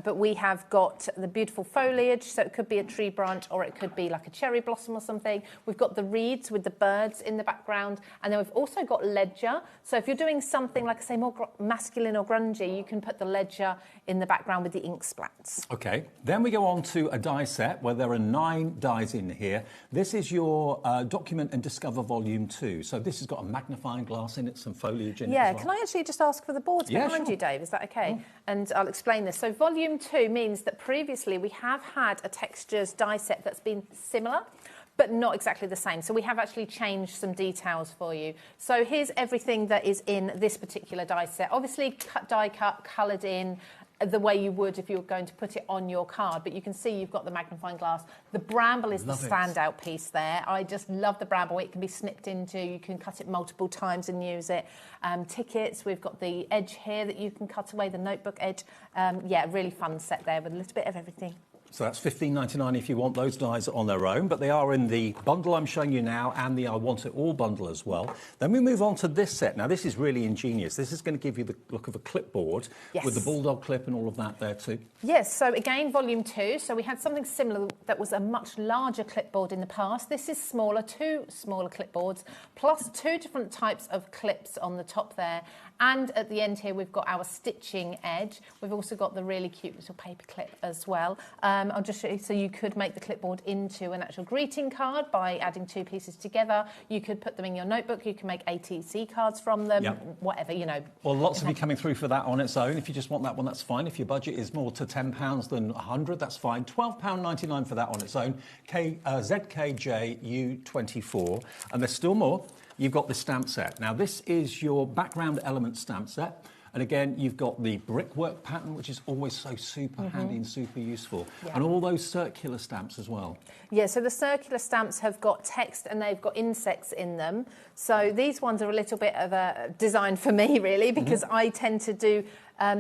Speaker 1: but we have got the beautiful foliage, so it could be a tree branch or it could be like a cherry blossom or something. We've got the reeds with the birds in the background, and then we've also got ledger. So if you're doing something like, say, more masculine or grungy, you can put the ledger in the background with the ink splats.
Speaker 2: OK, then we go on to a die set where there are 9 dies in here. This is your Document and Discover Volume 2. So this has got a magnifying glass in it, some foliage in it as well.
Speaker 1: Can I actually just ask for the boards behind you, Dave? Is that OK? And I'll explain this. So Volume 2 means that previously we have had a textures die set that's been similar, but not exactly the same. So we have actually changed some details for you. So here's everything that is in this particular die set. Obviously die cut, coloured in, the way you would if you were going to put it on your card, but you can see you've got the magnifying glass. The bramble is the standout piece there. I just love the bramble. It can be snipped into, you can cut it multiple times and use it. Tickets, we've got the edge here that you can cut away, the notebook edge. Yeah, really fun set there with a little bit of everything.
Speaker 2: So that's $15.99 if you want those dies on their own, but they are in the bundle I'm showing you now and the I Want It All bundle as well. Then we move on to this set. Now, this is really ingenious. This is going to give you the look of a clipboard with the bulldog clip and all of that there too.
Speaker 1: Yes, so again, Volume 2. So we had something similar that was a much larger clipboard in the past. This is smaller, 2 smaller clipboards, plus 2 different types of clips on the top there. And at the end here, we've got our stitching edge. We've also got the really cute little paper clip as well. I'll just show you, so you could make the clipboard into an actual greeting card by adding 2 pieces together. You could put them in your notebook. You can make ATC cards from them, whatever, you know.
Speaker 2: Well, lots of you coming through for that on its own. If you just want that one, that's fine. If your budget is more to £10 than £100, that's fine. £12.99 for that on its own. ZKJU24. And there's still more. You've got the stamp set. Now, this is your background element stamp set. And again, you've got the brickwork pattern, which is always so super handy and super useful. And all those circular stamps as well.
Speaker 1: Yeah, so the circular stamps have got text and they've got insects in them. So these ones are a little bit of a design for me, really, because I tend to do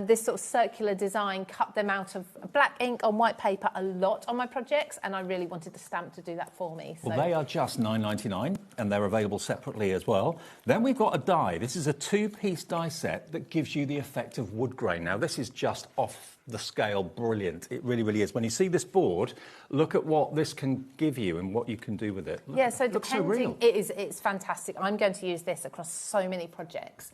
Speaker 1: this sort of circular design, cut them out of black ink on white paper a lot on my projects, and I really wanted the stamp to do that for me. So.
Speaker 2: Well, they are just $9.99, and they're available separately as well. Then we've got a die. This is a 2-piece die set that gives you the effect of wood grain. Now, this is just off the scale brilliant. It really, really is. When you see this board, look at what this can give you and what you can do with it. Look,
Speaker 1: yeah, so
Speaker 2: it looks so real.
Speaker 1: It's fantastic. I'm going to use this across so many projects.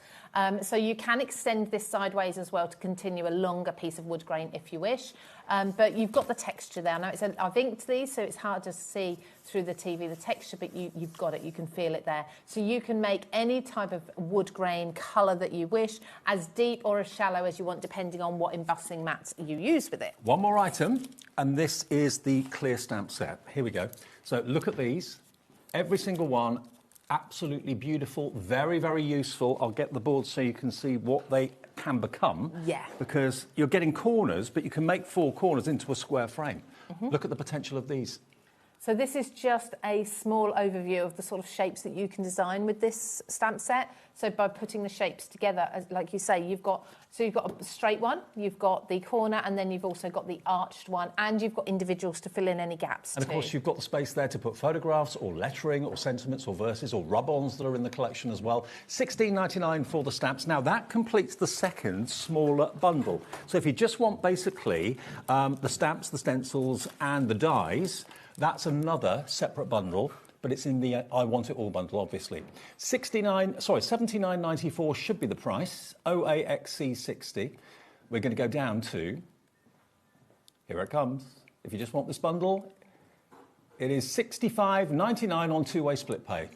Speaker 1: So you can extend this sideways as well to continue a longer piece of wood grain if you wish. But you've got the texture there. Now, I've inked these, so it's hard to see through the TV the texture, but you've got it. You can feel it there. So you can make any type of wood grain colour that you wish, as deep or as shallow as you want, depending on what embossing mats you use with it.
Speaker 2: One more item, and this is the clear stamp set. Here we go. So look at these. Every single one, absolutely beautiful, very, very useful. I'll get the board so you can see what they can become.
Speaker 1: Yeah.
Speaker 2: Because you're getting corners, but you can make 4 corners into a square frame. Look at the potential of these.
Speaker 1: So this is just a small overview of the sort of shapes that you can design with this stamp set. So by putting the shapes together, as, like you say, you've got a straight one, you've got the corner, and then you've also got the arched one, and you've got individuals to fill in any gaps.
Speaker 2: And of course, you've got the space there to put photographs or lettering or sentiments or verses or rub-ons that are in the collection as well. $16.99 for the stamps. Now, that completes the second smaller bundle. So if you just want basically the stamps, the stencils, and the dies, that's another separate bundle, but it's in the I Want It All bundle, obviously. $79.94 should be the price. OAXC60. We're going to go down to, here it comes. If you just want this bundle, it is $65.99 on 2-way split pay.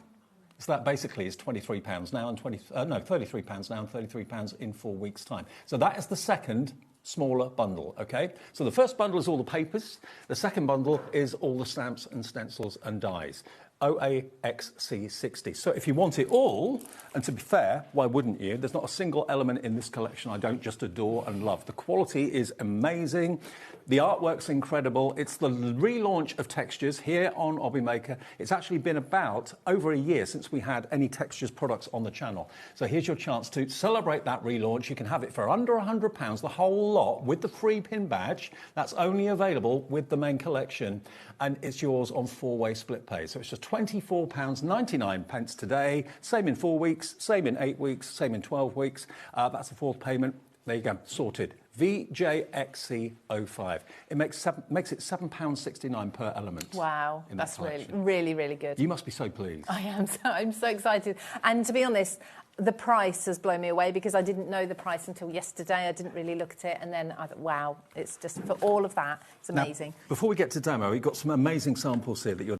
Speaker 2: So that basically is £23 now and £33 now and £33 in 4 weeks' time. So that is the second smaller bundle, okay? So the first bundle is all the papers. The second bundle is all the stamps and stencils and dies. OAXC60. So if you want it all, and to be fair, why wouldn't you? There's not a single element in this collection I don't just adore and love. The quality is amazing. The artwork's incredible. It's the relaunch of textures here on HobbyMaker. It's actually been about over a year since we had any textures products on the channel. So here's your chance to celebrate that relaunch. You can have it for under £100, the whole lot, with the free pin badge. That's only available with the main collection, and it's yours on 4-way split pay. So it's just £24.99 today. Same in 4 weeks, same in 8 weeks, same in 12 weeks. That's the 4th payment. There you go, sorted. VJXC05. It makes it £7.69 per element.
Speaker 1: Wow, that's really, really good.
Speaker 2: You must be so pleased.
Speaker 1: I am. I'm so excited. And to be honest, the price has blown me away because I didn't know the price until yesterday. I didn't really look at it, and then I thought, wow, it's just for all of that, it's amazing.
Speaker 2: Now, before we get to demo, we've got some amazing samples here that you're